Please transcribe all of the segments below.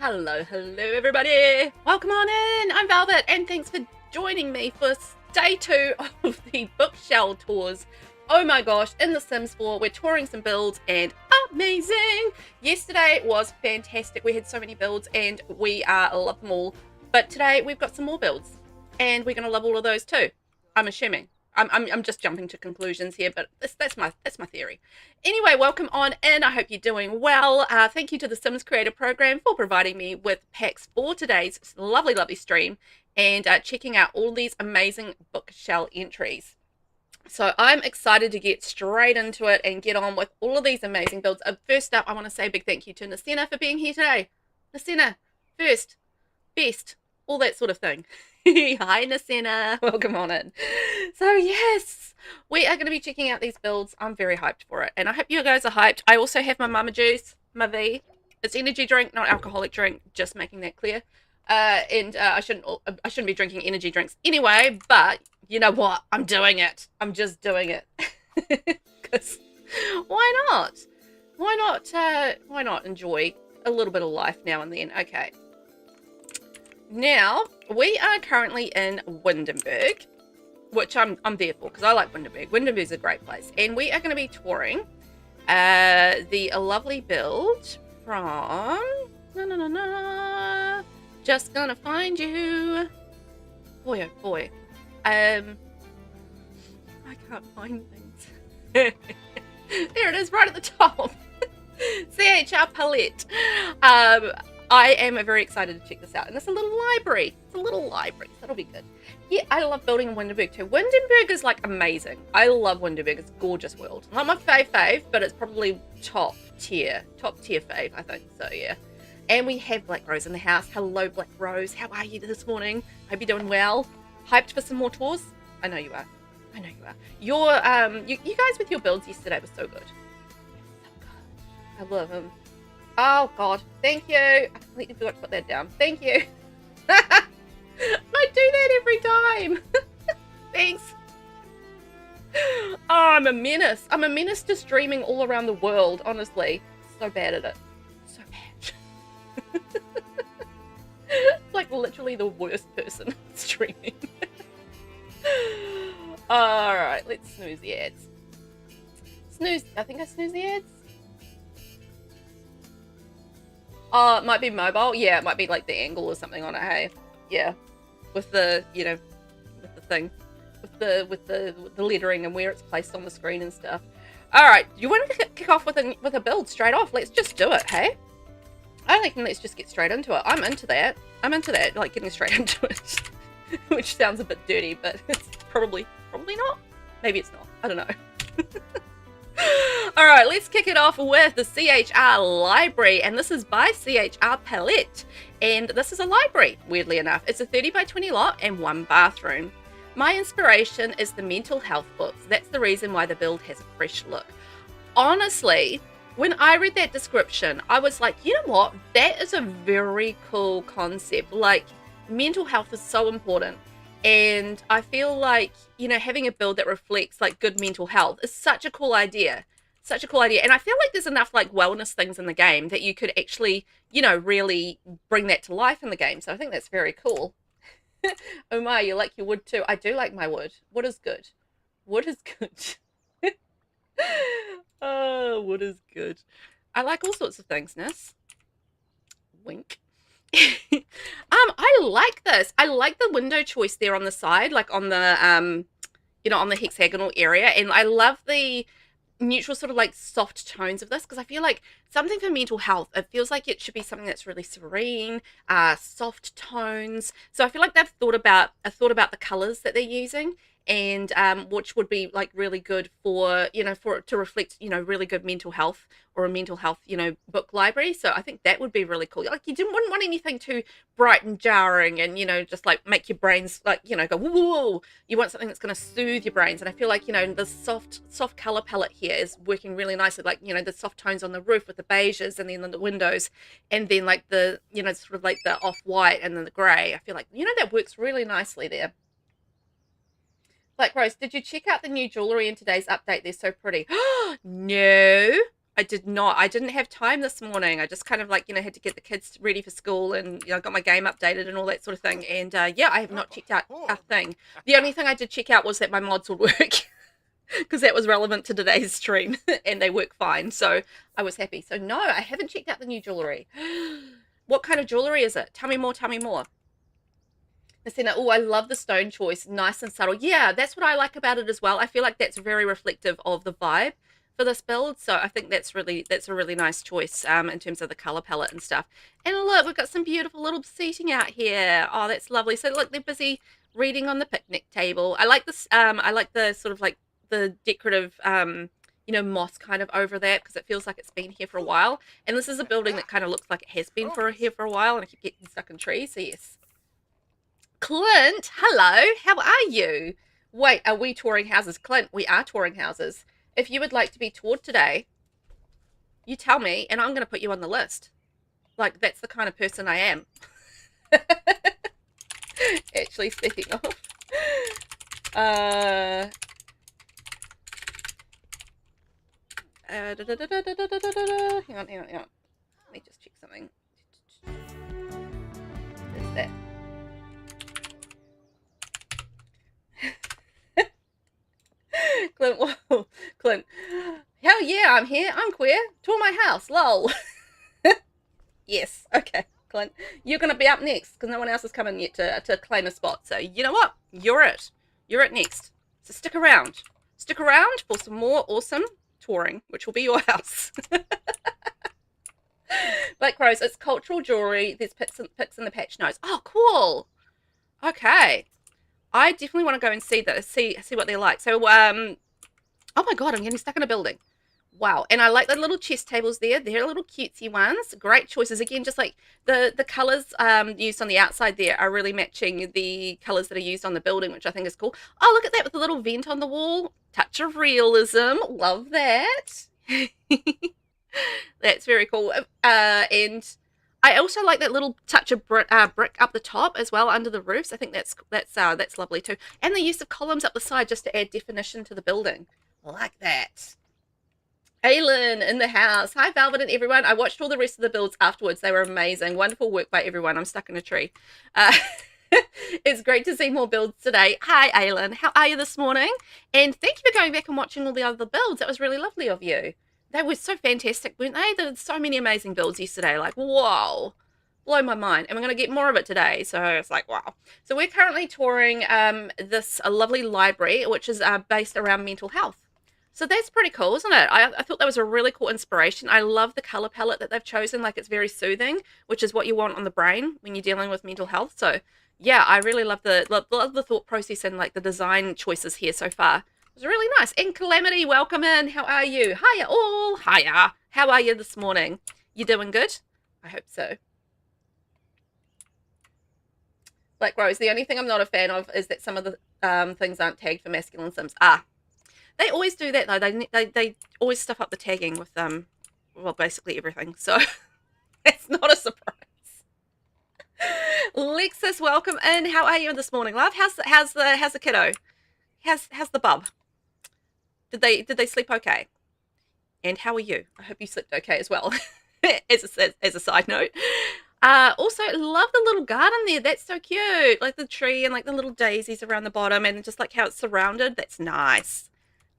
Hello everybody! Welcome on in! I'm Velvet and thanks for joining me for day 2 of the bookshelf tours. Oh my gosh, in The Sims 4 we're touring some builds and amazing! Yesterday was fantastic, we had so many builds and we love them all. But today we've got some more builds and we're going to love all of those too, I'm assuming. I'm just jumping to conclusions here, but that's my theory. Anyway, welcome on in. I hope you're doing well. Thank you to the Sims Creator Program for providing me with packs for today's lovely stream and checking out all these amazing bookshelf entries. So I'm excited to get straight into it and get on with all of these amazing builds. First up, I want to say a big thank you to Nasena for being here today. Nasena, first, best, all that sort of thing. Hi Nasena, welcome on in. So yes, we are going to be checking out these builds. I'm very hyped for it and I hope you guys are hyped. I also have my mama juice, my V. It's energy drink, not alcoholic drink, just making that clear. I shouldn't be drinking energy drinks anyway, but you know what, I'm doing it. I'm just doing it. Because why not enjoy a little bit of life now and then. Okay, now we are currently in Windenburg, which I'm there for because I like Windenburg. Windenburg's a great place, and we are going to be touring the lovely build from Just Gonna Find You. Boy oh boy, I can't find things. There it is, right at the top. CHRPalette. I am very excited to check this out. And it's a little library. It's a little library. So that'll be good. Yeah, I love building in Windenburg too. Windenburg is like amazing. I love Windenburg. It's a gorgeous world. Not my fave, but it's probably top tier fave, I think. So yeah. And we have Black Rose in the house. Hello, Black Rose. How are you this morning? Hope you're doing well. Hyped for some more tours? I know you are. I know you are. You guys with your builds yesterday were so good. I love them. Oh god, thank you. I completely forgot to put that down. Thank you. I do that every time. Thanks. Oh, I'm a menace. I'm a menace to streaming all around the world, honestly. So bad at it. So bad. It's like literally the worst person streaming. Alright, let's snooze the ads. I think I snooze the ads. Oh, it might be mobile. Yeah, it might be like the angle or something on it. Hey, yeah, with the with the thing, with the lettering and where it's placed on the screen and stuff. All right, you want to kick off with a build straight off? Let's just do it. Hey, I think let's just get straight into it. I'm into that. Like getting straight into it, which sounds a bit dirty, but it's probably not. Maybe it's not. I don't know. All right, let's kick it off with the CHR library, and this is by CHRPalette, and this is a library, weirdly enough. It's a 30 by 20 lot and 1 bathroom. My inspiration is the mental health books. That's the reason why the build has a fresh look. Honestly, when I read that description, I was like, you know what? That is a very cool concept. Like, mental health is so important. And I feel like, you know, having a build that reflects like good mental health is such a cool idea. Such a cool idea. And I feel like there's enough like wellness things in the game that you could actually, you know, really bring that to life in the game. So I think that's very cool. Oh my, you like your wood too. I do like my wood. Wood is good. Wood is good. Oh, wood is good. I like all sorts of things, Nis. Wink. I like this. I like the window choice there on the side, like on the you know, on the hexagonal area, and I love the neutral sort of like soft tones of this because I feel like something for mental health, it feels like it should be something that's really serene, soft tones. So I feel like they've thought about the colors that they're using, and which would be like really good for, you know, for it to reflect, you know, really good mental health or a mental health, you know, book library. So I think that would be really cool. Like wouldn't want anything too bright and jarring and, you know, just like make your brains like, you know, go whoa. You want something that's going to soothe your brains. And I feel like, you know, the soft color palette here is working really nicely. Like, you know, the soft tones on the roof with the beiges and then the windows, and then like the, you know, sort of like the off-white and then the gray. I feel like, you know, that works really nicely there. Black Rose, did you check out the new jewelry in today's update? They're so pretty. No, I did not. I didn't have time this morning. I just kind of like, had to get the kids ready for school and, got my game updated and all that sort of thing. And yeah, I have not checked out a thing. The only thing I did check out was that my mods would work because that was relevant to today's stream and they work fine. So I was happy. So no, I haven't checked out the new jewelry. What kind of jewelry is it? Tell me more. Tell me more. Messina, oh, I love the stone choice. Nice and subtle. Yeah, that's what I like about it as well. I feel like that's very reflective of the vibe for this build. So I think that's a really nice choice in terms of the color palette and stuff. And look, we've got some beautiful little seating out here. Oh, that's lovely. So look, they're busy reading on the picnic table. I like this. I like the sort of like the decorative, moss kind of over that because it feels like it's been here for a while. And this is a building that kind of looks like it has been here for a while, and I keep getting stuck in trees. So yes. Clint, hello, how are you? Wait, are we touring houses? Clint, we are touring houses. If you would like to be toured today, you tell me and I'm going to put you on the list. Like, that's the kind of person I am. Actually, speaking of. Hang on. Let me just check something. There's that. Clint, whoa, Clint, hell yeah, I'm here, I'm queer, tour my house, lol. Yes, okay, Clint, you're going to be up next, because no one else is coming yet to claim a spot, so you know what, you're it next, so stick around for some more awesome touring, which will be your house. Black Rose, it's cultural jewelry, there's pics in the patch notes. Oh, cool, okay. I definitely want to go and see what they're like. So, oh my God, I'm getting stuck in a building. Wow. And I like the little chess tables there. They're little cutesy ones. Great choices. Again, just like the colors used on the outside there are really matching the colors that are used on the building, which I think is cool. Oh, look at that with the little vent on the wall. Touch of realism. Love that. That's very cool. And I also like that little touch of brick up the top as well under the roofs. I think that's lovely too. And the use of columns up the side just to add definition to the building. I like that. Aylin in the house. Hi, Velvet and everyone. I watched all the rest of the builds afterwards. They were amazing. Wonderful work by everyone. I'm stuck in a tree. It's great to see more builds today. Hi, Aylin. How are you this morning? And thank you for going back and watching all the other builds. That was really lovely of you. They were so fantastic, weren't they? There were so many amazing builds yesterday. Like, whoa, blow my mind. And we're going to get more of it today. So it's like, wow. So we're currently touring this lovely library, which is based around mental health. So that's pretty cool, isn't it? I thought that was a really cool inspiration. I love the color palette that they've chosen. Like, it's very soothing, which is what you want on the brain when you're dealing with mental health. So yeah, I really love the thought process and like the design choices here so far. It was really nice. And Calamity, welcome in. How are you? Hiya all. Hiya. How are you this morning? You doing good? I hope so. Black Rose, the only thing I'm not a fan of is that some of the things aren't tagged for masculine sims. They always do that though. They always stuff up the tagging with well, basically everything. So it's not a surprise. Lexus, welcome in. How are you this morning, love? How's the kiddo? How's the bub? Did they sleep okay? And how are you? I hope you slept okay as well. as a side note. Also love the little garden there. That's so cute. Like the tree and like the little daisies around the bottom and just like how it's surrounded. That's nice.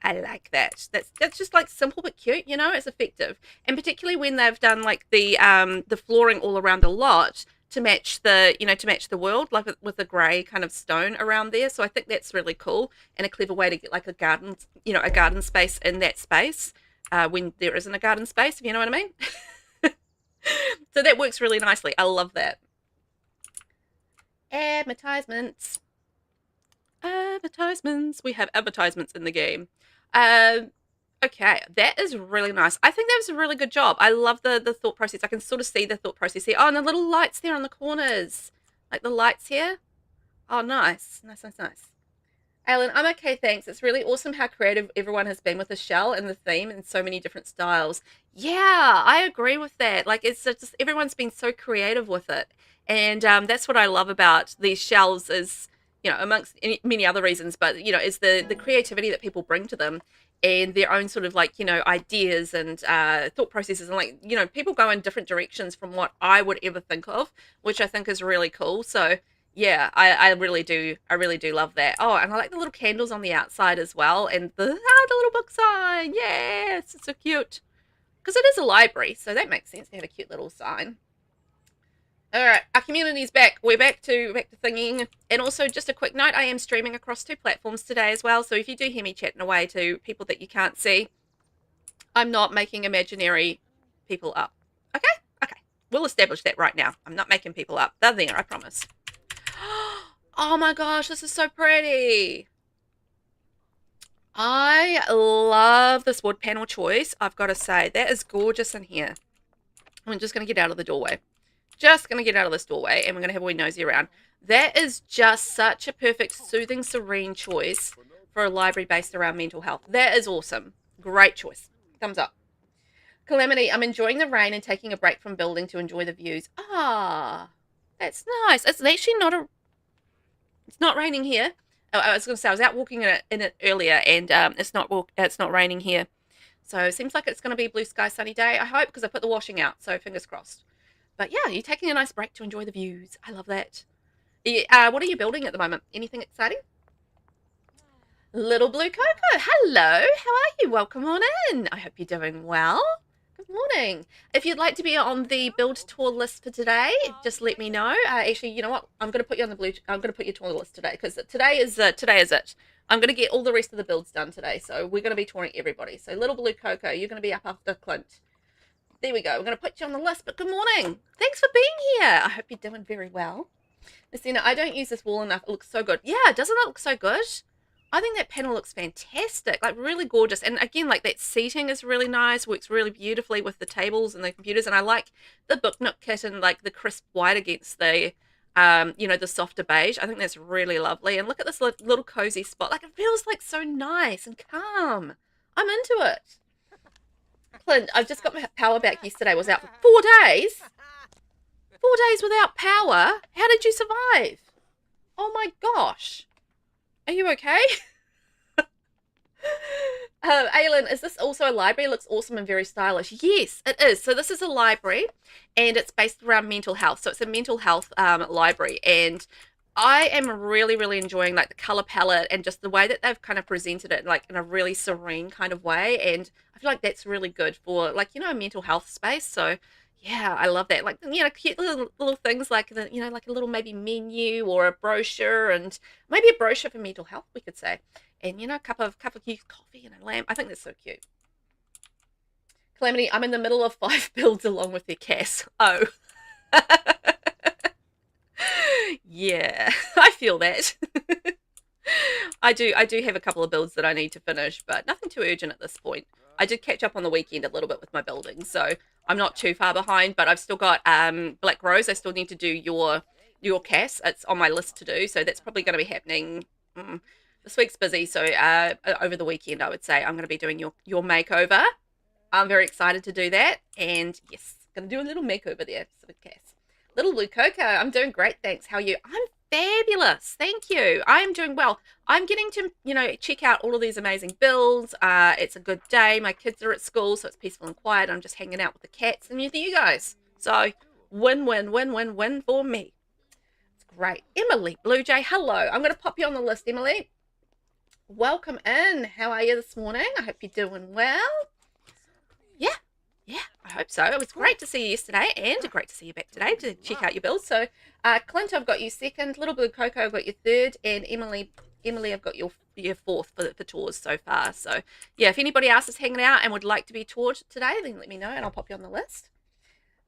I like that. That's just like simple but cute, you know, it's effective. And particularly when they've done like the flooring all around the lot to match the world, like with a grey kind of stone around there. So I think that's really cool and a clever way to get like a garden space in that space when there isn't a garden space, if you know what I mean. So that works really nicely. I love that. Advertisements. We have advertisements in the game. Okay, that is really nice. I think that was a really good job. I love the thought process. I can sort of see the thought process here. Oh, and the little lights there on the corners. Like the lights here. Oh, nice. Nice. Alan, I'm okay, thanks. It's really awesome how creative everyone has been with the shell and the theme in so many different styles. Yeah, I agree with that. Like, it's just everyone's been so creative with it. And that's what I love about these shells is, you know, amongst many other reasons, but, you know, is the creativity that people bring to them. and their own sort of like, you know, ideas and thought processes, and like, you know, people go in different directions from what I would ever think of, which I think is really cool. So yeah, I really do love that. Oh, and I like the little candles on the outside as well, and the little book sign. Yes, it's so cute. Because it is a library, so that makes sense to have a cute little sign. All right, our community's back. We're back to thinging. And also, just a quick note, I am streaming across 2 platforms today as well. So if you do hear me chatting away to people that you can't see, I'm not making imaginary people up. Okay? Okay. We'll establish that right now. I'm not making people up. They're there, I promise. Oh my gosh, this is so pretty. I love this wood panel choice. I've got to say, that is gorgeous in here. I'm just going to get out of the doorway. Just going to get out of this doorway, and we're going to have a wee nosy around. That is just such a perfect, soothing, serene choice for a library based around mental health. That is awesome. Great choice. Thumbs up. Calamity, I'm enjoying the rain and taking a break from building to enjoy the views. Ah, that's nice. It's actually not it's not raining here. I was going to say, I was out walking in it earlier, and it's not raining here. So it seems like it's going to be a blue sky, sunny day, I hope, because I put the washing out, so fingers crossed. But yeah, you're taking a nice break to enjoy the views. I love that. What are you building at the moment? Anything exciting? LittleBlueCoco, hello. How are you? Welcome on in. I hope you're doing well. Good morning. If you'd like to be on the build tour list for today, just let me know. Actually, you know what? I'm going to put you on the I'm going to put your tour list today, because today is it. I'm going to get all the rest of the builds done today, so we're going to be touring everybody. So LittleBlueCoco, you're going to be up after Clint. There we go. We're going to put you on the list, but good morning. Thanks for being here. I hope you're doing very well. Listen, I don't use this wall enough. It looks so good. Yeah, doesn't it look so good? I think that panel looks fantastic, like really gorgeous. And again, like that seating is really nice, works really beautifully with the tables and the computers. And I like the book nook kit and like the crisp white against the, you know, the softer beige. I think that's really lovely. And look at this little cozy spot. Like it feels like so nice and calm. I'm into it. Clint, I've just got my power back yesterday. I was out for 4 days. 4 days without power? How did you survive? Oh my gosh. Are you okay? Aylin, is this also a library? It looks awesome and very stylish. Yes, it is. So this is a library, and it's based around mental health. So it's a mental health library, and I am really, really enjoying like the color palette and just the way that they've kind of presented it like in a really serene kind of way. And I feel like that's really good for like, you know, a mental health space. So yeah, I love that. Like, you know, cute little things like the, you know, like a little maybe menu or a brochure, and maybe a brochure for mental health, we could say. And, you know, a cup of cute coffee and a lamp. I think that's so cute. Calamity, I'm in the middle of 5 builds along with their Cass. Oh. Yeah, I feel that. I do have a couple of builds that I need to finish, but nothing too urgent at this point. I did catch up on the weekend a little bit with my building, so I'm not too far behind, but I've still got Black Rose. I still need to do your Cass. It's on my list to do, so that's probably going to be happening. This week's busy, so over the weekend I would say I'm going to be doing your makeover. I'm very excited to do that, and yes, going to do a little makeover there for the Cass. LittleBlueCoco, I'm doing great, thanks. How are you? I'm fabulous, thank you. I am doing well. I'm getting to, you know, check out all of these amazing builds. It's a good day. My kids are at school, so it's peaceful and quiet. I'm just hanging out with the cats and with you guys. So win, win, win, win, win for me. It's great. EmilyBlueJaye, hello. I'm going to pop you on the list, Emily. Welcome in. How are you this morning? I hope you're doing well. Yeah, I hope so. It was great to see you yesterday, and great to see you back today to check out your builds. So, Clint, I've got you second. LittleBlueCoco, I've got you third, and Emily, I've got your fourth for tours so far. So, yeah, if anybody else is hanging out and would like to be toured today, then let me know, and I'll pop you on the list.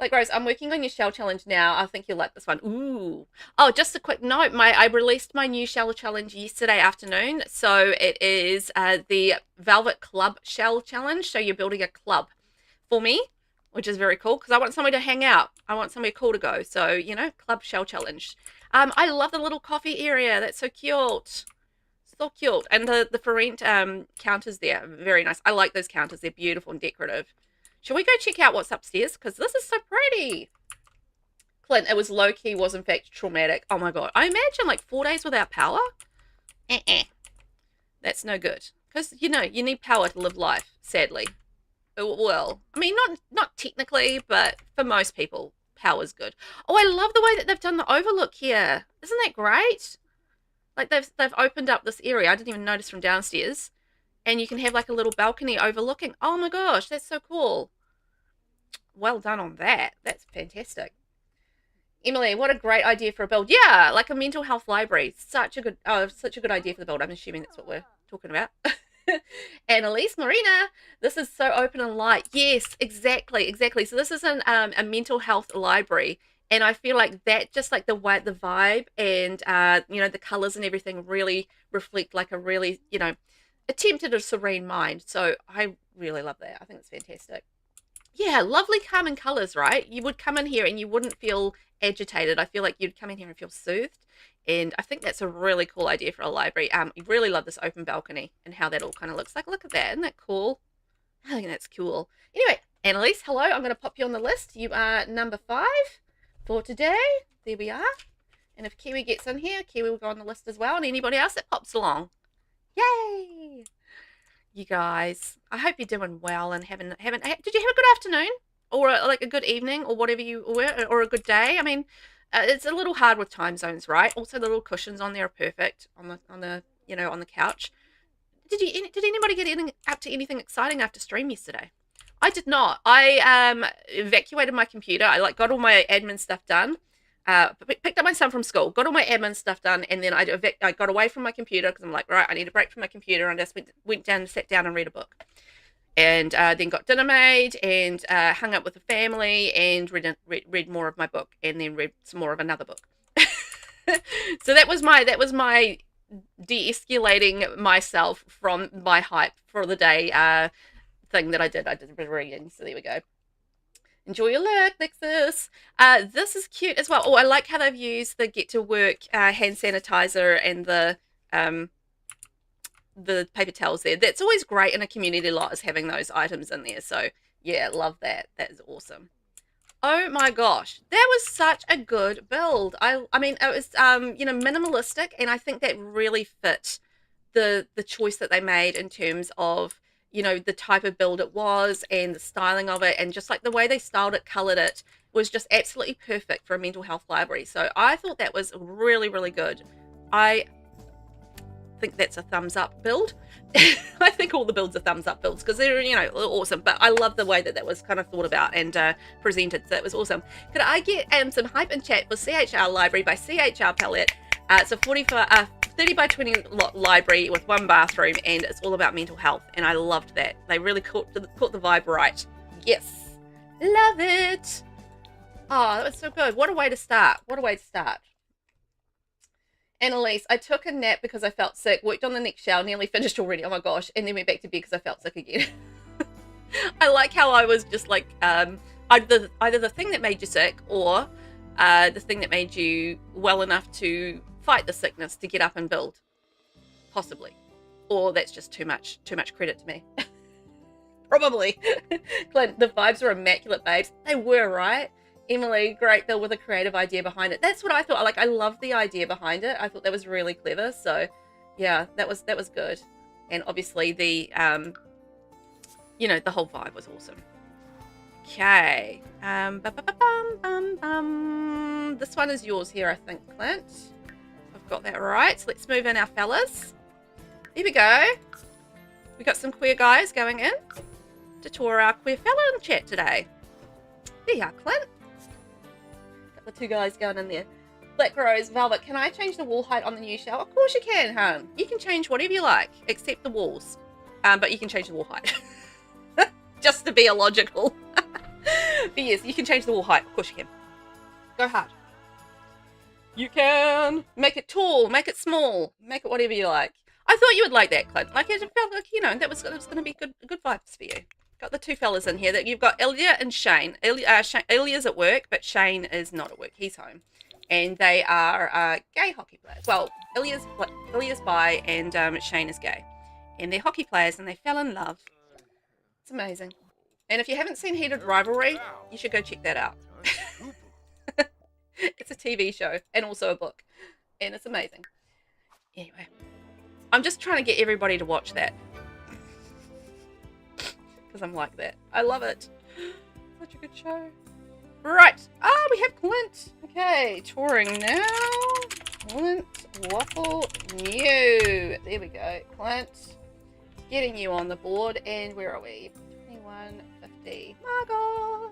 Like Rose, I'm working on your shell challenge now. I think you'll like this one. Ooh. Oh, just a quick note. I released my new shell challenge yesterday afternoon. So it is the Velvet Club shell challenge. So you're building a club for me, which is very cool because I want somebody to hang out. I want somebody cool to go. So, you know, club shell challenge. I love the little coffee area. That's so cute. So cute. And the for rent counters there, very nice. I like those counters. They're beautiful and decorative. Shall we go check out what's upstairs? Because this is so pretty. Clint, it was low-key, was in fact traumatic. Oh my God. I imagine like 4 days without power. That's no good. because, you know, you need power to live life, sadly. Well, I mean, not technically, but for most people, power's good. Oh, I love the way that they've done the overlook here. Isn't that great? Like they've opened up this area. I didn't even notice from downstairs. And you can have like a little balcony overlooking. Oh my gosh, that's so cool. Well done on that. That's fantastic. Emily, what a great idea for a build. Yeah, like a mental health library. Such a good idea for the build. I'm assuming that's what we're talking about. Annalise, Marina, this is so open and light. Yes, exactly. So this is a mental health library, and I feel like that, just like the vibe and you know, the colors and everything really reflect like a really, you know, attempt at a serene mind. So I really love that. I think it's fantastic. Yeah, lovely calming colors, right? You would come in here and you wouldn't feel agitated. I feel like you'd come in here and feel soothed. And I think that's a really cool idea for a library. I really love this open balcony and how that all kind of looks like. Look at that. Isn't that cool? I think that's cool. Anyway, Annalise, hello. I'm going to pop you on the list. You are number 5 for today. There we are. And if Kiwi gets in here, Kiwi will go on the list as well. And anybody else that pops along. Yay! You guys, I hope you're doing well and did you have a good afternoon or like a good evening or whatever you were, or a good day? I mean, it's a little hard with time zones, right? Also, the little cushions on there are perfect on the you know, on the couch. Did anybody get up to anything exciting after stream yesterday? I did not. I evacuated my computer. I like got all my admin stuff done. Picked up my son from school, got all my admin stuff done, and then I got away from my computer because I'm like, right, I need a break from my computer, and just went down and sat down and read a book. And then got dinner made and hung up with the family and read more of my book, and then read some more of another book. So that was my de-escalating myself from my hype for the day thing that I did. I did a bit of reading, so there we go. Enjoy your look, Lexus. This is cute as well. Oh, I like how they've used the Get to Work hand sanitizer and the paper towels there. That's always great in a community lot, is having those items in there. So yeah, love that. That is awesome. Oh my gosh, that was such a good build. I mean, it was you know, minimalistic, and I think that really fit the choice that they made in terms of, you know, the type of build it was and the styling of it, and just like the way they styled it, colored it, was just absolutely perfect for a mental health library. So I thought that was really, really good. I think that's a thumbs up build. I think all the builds are thumbs up builds because they're, you know, awesome. But I love the way that was kind of thought about and presented. So it was awesome. Could I get some hype in chat for CHR Library by CHRPalette? It's a 30 by 20 library with 1 bathroom, and it's all about mental health, and I loved that. They really caught the vibe right. Yes, love it. Oh, that was so good. What a way to start. Annalise, I took a nap because I felt sick, worked on the next show, nearly finished already, oh my gosh, and then went back to bed because I felt sick again. I like how I was just like either the thing that made you sick or the thing that made you well enough to fight the sickness to get up and build, possibly. Or that's just too much credit to me. Probably. Clint, the vibes were immaculate, babes. They were, right? Emily, great build with a creative idea behind it. That's what I thought. Like, I loved the idea behind it. I thought that was really clever. So yeah, that was good. And obviously the you know, the whole vibe was awesome. Okay. This one is yours here, I think, Clint. I've got that right. So let's move in our fellas. There we go. We got some queer guys going in to tour our queer fella in chat today. There you are, Clint. Got the 2 guys going in there. Black Rose, Velvet, can I change the wall height on the new show? Of course you can, hon. You can change whatever you like, except the walls. But you can change the wall height. Just to be illogical. But yes, you can change the wall height. Of course you can. Go hard. You can. Make it tall. Make it small. Make it whatever you like. I thought you would like that, Clint. Like, it felt like, you know, that was going to be good vibes for you. Got the 2 fellas in here. That you've got Ilya and Shane. Ilya's at work, but Shane is not at work. He's home. And they are gay hockey players. Well, Ilya's bi and Shane is gay. And they're hockey players and they fell in love. It's amazing. And if you haven't seen Heated Rivalry, you should go check that out. It's a TV show and also a book. And it's amazing. Anyway, I'm just trying to get everybody to watch that. because I'm like that. I love it. Such a good show. Right. We have Clint. Okay, touring now. ClintWaffleNew. There we go. Clint. Getting you on the board. And where are we? 2150. My gosh.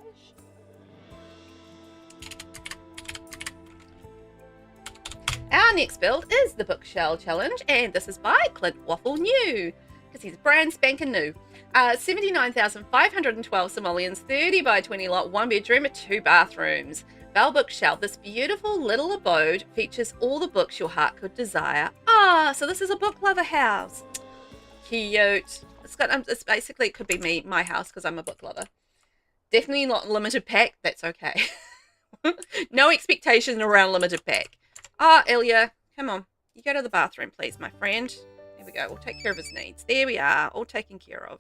Our next build is the Bookshelf Challenge, and this is by ClintWaffleNew, because he's brand spanking new. 79,512 simoleons, 30 by 20 lot, 1 bedroom, 2 bathrooms. VelvettBookshelf, this beautiful little abode, features all the books your heart could desire. So this is a book lover house. Cute. It's basically, it could be me, my house, because I'm a book lover. Definitely not limited pack, that's okay. No expectation around limited pack. Ilya, come on. You go to the bathroom, please, my friend. There we go. We'll take care of his needs. There we are. All taken care of.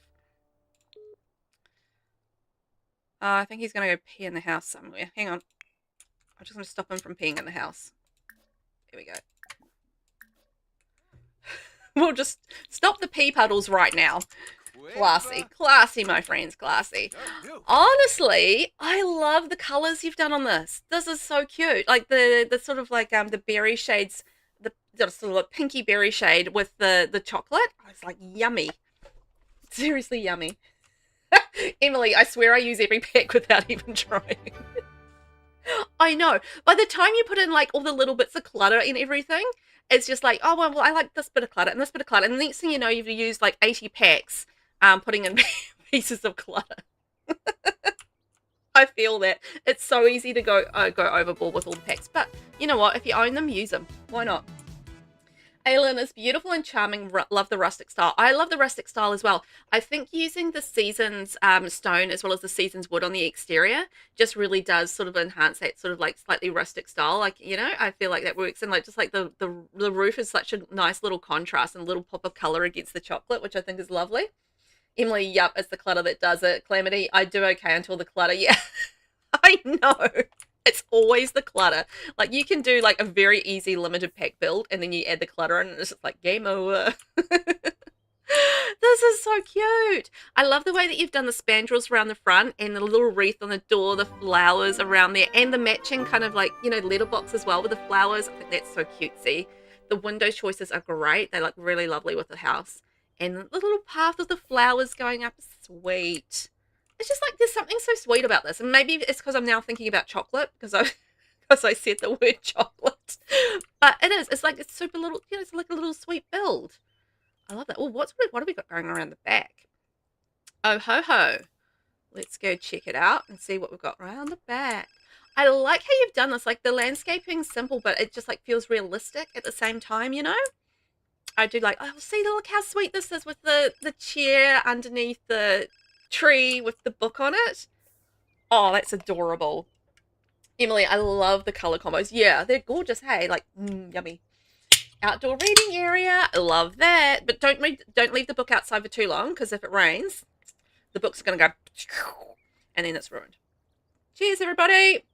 I think he's going to go pee in the house somewhere. Hang on. I'm just going to stop him from peeing in the house. There we go. We'll just stop the pee puddles right now. Classy. Classy, my friends. Classy. Honestly, I love the colours you've done on this. This is so cute. Like the sort of like the berry shades, the sort of like pinky berry shade with the chocolate. It's like yummy. Seriously yummy. Emily, I swear I use every pack without even trying. I know. By the time you put in like all the little bits of clutter and everything, it's just like, oh, well, I like this bit of clutter and this bit of clutter. And the next thing you know, you've used like 80 packs putting in pieces of clutter. I feel that. It's so easy to go overboard with all the packs. But you know what? If you own them, use them. Why not? Aylin is beautiful and charming. Love the rustic style. I love the rustic style as well. I think using the Seasons stone as well as the Seasons wood on the exterior just really does sort of enhance that sort of like slightly rustic style. Like, you know, I feel like that works. And like just like the roof is such a nice little contrast and little pop of color against the chocolate, which I think is lovely. Emily, yup, it's the clutter that does it. Calamity, I do okay until the clutter. Yeah, I know. It's always the clutter. Like, you can do, like, a very easy limited pack build, and then you add the clutter, and it's just like, game over. This is so cute. I love the way that you've done the spandrels around the front, and the little wreath on the door, the flowers around there, and the matching kind of, like, you know, letterbox as well with the flowers. I think that's so cutesy. The window choices are great. They look really lovely with the house. And the little path of the flowers going up is sweet. It's just like there's something so sweet about this, and maybe it's because I'm now thinking about chocolate because I said the word chocolate. But it is. It's like it's super little. You know, it's like a little sweet build. I love that. Oh, what have we got going around the back? Oh ho ho! Let's go check it out and see what we've got around the back. I like how you've done this. Like the landscaping's simple, but it just like feels realistic at the same time. You know. I do like. Oh, see, look how sweet this is with the chair underneath the tree with the book on it. Oh, that's adorable. Emily, I love the color combos. Yeah, they're gorgeous. Hey, like yummy. Outdoor reading area. I love that. But don't leave the book outside for too long, because if it rains, the book's going to go and then it's ruined. Cheers, everybody.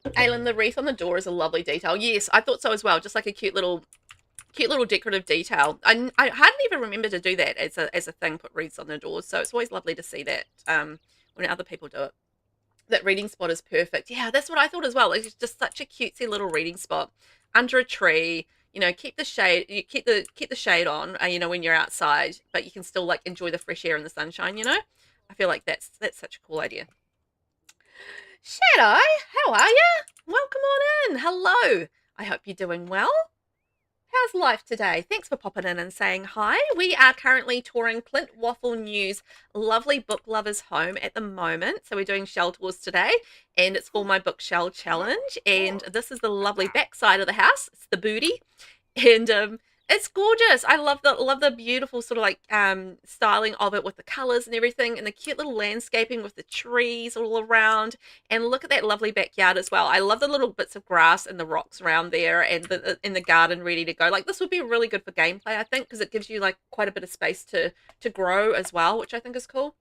Aylin, the wreath on the door is a lovely detail. Yes, I thought so as well. Just like a cute little decorative detail. I hardly even remember to do that as a thing, put wreaths on the doors. So it's always lovely to see that when other people do it. That reading spot is perfect. Yeah, that's what I thought as well. It's just such a cutesy little reading spot under a tree. You know, keep the shade. You keep the shade on. You know, when you're outside, but you can still like enjoy the fresh air and the sunshine. You know, I feel like that's such a cool idea. Shadow, how are you? Welcome on in. Hello. I hope you're doing well. How's life today? Thanks for popping in and saying hi. We are currently touring ClintWaffleNew's lovely book lovers home at the moment. So we're doing shell tours today, and it's for my Bookshelf Challenge. And this is the lovely back side of the house. It's the booty. And it's gorgeous. I love the beautiful sort of like styling of it with the colors and everything, and the cute little landscaping with the trees all around. And look at that lovely backyard as well. I love the little bits of grass and the rocks around there, and in the garden ready to go. Like this would be really good for gameplay, I think, because it gives you like quite a bit of space to grow as well, which I think is cool.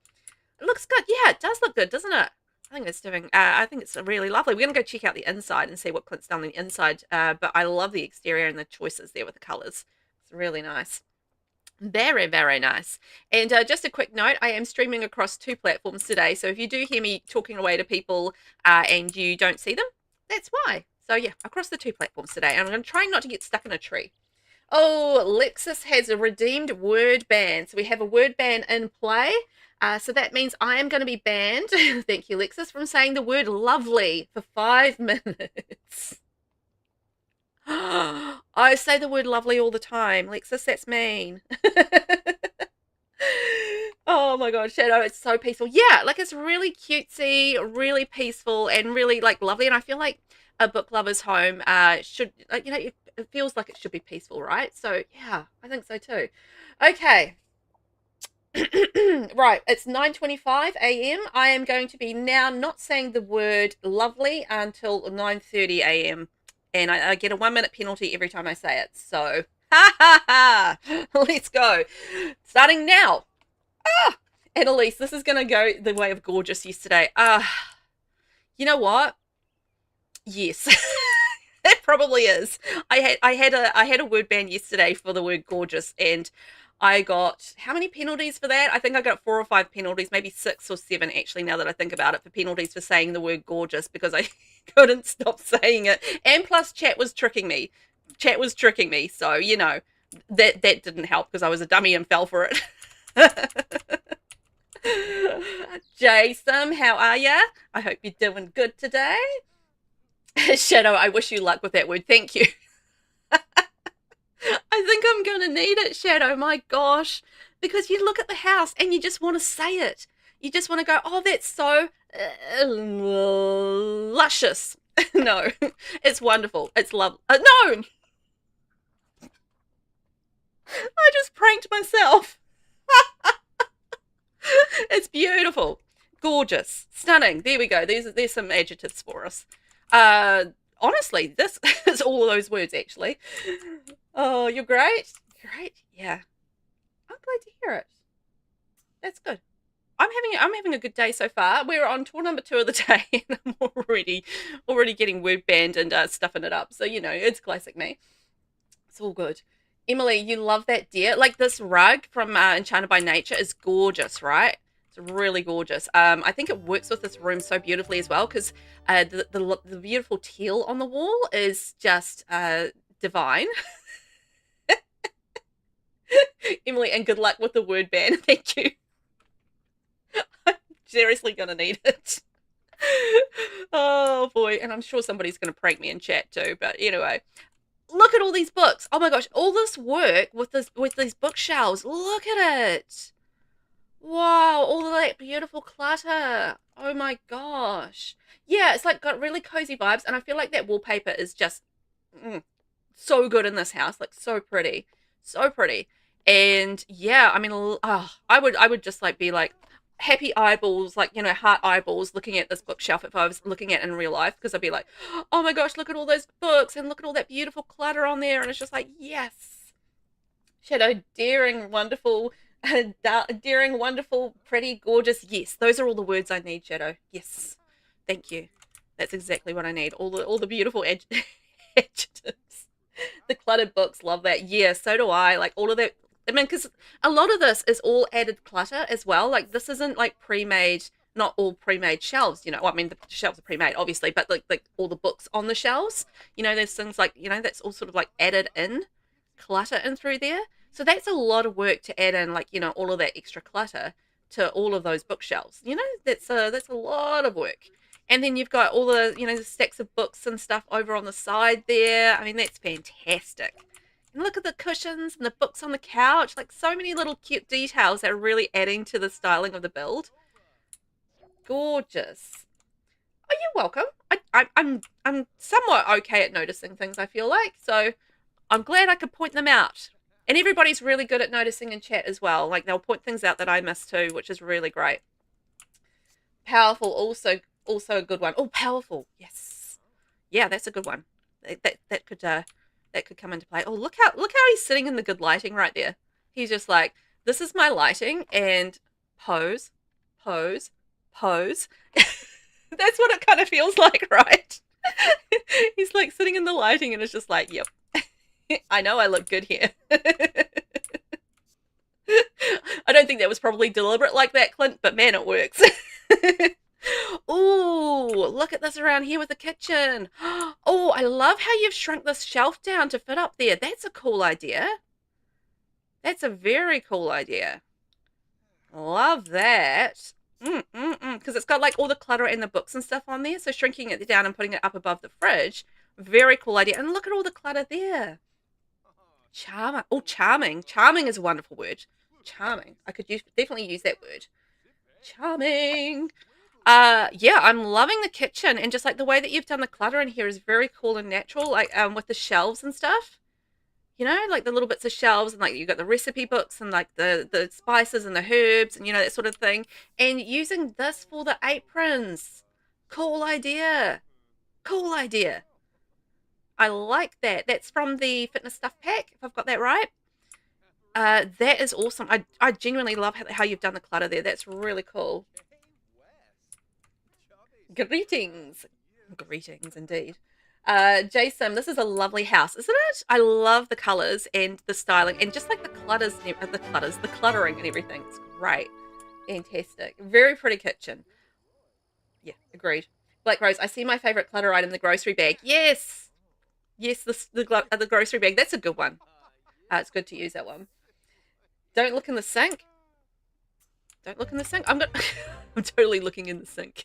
It looks good. Yeah, it does look good, doesn't it? I think it's really lovely. We're going to go check out the inside and see what Clint's done on the inside. But I love the exterior and the choices there with the colors. It's really nice. Very, very nice. And just a quick note, I am streaming across 2 platforms today. So if you do hear me talking away to people and you don't see them, that's why. So yeah, across the 2 platforms today. And I'm going to try not to get stuck in a tree. Oh, Lexus has a redeemed word ban. So we have a word ban in play. So that means I am going to be banned, thank you, Lexus, from saying the word lovely for 5 minutes. I say the word lovely all the time. Lexus, that's mean. Oh my god, Shadow, it's so peaceful. Yeah, like it's really cutesy, really peaceful, and really like lovely. And I feel like a book lover's home should, you know, it feels like it should be peaceful, right? So yeah, I think so too. Okay. Right, it's 9:25 a.m. I am going to be now not saying the word lovely until 9:30 a.m. And I get a 1-minute penalty every time I say it. So, ha ha ha! Let's go. Starting now. Annalise, this is going to go the way of gorgeous yesterday. You know what? Yes. It probably is. I had a word ban yesterday for the word gorgeous, and I got how many penalties for that? I think I got 4 or 5 penalties, maybe 6 or 7 actually, now that I think about it, for penalties for saying the word gorgeous because I couldn't stop saying it. And plus chat was tricking me. So, you know, that didn't help because I was a dummy and fell for it. Jason, how are ya? I hope you're doing good today. Shadow, I wish you luck with that word. Thank you. I think I'm going to need it, Shadow. My gosh. Because you look at the house and you just want to say it. You just want to go, oh, that's so luscious. No, it's wonderful. It's lovely. No! I just pranked myself. It's beautiful. Gorgeous. Stunning. There we go. There's some adjectives for us. Honestly, this is all of those words, actually. Oh, you're great. Great. Yeah. I'm glad to hear it. That's good. I'm having a good day so far. We're on tour number 2 of the day, and I'm already getting word banned and stuffing it up. So, you know, it's classic me. It's all good. Emily, you love that, dear. Like this rug from Enchanted by Nature is gorgeous, right? It's really gorgeous. I think it works with this room so beautifully as well because the beautiful teal on the wall is just divine. Emily, and good luck with the word ban. Thank you. I'm seriously going to need it. Oh, boy. And I'm sure somebody's going to prank me in chat too. But anyway, look at all these books. Oh, my gosh. All this work with these bookshelves. Look at it. Wow. All of that beautiful clutter. Oh, my gosh. Yeah, it's like got really cozy vibes. And I feel like that wallpaper is just so good in this house. Like so pretty. So pretty. And yeah, I mean, I would just like be like happy eyeballs, like, you know, heart eyeballs looking at this bookshelf if I was looking at it in real life, because I'd be like, oh my gosh, look at all those books and look at all that beautiful clutter on there. And it's just like, yes. Shadow, daring, wonderful, daring, wonderful, pretty, gorgeous. Yes, those are all the words I need, Shadow. Yes. Thank you. That's exactly what I need. All the beautiful adjectives. The cluttered books, love that. Yeah, so do I. Like all of that. I mean, because a lot of this is all added clutter as well. Like this isn't like pre-made, not all pre-made shelves, you know. Well, I mean, the shelves are pre-made, obviously, but like all the books on the shelves, you know, there's things like, you know, that's all sort of like added in clutter in through there. So that's a lot of work to add in, like, you know, all of that extra clutter to all of those bookshelves. You know, that's a lot of work. And then you've got all the, you know, the stacks of books and stuff over on the side there. I mean, that's fantastic. And look at the cushions and the books on the couch. Like so many little cute details that are really adding to the styling of the build. Gorgeous. Oh, you're welcome. I'm somewhat okay at noticing things, I feel like. So I'm glad I could point them out. And everybody's really good at noticing in chat as well. Like they'll point things out that I miss too, which is really great. Powerful, also a good one. Oh, powerful. Yes. Yeah, that's a good one. That could come into play. Oh, look how he's sitting in the good lighting right there. He's just like, this is my lighting, and pose, pose, pose. That's what it kind of feels like, right? He's like sitting in the lighting and it's just like, yep. I know I look good here. I don't think that was probably deliberate like that, Clint, but man, it works. Ooh, look at this around here with the kitchen. Oh, I love how you've shrunk this shelf down to fit up there. That's a cool idea. That's a very cool idea. Love that. Because it's got like all the clutter and the books and stuff on there. So shrinking it down and putting it up above the fridge. Very cool idea. And look at all the clutter there. Charming. Oh, charming. Charming is a wonderful word. Charming. I could definitely use that word. Charming. Yeah, I'm loving the kitchen, and just like the way that you've done the clutter in here is very cool and natural, like with the shelves and stuff. You know, like the little bits of shelves, and like you got the recipe books and like the spices and the herbs and, you know, that sort of thing. And using this for the aprons. Cool idea. Cool idea. I like that. That's from the fitness stuff pack, if I've got that right. That is awesome. I genuinely love how you've done the clutter there. That's really cool. Greetings. Greetings indeed. Jason, this is a lovely house, isn't it? I love the colors and the styling and just like the cluttering and everything. It's great. Fantastic. Very pretty kitchen. Yeah, agreed. Black Rose, I see my favorite clutter item, the grocery bag. Yes. Yes, the grocery bag. That's a good one. It's good to use that one. Don't look in the sink. Don't look in the sink. I'm totally looking in the sink.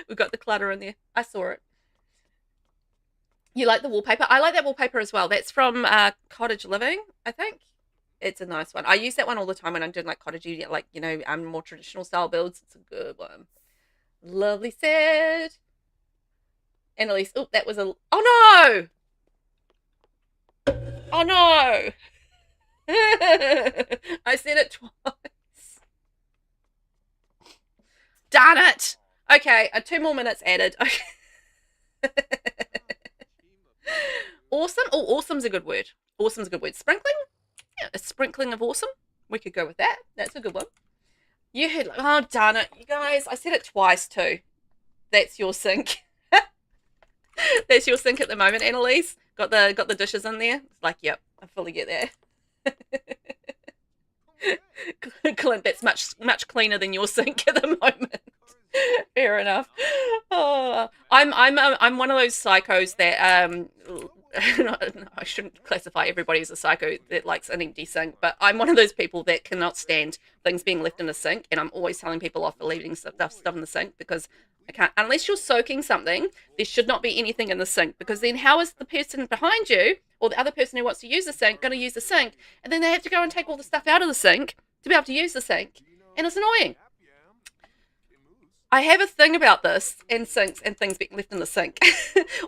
We've got the clutter in there. I saw it. You like the wallpaper? I like that wallpaper as well. That's from Cottage Living, I think. It's a nice one. I use that one all the time when I'm doing like cottagey, like, you know, more traditional style builds. It's a good one. Lovely set. Annalise, oh, that was a, oh no! Oh no! I said it twice. Darn it! Okay, 2 more minutes added. Awesome. Oh, awesome's a good word. Awesome's a good word. Sprinkling? Yeah, a sprinkling of awesome. We could go with that. That's a good one. You heard, like, oh, darn it. You guys, I said it twice too. That's your sink. That's your sink at the moment, Annalise. Got the dishes in there. It's like, yep, I fully get that. Clint, that's much cleaner than your sink at the moment. Fair enough. Oh, I'm one of those psychos that no, I shouldn't classify everybody as a psycho that likes an empty sink, but I'm one of those people that cannot stand things being left in a sink, and I'm always telling people off for leaving stuff in the sink, because I can't, unless you're soaking something, there should not be anything in the sink, because then how is the person behind you or the other person who wants to use the sink going to use the sink, and then they have to go and take all the stuff out of the sink to be able to use the sink, and it's annoying. I have a thing about this and sinks and things being left in the sink.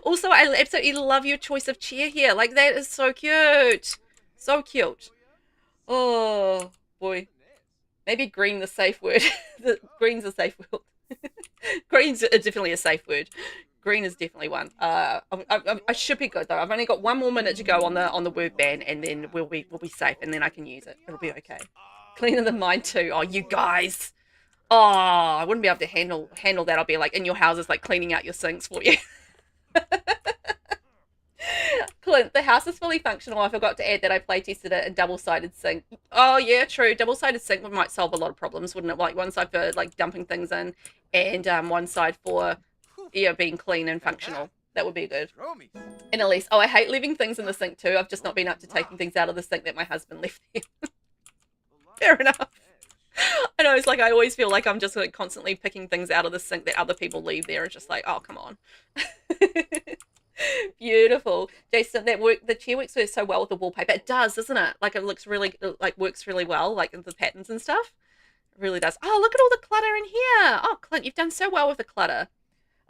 Also, I absolutely love your choice of chair here. Like, that is so cute. So cute. Oh, boy. Maybe green, the safe word. Green's a safe word. Green's definitely a safe word. Green is definitely one. I should be good, though. I've only got 1 more minute to go on the word ban, and then we'll be safe, and then I can use it. It'll be okay. Cleaner than mine, too. Oh, you guys. Oh, I wouldn't be able to handle that. I'll be like in your houses, like cleaning out your sinks for you. Clint, the house is fully functional. I forgot to add that I play tested it in double-sided sink. Oh yeah, true. Double-sided sink might solve a lot of problems, wouldn't it? Like one side for like dumping things in, and one side for being clean and functional. That would be good. And Elise, oh, I hate leaving things in the sink too. I've just not been up to taking things out of the sink that my husband left there. Fair enough. I know, it's like I always feel like I'm just like constantly picking things out of the sink that other people leave there. It's just like, oh, come on. Beautiful. Jason, the chair works so well with the wallpaper. It does, doesn't it? Like, it looks really, like, works really well, like the patterns and stuff. It really does. Oh, look at all the clutter in here. Oh, Clint, you've done so well with the clutter.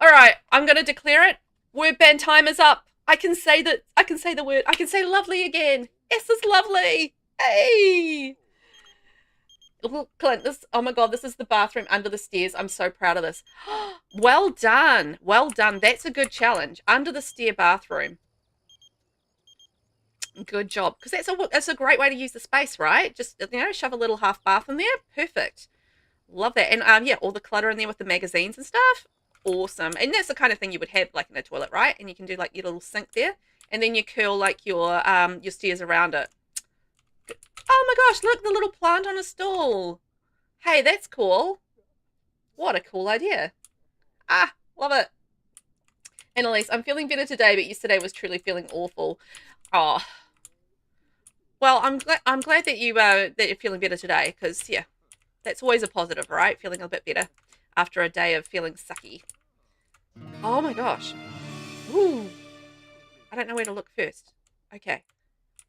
All right, I'm going to declare it. Word ban time is up. I can say the word. I can say lovely again. S is lovely. Hey. Clint, oh my God, this is the bathroom under the stairs. I'm so proud of this. Well done. Well done. That's a good challenge. Under the stair bathroom. Good job. Because that's a great way to use the space, right? Just, you know, shove a little half bath in there. Perfect. Love that. And yeah, all the clutter in there with the magazines and stuff. Awesome. And that's the kind of thing you would have like in a toilet, right? And you can do like your little sink there. And then you curl like your stairs around it. Good. Oh my gosh, look, the little plant on a stool. Hey, that's cool. What a cool idea. Ah, love it. Annalise, I'm feeling better today, but yesterday was truly feeling awful. Oh, well, I'm glad that you're feeling better today, because yeah, that's always a positive, right? Feeling a bit better after a day of feeling sucky. Oh my gosh. Ooh. I don't know where to look first. Okay.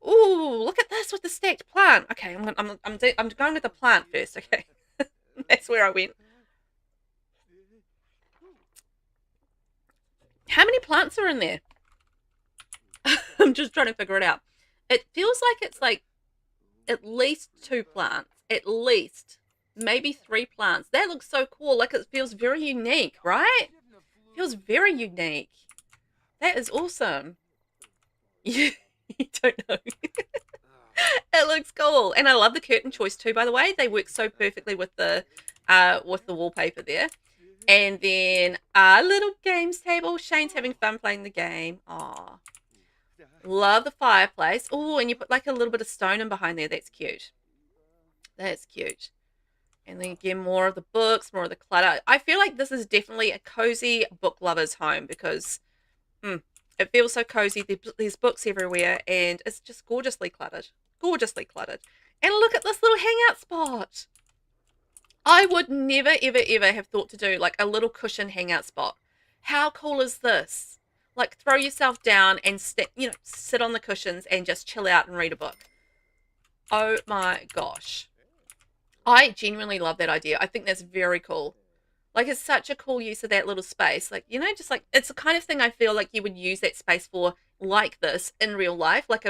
Ooh, look at this with the stacked plant. Okay, I'm going with the plant first. Okay, that's where I went. How many plants are in there? I'm just trying to figure it out. It feels like it's like at least 2 plants, at least maybe 3 plants. That looks so cool. Like it feels very unique, right? Feels very unique. That is awesome. You don't know. It looks cool, and I love the curtain choice too. By the way, they work so perfectly with the wallpaper there. And then a little games table. Shane's having fun playing the game. Aw, love the fireplace. Oh, and you put like a little bit of stone in behind there. That's cute. That's cute. And then again, more of the books, more of the clutter. I feel like this is definitely a cozy book lover's home because it feels so cozy. There's books everywhere, and it's just gorgeously cluttered. Gorgeously cluttered. And look at this little hangout spot. I would never, ever, ever have thought to do like a little cushion hangout spot. How cool is this? Like throw yourself down and sit on the cushions and just chill out and read a book. Oh my gosh. I genuinely love that idea. I think that's very cool. Like it's such a cool use of that little space. Like, just like it's the kind of thing I feel like you would use that space for like this in real life. Like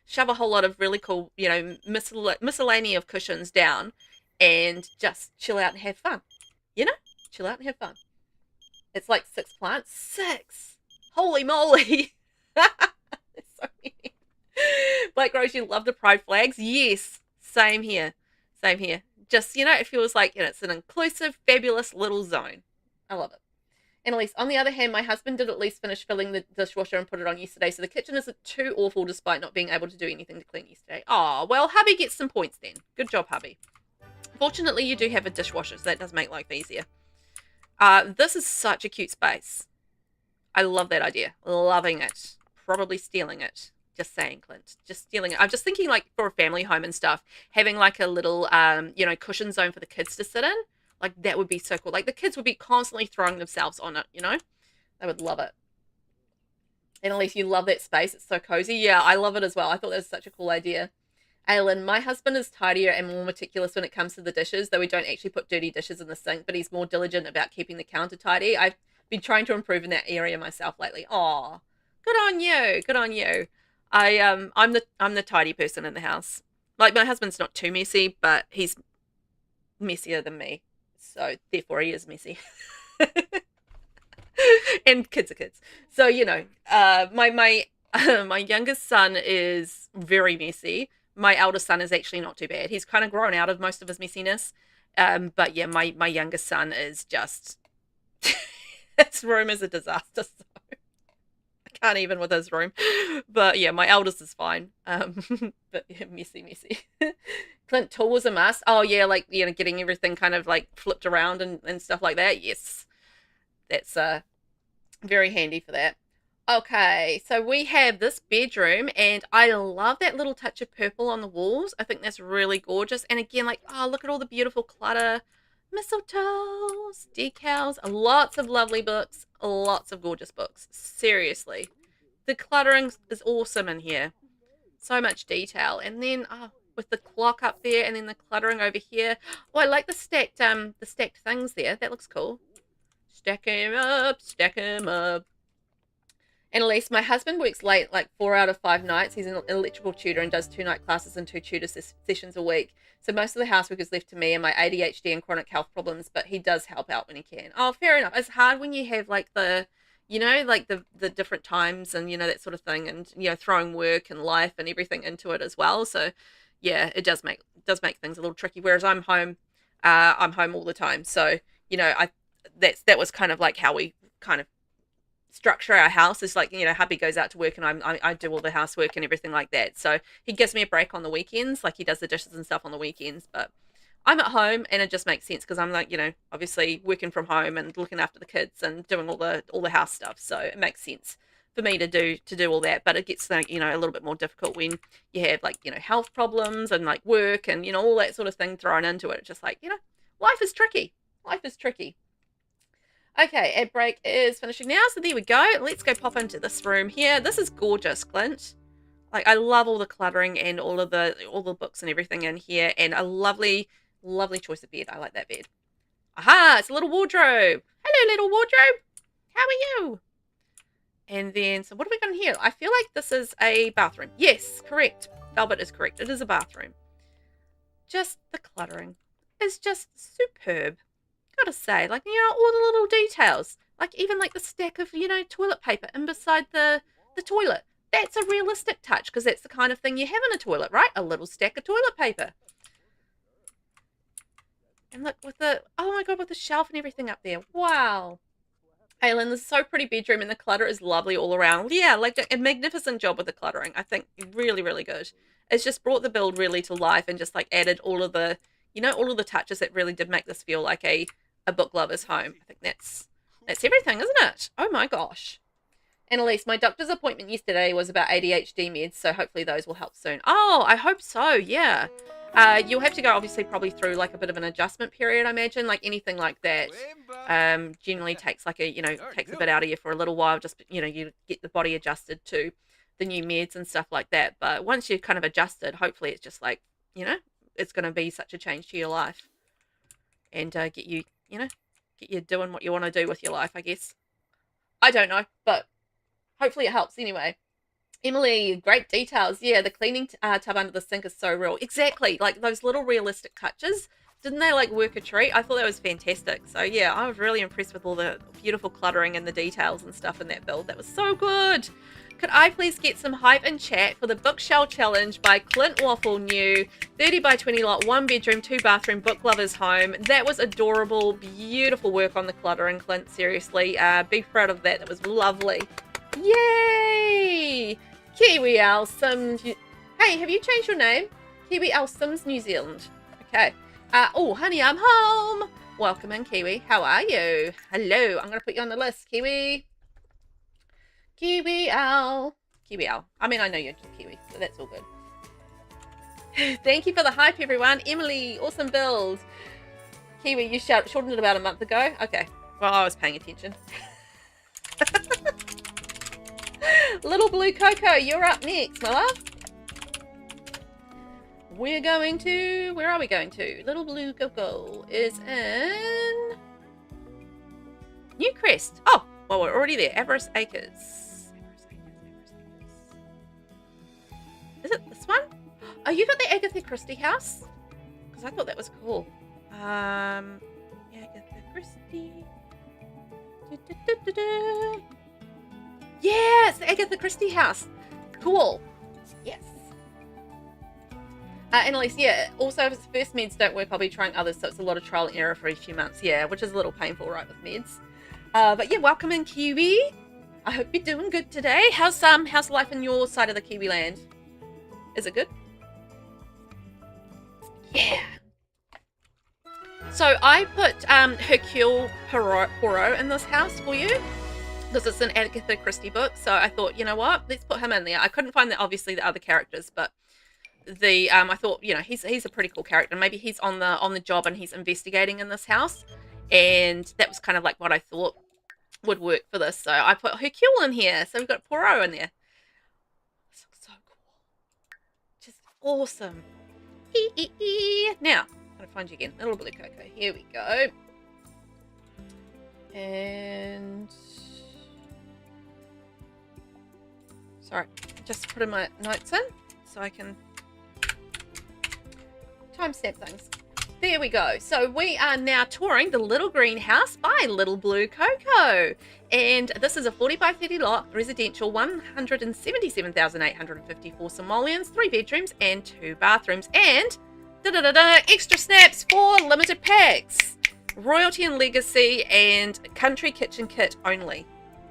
shove a whole lot of really cool, miscellany of cushions down and just chill out and have fun. Chill out and have fun. It's like 6 plants. 6! Holy moly! There's so many. Black Rose, you love the pride flags? Yes. Same here. Same here. Just, it feels like it's an inclusive, fabulous little zone. I love it. Annalise, on the other hand, my husband did at least finish filling the dishwasher and put it on yesterday, so the kitchen isn't too awful despite not being able to do anything to clean yesterday. Oh, well, hubby gets some points then. Good job, hubby. Fortunately, you do have a dishwasher, so that does make life easier. This is such a cute space. I love that idea. Loving it. Probably stealing it. Just saying, Clint. Just stealing it. I'm just thinking like for a family home and stuff, having like a little, cushion zone for the kids to sit in. Like that would be so cool. Like the kids would be constantly throwing themselves on it, They would love it. And at least you love that space. It's so cozy. Yeah, I love it as well. I thought that was such a cool idea. Aylin, my husband is tidier and more meticulous when it comes to the dishes, though we don't actually put dirty dishes in the sink, but he's more diligent about keeping the counter tidy. I've been trying to improve in that area myself lately. Aw, good on you. Good on you. I'm the tidy person in the house. Like my husband's not too messy, but he's messier than me, so therefore he is messy. And kids are kids, so my youngest son is very messy. My eldest son is actually not too bad. He's kind of grown out of most of his messiness, but yeah, my youngest son is just his room is a disaster. So can't even with his room, but yeah, my eldest is fine. But yeah, messy. Clint, tools a must. Oh yeah, like getting everything kind of like flipped around and stuff like that. Yes, that's very handy for that. Okay, so we have this bedroom, and I love that little touch of purple on the walls. I think that's really gorgeous. And again, like, oh, look at all the beautiful clutter. Mistletoes, decals, lots of lovely books, lots of gorgeous books. Seriously. The cluttering is awesome in here. So much detail. And then with the clock up there and then the cluttering over here. Oh, I like the stacked things there. That looks cool. Stack 'em up, stack 'em up. And Elise, my husband works late, like 4 out of 5 nights. He's an electrical tutor and does 2 night classes and 2 tutor sessions a week. So most of the housework is left to me and my ADHD and chronic health problems, but he does help out when he can. Oh, fair enough. It's hard when you have like the different times and, that sort of thing, and, throwing work and life and everything into it as well. So yeah, it does make things a little tricky. Whereas I'm home all the time. So, that was kind of like how we kind of structure our house is like, you know, hubby goes out to work and I do all the housework and everything like that. So he gives me a break on the weekends, like he does the dishes and stuff on the weekends, but I'm at home and it just makes sense because I'm like, you know, obviously working from home and looking after the kids and doing all the house stuff. So it makes sense for me to do all that. But it gets like, you know, a little bit more difficult when you have like, you know, health problems and like work and, you know, all that sort of thing thrown into it. It's just like, you know, life is tricky. Life is tricky. Okay, ad break is finishing now. So there we go. Let's go pop into this room here. This is gorgeous, Clint. Like I love all the cluttering and all the books and everything in here, and a lovely choice of bed. I like that bed. Aha, it's a little wardrobe. Hello, little wardrobe. How are you? And then, so what have we got in here? I feel like this is a bathroom. Yes, correct. Velvet is correct. It is a bathroom. Just the cluttering is just superb. Gotta say, like, you know, all the little details. Like even like the stack of, you know, toilet paper in beside the toilet. That's a realistic touch because that's the kind of thing you have in a toilet, right? A little stack of toilet paper. And look with the, oh my God, with the shelf and everything up there. Wow. Aylin, this is so pretty bedroom and the clutter is lovely all around. Yeah, like a magnificent job with the cluttering. I think really, really good. It's just brought the build really to life and just like added all of the, you know, all of the touches that really did make this feel like a book lover's home. I think that's everything, isn't it? Oh my gosh. Annalise, my doctor's appointment yesterday was about ADHD meds, so hopefully those will help soon. Oh, I hope so, yeah. You'll have to go obviously probably through like a bit of an adjustment period, I imagine, like anything like that. Generally takes like a, you know, takes a bit out of you for a little while, just, you know, you get the body adjusted to the new meds and stuff like that. But once you're kind of adjusted, hopefully it's just like, you know, it's going to be such a change to your life and get you, you know, get you doing what you want to do with your life, I guess. I don't know, but hopefully it helps anyway. Emily, great details. Yeah, the cleaning tub under the sink is so real. Exactly. Like those little realistic touches. Didn't they like work a treat? I thought that was fantastic. So yeah, I was really impressed with all the beautiful cluttering and the details and stuff in that build. That was so good. Could I please get some hype and chat for the bookshelf challenge by ClintWaffleNew, 30 by 20 lot, 1 bedroom, 2 bathroom, book lover's home. That was adorable. Beautiful work on the cluttering, Clint. Seriously, be proud of that. That was lovely. Yay! KiwiOwlSimmerNZ. Hey, have you changed your name? KiwiOwlSimmerNZ New Zealand. Okay. Oh, honey, I'm home. Welcome in, Kiwi. How are you? Hello. I'm going to put you on the list, Kiwi. Kiwi Owl. Kiwi Owl. I mean, I know you're Kiwi, so that's all good. Thank you for the hype, everyone. Emily, awesome build. Kiwi, you shortened it about a month ago? Okay. Well, I was paying attention. LittleBlueCoco, you're up next, my love. We're going to... Where are we going to? LittleBlueCoco is in... Newcrest. Oh, well, we're already there. Avarice Acres. Is it this one? Oh, you got the Agatha Christie house? Because I thought that was cool. Agatha Christie. Yeah, it's the Agatha Christie house. Cool. Yes. Annalise, yeah, also if it's first meds don't work, I'll be trying others, so it's a lot of trial and error for a few months, yeah, which is a little painful, right, with meds. But yeah, welcome in, Kiwi. I hope you're doing good today. How's life in your side of the Kiwi land? Is it good? Yeah. So I put Hercule Poirot in this house for you because it's an Agatha Christie book. So I thought, you know what, let's put him in there. I couldn't find obviously the other characters, but the I thought, you know, he's a pretty cool character. Maybe he's on the job and he's investigating in this house, and that was kind of like what I thought would work for this. So I put Hercule in here. So we've got Poirot in there. This looks so cool. Just awesome. Now, I'm going to find you again. LittleBlueCoco. Here we go. And... Sorry. Just putting my notes in so I can timestamp things. There we go. So we are now touring the Little Greenhouse by LittleBlueCoco. And this is a 40 by 30 lot, residential, 177,854 simoleons, 3 bedrooms and 2 bathrooms. And extra snaps for limited packs. Royalty and Legacy and Country Kitchen Kit only.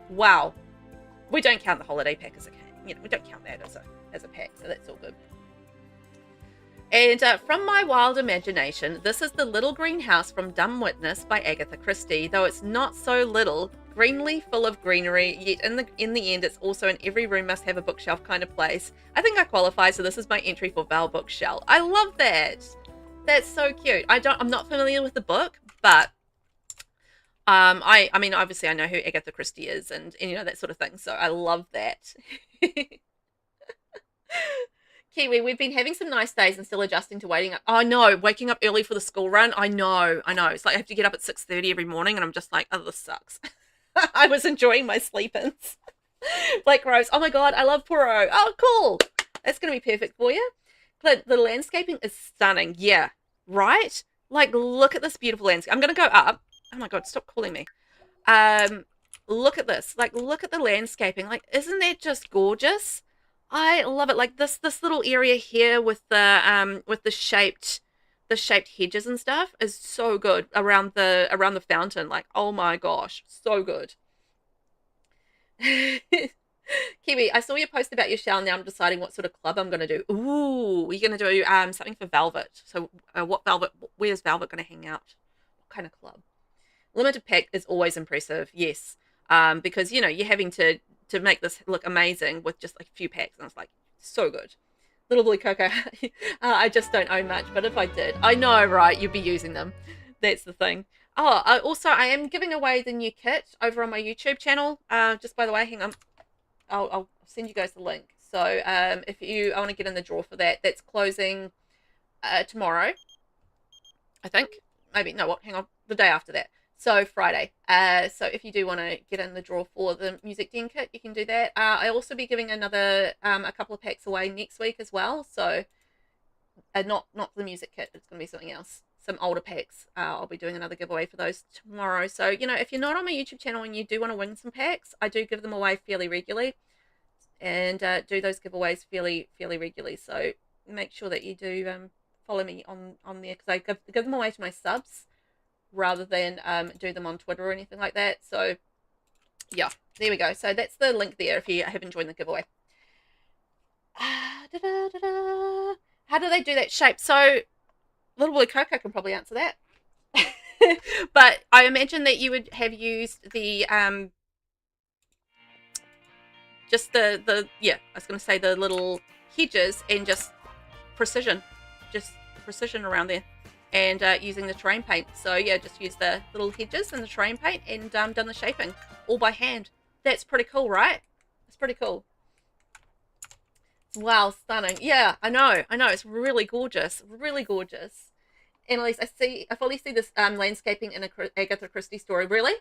Wow. We don't count the holiday pack as a, we don't count that as a pack, so that's all good. And from my wild imagination, this is The Little Green House from Dumb Witness by Agatha Christie. Though it's not so little, greenly full of greenery, yet in the end it's also an every room must have a bookshelf kind of place. I think I qualify, so this is my entry for Val Bookshelf. I love that. That's so cute. I'm not familiar with the book, but I mean obviously I know who Agatha Christie is and that sort of thing, so I love that. Kiwi, we've been having some nice days and still adjusting to waiting up. Oh no, waking up early for the school run. I know. It's like I have to get up at 6:30 every morning and I'm just like, oh, this sucks. I was enjoying my sleep-ins. Blake Rose, oh my God, I love Poro. Oh, cool. That's going to be perfect for you. The landscaping is stunning. Yeah, right? Like, look at this beautiful landscape. I'm going to go up. Oh my God, stop calling me. Look at this. Like, look at the landscaping. Like, isn't that just gorgeous? I love it. Like this little area here with the shaped hedges and stuff is so good around the fountain. Like, oh my gosh, so good. Kiwi, I saw your post about your shell. Now I'm deciding what sort of club I'm going to do. Ooh, you're going to do something for Velvet. So where's Velvet going to hang out? What kind of club? Limited pack is always impressive, yes. Because you're having to make this look amazing with just like a few packs, and I was like, so good. LittleBlueCoco, I just don't own much, but if I did, I know, right, you'd be using them. That's the thing. Oh, I am giving away the new kit over on my YouTube channel. Just by the way, hang on, I'll send you guys the link. So if I want to get in the draw for that, that's closing tomorrow, I think. Maybe, no, what, hang on, the day after that. So Friday. So if you do want to get in the draw for the Music Den kit, you can do that. I'll also be giving a couple of packs away next week as well. So not the music kit. It's going to be something else. Some older packs. I'll be doing another giveaway for those tomorrow. So, if you're not on my YouTube channel and you do want to win some packs, I do give them away fairly regularly and do those giveaways fairly regularly. So make sure that you do follow me on there, because I give them away to my subs rather than do them on Twitter or anything like that. So yeah, there we go. So that's the link there if you haven't joined the giveaway. How do they do that shape? So LittleBlueCoco can probably answer that. But I imagine that you would have used the just I was going to say the little hedges and just precision around there. And using the terrain paint. So yeah, just use the little hedges and the terrain paint and done the shaping all by hand. That's pretty cool, right? It's pretty cool. Wow, stunning. Yeah, I know. It's really gorgeous. Really gorgeous. Annalise, I fully see this landscaping in a Agatha Christie story. Really?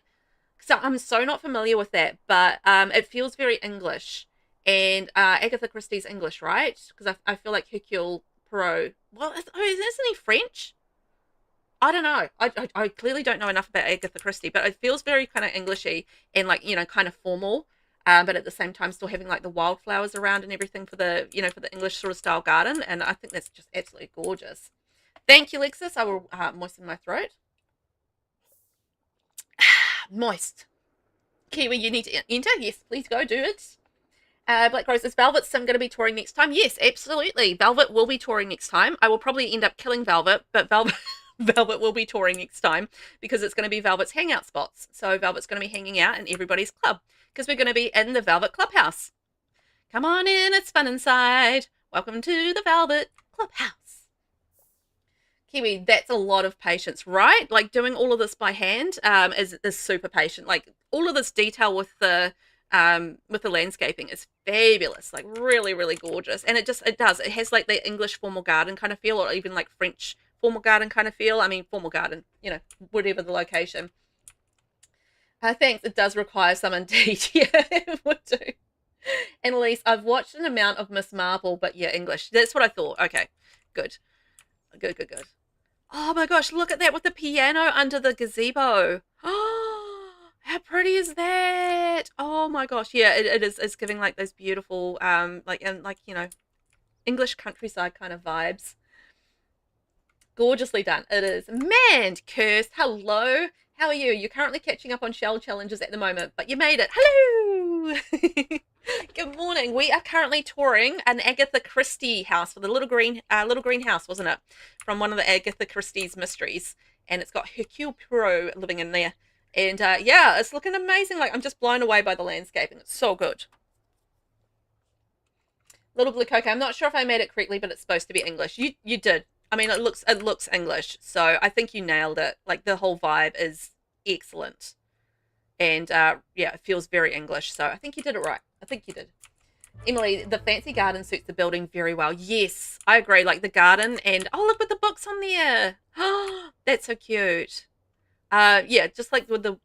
So I'm so not familiar with that, but it feels very English. And Agatha Christie's English, right? Because I feel like Hercule Poirot. Well, isn't he French? I don't know. I clearly don't know enough about Agatha Christie, but it feels very kind of Englishy and like, kind of formal, but at the same time still having like the wildflowers around and everything for the, for the English sort of style garden. And I think that's just absolutely gorgeous. Thank you, Lexus. I will moisten my throat. Moist. Kiwi, you need to enter. Yes, please go do it. Black Rose, is Velvet Sim going to be touring next time? Yes, absolutely. Velvet will be touring next time. I will probably end up killing Velvet, but Velvet will be touring next time because it's going to be Velvet's hangout spots. So Velvet's going to be hanging out in everybody's club because we're going to be in the Velvet Clubhouse. Come on in, it's fun inside. Welcome to the Velvet Clubhouse. Kiwi, that's a lot of patience, right? Like doing all of this by hand is super patient. Like all of this detail with the landscaping is fabulous, like really, really gorgeous. And it has like the English formal garden kind of feel, or even like French formal garden kind of feel. I mean, formal garden, whatever the location. Thanks. It does require some indeed. Yeah, it would do. Annalise, I've watched an amount of Miss Marple, but yeah, English. That's what I thought. Okay, good. Oh my gosh, look at that with the piano under the gazebo. Oh, how pretty is that? Oh my gosh, yeah, it is. It's giving like those beautiful, English countryside kind of vibes. Gorgeously done. It is. Man, Kirst, hello. How are you? You're currently catching up on shell challenges at the moment, but you made it. Hello. Hello. Good morning. We are currently touring an Agatha Christie house for the little green house, wasn't it? From one of the Agatha Christie's mysteries, and it's got Hercule Poirot living in there. And yeah, it's looking amazing. Like I'm just blown away by the landscaping. It's so good. LittleBlueCoco. I'm not sure if I made it correctly, but it's supposed to be English. You did. I mean, it looks English, so I think you nailed it. Like the whole vibe is excellent. And yeah, it feels very English, so I think you did it right. I think you did. Emily, the fancy garden suits the building very well. Yes, I agree. Like the garden and oh, look with the books on there. Oh, that's so cute. Yeah, just like with the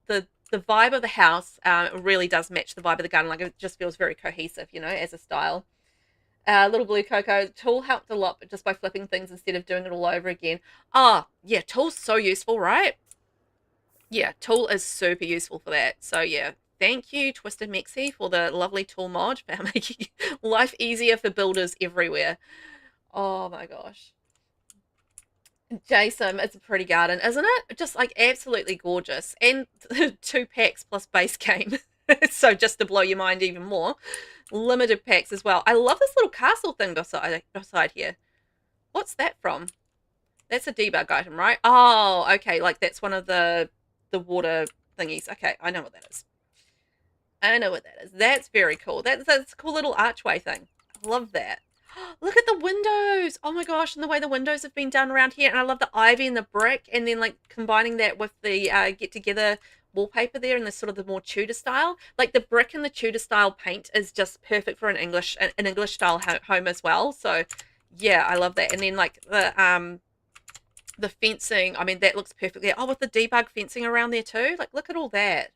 vibe of the house, it really does match the vibe of the garden. Like it just feels very cohesive, you know, as a style. LittleBlueCoco, tool helped a lot, but just by flipping things instead of doing it all over again. Oh, yeah, tool's so useful, right? Yeah, tool is super useful for that. So yeah, thank you, Twisted Mexi, for the lovely tool mod for making life easier for builders everywhere. Oh my gosh. Jason, it's a pretty garden, isn't it? Just like absolutely gorgeous. And 2 packs plus base game. So just to blow your mind even more. Limited packs as well. I love this little castle thing beside here. What's that from? That's a debug item, right? Oh, okay. Like that's one of the water thingies. Okay, I know what that is. I know what that is. That's very cool. That's a cool little archway thing. I love that. Look at the windows. Oh my gosh, and the way the windows have been done around here. And I love the ivy and the brick, and then like combining that with the get together wallpaper there and the sort of the more Tudor style. Like the brick and the Tudor style paint is just perfect for an English style home as well. So yeah, I love that. And then like the fencing, I mean, that looks perfect there. Oh, with the debug fencing around there too. Like, look at all that.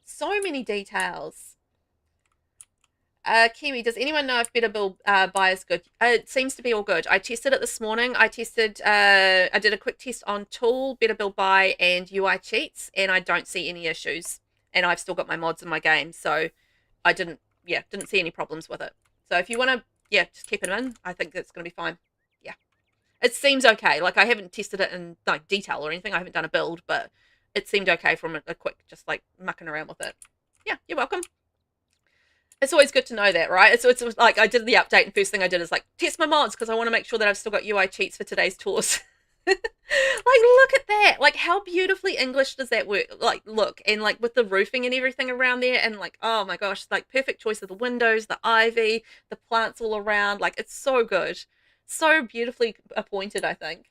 So many details. Kiwi, does anyone know if VelvettB buy is good? It seems to be all good. I tested it this morning. I did a quick test on Tool, VelvettB buy, and UI cheats, and I don't see any issues. And I've still got my mods in my game, so I didn't see any problems with it. So if you want to, yeah, just keep it in. I think it's going to be fine. Yeah. It seems okay. Like I haven't tested it in like detail or anything. I haven't done a build, but it seemed okay from a quick, just like mucking around with it. Yeah, you're welcome. It's always good to know that, right? It's like I did the update and first thing I did is like test my mods because I want to make sure that I've still got UI cheats for today's tours. Like look at that. Like how beautifully English does that work? Like look, and like with the roofing and everything around there and like oh my gosh, like perfect choice of the windows, the ivy, the plants all around. Like it's so good. So beautifully appointed, I think.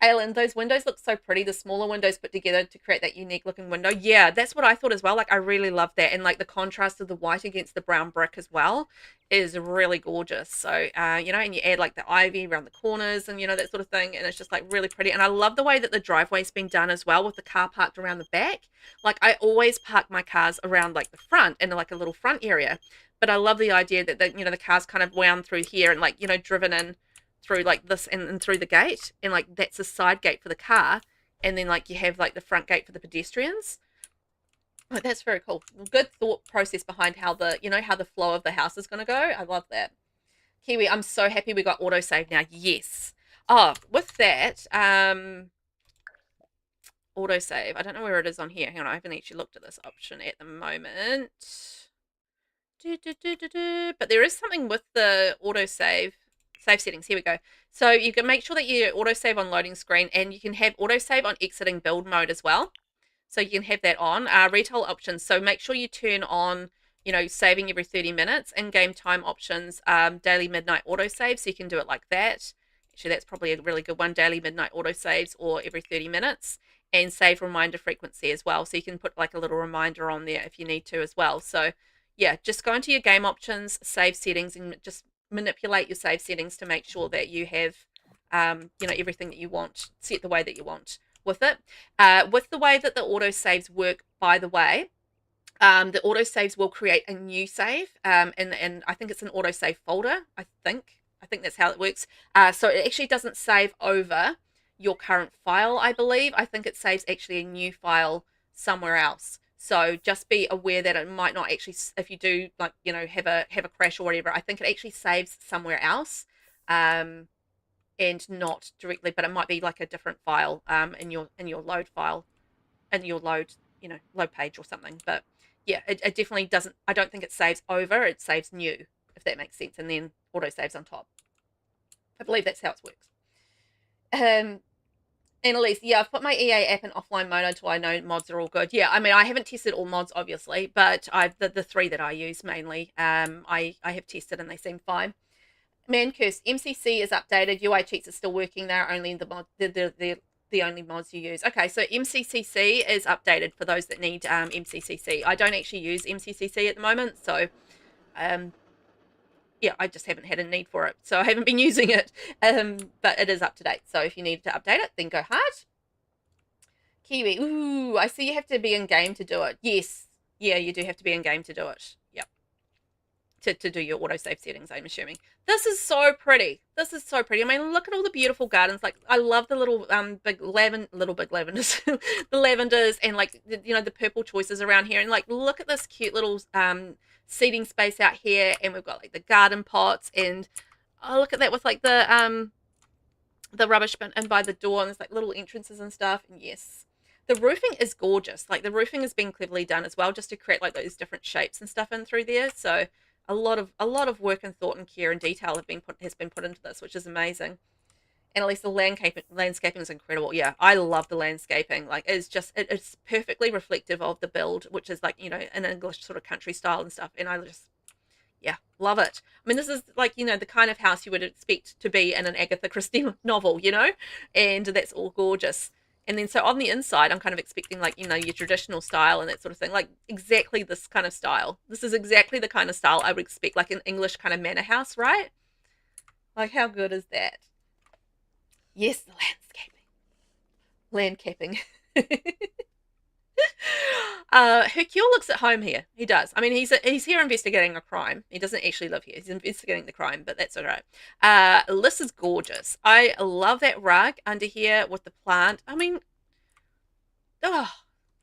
Aylin, those windows look so pretty. The smaller windows put together to create that unique looking window. Yeah, that's what I thought as well. Like I really love that. And like the contrast of the white against the brown brick as well is really gorgeous. So, you know, and you add like the ivy around the corners and, you know, that sort of thing. And it's just like really pretty. And I love the way that the driveway's been done as well with the car parked around the back. Like I always park my cars around like the front in like a little front area. But I love the idea that the, you know, the car's kind of wound through here and like, you know, driven in through like this and through the gate, and like that's a side gate for the car, and then like you have like the front gate for the pedestrians. Oh, that's very cool. Good thought process behind how the, you know, how the flow of the house is going to go. I love that. Kiwi, I'm so happy we got autosave now. Yes. Oh, with that, autosave. I don't know where it is on here. Hang on, I haven't actually looked at this option at the moment. But there is something with the autosave. Save settings, here we go. So you can make sure that you autosave on loading screen, and you can have autosave on exiting build mode as well. So you can have that on. Retail options, so make sure you turn on, you know, saving every 30 minutes, and game time options, daily midnight autosave, so you can do it like that. Actually, that's probably a really good one, daily midnight autosaves or every 30 minutes, and save reminder frequency as well. So you can put like a little reminder on there if you need to as well. So yeah, just go into your game options, save settings, and just manipulate your save settings to make sure that you have you know, everything that you want set the way that you want with it. With the way that the auto saves work, by the way, the auto saves will create a new save, and I think it's an auto save folder. I think that's how it works. So it actually doesn't save over your current file, I believe. I think it saves actually a new file somewhere else. So just be aware that it might not actually, if you do like, you know, have a crash or whatever, I think it actually saves somewhere else, and not directly, but it might be like a different file in your load file, in your load, you know, load page or something. But yeah, it definitely doesn't, I don't think it saves over, it saves new, if that makes sense, and then auto saves on top. I believe that's how it works. Annalise, yeah, I've put my EA app in offline mode until I know mods are all good. Yeah, I mean, I haven't tested all mods, obviously, but the three that I use mainly, I have tested and they seem fine. Man Curse, MCC is updated. UI cheats are still working. They're only the only mods you use. Okay, so MCCC is updated for those that need MCCC. I don't actually use MCCC at the moment, so yeah, I just haven't had a need for it, so I haven't been using it. But it is up to date, so if you need to update it, then go hard. Kiwi, ooh, I see you have to be in game to do it. Yes, yeah, you do have to be in game to do it. Yep. To do your autosave settings, I'm assuming. This is so pretty. This is so pretty. I mean, look at all the beautiful gardens. Like, I love the little big lavenders, the lavenders, and like the purple choices around here. And like, look at this cute little seating space out here, and we've got like the garden pots, and oh, look at that with like the rubbish bin in by the door, and there's like little entrances and stuff. And yes, the roofing is gorgeous. Like, the roofing has been cleverly done as well, just to create like those different shapes and stuff in through there. So a lot of work and thought and care and detail has been put into this, which is amazing. And at least the landscaping is incredible. Yeah, I love the landscaping. Like, it's perfectly reflective of the build, which is like, an English sort of country style and stuff. And I just, yeah, love it. I mean, this is like, the kind of house you would expect to be in an Agatha Christie novel, and that's all gorgeous. And then so on the inside, I'm kind of expecting like, your traditional style and that sort of thing, like exactly this kind of style. This is exactly the kind of style I would expect, like an English kind of manor house, right? Like, how good is that? Yes, the landscaping. Hercule looks at home here. He does. I mean, he's here investigating a crime. He doesn't actually live here. He's investigating the crime, but that's all right. Lys is gorgeous. I love that rug under here with the plant. I mean, oh,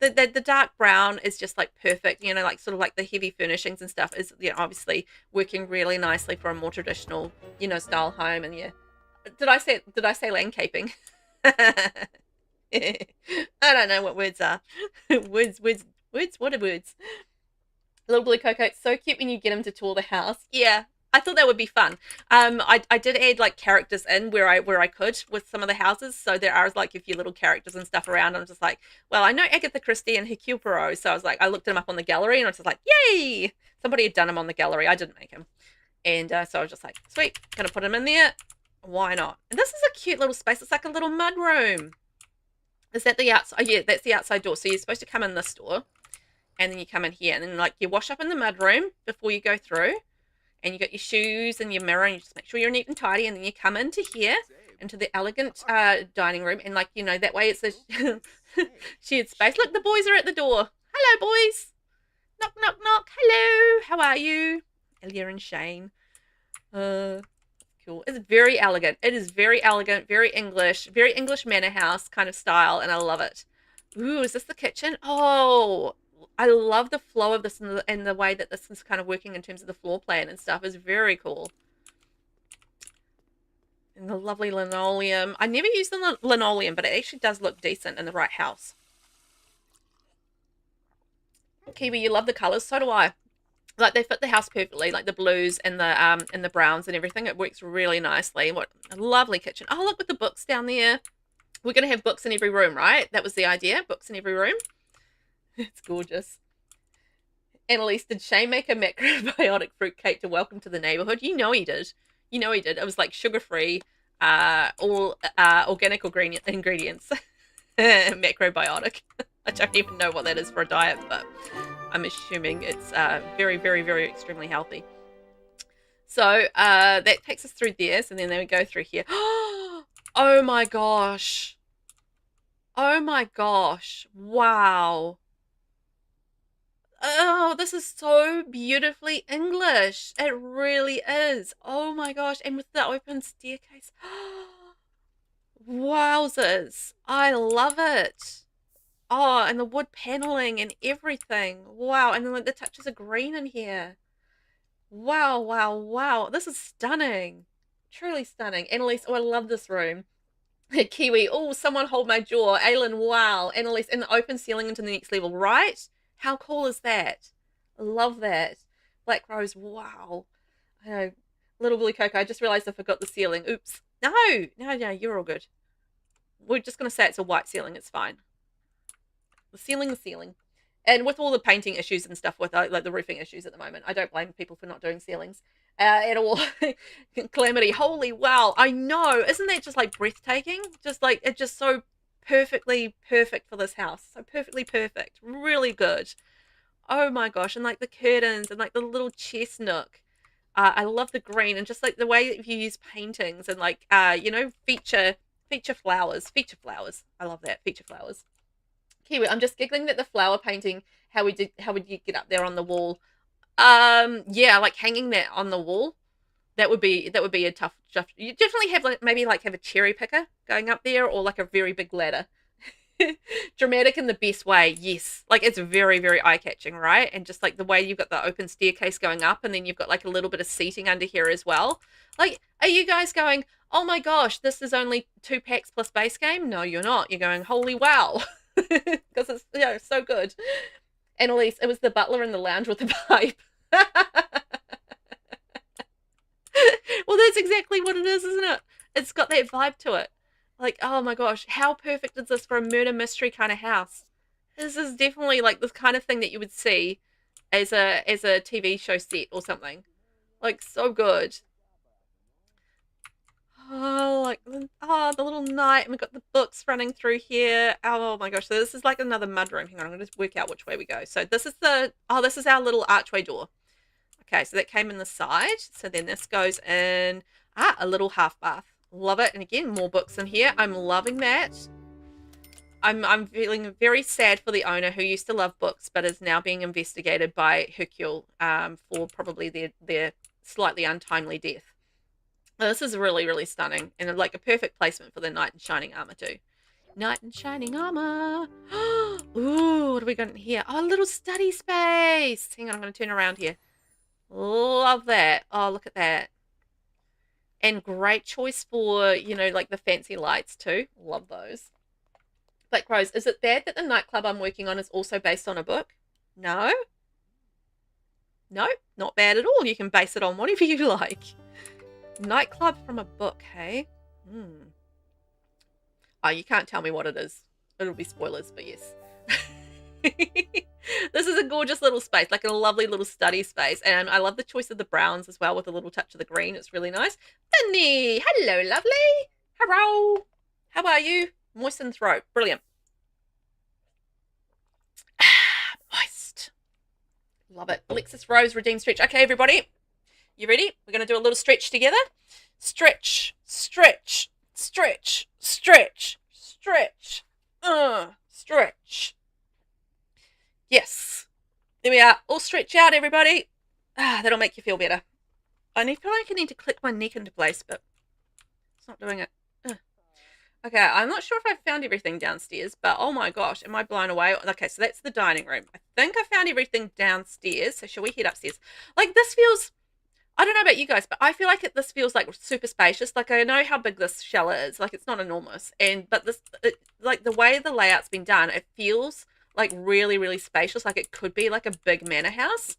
the dark brown is just like perfect. Like sort of like the heavy furnishings and stuff is obviously working really nicely for a more traditional style home. And yeah, did I say landscaping? I don't know what words are. Words. What are words? LittleBlueCoco, it's so cute when you get him to tour the house. Yeah, I thought that would be fun. I did add like characters in where I could with some of the houses, so there are like a few little characters and stuff around. I'm just like, well, I know Agatha Christie and Hercule Poirot, so I was like, I looked him up on the gallery, and I was just like, yay! Somebody had done him on the gallery. I didn't make him, and so I was just like, sweet, gonna put him in there. Why not? And this is a cute little space. It's like a little mud room. Is that the outside? Oh, yeah, that's the outside door. So you're supposed to come in this door, and then you come in here, and then like you wash up in the mud room before you go through, and you got your shoes and your mirror, and you just make sure you're neat and tidy, and then you come into here, into the elegant dining room, and like that way it's a shared space. Look, the boys are at the door. Hello, boys. Knock, knock, knock. Hello. How are you? Elia and Shane. Cool. It's very elegant. It is very elegant, very English manor house kind of style, and I love it. Ooh, is this the kitchen? Oh, I love the flow of this and the way that this is kind of working in terms of the floor plan and stuff is very cool. And the lovely linoleum. I never use the linoleum, but it actually does look decent in the right house. Kiwi, you love the colors. So do I. Like, they fit the house perfectly, like the blues and the browns and everything. It works really nicely. What a lovely kitchen. Oh, look, with the books down there. We're going to have books in every room, right? That was the idea. Books in every room. It's gorgeous. Annalise, did Shane make a macrobiotic fruitcake to welcome to the neighborhood? You know he did. You know he did. It was like sugar-free, all organic ingredients. Macrobiotic. I don't even know what that is for a diet, but I'm assuming it's very, very, very extremely healthy. So that takes us through this, and then we go through here. Oh my gosh. Oh my gosh. Wow. Oh, this is so beautifully English. It really is. Oh my gosh. And with the open staircase. Wowzers. I love it. Oh, and the wood paneling and everything. Wow. And then like the touches of green in here. Wow, wow, wow. This is stunning. Truly stunning. Annalise, oh, I love this room. Kiwi, oh, someone hold my jaw. Aylin, wow. Annalise, and the open ceiling into the next level, right? How cool is that? I love that. Black Rose, wow. I know. LittleBlueCoco, I just realized I forgot the ceiling. Oops. No, you're all good. We're just going to say it's a white ceiling. It's fine. The ceiling. And with all the painting issues and stuff with like the roofing issues at the moment, I don't blame people for not doing ceilings at all. Calamity, holy wow. I know. Isn't that just like breathtaking? Just like, it's just so perfectly perfect for this house. So perfectly perfect. Really good. Oh my gosh. And like the curtains and like the little chest nook. I love the green and just like the way that you use paintings and like, you know, feature flowers. I love that. Feature flowers. Kiwi, I'm just giggling that the flower painting, how would you get up there on the wall? Yeah, like hanging that on the wall. That would be a tough. You definitely have like maybe like have a cherry picker going up there or like a very big ladder. Dramatic in the best way, yes. Like it's very, very eye-catching, right? And just like the way you've got the open staircase going up and then you've got like a little bit of seating under here as well. Like, are you guys going, oh my gosh, this is only 2 packs plus base game? No, you're not. You're going, holy wow. Because it's, you know, so good. Annalise, it was the butler in the lounge with the pipe. Well, that's exactly what it is, isn't it? It's got that vibe to it. Like, oh my gosh, how perfect is this for a murder mystery kind of house? This is definitely like the kind of thing that you would see as a TV show set or something. Like, so good. Oh, like, oh, the little night, and we've got the books running through here. Oh my gosh, so this is like another mudroom. Hang on, I'm going to work out which way we go. So this is this is our little archway door. Okay, so that came in the side. So then this goes in, a little half bath. Love it. And again, more books in here. I'm loving that. I'm feeling very sad for the owner who used to love books, but is now being investigated by Hercule for probably their slightly untimely death. This is really, really stunning and like a perfect placement for the knight in shining armor too. Knight in shining armor. Ooh, what have we got in here? Oh, a little study space. Hang on, I'm going to turn around here. Love that. Oh, look at that. And great choice for, you know, like the fancy lights too. Love those. Black Rose, is it bad that the nightclub I'm working on is also based on a book? No. No, not bad at all. You can base it on whatever you like. Nightclub from a book, hey? Oh, you can't tell me what it is. It'll be spoilers, but yes. This is a gorgeous little space, like a lovely little study space. And I love the choice of the browns as well with a little touch of the green. It's really nice. Penny, hello, lovely. Hello. How are you? Moistened throat. Brilliant. Moist. Love it. Alexis Rose, redeem stretch. Okay, everybody. You ready? We're going to do a little stretch together. Stretch, stretch, stretch, stretch, stretch, stretch. Yes. There we are. All stretch out, everybody. That'll make you feel better. I feel like I need to click my neck into place, but it's not doing it. Okay, I'm not sure if I've found everything downstairs, but oh my gosh, am I blown away? Okay, so that's the dining room. I think I found everything downstairs, so shall we head upstairs? Like, this feels, I don't know about you guys, but I feel like this feels like super spacious. Like, I know how big this shell is. Like, it's not enormous. But like the way the layout's been done, it feels like really, really spacious. Like it could be like a big manor house.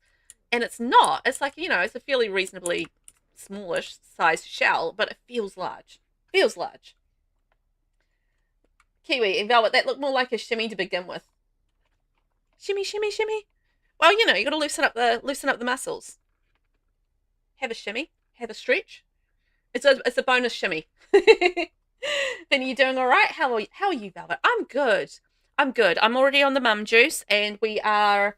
And it's not. It's like, you know, it's a fairly reasonably smallish sized shell, but it feels large. Feels large. Kiwi and Velvet, that looked more like a shimmy to begin with. Shimmy, shimmy, shimmy. Well, you know, you got to loosen up the muscles. Have a shimmy, have a stretch. It's a bonus shimmy. Then you doing all right? How are you, Velvet? I'm good. I'm already on the mum juice, and we are,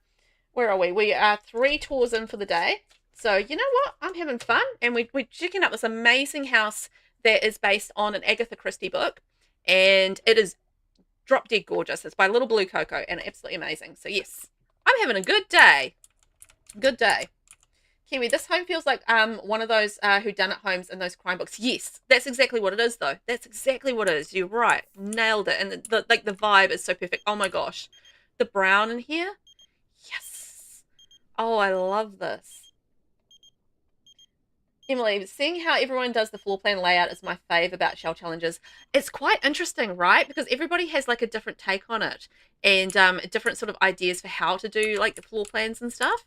where are we? We are 3 tours in for the day. So you know what? I'm having fun, and we're checking out this amazing house that is based on an Agatha Christie book, and it is drop dead gorgeous. It's by LittleBlueCoco, and absolutely amazing. So yes, I'm having a good day. Good day. Kiwi, this home feels like one of those whodunit homes in those crime books. Yes, that's exactly what it is, though. That's exactly what it is. You're right. Nailed it. And the vibe is so perfect. Oh my gosh. The brown in here. Yes. Oh, I love this. Emily, seeing how everyone does the floor plan layout is my fave about shell challenges. It's quite interesting, right? Because everybody has like a different take on it and different sort of ideas for how to do like the floor plans and stuff.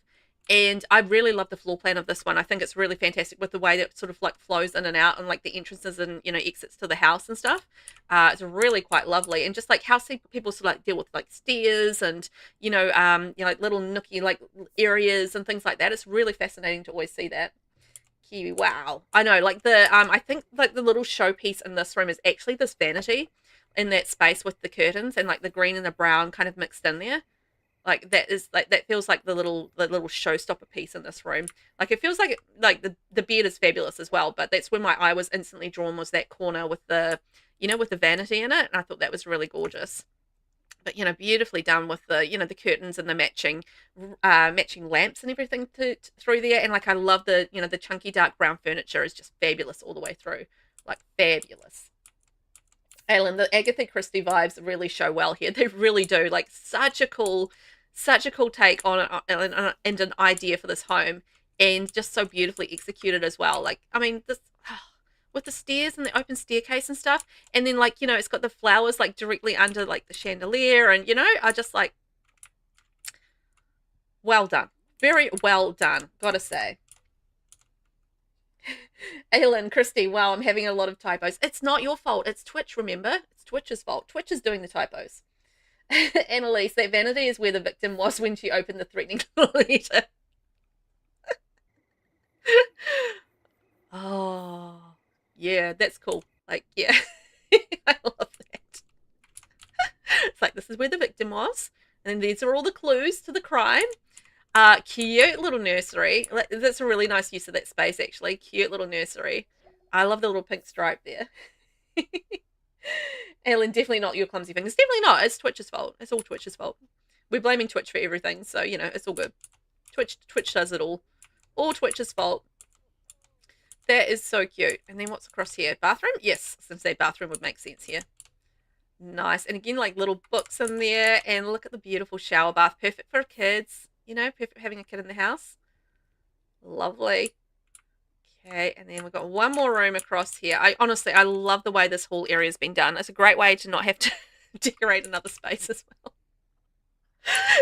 And I really love the floor plan of this one. I think it's really fantastic with the way that it sort of like flows in and out and like the entrances and, you know, exits to the house and stuff. It's really quite lovely. And just like how people sort of like deal with like stairs and, like little nooky like areas and things like that. It's really fascinating to always see that. Kiwi, wow. I know, like I think like the little showpiece in this room is actually this vanity in that space with the curtains and like the green and the brown kind of mixed in there. Like that feels like the little showstopper piece in this room. Like it feels like the bed is fabulous as well, but that's where my eye was instantly drawn, was that corner with the with the vanity in it, and I thought that was really gorgeous. But beautifully done with the the curtains and the matching lamps and everything through there. And like I love the the chunky dark brown furniture is just fabulous all the way through, like fabulous. Aylin, the Agatha Christie vibes really show well here. They really do. Like such a cool take on it and an idea for this home, and just so beautifully executed as well. Like I mean this. With the stairs and the open staircase and stuff, and then like it's got the flowers like directly under like the chandelier, and I just like, well done, very well done, gotta say. Aylin, Christy, wow, I'm having a lot of typos. It's not your fault, it's Twitch, remember? It's Twitch's fault. Twitch is doing the typos. Annalise, that vanity is where the victim was when she opened the threatening letter. Oh yeah, that's cool. Like, yeah, I love that. It's like, this is where the victim was. And then these are all the clues to the crime. Cute little nursery. That's a really nice use of that space, actually. Cute little nursery. I love the little pink stripe there. Ellen, definitely not your clumsy fingers. Definitely not. It's Twitch's fault. It's all Twitch's fault. We're blaming Twitch for everything, so, it's all good. Twitch does it all. All Twitch's fault. That is so cute. And then what's across here? Bathroom? Yes, I was going to say bathroom would make sense here. Nice. And again, like little books in there. And look at the beautiful shower bath. Perfect for kids. Perfect for having a kid in the house. Lovely. Okay, and then we've got one more room across here. I love the way this whole area has been done. It's a great way to not have to decorate another space as well.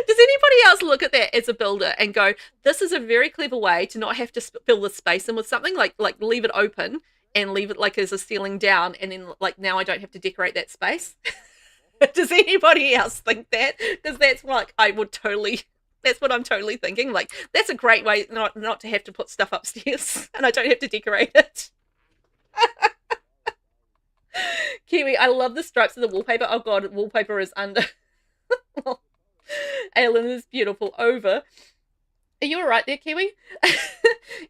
Does anybody else look at that as a builder and go, this is a very clever way to not have to fill the space in with something, like leave it open and leave it like as a ceiling down, and then like now I don't have to decorate that space? Does anybody else think that? Because that's like that's what I'm totally thinking. Like that's a great way not to have to put stuff upstairs and I don't have to decorate it. Kiwi, I love the stripes of the wallpaper. Oh god, wallpaper is under. Aylin is beautiful. Over. Are you alright there, Kiwi?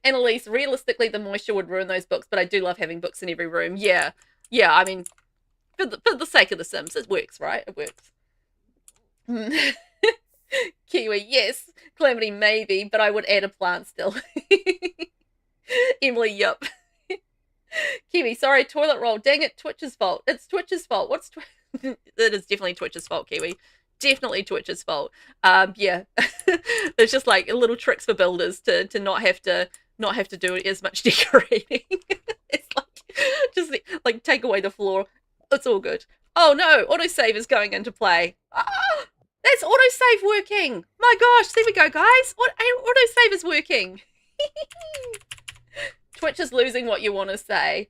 Annalise, realistically, the moisture would ruin those books, but I do love having books in every room. Yeah, I mean, for the sake of The Sims, it works, right? It works. Kiwi, yes. Calamity, maybe, but I would add a plant still. Emily, yup. Kiwi, sorry, toilet roll. Dang it, Twitch's fault. It's Twitch's fault. It is definitely Twitch's fault, Kiwi. Definitely Twitch's fault. Yeah. There's just like little tricks for builders to not have to do as much decorating. It's like just like take away the floor. It's all good. Oh no, autosave is going into play. Ah, that's autosave working. My gosh, there we go, guys. Autosave is working. Twitch is losing what you want to say.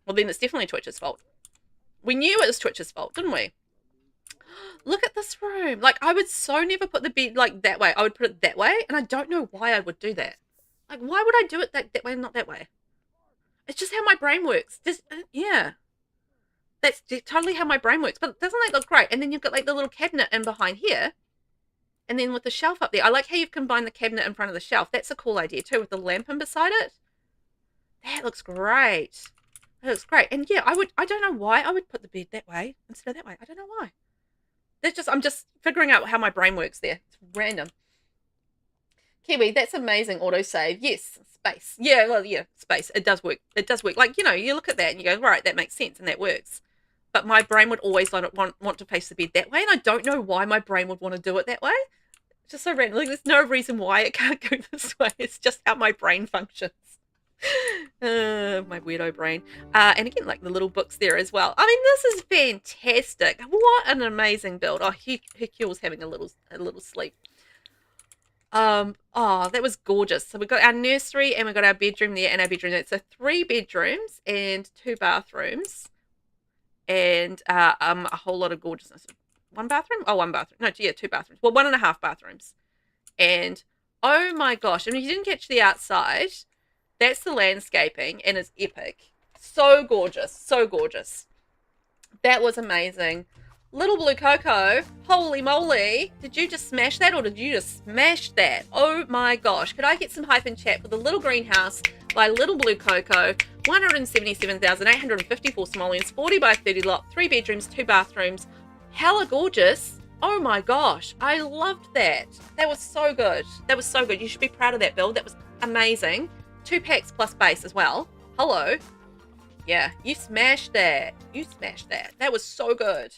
Well, then it's definitely Twitch's fault. We knew it was Twitch's fault, didn't we? Look at this room. Like, I would so never put the bed like that way. I would put it that way, and I don't know why I would do that. Like, why would I do it that way and not that way? It's just how my brain works. Yeah. That's totally how my brain works. But doesn't that look great? And then you've got like the little cabinet in behind here. And then with the shelf up there. I like how you've combined the cabinet in front of the shelf. That's a cool idea too, with the lamp in beside it. That looks great. That looks great. And yeah, I don't know why I would put the bed that way instead of that way. I don't know why. I'm just figuring out how my brain works there. It's random. Kiwi, that's amazing autosave. Yes, space. Yeah, well, yeah, space. It does work. It does work. Like, you look at that and you go, right, that makes sense and that works. But my brain would always want to face the bed that way, and I don't know why my brain would want to do it that way. It's just so random. Like, there's no reason why it can't go this way. It's just how my brain functions. My weirdo brain. And again, like the little books there as well. I mean, this is fantastic. What an amazing build. Oh, Hercule's having a little sleep. Oh, that was gorgeous. So we've got our nursery and we've got our bedroom there and our bedroom there. So 3 bedrooms and 2 bathrooms and a whole lot of gorgeousness. 1 bathroom? Oh, 1 bathroom. No, yeah, 2 bathrooms. Well, 1.5 bathrooms. And oh my gosh, I mean, if you didn't catch the outside, that's the landscaping and it's epic. So gorgeous, so gorgeous. That was amazing. LittleBlueCoco, holy moly, did you just smash that or did you just smash that? Oh my gosh, could I get some hype in chat for the little greenhouse by LittleBlueCoco, 177,854 simoleons, 40 by 30 lot, 3 bedrooms, 2 bathrooms, hella gorgeous. Oh my gosh, I loved that. That was so good. That was so good. You should be proud of that build. That was amazing. 2 packs plus base as well. Hello. Yeah, you smashed that. You smashed that. That was so good.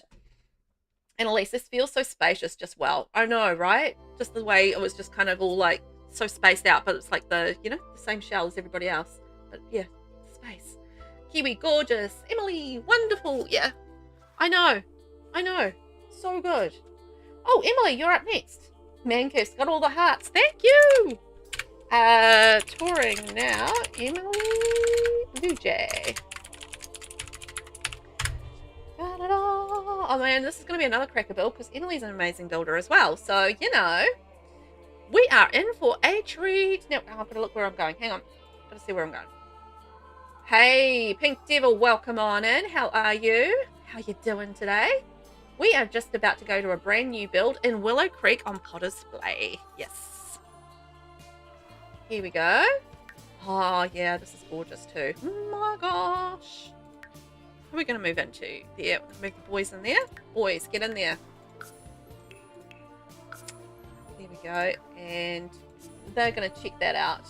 And Annelise, this feels so spacious just well. I know, right? Just the way it was just kind of all like so spaced out, but it's like the, you know, the same shell as everybody else. But yeah, space. Kiwi, gorgeous. Emily, wonderful. Yeah, I know. I know. So good. Oh, Emily, you're up next. Mancurse got all the hearts. Thank you. Touring now, EmilyBlueJaye. Oh man, this is going to be another cracker build because Emily's an amazing builder as well. So, you know, we are in for a treat. Now, I've got to look where I'm going. Hang on. I've got to see where I'm going. Hey, Pink Devil, welcome on in. How are you? How you doing today? We are just about to go to a brand new build in Willow Creek on Potter's Play. Yes. Here we go. Oh, yeah, this is gorgeous too. Oh my gosh. Who are we going to move into? There, move the boys in there. Boys, get in there. There we go. And they're going to check that out.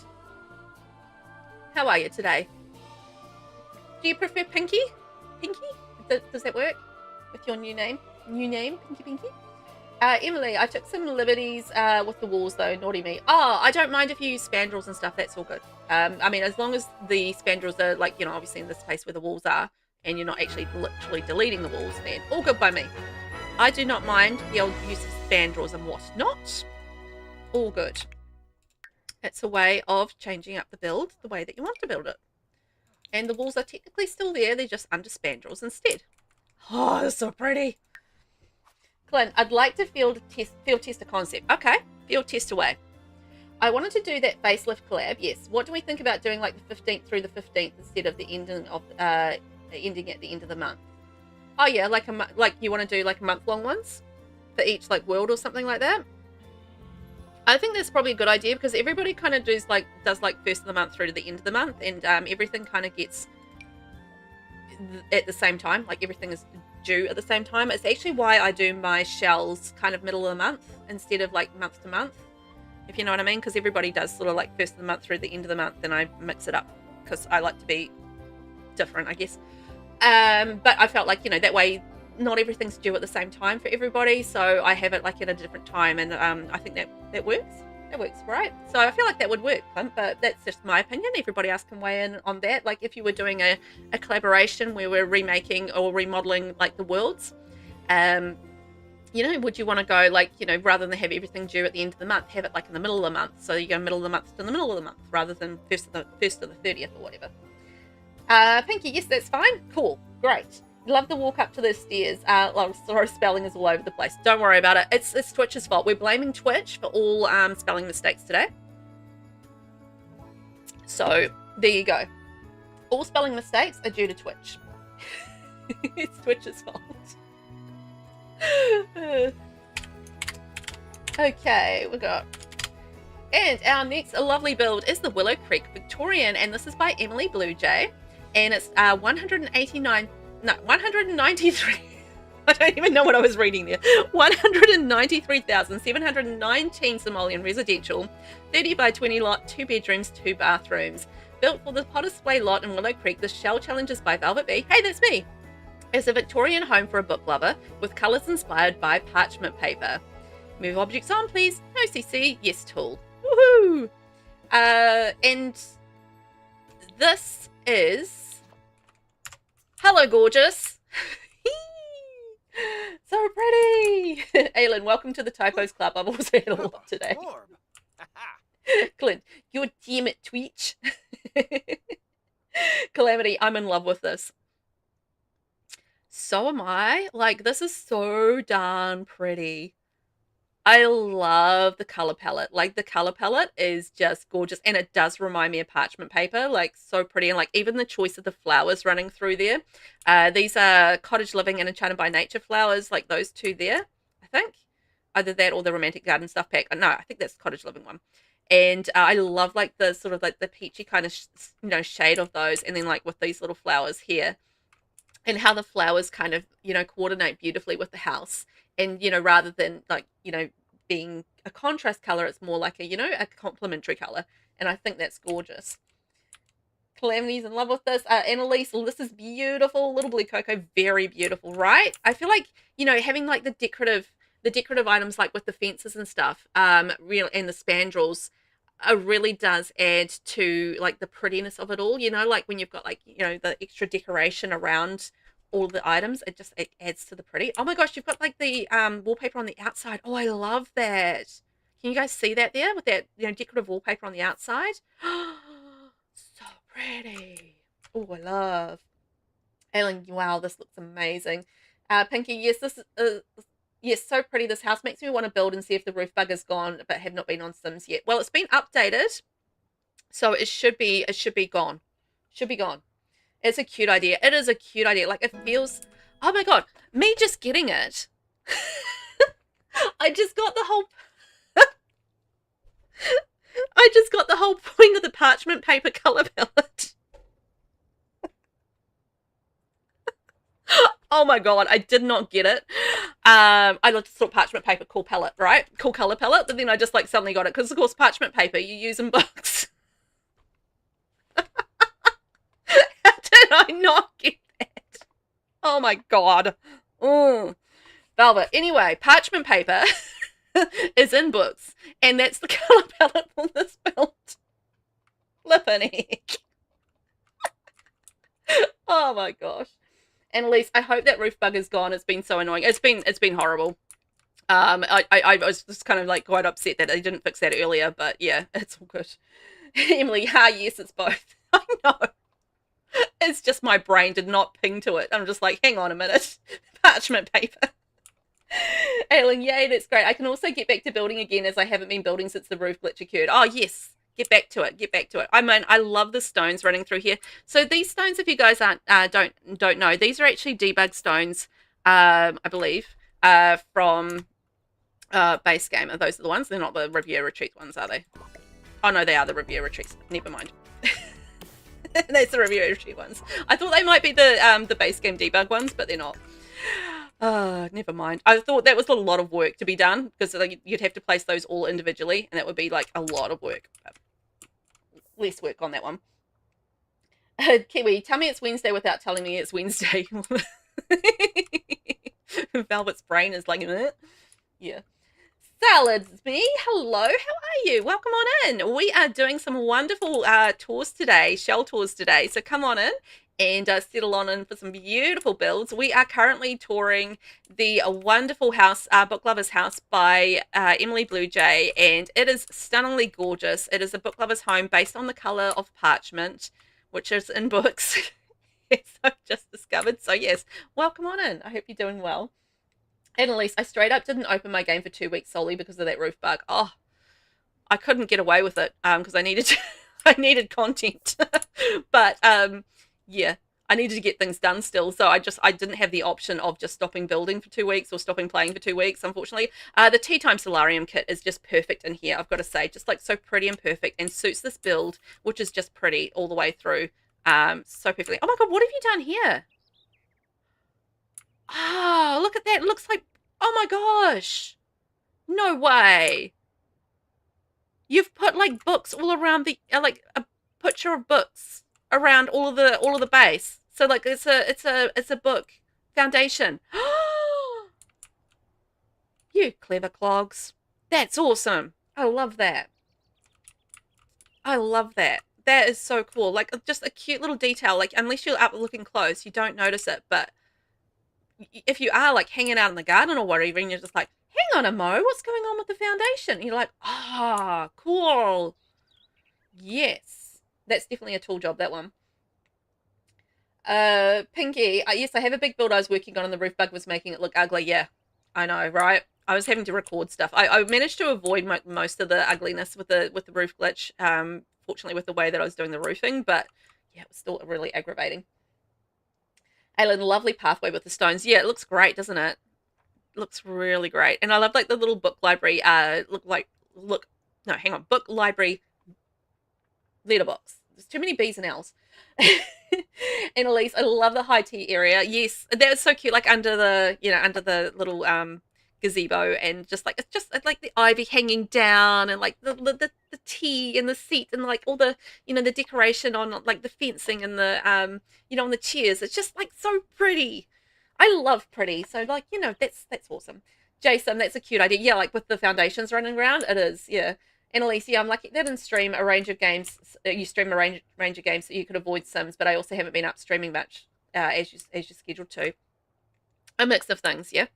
How are you today? Do you prefer Pinky? Pinky? Does that work with your new name? New name, Pinky? Emily, I took some liberties with the walls though, naughty me. Oh, I don't mind if you use spandrels and stuff, that's all good. I mean, as long as the spandrels are like, you know, obviously in the space where the walls are, and you're not actually literally deleting the walls, then all good by me. I do not mind the old use of spandrels and whatnot. All good. It's a way of changing up the build the way that you want to build it. And the walls are technically still there, they're just under spandrels instead. Oh, that's so pretty. Clint, I'd like to field test a concept. Okay, field test away. I wanted to do that facelift collab, yes. What do we think about doing like the 15th through the 15th instead of the ending of ending at the end of the month? Oh yeah, like you want to do like month-long ones for each like world or something like that. I think that's probably a good idea because everybody kind of does like first of the month through to the end of the month, and everything kind of gets at the same time. Like everything is due at the same time. It's actually why I do my shells kind of middle of the month instead of like month to month, if you know what I mean, because everybody does sort of like first of the month through the end of the month, and I mix it up because I like to be different, I guess. But I felt like, you know, that way not everything's due at the same time for everybody, so I have it like at a different time, and I think that works. That works right. So I feel like that would work, Clint, but that's just my opinion. Everybody else can weigh in on that. Like if you were doing a collaboration where we're remaking or remodeling like the worlds, you know, would you want to go like, you know, rather than have everything due at the end of the month, have it like in the middle of the month, so you go middle of the month to the middle of the month rather than first to the 30th or whatever. Pinky, yes, that's fine. Cool, great. Love the walk up to the stairs. Sorry, spelling is all over the place. Don't worry about it. It's Twitch's fault. We're blaming Twitch for all spelling mistakes today. So there you go. All spelling mistakes are due to Twitch. It's Twitch's fault. Okay, we got. And our next lovely build is the Willow Creek Victorian, and this is by EmilyBlueJaye, and it's 193. I don't even know what I was reading there. 193,719 simoleon residential, 30 by 20 lot, 2 bedrooms, 2 bathrooms. Built for the Potter's Way lot in Willow Creek, the shell challenges by VelvettB. Hey, that's me. It's a Victorian home for a book lover with colours inspired by parchment paper. Move objects on, please. No CC. Yes, tool. Woohoo! And this is, hello gorgeous. So pretty. Aylin, welcome to the Typos Club. I've also had a lot today. Clint, you're damn it, Twitch. Calamity, I'm in love with this. So am I. Like, this is so darn pretty. I love the color palette. Like, the color palette is just gorgeous. And it does remind me of parchment paper. Like, so pretty. And, like, even the choice of the flowers running through there. These are Cottage Living and Enchanted by Nature flowers. Like, those two there, I think. Either that or the Romantic Garden Stuff Pack. No, I think that's the Cottage Living one. And I love, like, the sort of, like, the peachy kind of, you know, shade of those. And then, like, with these little flowers here. And how the flowers kind of, you know, coordinate beautifully with the house. And, you know, rather than, like, you know, being a contrast color, it's more like a, you know, a complementary color. And I think that's gorgeous. Calamity's in love with this. Annalise, this is beautiful. LittleBlueCoco, very beautiful, right? I feel like, you know, having like the decorative items like with the fences and stuff, and the spandrels, really does add to like the prettiness of it all, you know, like when you've got like, you know, the extra decoration around all the items, it adds to the pretty. Oh my gosh, you've got like the wallpaper on the outside. Oh, I love that. Can you guys see that there with that, you know, decorative wallpaper on the outside? So pretty. Oh, I love. Ellen, wow, this looks amazing. Pinky, yes, this is yes, so pretty. This house makes me want to build and see if the roof bug is gone, but have not been on Sims yet. Well, it's been updated, so it should be gone. Should be gone. It's a cute idea. It is a cute idea. Like, it feels, oh my God, me just getting it. I just got the whole point of the parchment paper color palette. Oh my God, I did not get it. I looked at parchment paper, cool palette, right? Cool color palette. But then I just like suddenly got it because of course parchment paper you use in books. How did I not get that? Oh my God. Velvet. Anyway, parchment paper is in books, and that's the color palette for this build. Flippin' heck. Oh my gosh. Annalise, I hope that roof bug is gone. It's been so annoying. It's been horrible. I was just kind of like quite upset that I didn't fix that earlier, but yeah, it's all good. Emily, yes, it's both. I know. It's just my brain did not ping to it. I'm just like, hang on a minute. Parchment paper. Aylin, yay, that's great. I can also get back to building again as I haven't been building since the roof glitch occurred. Oh, yes. Get back to it. Get back to it. I mean, I love the stones running through here. So these stones, if you guys don't know, these are actually debug stones, I believe, from base game. Those are the ones. They're not the review retreat ones, are they? Oh no, they are the review retreats. Never mind. That's the review retreat ones. I thought they might be the base game debug ones, but they're not. Never mind. I thought that was a lot of work to be done because like, you'd have to place those all individually, and that would be like a lot of work. But less work on that one. Kiwi, tell me it's Wednesday without telling me it's Wednesday. Velvet's brain is like, yeah. SaladsB, hello, how are you? Welcome on in. We are doing some wonderful tours today, shell tours today. So come on in and settle on in for some beautiful builds. We are currently touring the wonderful house, Book Lover's House by EmilyBlueJaye, and it is stunningly gorgeous. It is a book lover's home based on the color of parchment, which is in books. Yes, I've just discovered. So yes, welcome on in. I hope you're doing well. Annalise, I straight up didn't open my game for 2 weeks solely because of that roof bug. Oh, I couldn't get away with it because I needed content. But yeah, I needed to get things done still. So I didn't have the option of just stopping building for 2 weeks or stopping playing for 2 weeks, unfortunately. The Tea Time Solarium kit is just perfect in here, I've got to say. Just like so pretty and perfect and suits this build, which is just pretty all the way through. So perfectly. Oh my God, what have you done here? Oh, look at that. It looks like, oh my gosh. No way. You've put like books all around the, like a picture of books around all of the base. So like it's a book foundation. You clever clogs. That's awesome. I love that. I love that. That is so cool. Like, just a cute little detail. Like, unless you're up looking close, you don't notice it. But if you are, like, hanging out in the garden or whatever, and you're just like, hang on a mo, what's going on with the foundation? And you're like, ah, cool. Yes. That's definitely a tool job, that one. Pinky, yes, I have a big build I was working on and the roof bug was making it look ugly. Yeah, I know, right? I was having to record stuff. I managed to avoid most of the ugliness with the roof glitch, fortunately with the way that I was doing the roofing, but yeah, it was still really aggravating. Aileen, lovely pathway with the stones. Yeah, it looks great, doesn't it? It looks really great. And I love like the little book library, book library letterbox. There's too many B's and L's. Annalise, I love the high tea area. Yes, that was so cute. Like under the little gazebo, and just like like the ivy hanging down, and like the tea and the seat, and like all the the decoration on like the fencing and the on the chairs. It's just like so pretty. I love pretty. So like that's awesome. Jason, that's a cute idea. Yeah, like with the foundations running around, it is. Yeah. Annalise, yeah, I'm lucky that in stream a range of games. You stream a range of games that you could avoid Sims, but I also haven't been up streaming much as you're scheduled to. A mix of things, yeah.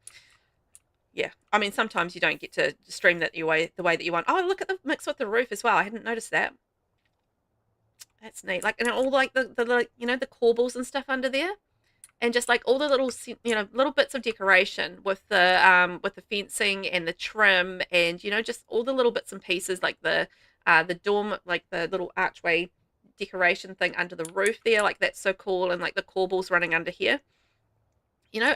Yeah, I mean sometimes you don't get to stream that the way that you want. Oh, look at the mix with the roof as well. I hadn't noticed that. That's neat. Like, and all like the corbels and stuff under there, and just like all the little little bits of decoration with the fencing and the trim, and just all the little bits and pieces, like the dorm, like the little archway decoration thing under the roof there. Like that's so cool, and like the corbels running under here,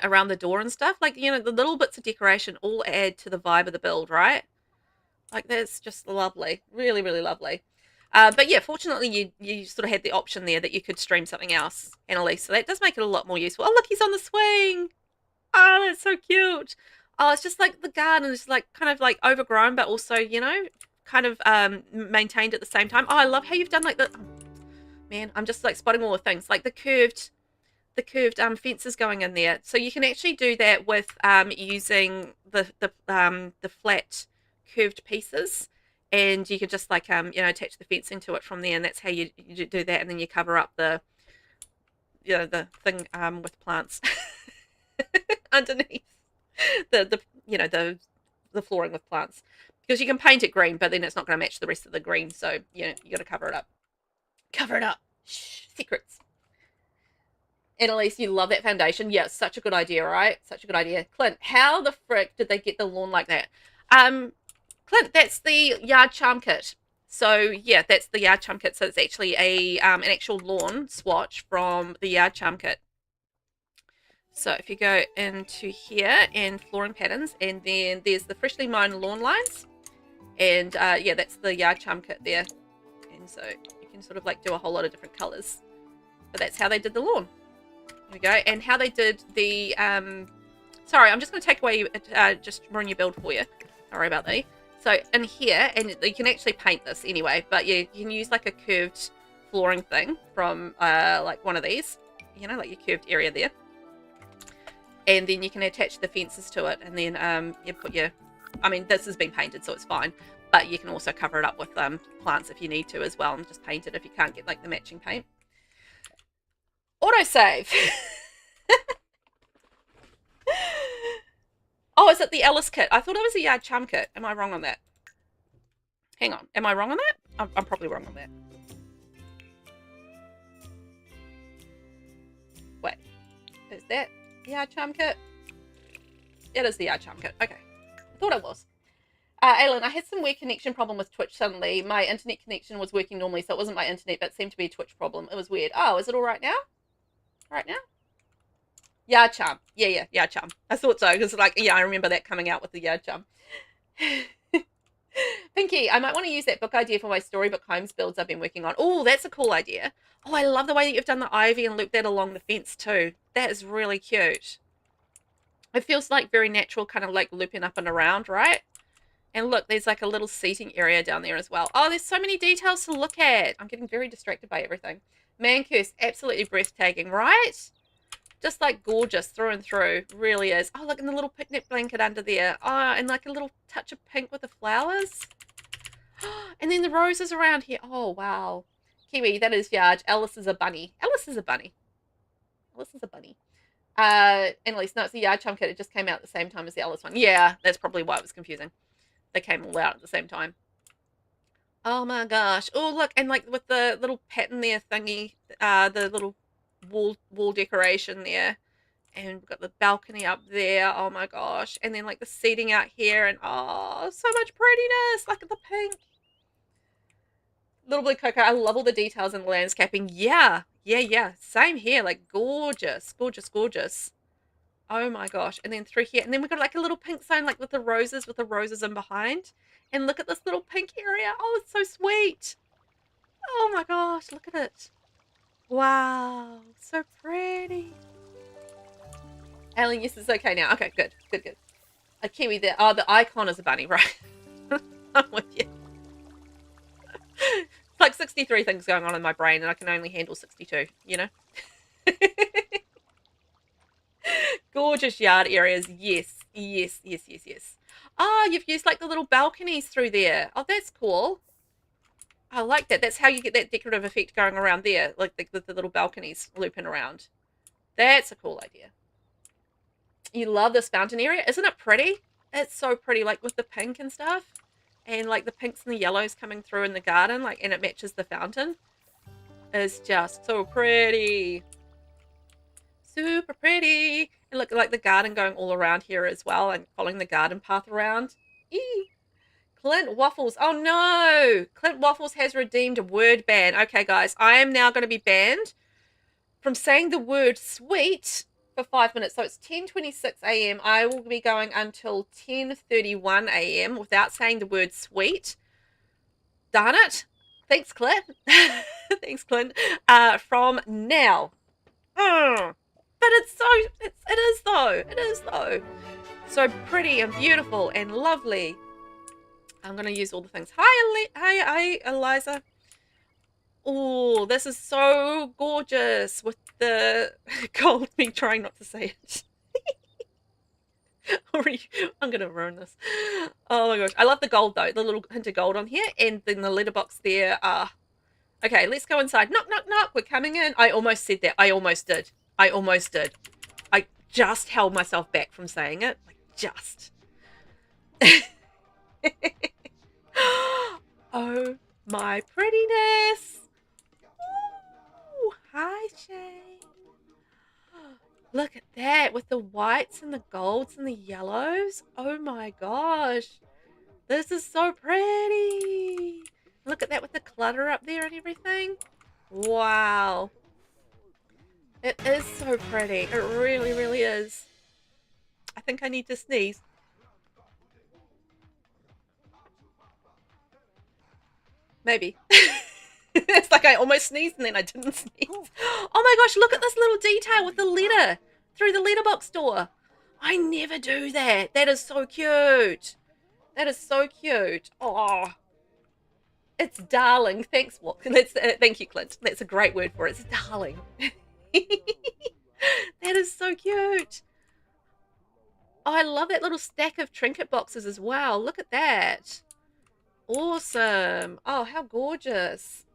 around the door and stuff. Like the little bits of decoration all add to the vibe of the build, right? Like that's just lovely, really, really lovely. But yeah, fortunately you sort of had the option there that you could stream something else, Annalise, so that does make it a lot more useful. Oh, look, he's on the swing. Oh, that's so cute. Oh, it's just like the garden is like kind of like overgrown, but also, kind of maintained at the same time. Oh, I love how you've done like the, man, I'm just like spotting all the things, like the curved fences going in there. So you can actually do that with using the flat curved pieces. And you could just like attach the fencing to it from there, and that's how you do that. And then you cover up the the thing with plants underneath the flooring with plants, because you can paint it green, but then it's not going to match the rest of the green. So you got to cover it up. Cover it up. Shh, secrets. Annalise, you love that foundation. Yeah, it's such a good idea, right? Such a good idea. Clint, how the frick did they get the lawn like that? Clint, that's the yard charm kit. So yeah, that's the yard charm kit. So it's actually an actual lawn swatch from the yard charm kit. So if you go into here and flooring patterns, and then there's the freshly mown lawn lines, and yeah, that's the yard charm kit there. And so you can sort of like do a whole lot of different colors. But that's how they did the lawn. There we go. And how they did the sorry, I'm just going to take away just run your build for you. Sorry about that. So in here, and you can actually paint this anyway, but you can use like a curved flooring thing from like one of these, like your curved area there. And then you can attach the fences to it, and then you put I mean, this has been painted, so it's fine, but you can also cover it up with plants if you need to as well, and just paint it if you can't get like the matching paint. Autosave. Oh, is it the Alice kit? I thought it was a yard charm kit. Am I wrong on that? Hang on. Am I wrong on that? I'm probably wrong on that. Wait. Is that the yard charm kit? It is the yard charm kit. Okay. I thought it was. Aylin, I had some weird connection problem with Twitch suddenly. My internet connection was working normally, so it wasn't my internet, but it seemed to be a Twitch problem. It was weird. Oh, is it all right now? Right now? Yard charm. Yeah, yard charm. I thought so, because like, yeah, I remember that coming out with the yard charm. Pinky, I might want to use that book idea for my storybook homes builds I've been working on. Oh, that's a cool idea. Oh, I love the way that you've done the ivy and looped that along the fence too. That is really cute. It feels like very natural, kind of like looping up and around, right? And look, there's like a little seating area down there as well. Oh, there's so many details to look at. I'm getting very distracted by everything. Man curse, absolutely breathtaking, right? Just like gorgeous through and through, really is. Oh, look, and the little picnic blanket under there. Oh, and like a little touch of pink with the flowers. And then the roses around here. Oh, wow. Kiwi, that is Yarge. Alice is a bunny. Alice is a bunny. Alice is a bunny. Anneliese, no, it's a Yard Chum kit. It just came out at the same time as the Alice one. Yeah, that's probably why it was confusing. They came all out at the same time. Oh my gosh. Oh, look, and like with the little pattern there thingy, the little wall decoration there. And we've got the balcony up there. Oh my gosh. And then like the seating out here, and oh, so much prettiness. Look at the pink. LittleBlueCoco, I love all the details in the landscaping. Yeah. Same here. Like gorgeous. Oh my gosh. And then through here. And then we've got like a little pink zone, like with the roses in behind. And look at this little pink area. Oh, it's so sweet. Oh my gosh. Look at it. Wow. So pretty. Ellen, yes, it's okay now. Okay, good. A Kiwi there. Oh, the icon is a bunny, right? I'm with you. It's like 63 things going on in my brain, and I can only handle 62, you know? Gorgeous yard areas. Yes. Oh, you've used like the little balconies through there. Oh, that's cool. I like that. That's how you get that decorative effect going around there, like the little balconies looping around. That's a cool idea. You love this fountain area. Isn't it pretty? It's so pretty, like with the pink and stuff. And like the pinks and the yellows coming through in the garden, like, and it matches the fountain. It's just so pretty. Super pretty. And look, like the garden going all around here as well, and following the garden path around. Eee. ClintWaffles. Oh no! ClintWaffles has redeemed a word ban. Okay, guys, I am now going to be banned from saying the word sweet for 5 minutes. So it's 10:26 a.m. I will be going until 10:31 a.m. without saying the word sweet. Darn it. Thanks, Clint. Thanks, Clint. From now. But it is though. So pretty and beautiful and lovely. I'm going to use all the things. Hi, Eliza. Oh, this is so gorgeous with the gold. Me trying not to say it. I'm going to ruin this. Oh my gosh. I love the gold though. The little hint of gold on here. And then the letterbox there. Okay, let's go inside. Knock, knock, knock. We're coming in. I almost said that. I almost did. I just held myself back from saying it. Like, just. Oh, my prettiness. Ooh, hi, Shane. Look at that with the whites and the golds and the yellows. Oh my gosh. This is so pretty. Look at that with the clutter up there and everything. Wow. It is so pretty. It really, really is. I think I need to sneeze. Maybe. It's like I almost sneezed and then I didn't sneeze. Oh my gosh, look at this little detail with the letter through the letterbox door. I never do that. That is so cute. That is so cute. Oh, it's darling. Thanks. Thank you, Clint. That's a great word for it. It's darling. That is so cute. Oh, I love that little stack of trinket boxes as well. Look at that. Awesome. Oh, how gorgeous.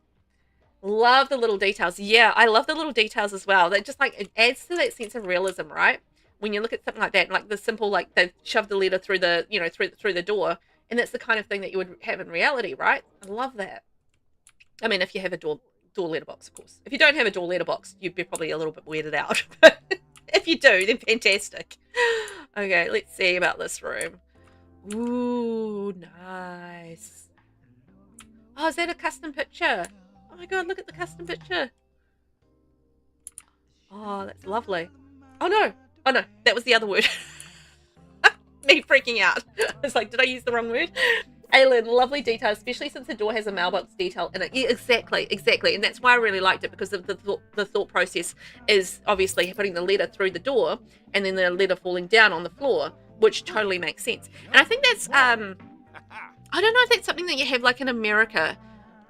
Love the little details. Yeah, I love the little details as well. They just like, it adds to that sense of realism, right? When you look at something like that, like the simple, like they've shoved the letter through the, you know, through the door, and that's the kind of thing that you would have in reality, right? I love that. I mean, if you have a door letterbox, of course. If you don't have a door letterbox, you'd be probably a little bit weirded out. But if you do, then fantastic. Okay, let's see about this room. Ooh, nice. Oh, is that a custom picture? Oh my god, look at the custom picture. Oh, that's lovely. Oh no, that was the other word. Me freaking out. It's like, did I use the wrong word? Aylin, lovely detail, especially since the door has a mailbox detail in it. Yeah, exactly. And that's why I really liked it, because of the thought process is obviously putting the letter through the door and then the letter falling down on the floor, which totally makes sense. And I think that's, I don't know if that's something that you have like in America.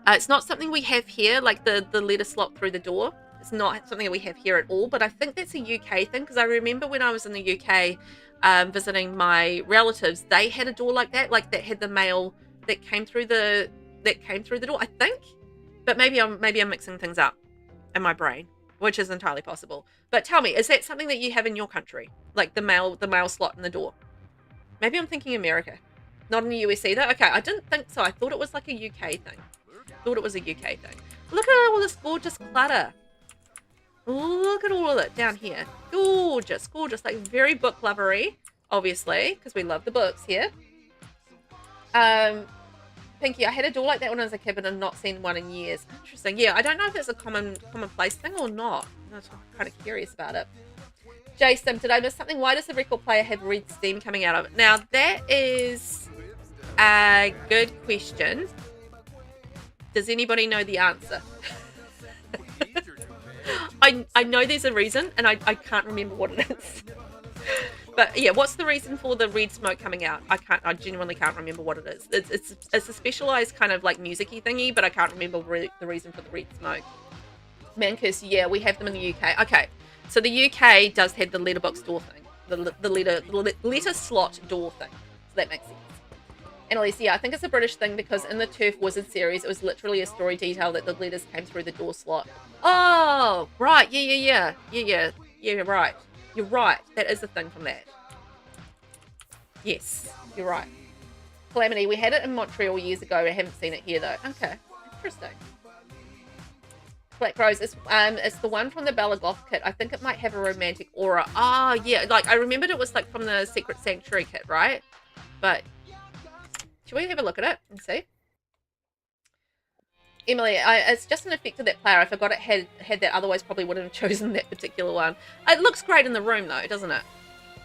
It's not something we have here, like the letter slot through the door. It's not something that we have here at all, but I think that's a UK thing, because I remember when I was in the UK visiting my relatives, they had a door like that had the mail that came through the door, I think. But maybe I'm mixing things up in my brain, which is entirely possible. But tell me, is that something that you have in your country? Like the mail slot in the door? Maybe I'm thinking America. Not in the US either? Okay, I didn't think so. I thought it was like a UK thing. Thought it was a UK thing. Look at all this gorgeous clutter. Look at all of it down here. Gorgeous, gorgeous. Like very book lovery, obviously, because we love the books here. Pinky, I had a door like that when I was a kid, but I've not seen one in years. Interesting. Yeah, I don't know if it's a commonplace thing or not. I'm kind of curious about it. Jason, did I miss something? Why does the record player have red steam coming out of it? Now, that is a good question. Does anybody know the answer? I know there's a reason, and I can't remember what it is. But yeah, what's the reason for the red smoke coming out? I genuinely can't remember what it is. It's a specialized kind of like music-y thingy, but I can't remember the reason for the red smoke. Mancus, yeah, we have them in the UK. Okay, so the UK does have the letterbox door thing, the letter slot door thing. So that makes sense. Annalise, yeah, I think it's a British thing because in the Turf Wizard series, it was literally a story detail that the letters came through the door slot. Oh, right, yeah, right. You're right. That is a thing from that. Yes, you're right. Calamity, we had it in Montreal years ago. I haven't seen it here though. Okay, interesting. Black Rose, it's the one from the Bella Goth kit. I think it might have a romantic aura. Ah, yeah, like I remembered it was like from the Secret Sanctuary kit, right? But should we have a look at it and see? Emily, it's just an effect of that player. I forgot it had that, otherwise probably wouldn't have chosen that particular one. It looks great in the room though, doesn't it?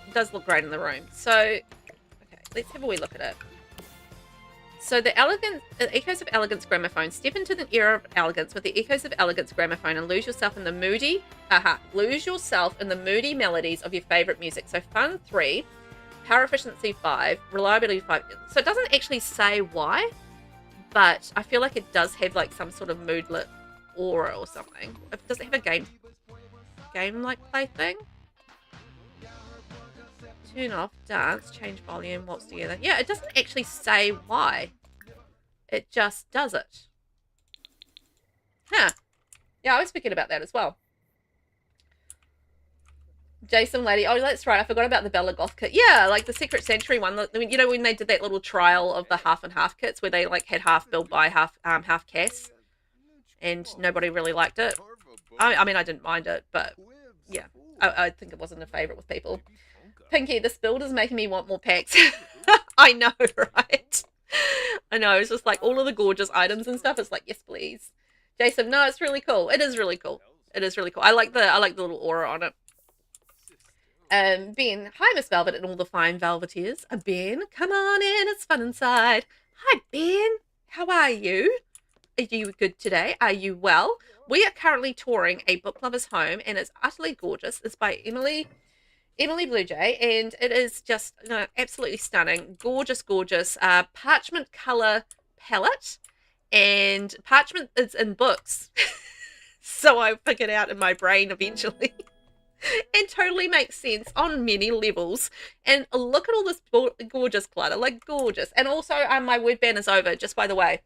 It does look great in the room. So, okay, let's have a wee look at it. So the Echoes of Elegance gramophone. Step into the era of elegance with the Echoes of Elegance gramophone and lose yourself in the moody melodies of your favorite music. So fun 3, power efficiency 5, reliability 5. So it doesn't actually say why. But I feel like it does have like some sort of moodlet aura or something. Does it have a game-like play thing? Turn off, dance, change volume, waltz together. Yeah, it doesn't actually say why. It just does it. Huh. Yeah, I was thinking about that as well. Jason Lady, oh that's right, I forgot about the Bella Goth kit. Yeah, like the Secret Sanctuary one. You know when they did that little trial of the half and half kits where they like had half build by half Cass, and nobody really liked it. I mean I didn't mind it, but yeah, I think it wasn't a favorite with people. Pinky, this build is making me want more packs. I know, right? I know, it's just like all of the gorgeous items and stuff. It's like yes, please. Jason, no, it's really cool. It is really cool. It is really cool. I like the little aura on it. Ben, hi Miss Velvet and all the fine Velveteers. Ben, come on in, it's fun inside. Hi Ben, how are you? Are you good today? Are you well? We are currently touring a book lover's home and it's utterly gorgeous. It's by EmilyBlueJaye and it is just absolutely stunning. Gorgeous, gorgeous. Parchment color palette and parchment is in books. So I figured out in my brain eventually. It totally makes sense on many levels. And look at all this gorgeous clutter, like gorgeous. And also my word ban is over, just by the way.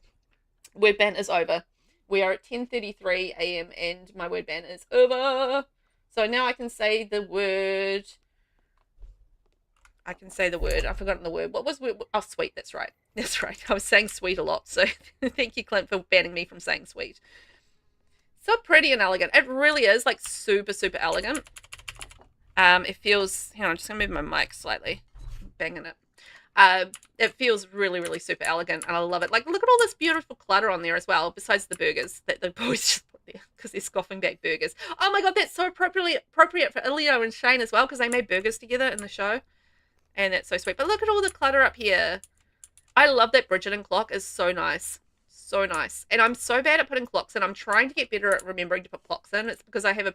Word ban is over. We are at 10:33 a.m. and my word ban is over. So now I can say the word. I've forgotten the word. What was word? Oh, sweet. That's right. That's right. I was saying sweet a lot. So thank you, Clint, for banning me from saying sweet. So pretty and elegant. It really is like super, super elegant. It feels, hang on, I'm just going to move my mic slightly. I'm banging it. It feels really, really super elegant and I love it. Like, look at all this beautiful clutter on there as well, besides the burgers that the boys just put there because they're scoffing back burgers. Oh my God, that's so appropriate for Leo and Shane as well because they made burgers together in the show. And that's so sweet. But look at all the clutter up here. I love that Bridgerton clock is so nice. So nice. And I'm so bad at putting clocks in. I'm trying to get better at remembering to put clocks in. It's because I have a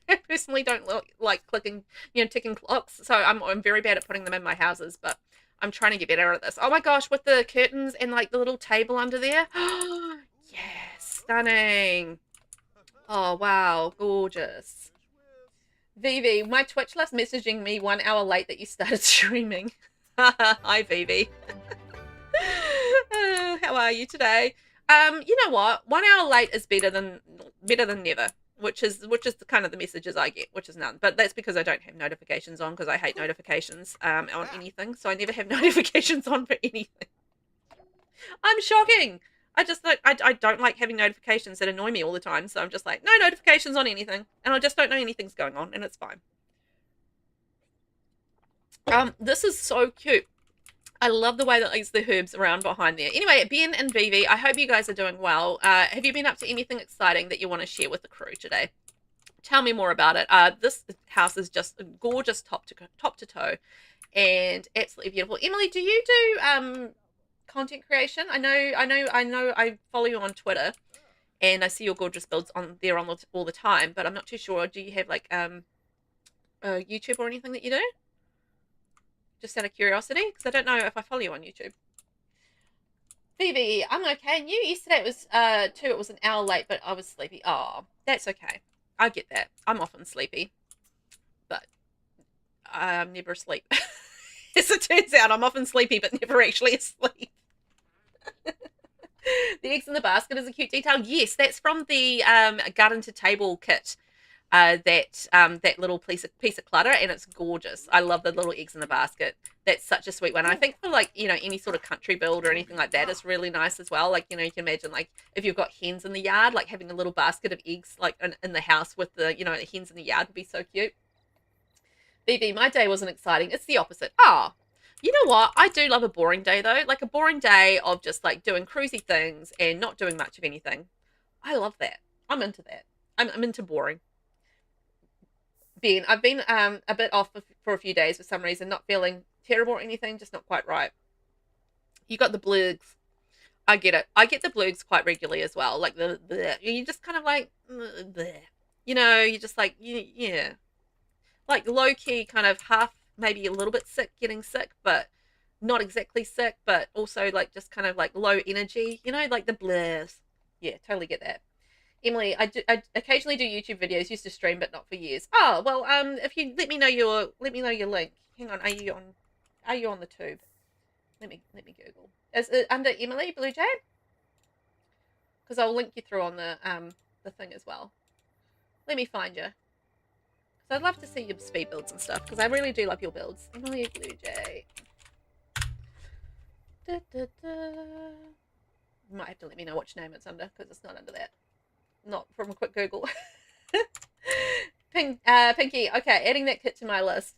I personally don't like clicking, ticking clocks. So I'm very bad at putting them in my houses, but I'm trying to get better at this. Oh my gosh, with the curtains and like the little table under there. Yes, stunning. Oh wow, gorgeous. Vivi, my Twitch loves messaging me 1 hour late that you started streaming. Hi Vivi. How are you today? You know what? 1 hour late is better than never, which is the kind of the messages I get, which is none. But that's because I don't have notifications on, because I hate notifications on anything. So I never have notifications on for anything. I'm shocking. I don't like having notifications that annoy me all the time. So I'm just like, no notifications on anything, and I just don't know anything's going on, and it's fine. This is so cute. I love the way that leaves the herbs around behind there. Anyway, Ben and Vivi, I hope you guys are doing well. Have you been up to anything exciting that you want to share with the crew today? Tell me more about it. This house is just gorgeous top to toe and absolutely beautiful. Emily, do you do content creation? I know I follow you on Twitter and I see your gorgeous builds on there all the time, but I'm not too sure. Do you have like YouTube or anything that you do? Just out of curiosity, because I don't know if I follow you on YouTube. Phoebe, I'm okay. And you, yesterday it was 2, it was an hour late, but I was sleepy. Oh, that's okay. I get that. I'm often sleepy, but I'm never asleep. As it turns out, I'm often sleepy, but never actually asleep. The eggs in the basket is a cute detail. Yes, that's from the garden to table kit. That little piece of clutter, and it's gorgeous. I love the little eggs in the basket. That's such a sweet one. I think for like, you know, any sort of country build or anything like that is really nice as well. Like, you know, you can imagine like if you've got hens in the yard, like having a little basket of eggs like in the house with the, you know, the hens in the yard would be so cute. BB, my day wasn't exciting. It's the opposite. Oh, you know what? I do love a boring day though. Like a boring day of just like doing cruisy things and not doing much of anything. I love that. I'm into that. I'm into boring. Ben, I've been a bit off for a few days for some reason, not feeling terrible or anything, just not quite right. You got the blues. I get it. I get the blues quite regularly as well. Like you just kind of like, you know, you just like, yeah, like low key, kind of half, maybe a little bit sick, getting sick, but not exactly sick, but also like just kind of like low energy, you know, like the blues. Yeah, totally get that. Emily, I occasionally do YouTube videos. Used to stream, but not for years. Oh well, if you let me know your link. Hang on, are you on the tube? Let me Google. Is it under EmilyBlueJaye? Because I'll link you through on the thing as well. Let me find you. Because I'd love to see your speed builds and stuff. Because I really do love your builds. EmilyBlueJaye. Da, da, da. You might have to let me know which name it's under because it's not under that. Not from a quick Google. Pinky, okay, adding that kit to my list.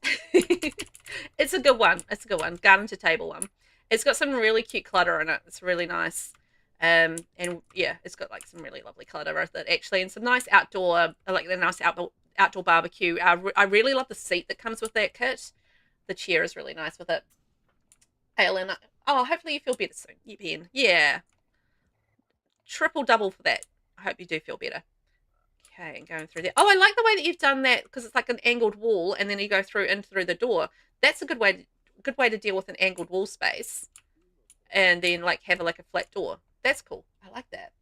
It's a good one. It's a good one. Garden to table one. It's got some really cute clutter in it. It's really nice. And yeah, it's got like some really lovely clutter with it actually, and some nice outdoor, like the nice outdoor barbecue. I really love the seat that comes with that kit. The chair is really nice with it. Hey, Elena. Oh, hopefully you feel better soon. You Ben. Yeah. Triple double for that. I hope you do feel better. Okay, and going through there. Oh, I like the way that you've done that because it's like an angled wall, and then you go through in through the door. That's a good way to deal with an angled wall space, and then like have like a flat door. That's cool. I like that.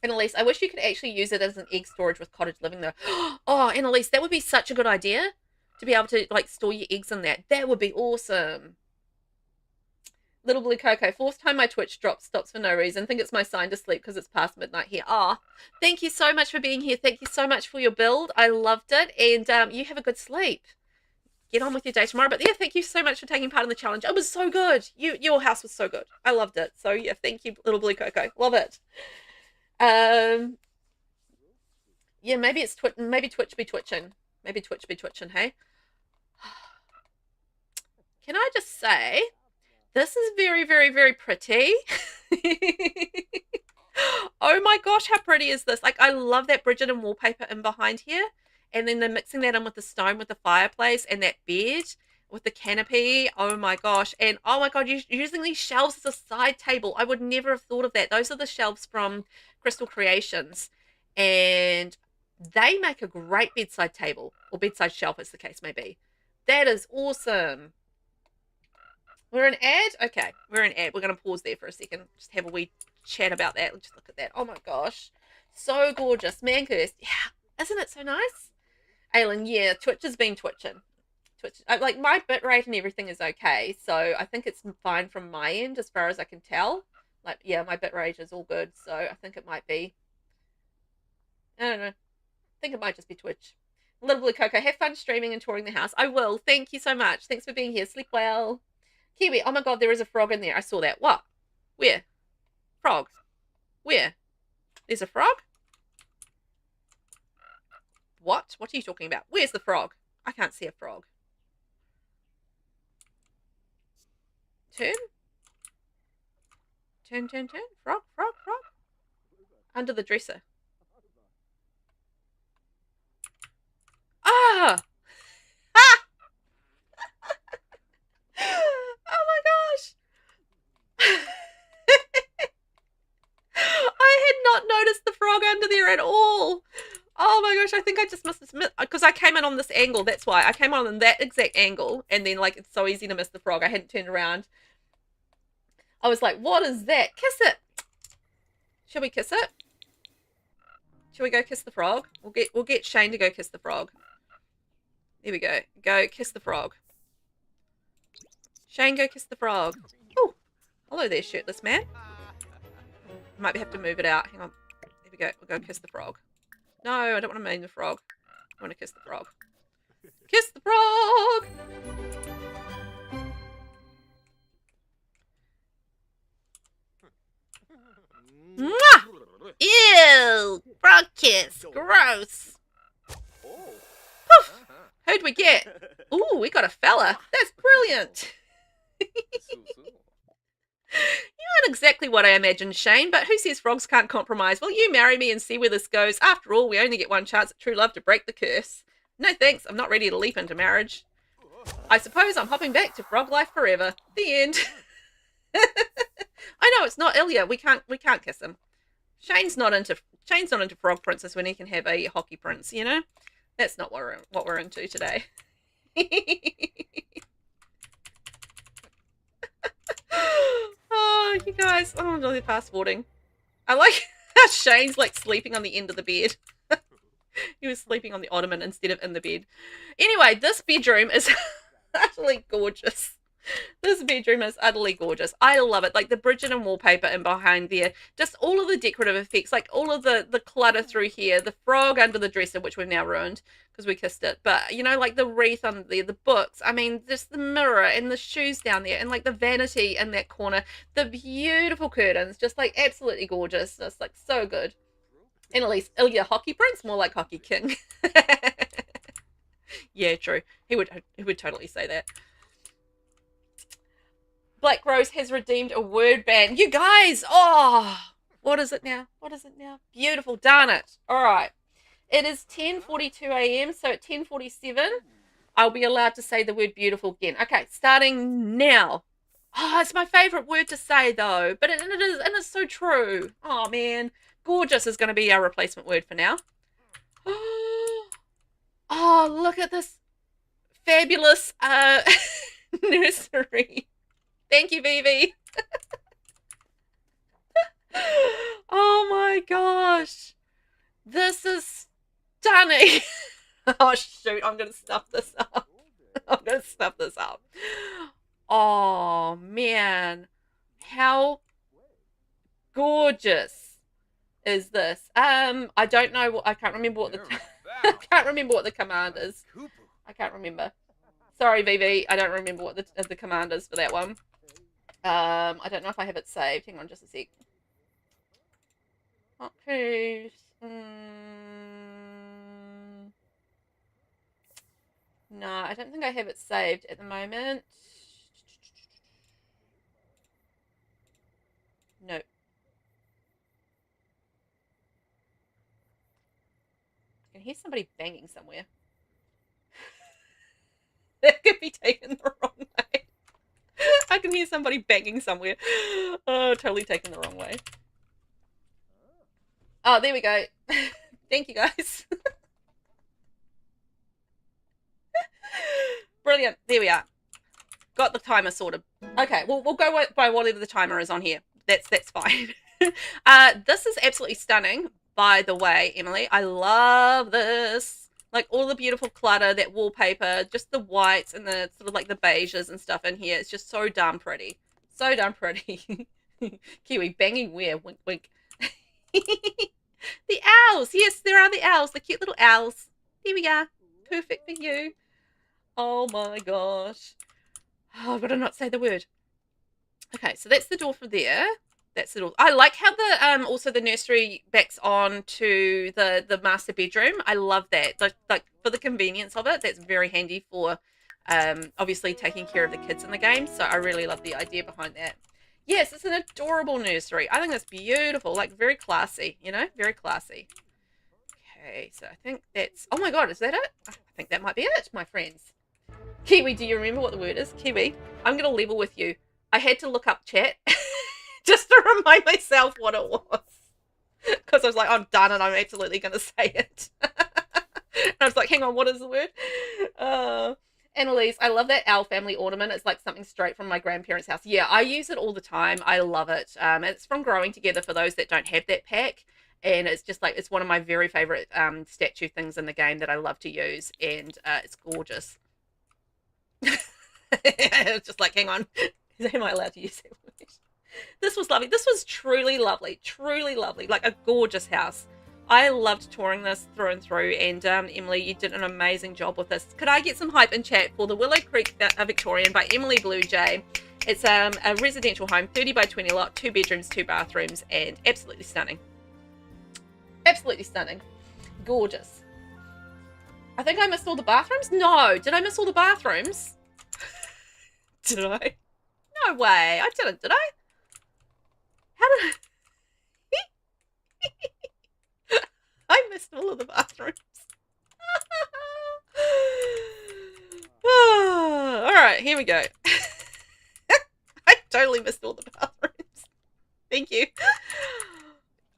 Annalise, I wish you could actually use it as an egg storage with cottage living though. Oh, Annalise, that would be such a good idea to be able to like store your eggs in that. That would be awesome. LittleBlueCoco, fourth time my Twitch stops for no reason. Think it's my sign to sleep because it's past midnight here. Ah, thank you so much for being here. Thank you so much for your build. I loved it. And you have a good sleep. Get on with your day tomorrow. But yeah, thank you so much for taking part in the challenge. It was so good. Your house was so good. I loved it. So yeah, thank you, LittleBlueCoco. Love it. Yeah, maybe it's maybe Twitch be twitching. Maybe Twitch be twitching, hey? Can I just say... This is very, very, very pretty. Oh my gosh, how pretty is this? Like, I love that Bridgerton wallpaper in behind here. And then they're mixing that in with the stone, with the fireplace, and that bed with the canopy. Oh my gosh. And oh my God, using these shelves as a side table. I would never have thought of that. Those are the shelves from Crystal Creations. And they make a great bedside table, or bedside shelf as the case may be. That is awesome. We're an ad? Okay, we're an ad. We're going to pause there for a second. Just have a wee chat about that. Just look at that. Oh my gosh. So gorgeous. Manhurst. Yeah. Isn't it so nice? Aylin, yeah. Twitch has been twitching. Twitch. Like, my bitrate and everything is okay. So I think it's fine from my end as far as I can tell. Like, yeah, my bitrate is all good, so I think it might be, I don't know, I think it might just be Twitch. LittleBlueCoco, have fun streaming and touring the house. I will. Thank you so much. Thanks for being here. Sleep well. Kiwi, oh my god, there is a frog in there. I saw that. What? Where? Frog. Where? There's a frog? What? What are you talking about? Where's the frog? I can't see a frog. Turn? Turn, turn, turn. Frog, frog, frog. Under the dresser. Ah! Ah! Oh my gosh! I had not noticed the frog under there at all. Oh my gosh, I think I just must have missed, because I came in on this angle, that's why. I came on that exact angle, and then, like, it's so easy to miss the frog. I hadn't turned around. I was like, what is that? Kiss it! Shall we kiss it? Shall we go kiss the frog? We'll get Shane to go kiss the frog. There we go. Go kiss the frog. Shane, go kiss the frog. Oh, hello there, shirtless man. Might have to move it out. Hang on. There we go. We'll go kiss the frog. No, I don't want to maim the frog. I want to kiss the frog. Kiss the frog! Mwah! Ew! Frog kiss! Gross! Poof! Who'd we get? Ooh, we got a fella. That's brilliant! You aren't exactly what I imagined, Shane, but who says frogs can't compromise? Will you marry me and see where this goes? After all, we only get one chance at true love to break the curse. No thanks, I'm not ready to leap into marriage. I suppose I'm hopping back to frog life forever. The end. I know, it's not Ilya. We can't kiss him. Shane's not into frog princess when he can have a hockey prince, you know? That's not what we're into today. Oh, you guys. Oh, I'm really fast forwarding. I like how Shane's like sleeping on the end of the bed. He was sleeping on the ottoman instead of in the bed. Anyway, this bedroom is utterly gorgeous. This bedroom is utterly gorgeous. I love it. Like the Bridgerton wallpaper in behind there. Just all of the decorative effects. Like all of the clutter through here. The frog under the dresser, which we've now ruined because we kissed it. But, you know, like the wreath under there. The books. I mean, just the mirror and the shoes down there. And like the vanity in that corner. The beautiful curtains. Just like absolutely gorgeous. Just like so good. And at least Ilya Hockey Prince. More like Hockey King. Yeah, true. He would totally say that. Black Rose has redeemed a word ban. You guys, oh, what is it now? What is it now? Beautiful, darn it. All right. It is 10:42 a.m., so at 10:47, I'll be allowed to say the word beautiful again. Okay, starting now. Oh, it's my favorite word to say, though, but it's so true. Oh, man. Gorgeous is going to be our replacement word for now. Oh, look at this fabulous nursery. Thank you, Vivi. Oh my gosh. This is stunning. Oh shoot, I'm going to stuff this up. I'm going to stuff this up. Oh man. How gorgeous is this? I don't know what, I can't remember what the I can't remember what the command is. I can't remember. Sorry, Vivi, I don't remember what the command is for that one. I don't know if I have it saved. Hang on just a sec. Okay. No, I don't think I have it saved at the moment. No. I can hear somebody banging somewhere. That could be taken the wrong way. I can hear somebody banging somewhere. Oh, totally taken the wrong way. Oh, there we go. Thank you, guys. Brilliant. There we are. Got the timer sorted. Okay, well, we'll go by whatever the timer is on here. That's fine. This is absolutely stunning, by the way, Emily. I love this. Like all the beautiful clutter, that wallpaper, just the whites and the sort of like the beiges and stuff in here. It's just so darn pretty. So darn pretty. Kiwi banging where? Wink, wink. The owls. Yes, there are the owls. The cute little owls. There we are. Perfect for you. Oh my gosh. Oh, I've got to not say the word. Okay, so that's the door for there. That's the door. I like how the also the nursery backs on to the master bedroom. I love that. Like for the convenience of it, that's very handy for obviously taking care of the kids in the game. So I really love the idea behind that. Yes, it's an adorable nursery. I think that's beautiful. Like very classy, you know, very classy. Okay, so I think that's, oh my god, is that it? I think that might be it, my friends. Kiwi, do you remember what the word is? Kiwi, I'm going to level with you. I had to look up chat just to remind myself what it was. Because I was like, I'm done and I'm absolutely going to say it. And I was like, hang on, what is the word? Annalise, I love that owl family ornament. It's like something straight from my grandparents' house. Yeah, I use it all the time. I love it. It's from Growing Together for those that don't have that pack. And it's just like, it's one of my very favorite statue things in the game that I love to use. And it's gorgeous. It's just like, hang on. Am I allowed to use that word? This was lovely. This was truly lovely. Truly lovely. Like a gorgeous house. I loved touring this through and through, and Emily, you did an amazing job with this. Could I get some hype in chat for the Willow Creek Victorian by EmilyBlueJaye? It's a residential home, 30 by 20 lot, 2 bedrooms, 2 bathrooms, and absolutely stunning. Absolutely stunning. Gorgeous. I think I missed all the bathrooms? No. Did I miss all the bathrooms? Did I? No way. I didn't, did I? How did I? I missed all of the bathrooms. All right, here we go. I totally missed all the bathrooms. Thank you.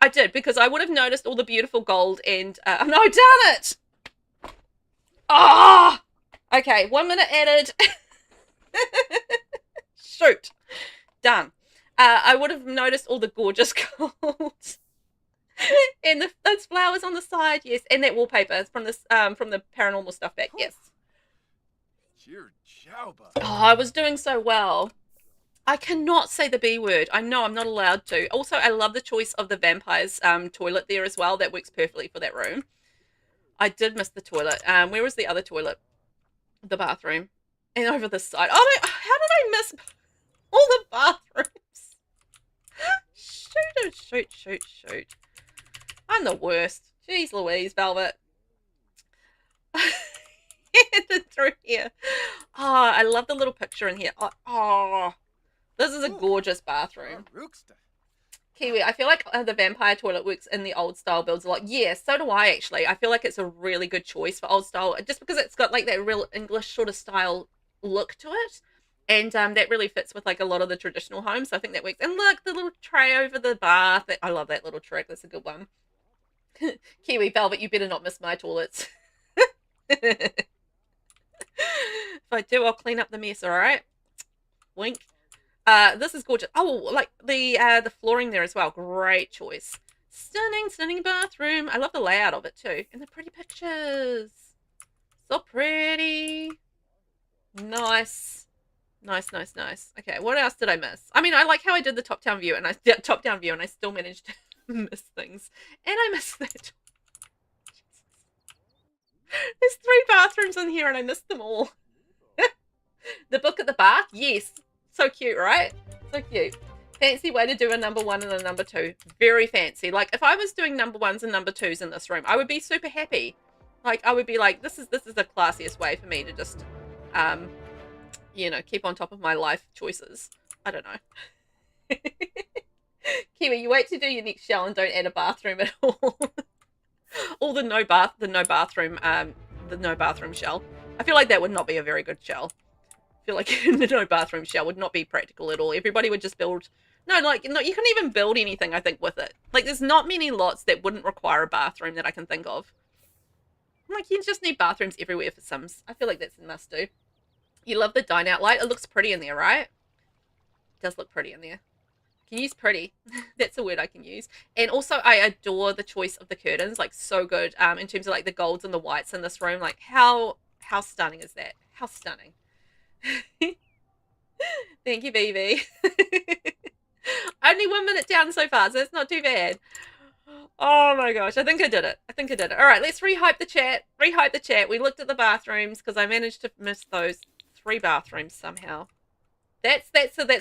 I did, because I would have noticed all the beautiful gold and... no, darn it! Oh! Okay, 1 minute added. Shoot. Done. I would have noticed all the gorgeous gold. And those flowers on the side, yes, and that wallpaper is from this from the paranormal stuff back, yes. Oh, I was doing so well. I cannot say the B word. I know I'm not allowed to. Also, I love the choice of the vampire's toilet there as well. That works perfectly for that room. I did miss the toilet. Where was the other toilet? The bathroom. And over this side. Oh my! How did I miss all the bathrooms? Shoot. I'm the worst. Jeez Louise, Velvet. Through here. Oh, I love the little picture in here. Oh, this is a gorgeous bathroom. Kiwi, I feel like the vampire toilet works in the old style builds a lot. Yeah, so do I actually. I feel like it's a really good choice for old style, just because it's got like that real English sort of style look to it. And that really fits with like a lot of the traditional homes. So I think that works. And look, the little tray over the bath. I love that little trick. That's a good one. Kiwi, Velvet, you better not miss my toilets. If I do, I'll clean up the mess, alright? Wink. This is gorgeous. Oh, like the flooring there as well. Great choice. Stunning bathroom. I love the layout of it too. And the pretty pictures. So pretty. Nice. Okay, what else did I miss? I mean, I like how I did the top-down view, and I still managed to miss things. And I missed that. There's 3 bathrooms in here, and I missed them all. The book at the bath? Yes. So cute, right? So cute. Fancy way to do a number 1 and a number 2. Very fancy. Like, if I was doing number 1s and number 2s in this room, I would be super happy. Like, I would be like, this is the classiest way for me to just, you know, keep on top of my life choices. I don't know. Kiwi, you wait to do your next shell and don't add a bathroom at all. Or the no bathroom shell. I feel like that would not be a very good shell. I feel like the no bathroom shell would not be practical at all. Everybody would just build... No, like, no, you couldn't even build anything, I think, with it. Like, there's not many lots that wouldn't require a bathroom that I can think of. Like, you just need bathrooms everywhere for Sims. I feel like that's a must-do. You love the dine-out light. It looks pretty in there, right? It does look pretty in there. I can use pretty. That's a word I can use. And also, I adore the choice of the curtains. Like, so good. In terms of, like, the golds and the whites in this room. Like, how stunning is that? How stunning. Thank you, baby. Only 1 minute down so far, so that's not too bad. Oh my gosh, I think I did it. I think I did it. All right, let's rehype the chat. Rehype the chat. We looked at the bathrooms because I managed to miss those 3 bathrooms somehow. That's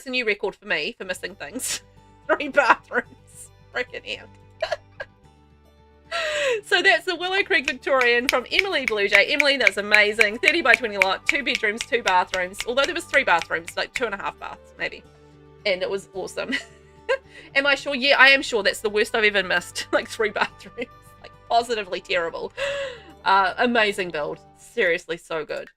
a new record for me for missing things. 3 bathrooms. Freaking hell. So that's the Willow Creek Victorian from EmilyBlueJaye. Emily, that's amazing. 30 by 20 lot, 2 bedrooms, 2 bathrooms. Although there was 3 bathrooms, like 2.5 baths maybe. And it was awesome. Am I sure? Yeah, I am sure that's the worst I've ever missed. Like 3 bathrooms. Like positively terrible. Amazing build. Seriously, so good.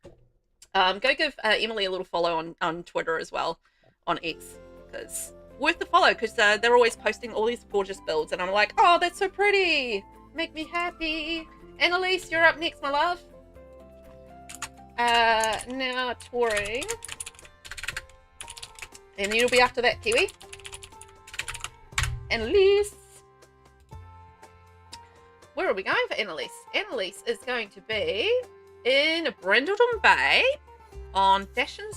Go give Emily a little follow on Twitter as well. On X. Because worth the follow. Because they're always posting all these gorgeous builds. And I'm like, oh, that's so pretty. Make me happy. Annalise, you're up next, my love. Now touring. And you'll be after that, Kiwi. Annalise. Where are we going for Annalise? Annalise is going to be in Brindleton Bay on Dashens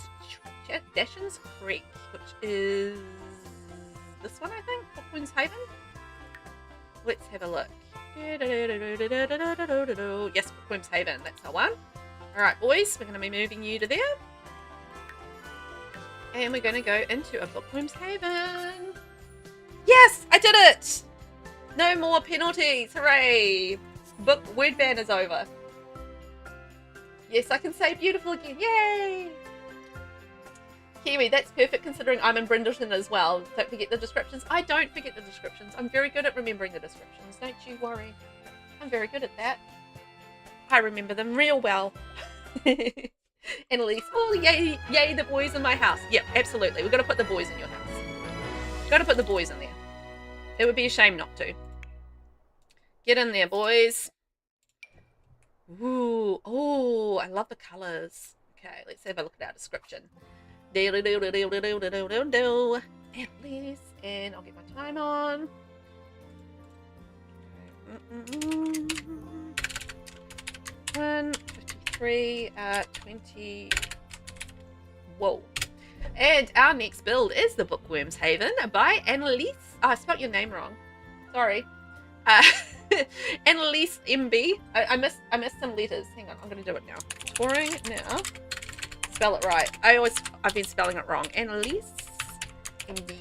Creek, which is this one, I think. Bookworms Haven. Let's have a look. Yes, Bookworms Haven. That's the one. All right, boys. We're going to be moving you to there. And we're going to go into a Bookworms Haven. Yes, I did it! No more penalties. Hooray! Book word ban is over. Yes, I can say beautiful again. Yay! Kiwi, that's perfect considering I'm in Brindleton as well. Don't forget the descriptions. I don't forget the descriptions. I'm very good at remembering the descriptions. Don't you worry. I'm very good at that. I remember them real well. Annalise, oh yay, yay, the boys in my house. Yep, absolutely. We've got to put the boys in your house. Got to put the boys in there. It would be a shame not to. Get in there, boys. Ooh, oh, I love the colours. Okay, let's have a look at our description. Annalise, and I'll get my time on. 153, 20. Whoa. And our next build is the Bookworms Haven by Annalise. Oh, I spelled your name wrong. Sorry. AnnelieseMB. I missed some letters. Hang on, I'm going to do it now. Touring now. Spell it right. I've been spelling it wrong. AnnelieseMB.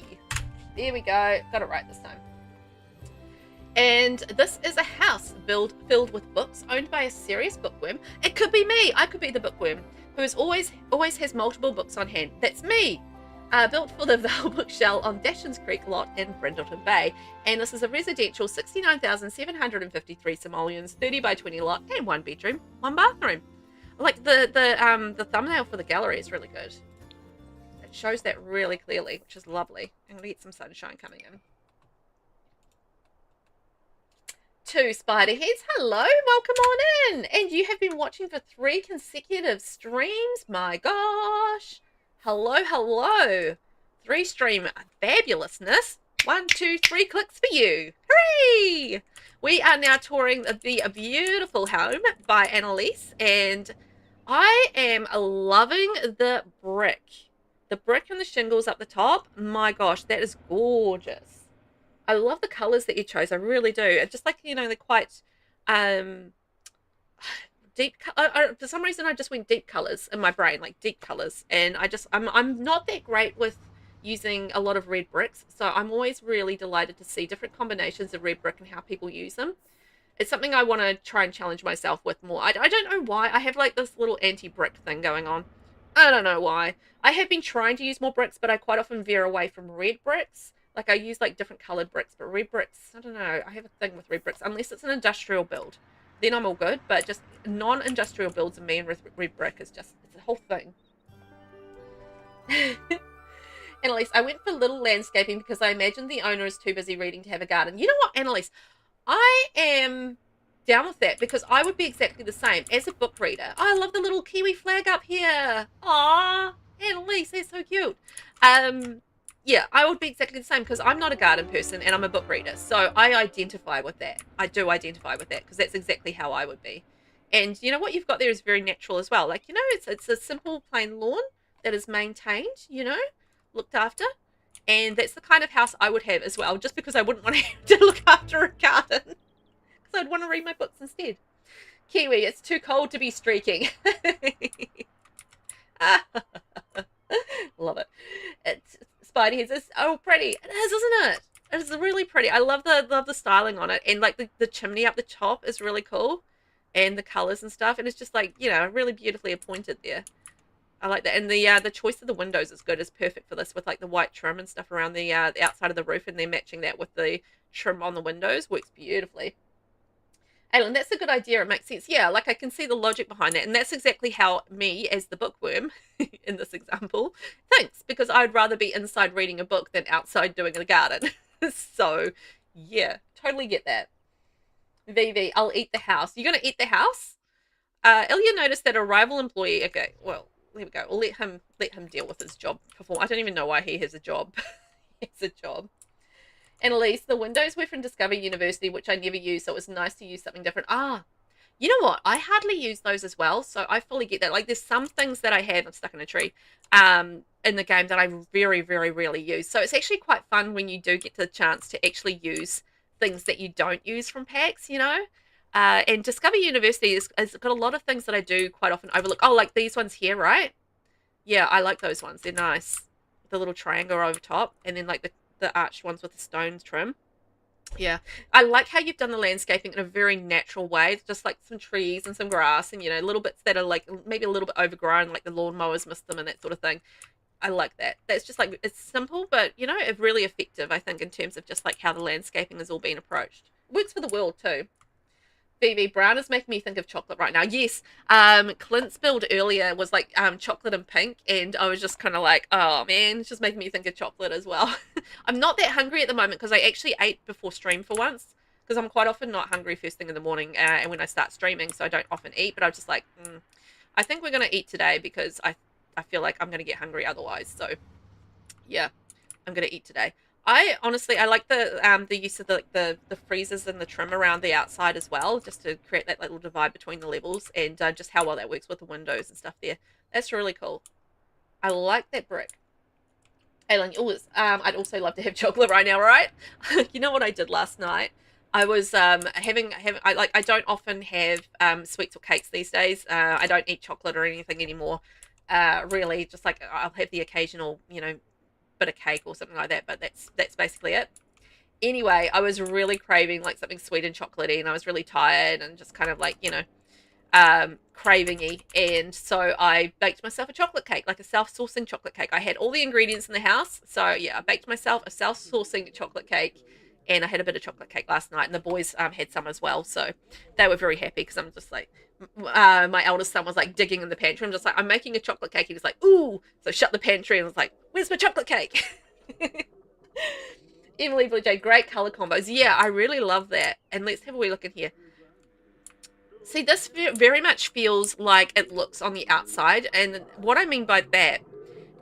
There we go. Got it right this time. And this is a house filled with books owned by a serious bookworm. It could be me. I could be the bookworm who is always has multiple books on hand. That's me. Built for the Val Bookshell on Dashens Creek lot in Brindleton Bay. And this is a residential 69,753 simoleons, 30 by 20 lot, and 1 bedroom, 1 bathroom. Like the thumbnail for the gallery is really good. It shows that really clearly, which is lovely. I'm going to get some sunshine coming in. 2 spider heads, hello, welcome on in. And you have been watching for 3 consecutive streams. My gosh. Hello, hello. 3 stream fabulousness. 1, 2, 3 clicks for you. Hooray! We are now touring the beautiful home by Annalise, and I am loving the brick. The brick and the shingles up the top. My gosh, that is gorgeous. I love the colors that you chose. I really do. It's just like, you know, they're quite deep. For some reason, I just went deep colors in my brain, like deep colors. And I'm not that great with using a lot of red bricks. So I'm always really delighted to see different combinations of red brick and how people use them. It's something I want to try and challenge myself with more. I don't know why. I have like this little anti-brick thing going on. I don't know why. I have been trying to use more bricks, but I quite often veer away from red bricks. Like I use like different colored bricks, but red bricks, I don't know. I have a thing with red bricks, unless it's an industrial build. Then I'm all good, but just non-industrial builds of me and red brick is just, it's a whole thing. Annalise, I went for little landscaping because I imagine the owner is too busy reading to have a garden. You know what, Annalise? I am down with that because I would be exactly the same as a book reader. Oh, I love the little kiwi flag up here. Aww, Annalise, that's so cute. Yeah, I would be exactly the same because I'm not a garden person and I'm a book reader. So I identify with that. I do identify with that because that's exactly how I would be. And you know what you've got there is very natural as well. Like, you know, it's a simple plain lawn that is maintained, you know, looked after. And that's the kind of house I would have as well, just because I wouldn't want to have to look after a garden. Because I'd want to read my books instead. Kiwi, it's too cold to be streaking. Love it. It's Spidey says, oh, pretty. It is, isn't it? It's really pretty. I love the styling on it, and like the chimney up the top is really cool, and the colors and stuff, and it's just like, you know, really beautifully appointed there. I like that, and the choice of the windows is good. It's perfect for this with like the white trim and stuff around the outside of the roof, and then matching that with the trim on the windows works beautifully. Alan, that's a good idea. It makes sense. Yeah, like I can see the logic behind that. And that's exactly how me, as the bookworm, in this example, thinks. Because I'd rather be inside reading a book than outside doing a garden. So, yeah, totally get that. VV, I'll eat the house. You're going to eat the house? Ilya noticed that a rival employee... Okay, well, there we go. We'll let him deal with his job. I don't even know why he has a job. He has a job. Annalise, the windows were from Discover University, which I never used, so it was nice to use something different. Ah, you know what? I hardly use those as well, so I fully get that. Like, there's some things that I have, I'm stuck in a tree, in the game that I very, very rarely use. So it's actually quite fun when you do get the chance to actually use things that you don't use from packs, you know? And Discover University has got a lot of things that I do quite often overlook. Oh, like these ones here, right? Yeah, I like those ones. They're nice. The little triangle over top, and then like the arched ones with the stone trim. Yeah, I like how you've done the landscaping in a very natural way. It's just like some trees and some grass and, you know, little bits that are like maybe a little bit overgrown, like the lawnmowers missed them and that sort of thing. I like that. That's just like, it's simple, but, you know, it's really effective, I think, in terms of just like how the landscaping has all been approached. Works for the world too. BB Brown is making me think of chocolate right now. Yes, Clint's build earlier was like chocolate and pink, and I was just kind of like, oh man, it's just making me think of chocolate as well. I'm not that hungry at the moment because I actually ate before stream for once, because I'm quite often not hungry first thing in the morning and when I start streaming, so I don't often eat, but I was just like, I think we're going to eat today because I feel like I'm going to get hungry otherwise, so yeah, I'm going to eat today. I honestly, I like the use of the freezers and the trim around the outside as well, just to create that little divide between the levels, and just how well that works with the windows and stuff there. That's really cool. I like that brick. Alan, I'd also love to have chocolate right now, right? You know what I did last night? I was I don't often have sweets or cakes these days. I don't eat chocolate or anything anymore. Really, just like I'll have the occasional, you know, bit of cake or something like that, but that's basically it. Anyway, I was really craving like something sweet and chocolatey, and I was really tired and just kind of like, you know, cravingy, and so I baked myself a chocolate cake, like a self-sourcing chocolate cake. I had all the ingredients in the house, so yeah, I baked myself a self-sourcing chocolate cake, and I had a bit of chocolate cake last night, and the boys had some as well, so they were very happy, because I'm just like, my eldest son was like digging in the pantry. I'm just like, I'm making a chocolate cake. He was like, ooh. So I shut the pantry and was like, where's my chocolate cake? EmilyBlueJaye, great color combos. Yeah, I really love that. And let's have a wee look in here. See, this very much feels like it looks on the outside. And what I mean by that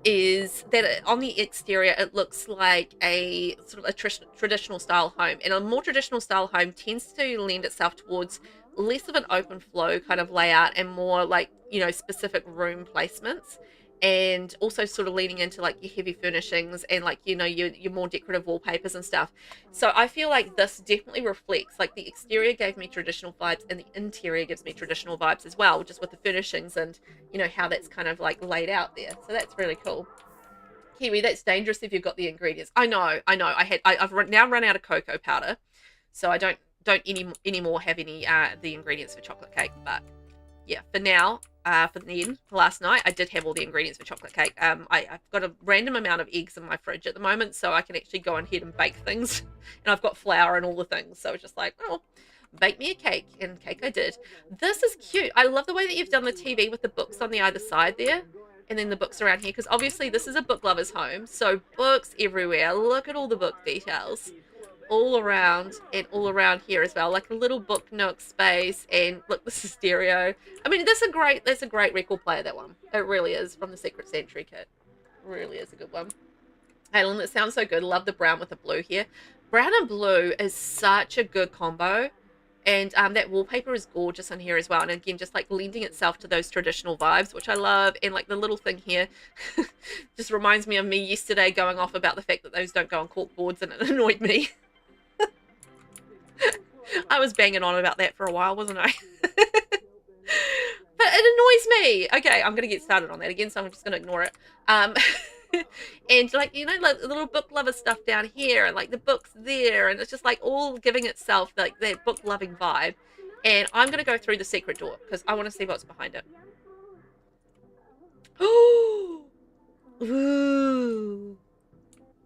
is that on the exterior, it looks like a sort of a traditional style home. And a more traditional style home tends to lend itself towards less of an open flow kind of layout and more like, you know, specific room placements, and also sort of leaning into like your heavy furnishings and like, you know, your more decorative wallpapers and stuff. So I feel like this definitely reflects, like, the exterior gave me traditional vibes and the interior gives me traditional vibes as well, just with the furnishings and, you know, how that's kind of like laid out there. So that's really cool. Kiwi, that's dangerous if you've got the ingredients. I know. I've now run out of cocoa powder, so I don't anymore have any the ingredients for chocolate cake. But yeah, for now, for last night, I did have all the ingredients for chocolate cake. I've got a random amount of eggs in my fridge at the moment, so I can actually go ahead and bake things. And I've got flour and all the things, so it's just like, oh, bake me a cake, and cake I did. This is cute. I love the way that you've done the TV with the books on the either side there, and then the books around here, because obviously this is a book lover's home, so books everywhere. Look at all the book details all around, and all around here as well, like a little book nook space. And look, this is stereo. I mean, that's a great record player, that one. It really is, from the Secret Sentry kit. Really is a good one. Alan, it sounds so good. Love the brown with the blue here. Brown and blue is such a good combo. And that wallpaper is gorgeous in here as well. And again, just like lending itself to those traditional vibes, which I love. And like the little thing here just reminds me of me yesterday going off about the fact that those don't go on cork boards, and it annoyed me. I was banging on about that for a while, wasn't I? But it annoys me. Okay, I'm going to get started on that again, so I'm just going to ignore it. And like, you know, like the little book lover stuff down here, and like the books there, and it's just like all giving itself like that book loving vibe. And I'm going to go through the secret door because I want to see what's behind it. Ooh.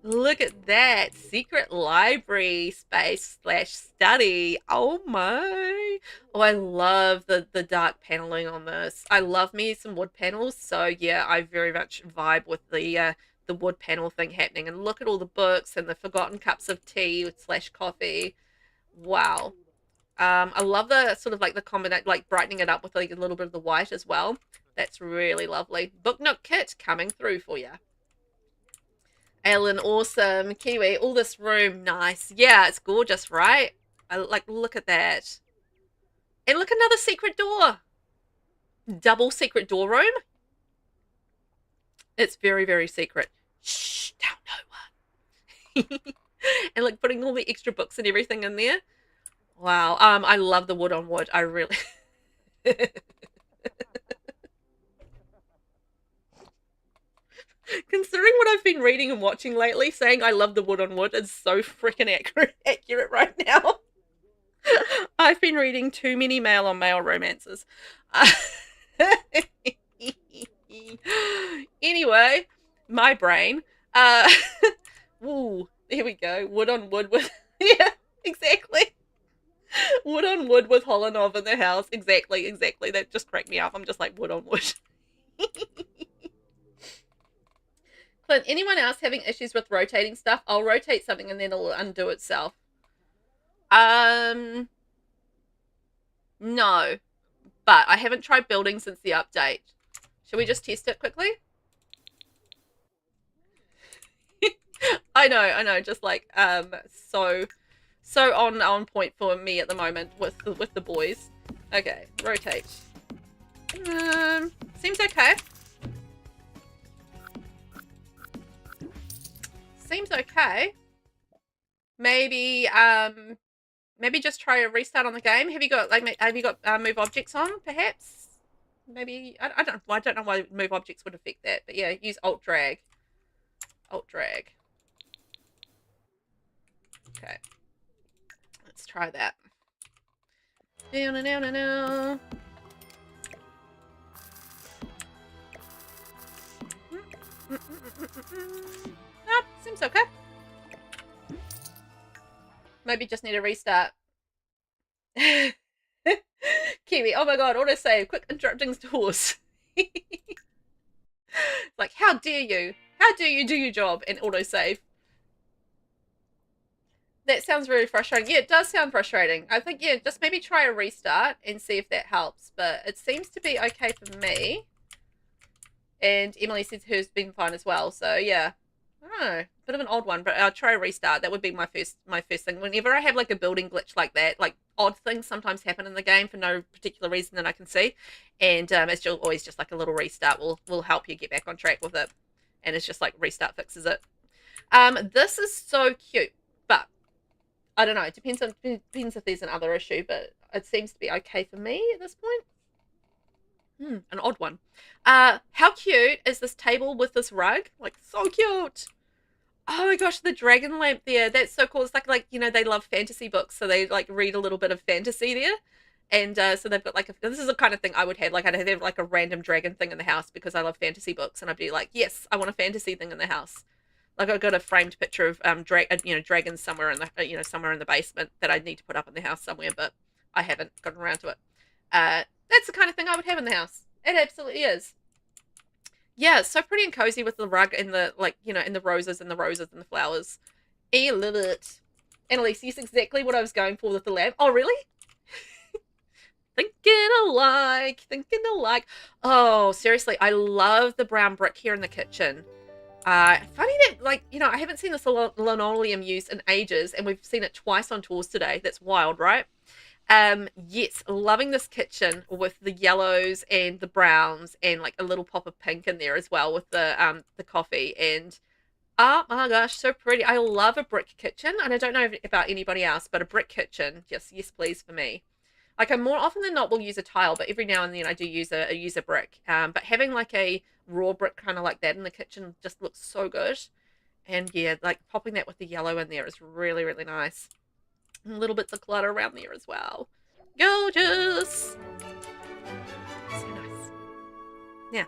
Look at that secret library space / study. Oh my. Oh, I love the dark paneling on this. I love me some wood panels. So yeah, I very much vibe with the wood panel thing happening. And look at all the books and the forgotten cups of tea / coffee. Wow. I love the sort of like the combination, like brightening it up with like a little bit of the white as well. That's really lovely. Book Nook kit coming through for you. Ellen, awesome. Kiwi, all this room, nice. Yeah, it's gorgeous, right? I like, look at that. And look, another secret door. Double secret door room. It's very, very secret. Shh, tell no one. And like putting all the extra books and everything in there. Wow. I love the wood on wood. I really considering what I've been reading and watching lately, saying I love the wood on wood is so freaking accurate right now. I've been reading too many male on male romances. Anyway, my brain. Ooh, there we go. Wood on wood with yeah, exactly. Wood on wood with Holanov in the house. Exactly. That just cracked me up. I'm just like, wood on wood. Clint, anyone else having issues with rotating stuff? I'll rotate something and then it'll undo itself. No. But I haven't tried building since the update. Shall we just test it quickly? I know. Just like, so on point for me at the moment with the boys. Okay, rotate. Seems okay. Seems okay. Maybe just try a restart on the game. Have you got move objects on perhaps? Maybe I don't know why move objects would affect that, but yeah, use alt drag. Okay, let's try that. No. Nope, seems okay. Maybe just need a restart. Kiwi, oh my god, autosave, quick interrupting stores. Like, how dare you? How dare you do your job and autosave? That sounds really frustrating. Yeah, it does sound frustrating. I think, yeah, just maybe try a restart and see if that helps. But it seems to be okay for me. And Emily says hers been fine as well. So, yeah. I don't know. Bit of an odd one, but I'll try a restart. That would be my first thing. Whenever I have like a building glitch like that, like odd things sometimes happen in the game for no particular reason that I can see. And it's always just like a little restart will help you get back on track with it. And it's just like restart fixes it. This is so cute, but I don't know. It depends if there's another issue, but it seems to be okay for me at this point. An odd one. How cute is this table with this rug? Like, so cute. Oh my gosh, the dragon lamp there. That's so cool. It's like, you know, they love fantasy books, so they like read a little bit of fantasy there. And so they've got like this is the kind of thing I would have. Like, I'd have like a random dragon thing in the house because I love fantasy books, and I'd be like, yes, I want a fantasy thing in the house. Like, I've got a framed picture of dragons somewhere in the somewhere in the basement that I need to put up in the house somewhere, but I haven't gotten around to it. That's the kind of thing I would have in the house. It absolutely is. Yeah, it's so pretty and cozy with the rug and the and the roses and the flowers. I love it. Annalise, yes, exactly what I was going for with the lamp. Oh, really? Thinking alike. Oh, seriously, I love the brown brick here in the kitchen. Funny that, I haven't seen this linoleum used in ages, and we've seen it twice on tours today. That's wild, right? Yes, loving this kitchen with the yellows and the browns and like a little pop of pink in there as well with the coffee. And oh my gosh, so pretty. I love a brick kitchen, and I don't know about anybody else, but a brick kitchen, just yes please for me. Like I more often than not will use a tile, but every now and then I do use a brick. But having like a raw brick kind of like that in the kitchen just looks so good. And yeah, like popping that with the yellow in there is really, really nice. And little bits of clutter around there as well. Gorgeous! So nice. Now,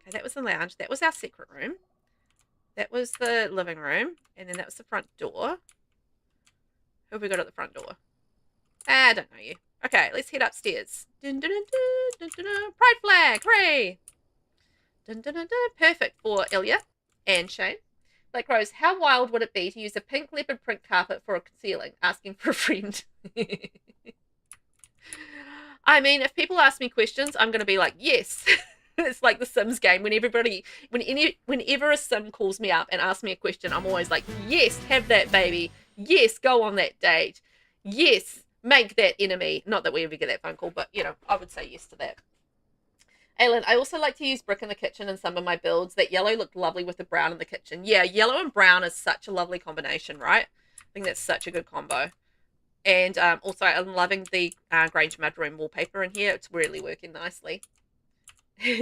okay, that was the lounge. That was our secret room. That was the living room. And then that was the front door. Who have we got at the front door? I don't know you. Okay, let's head upstairs. Dun, dun, dun, dun, dun, dun, Pride flag! Hooray! Dun, dun, dun, dun. Perfect for Ilya and Shane. Like Rose, how wild would it be to use a pink leopard print carpet for a ceiling? Asking for a friend. I mean, if people ask me questions, I'm going to be like, yes. It's like the Sims game. Whenever a Sim calls me up and asks me a question, I'm always like, yes, have that baby. Yes, go on that date. Yes, make that enemy. Not that we ever get that phone call, but, you know, I would say yes to that. Aylin, I also like to use brick in the kitchen in some of my builds. That yellow looked lovely with the brown in the kitchen. Yeah, yellow and brown is such a lovely combination, right? I think that's such a good combo. And also, I'm loving the Grange Mudroom wallpaper in here. It's really working nicely.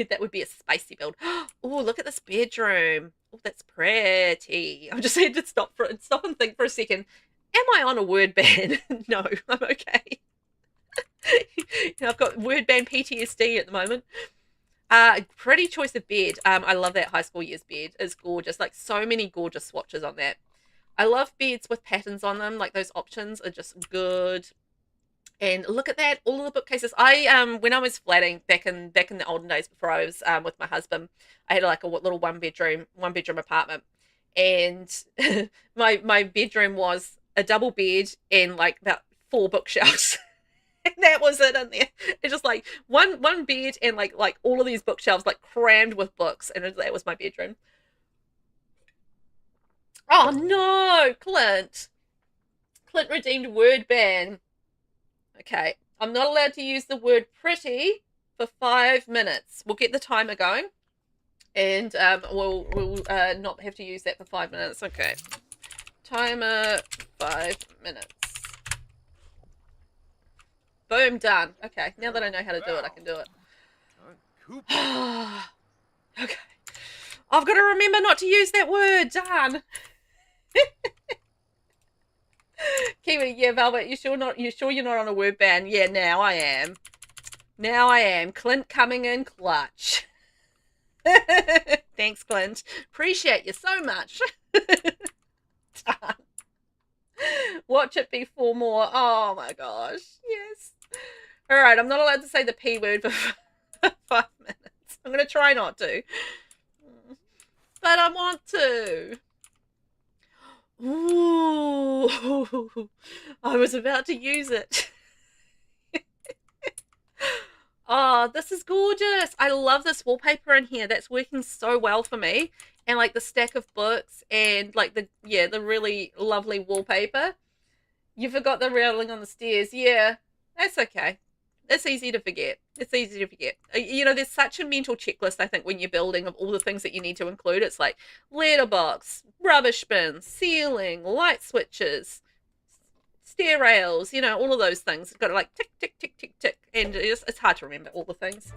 That would be a spicy build. Oh, look at this bedroom. Oh, that's pretty. I just had to stop and think for a second. Am I on a word ban? No, I'm okay. I've got word ban PTSD at the moment. Pretty choice of bed. I love that high school years bed. It's gorgeous. Like so many gorgeous swatches on that. I love beds with patterns on them. Like those options are just good. And look at that, all of the bookcases. I when I was flatting back in the olden days before I was with my husband, I had like a little one bedroom apartment, and my bedroom was a double bed and like about 4 bookshelves. And that was it in there. It's just like one bed and like all of these bookshelves like crammed with books, and that was my bedroom. Oh no, Clint redeemed word ban. Okay, I'm not allowed to use the word pretty for 5 minutes. We'll get the timer going, and we'll not have to use that for 5 minutes. Okay, timer 5 minutes. Boom, done. Okay, now that I know how to do it, I can do it. Okay, I've got to remember not to use that word. Done. Kiwi, yeah, Velvet, you sure you're not on a word ban? Yeah, now I am. Now I am. Clint coming in clutch. Thanks, Clint. Appreciate you so much. Done. Watch it be 4 more. Oh my gosh. Yes. All right, I'm not allowed to say the P word for 5 minutes. I'm going to try not to. But I want to. Ooh, I was about to use it. Oh, this is gorgeous. I love this wallpaper in here. That's working so well for me. And like the stack of books and like the really lovely wallpaper. You forgot the railing on the stairs. Yeah, that's okay. It's easy to forget. It's easy to forget. You know, there's such a mental checklist, I think, when you're building of all the things that you need to include. It's like letterbox, rubbish bins, ceiling, light switches, stair rails, you know, all of those things. It's got to like tick, tick, tick, tick, tick. And it's hard to remember all the things.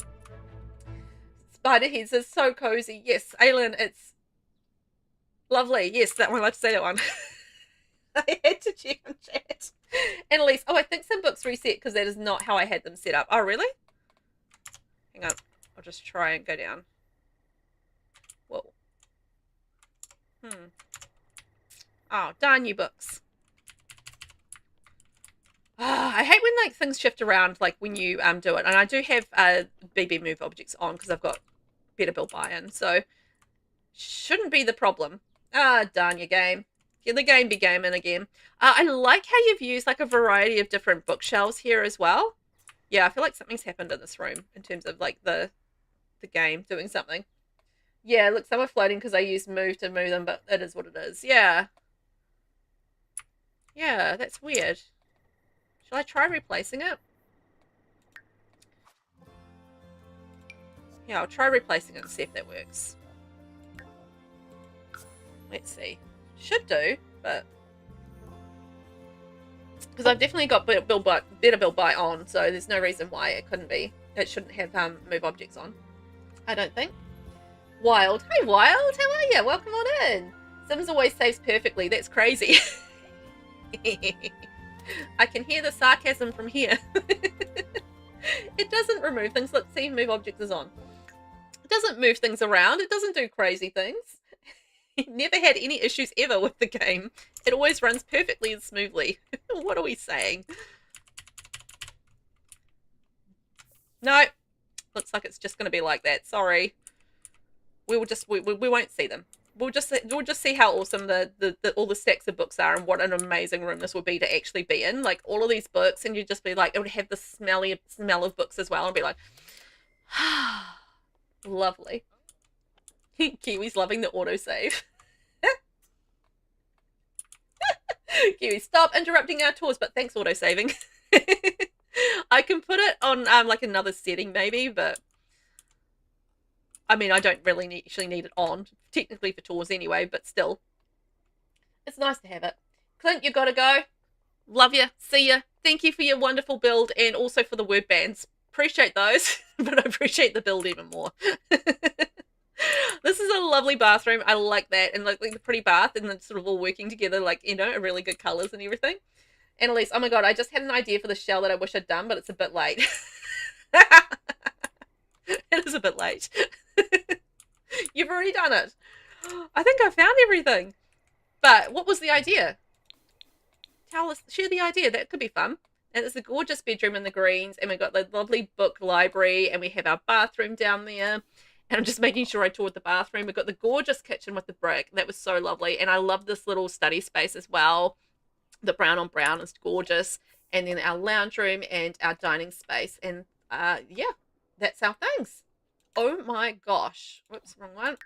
Spider heads is so cozy. Yes, Aylin, it's lovely. Yes, that one. I like to say that one. I had to check on chat. Annalise, oh, I think some books reset because that is not how I had them set up. Oh, really? Hang on. I'll just try and go down. Whoa. Oh, darn you books. I hate when like things shift around like when you do it. And I do have BB move objects on because I've got better build buy-in. So shouldn't be the problem. Ah, darn your game. Get the game be gaming again. I like how you've used like a variety of different bookshelves here as well. Yeah, I feel like something's happened in this room in terms of like the game doing something. Yeah, look, some are floating because I used move to move them, but it is what it is. Yeah. Yeah, that's weird. Should I try replacing it? Yeah, I'll try replacing it and see if that works. Let's see. Should do, but... Because I've definitely got better build by on, so there's no reason why it couldn't be. It shouldn't have move objects on. I don't think. Wild. Hey, Wild. How are you? Welcome on in. Sims always saves perfectly. That's crazy. I can hear the sarcasm from here. It doesn't remove things. Let's see, move objects is on. It doesn't move things around. It doesn't do crazy things. Never had any issues ever with the game. It always runs perfectly and smoothly. What are we saying? No. Looks like it's just going to be like that. Sorry. We will just we won't see them. We'll just see how awesome all the stacks of books are and what an amazing room this would be to actually be in. Like all of these books, and you'd just be like, it would have the smell of books as well, and be like, lovely. Kiwi's loving the autosave. Kiwi, stop interrupting our tours, but thanks autosaving. I can put it on like another setting maybe, but I mean, I don't really actually need it on, technically for tours anyway, but still. It's nice to have it. Clint, you gotta go. Love you. See ya. Thank you for your wonderful build and also for the word bands. Appreciate those, but I appreciate the build even more. This is a lovely bathroom. I like that. And like the pretty bath and it's sort of all working together, like, you know, really good colours and everything. Annalise, oh my god, I just had an idea for the shell that I wish I'd done, but it's a bit late. It is a bit late. You've already done it. I think I found everything. But what was the idea? Tell us, share the idea. That could be fun. And it's a gorgeous bedroom in the greens, and we've got the lovely book library, and we have our bathroom down there. And I'm just making sure I toured the bathroom. We've got the gorgeous kitchen with the brick. That was so lovely. And I love this little study space as well. The brown on brown is gorgeous. And then our lounge room and our dining space. And yeah, that's our things. Oh my gosh. Whoops, wrong one.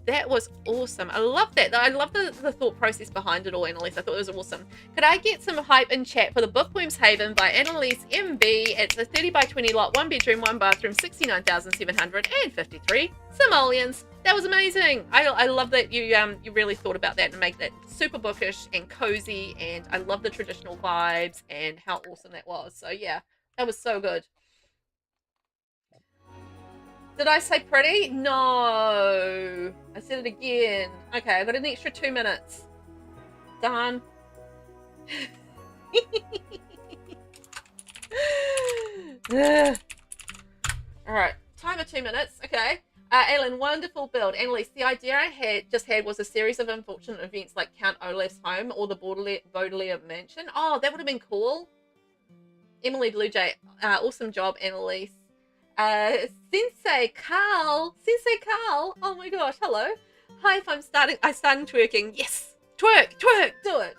That was awesome. I love that. I love the thought process behind it all, Annalise. I thought it was awesome. Could I get some hype in chat for the Bookworm's Haven by AnnelieseMB? It's a 30 by 20 lot, 1 bedroom, 1 bathroom, 69,753 simoleons. That was amazing. I love that you really thought about that and make that super bookish and cozy, and I love the traditional vibes and how awesome that was. So yeah, that was so good. Did I say pretty? No. I said it again. Okay, I've got an extra 2 minutes. Done. Alright, timer 2 minutes. Okay. Alan, wonderful build. Annalise, the idea I just had was a series of unfortunate events like Count Olaf's home or the Baudelaire mansion. Oh, that would have been cool. EmilyBlueJaye, awesome job, Annalise. Sensei Carl, oh my gosh, hello. Hi, if I'm starting twerking. Yes, twerk, do it.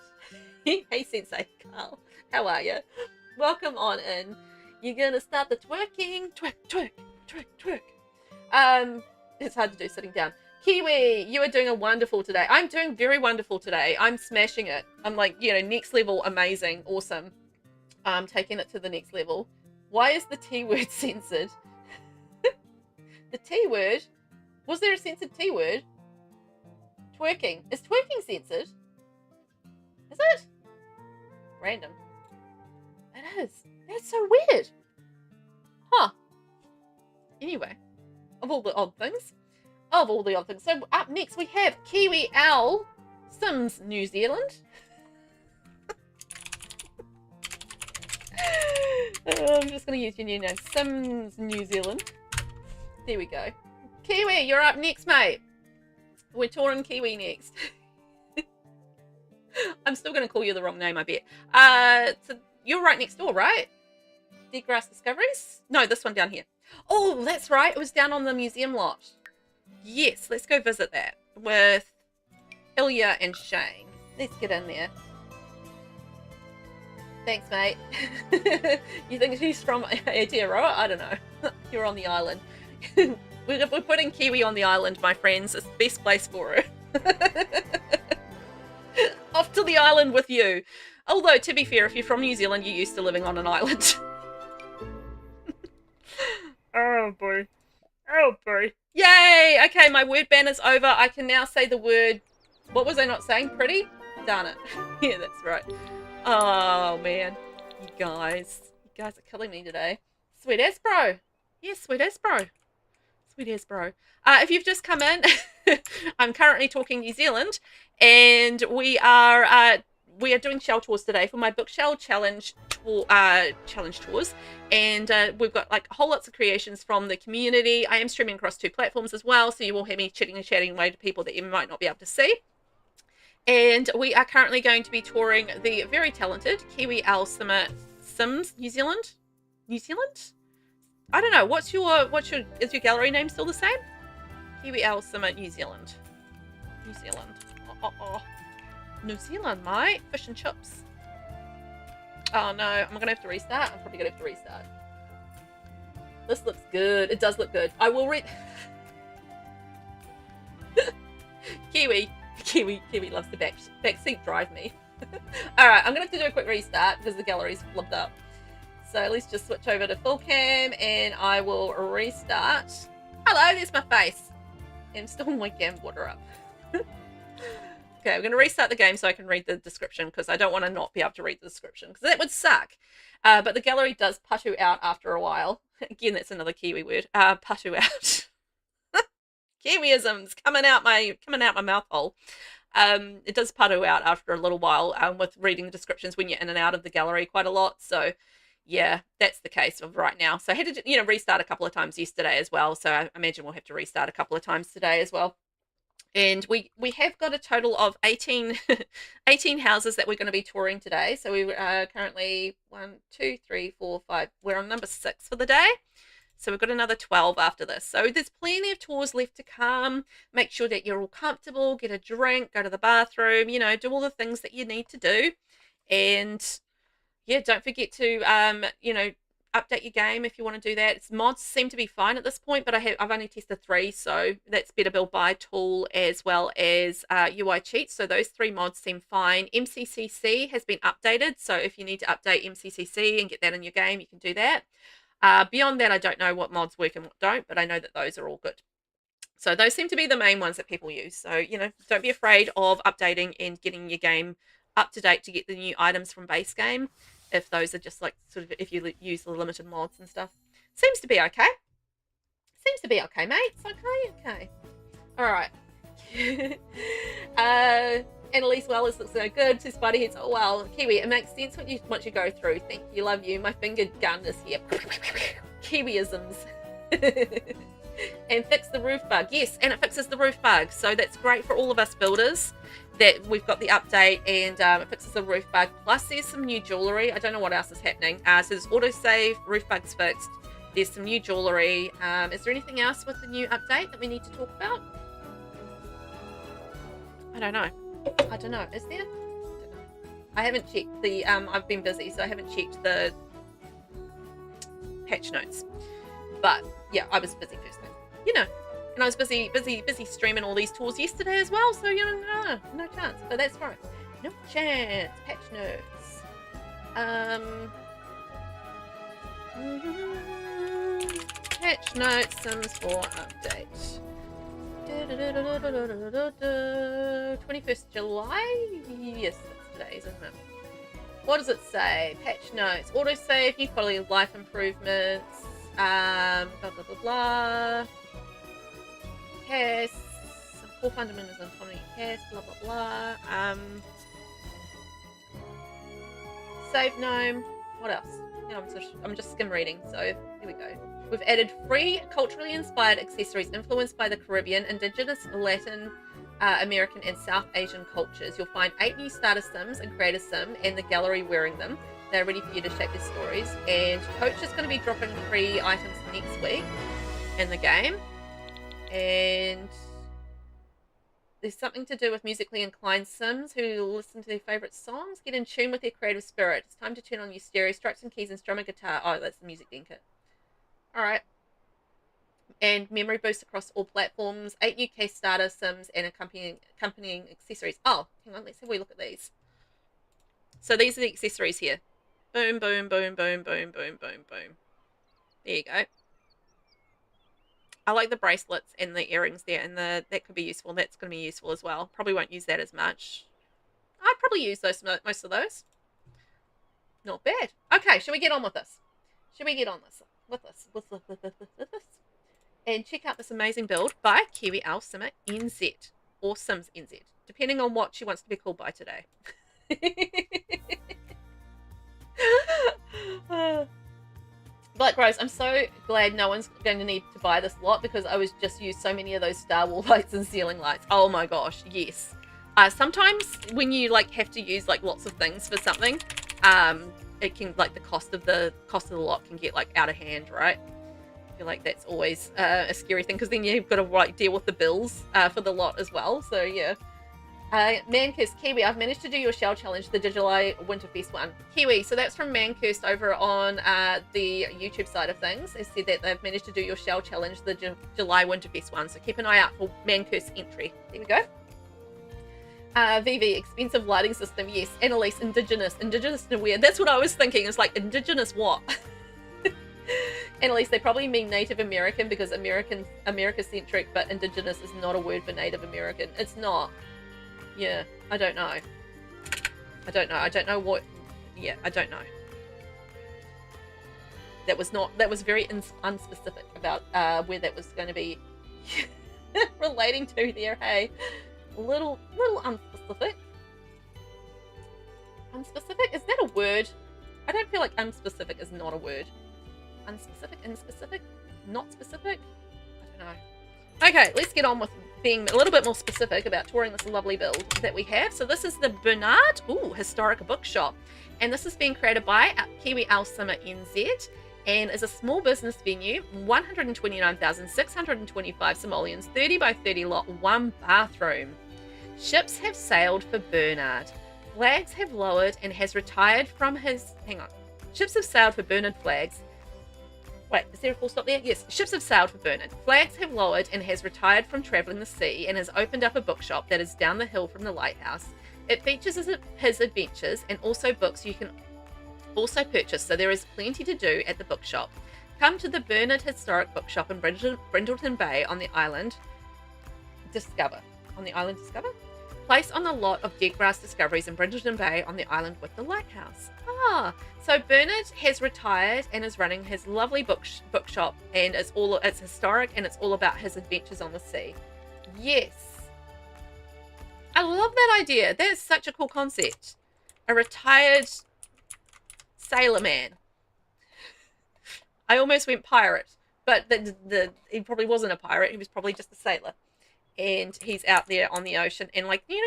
Hey, Sensei Carl, how are you? Welcome on in. You're gonna start the twerking, twerk. It's hard to do sitting down. Kiwi, you are doing a wonderful today. I'm doing very wonderful today. I'm smashing it. I'm like, you know, next level, amazing, awesome. Taking it to the next level. Why is the T word censored? The T word? Was there a censored T word? Twerking. Is twerking censored? Is it? Random. It is. That's so weird. Huh. Anyway. Of all the odd things. So up next we have KiwiOwlSimmerNZ. I'm just going to use your new name. Sims New Zealand. There we go. Kiwi, you're up next, mate. We're touring Kiwi next. I'm still going to call you the wrong name, I bet. So you're right next door, right? Dead Grass Discoveries? No, this one down here. Oh, that's right. It was down on the museum lot. Yes, let's go visit that with Ilya and Shane. Let's get in there. Thanks, mate. You think she's from Aotearoa? I don't know. You're on the island. We're putting Kiwi on the island, my friends. It's the best place for her. Off to the island with you. Although, to be fair, if you're from New Zealand, you're used to living on an island. Oh, boy. Oh, boy. Yay! Okay, my word banner's over. I can now say the word... What was I not saying? Pretty? Darn it. Yeah, that's right. Oh, man. You guys are killing me today. Sweet as bro. Yeah, sweet as bro. Sweet as bro. If you've just come in, I'm currently talking New Zealand, and we are doing shell tours today for my bookshelf challenge tours, and we've got like whole lots of creations from the community. I am streaming across 2 platforms as well, so you will hear me chitting and chatting away to people that you might not be able to see. And we are currently going to be touring the very talented KiwiOwlSimmerNZ New Zealand. I don't know. Is your gallery name still the same? KiwiOwlSimmerNZ New Zealand. New Zealand, mate. Fish and chips. Oh no, I'm gonna have to restart. I'm probably gonna have to restart. This looks good. It does look good. I will read. Kiwi loves the backseat drive me. Alright, I'm gonna have to do a quick restart because the gallery's flipped up. So let's just switch over to full cam and I will restart. Hello, there's my face. And still my camcorder up. Okay, I'm going to restart the game so I can read the description because I don't want to not be able to read the description because that would suck. But the gallery does patu out after a while. Again, that's another Kiwi word. Patu out. Kiwiisms coming out my mouth hole. It does patu out after a little while with reading the descriptions when you're in and out of the gallery quite a lot. So yeah, that's the case of right now. So I had to, restart a couple of times yesterday as well. So I imagine we'll have to restart a couple of times today as well. And we have got a total of 18 houses that we're going to be touring today. So we are currently 1, 2, 3, 4, 5. We're on number 6 for the day. So we've got another 12 after this. So there's plenty of tours left to come. Make sure that you're all comfortable, get a drink, go to the bathroom, do all the things that you need to do. And yeah, don't forget to, update your game if you want to do that. Its mods seem to be fine at this point, but I've only tested 3, so that's Better Build Buy tool as well as UI cheats. So those 3 mods seem fine. MCCC has been updated, so if you need to update MCCC and get that in your game, you can do that. Beyond that, I don't know what mods work and what don't, but I know that those are all good. So those seem to be the main ones that people use. So, don't be afraid of updating and getting your game up to date to get the new items from base game. If those are just like sort of if you use the limited mods and stuff. Seems to be okay. Seems to be okay, mate. It's okay. All right. Anneliese Wellers looks so good. Two spider heads. Oh, well. Kiwi, it makes sense what you go through. Thank you. Love you. My finger gun is here. Kiwiisms. And fix the roof bug. Yes, and it fixes the roof bug. So that's great for all of us builders. That we've got the update and it fixes the roof bug. Plus there's some new jewellery. I don't know what else is happening. So there's autosave, roof bug's fixed. There's some new jewellery. Is there anything else with the new update that we need to talk about? I don't know. Is there? I don't know. I haven't checked the, I've been busy, so I haven't checked the patch notes. But yeah, I was busy first thing. And I was busy streaming all these tours yesterday as well, so no chance. But that's right. No chance. Patch notes. Patch notes, Sims 4 update. 21st July? Yes, that's today, isn't it? What does it say? Patch notes. Autosave, new quality of life improvements. Blah, blah, blah, blah. Cast, some core fundamentals on autonomy cast, blah blah blah. Save gnome. What else? I'm just skim reading. So here we go. We've added free culturally inspired accessories influenced by the Caribbean, Indigenous, Latin, American, and South Asian cultures. You'll find 8 new starter sims and creator sim, and the gallery wearing them. They're ready for you to shape your stories. And Coach is going to be dropping free items next week in the game. And there's something to do with musically inclined Sims who listen to their favourite songs. Get in tune with their creative spirit. It's time to turn on your stereo, strike some keys, and strum a guitar. Oh, that's the music den kit. Alright. And memory boost across all platforms. 8 new case starter Sims and accompanying accessories. Oh, hang on. Let's have a look at these. So these are the accessories here. Boom, boom, boom, boom, boom, boom, boom, boom. There you go. I like the bracelets and the earrings there, and that could be useful. That's going to be useful as well. Probably won't use that as much. I'd probably use most of those. Not bad. Okay, shall we get on with this? Shall we get on with this? And check out this amazing build by KiwiOwlSimmerNZ or SimsNZ, depending on what she wants to be called by today. Black Rose, I'm so glad no one's going to need to buy this lot because I was just used so many of those star wall lights and ceiling lights. Oh my gosh, yes. Sometimes when you like have to use like lots of things for something, it can like the cost of the lot can get like out of hand, right? I feel like that's always a scary thing because then you've got to like deal with the bills for the lot as well. So yeah. Mancurst Kiwi, I've managed to do your shell challenge, the July Winterfest one. Kiwi, so that's from Mancurst over on the YouTube side of things. They said that they've managed to do your shell challenge, the July Winterfest one. So keep an eye out for Mancurst's entry. There we go. VV, expensive lighting system. Yes. Annalise, indigenous and weird. That's what I was thinking. It's like indigenous what? Annalise, they probably mean Native American because America-centric, but indigenous is not a word for Native American. It's not. Yeah, I don't know. I don't know what. Yeah, I don't know. That was very unspecific about where that was going to be relating to there. Hey, little unspecific. Unspecific, is that a word? I don't feel like unspecific is not a word. Unspecific, inspecific, not specific. I don't know. Okay, let's get on with being a little bit more specific about touring this lovely build that we have. So this is the Bernard Historic Bookshop, and this is being created by KiwiOwlSimmerNZ and is a small business venue, 129,625 simoleons, 30 by 30 lot, 1 bathroom. Ships have sailed for Bernard. Flags have lowered and has retired from his... Hang on. Ships have sailed for Bernard flags. Wait, is there a full stop there? Yes. Ships have sailed for Bernard. Flags have lowered and has retired from travelling the sea and has opened up a bookshop that is down the hill from the lighthouse. It features his adventures and also books you can also purchase, so there is plenty to do at the bookshop. Come to the Bernard Historic Bookshop in Brindleton Bay on the island. Discover. Place on the lot of dead grass discoveries in Brindleton Bay on the island with the lighthouse. So Bernard has retired and is running his lovely bookshop, and it's historic and it's all about his adventures on the sea. Yes. I love that idea. That is such a cool concept. A retired sailor man. I almost went pirate, but he probably wasn't a pirate. He was probably just a sailor. And he's out there on the ocean, and like, you know,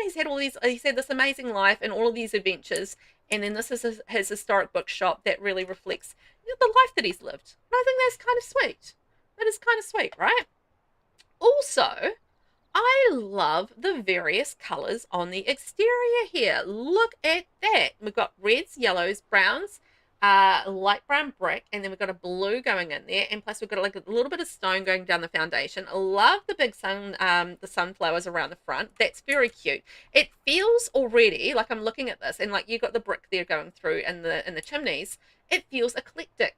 he's had this amazing life and all of these adventures, and then this is his historic bookshop that really reflects the life that he's lived. And I think that's kind of sweet. That is kind of sweet, right? Also, I love the various colors on the exterior here. Look at that. We've got reds, yellows, browns, light brown brick, and then we've got a blue going in there, and plus we've got like a little bit of stone going down the foundation. I love the big the sunflowers around the front. That's very cute. It feels already like I'm looking at this, and like you've got the brick there going through in the chimneys. It feels eclectic.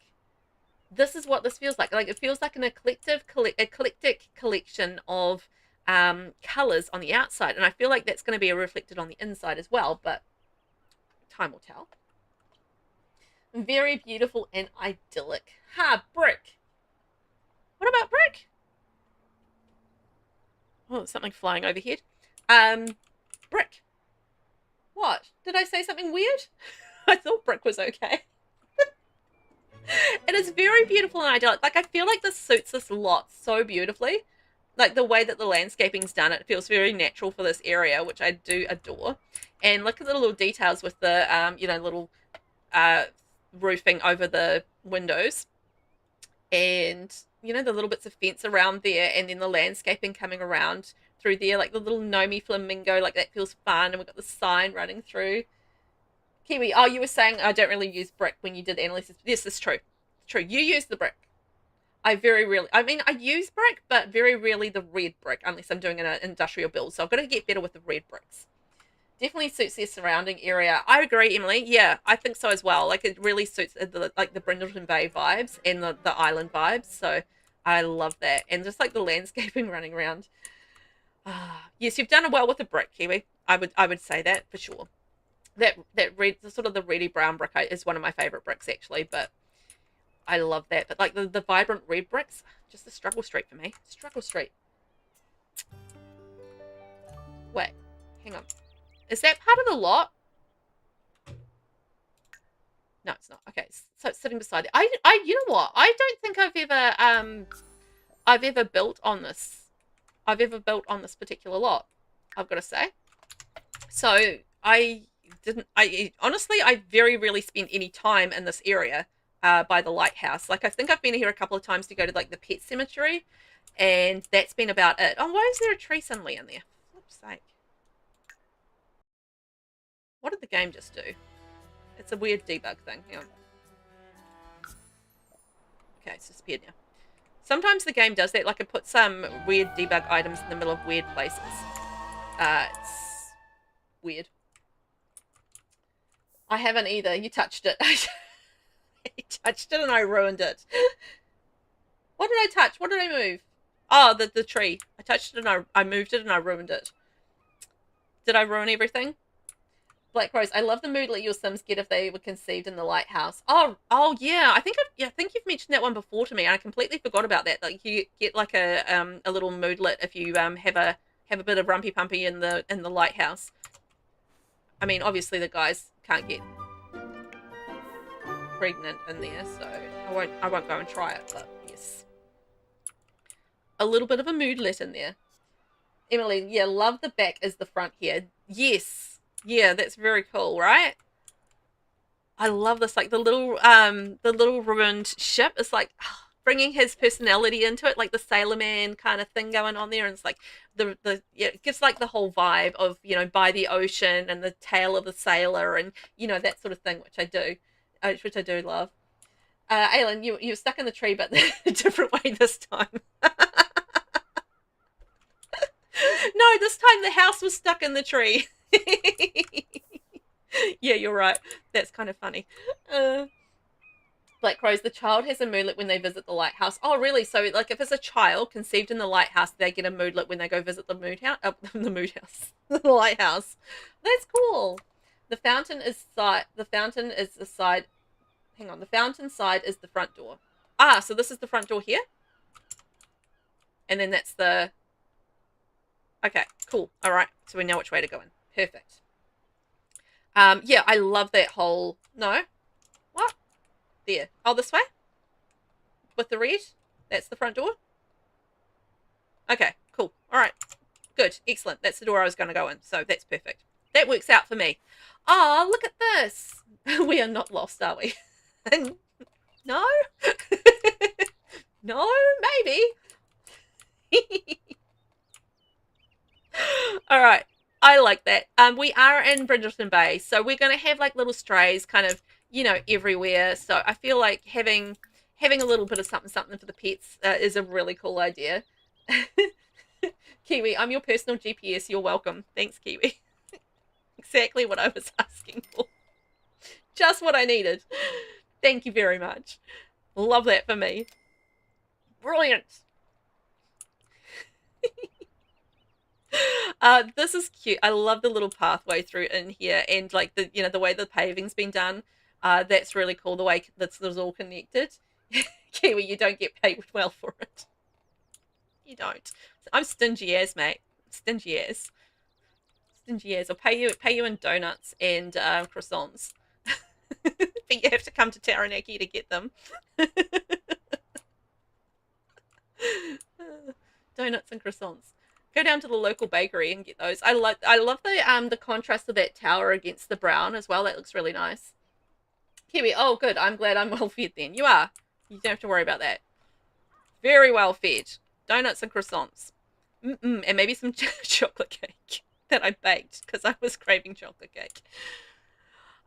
This is what this feels like. Like it feels like an eclectic collection of colors on the outside, and I feel like that's going to be reflected on the inside as well, but time will tell. Very beautiful and idyllic. Brick. What about brick? Oh, there's something flying overhead. Brick. What? Did I say something weird? I thought brick was okay. It is very beautiful and idyllic. Like, I feel like this suits this lot so beautifully. Like, the way that the landscaping's done, it feels very natural for this area, which I do adore. And look at the little details with the, little roofing over the windows, and the little bits of fence around there, and then the landscaping coming around through there, like the little Nomi flamingo, like that feels fun. And we've got the sign running through. Kiwi, oh, you were saying I don't really use brick when you did Annalise. Yes, it's true. It's true. You use the brick. I use brick, but very rarely the red brick, unless I'm doing an industrial build. So I've got to get better with the red bricks. Definitely suits their surrounding area. I agree, Emily. Yeah, I think so as well. Like, it really suits the Brindleton Bay vibes and the island vibes. So I love that. And just like the landscaping running around. Yes, you've done well with the brick, Kiwi. I would say that for sure. That red, sort of the reddy brown brick is one of my favorite bricks actually, but I love that. But like the vibrant red bricks, just the struggle street for me. Struggle street. Wait, hang on. Is that part of the lot? No, it's not. Okay, so it's sitting beside it. You know what? I don't think I've ever built on this. I've ever built on this particular lot, I've got to say. So I honestly, I very rarely spent any time in this area by the lighthouse. Like, I think I've been here a couple of times to go to like the pet cemetery, and that's been about it. Oh, why is there a tree suddenly in there? For flip's sake. What did the game just do? It's a weird debug thing. Hang on. Okay, it's disappeared now. Sometimes the game does that, like it puts some weird debug items in the middle of weird places. It's weird. I haven't either. You touched it. You touched it and I ruined it. What did I touch? What did I move? Oh, the tree. I touched it and I moved it and I ruined it. Did I ruin everything? Black Rose, I love the moodlet your Sims get if they were conceived in the lighthouse. Oh yeah. I think you've mentioned that one before to me. I completely forgot about that. Like, you get like a little moodlet if you have a bit of rumpy pumpy in the lighthouse. I mean, obviously the guys can't get pregnant in there, so I won't go and try it, but yes. A little bit of a moodlet in there. Emily, yeah, love the back is the front here. Yes. Yeah, that's very cool, right? I love this, like the little ruined ship is like bringing his personality into it, like the Sailor Man kind of thing going on there, and it's like it gives like the whole vibe of, you know, by the ocean and the tale of the sailor and, you know, that sort of thing, which I do love. Aylin, you're stuck in the tree, but a different way this time. No, this time the house was stuck in the tree. Yeah, you're right. That's kind of funny. Black Crows, the child has a moodlet when they visit the lighthouse. Oh, really? So, like, if it's a child conceived in the lighthouse, they get a moodlet when they go visit the the lighthouse. That's cool. The fountain is the side. Hang on. The fountain side is the front door. Ah, so this is the front door here, and then that's the. Okay, cool. All right, so we know which way to go in. Perfect. Yeah, I love that whole. No, what? There. Oh, this way? With the red? That's the front door? Okay, cool. All right. Good. Excellent. That's the door I was going to go in, so that's perfect. That works out for me. Oh, look at this. We are not lost, are we? No? No? Maybe. All right. I like that. We are in Brindleton Bay, so we're going to have like little strays kind of, you know, everywhere. So I feel like having a little bit of something for the pets is a really cool idea. Kiwi, I'm your personal GPS. You're welcome. Thanks, Kiwi. Exactly what I was asking for. Just what I needed. Thank you very much. Love that for me. Brilliant. This is cute. I love the little pathway through in here, and like the, you know, the way the paving's been done. That's really cool. The way that's all connected. Kiwi, you don't get paid well for it. You don't. I'm stingy as, mate. Stingy as. Stingy as. I'll pay you in donuts and croissants. But you have to come to Taranaki to get them. Donuts and croissants. Go down to the local bakery and get those. I love the contrast of that tower against the brown as well. That looks really nice. Kiwi, oh good. I'm glad I'm well fed then. You are. You don't have to worry about that. Very well fed. Donuts and croissants. And maybe some chocolate cake that I baked because I was craving chocolate cake.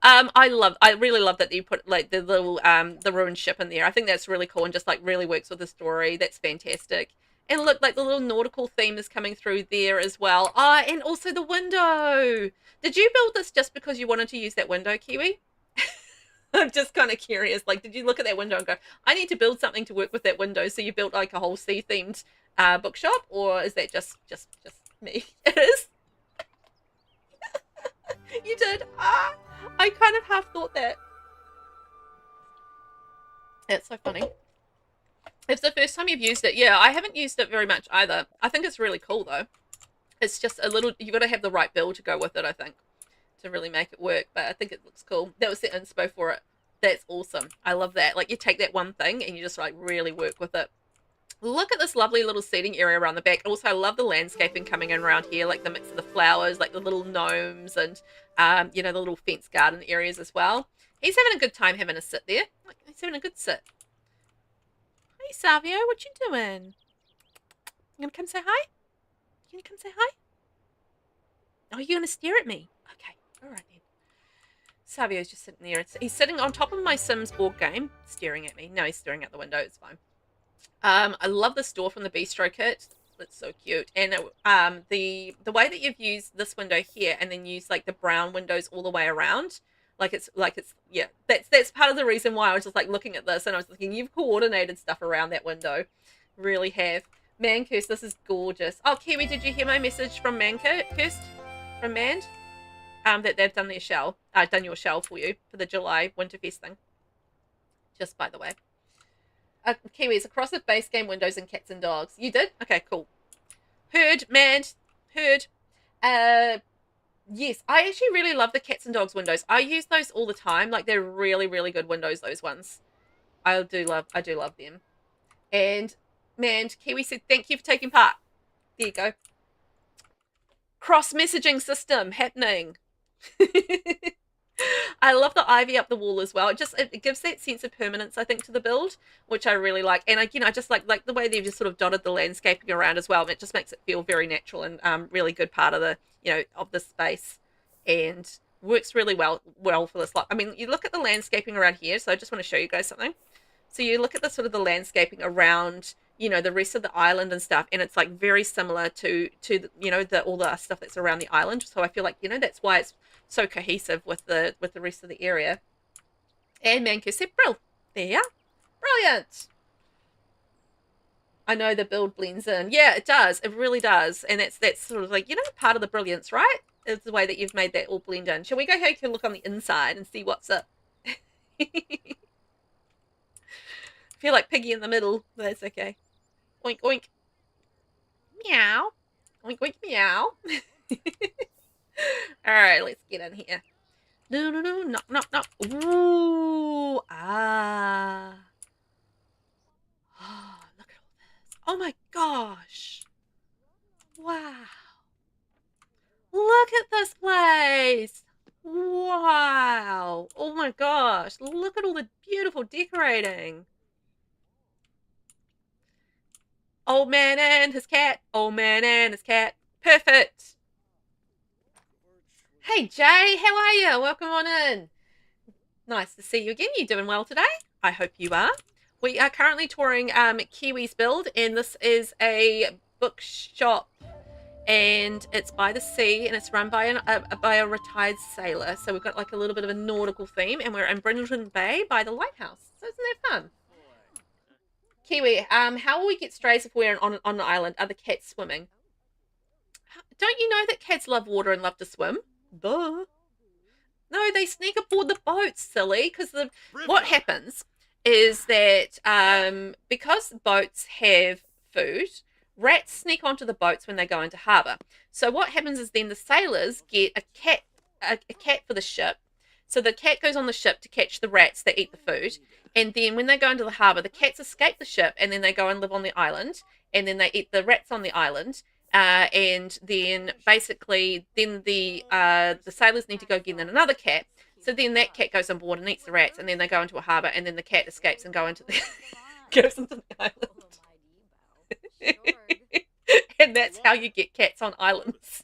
I really love that you put like the little the ruined ship in there. I think that's really cool and just like really works with the story. That's fantastic. And look, like the little nautical theme is coming through there as well. Ah, and also the window. Did you build this just because you wanted to use that window, Kiwi? I'm just kind of curious. Like, did you look at that window and go, I need to build something to work with that window? So you built like a whole sea-themed bookshop, or is that just me? It is. You did. Ah, I kind of half thought that. It's so funny. It's the first time you've used it. Yeah, I haven't used it very much either. I think it's really cool though. It's just a little, you got to have the right build to go with it, I think, to really make it work. But I think it looks cool. That was the inspo for it. That's awesome. I love that. Like, you take that one thing and you just like really work with it. Look at this lovely little seating area around the back. Also, I love the landscaping coming in around here, like the mix of the flowers, like the little gnomes and, you know, the little fence garden areas as well. He's having a good time having a sit there. Like, he's having a good sit. Hey, Savio, what you doing? You gonna come say hi? You gonna come say hi? Oh, you're gonna stare at me? Okay, all right then. Savio's just sitting there. He's sitting on top of my Sims board game, staring at me. No, he's staring out the window. It's fine. I love this door from the Bistro kit. It's so cute. And the way that you've used this window here and then use like the brown windows all the way around, like it's yeah, that's part of the reason why I was just like looking at this and I was thinking, you've coordinated stuff around that window. Really have. Mancurse, this is gorgeous. Oh, Kiwi, did you hear my message from Mancurse? From Mand? That they've done their shell. Done your shell for you for the July Winterfest thing. Just by the way. Kiwis, across the base game windows and cats and dogs. You did? Okay, cool. Heard, Mand. Heard. Yes, I actually really love the cats and dogs windows. I use those all the time. Like, they're really, really good windows, those ones. I do love them. And, Mand, Kiwi said, thank you for taking part. There you go. Cross-messaging system happening. I love the ivy up the wall as well. It gives that sense of permanence, I think, to the build, which I really like. And again, I just like the way they've just sort of dotted the landscaping around as well. It just makes it feel very natural and really good part of the, you know, of the space, and works really well for this lot. I mean, you look at the landscaping around here. So I just want to show you guys something. So you look at the sort of the landscaping around, you know, the rest of the island and stuff, and it's like very similar to the, you know, all the stuff that's around the island. So I feel like, you know, that's why it's so cohesive with the rest of the area. And Mancurse said, "Brill, there you are, brilliant." I know the build blends in. Yeah, it does. It really does. And that's sort of like, you know, part of the brilliance, right? Is the way that you've made that all blend in. Shall we go take a look on the inside and see what's up? I feel like Piggy in the middle, but that's okay. Oink, oink. Meow. Oink, oink, meow. All right, let's get in here. No, knock, knock, knock. Ooh, ah. Oh, look at all this. Oh my gosh. Wow. Look at this place. Wow. Oh my gosh. Look at all the beautiful decorating. Old man and his cat. Old man and his cat. Perfect. Hey, Jay. How are you? Welcome on in. Nice to see you again. You doing well today? I hope you are. We are currently touring Kiwi's build, and this is a bookshop, and it's by the sea, and it's run by a retired sailor. So we've got like a little bit of a nautical theme, and we're in Brindleton Bay by the lighthouse. So isn't that fun? Kiwi, how will we get strays if we're on the island? Are the cats swimming? Don't you know that cats love water and love to swim? Duh. No, they sneak aboard the boats, silly. Because what happens is that because boats have food, rats sneak onto the boats when they go into harbour. So what happens is then the sailors get a cat for the ship. So the cat goes on the ship to catch the rats that eat the food. And then when they go into the harbour, the cats escape the ship, and then they go and live on the island. And then they eat the rats on the island. And then basically then the sailors need to go get another cat. So then that cat goes on board and eats the rats, and then they go into a harbour, and then the cat escapes and goes into the island. And that's how you get cats on islands.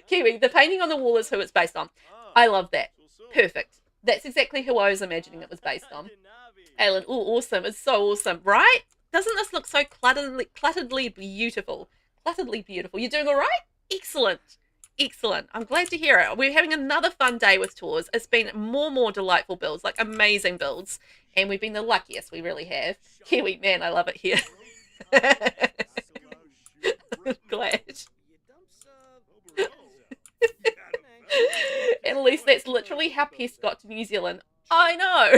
Kiwi, the painting on the wall is who it's based on. I love that. Perfect. That's exactly who I was imagining it was based on. Alan, oh, awesome. It's so awesome, right? Doesn't this look so clutteredly beautiful? Clutteredly beautiful. You're doing all right? Excellent. Excellent. I'm glad to hear it. We're having another fun day with tours. It's been more delightful builds, like amazing builds. And we've been the luckiest, we really have. Kiwi, man, I love it here. Glad. At least that's literally how pests got to New Zealand. I know.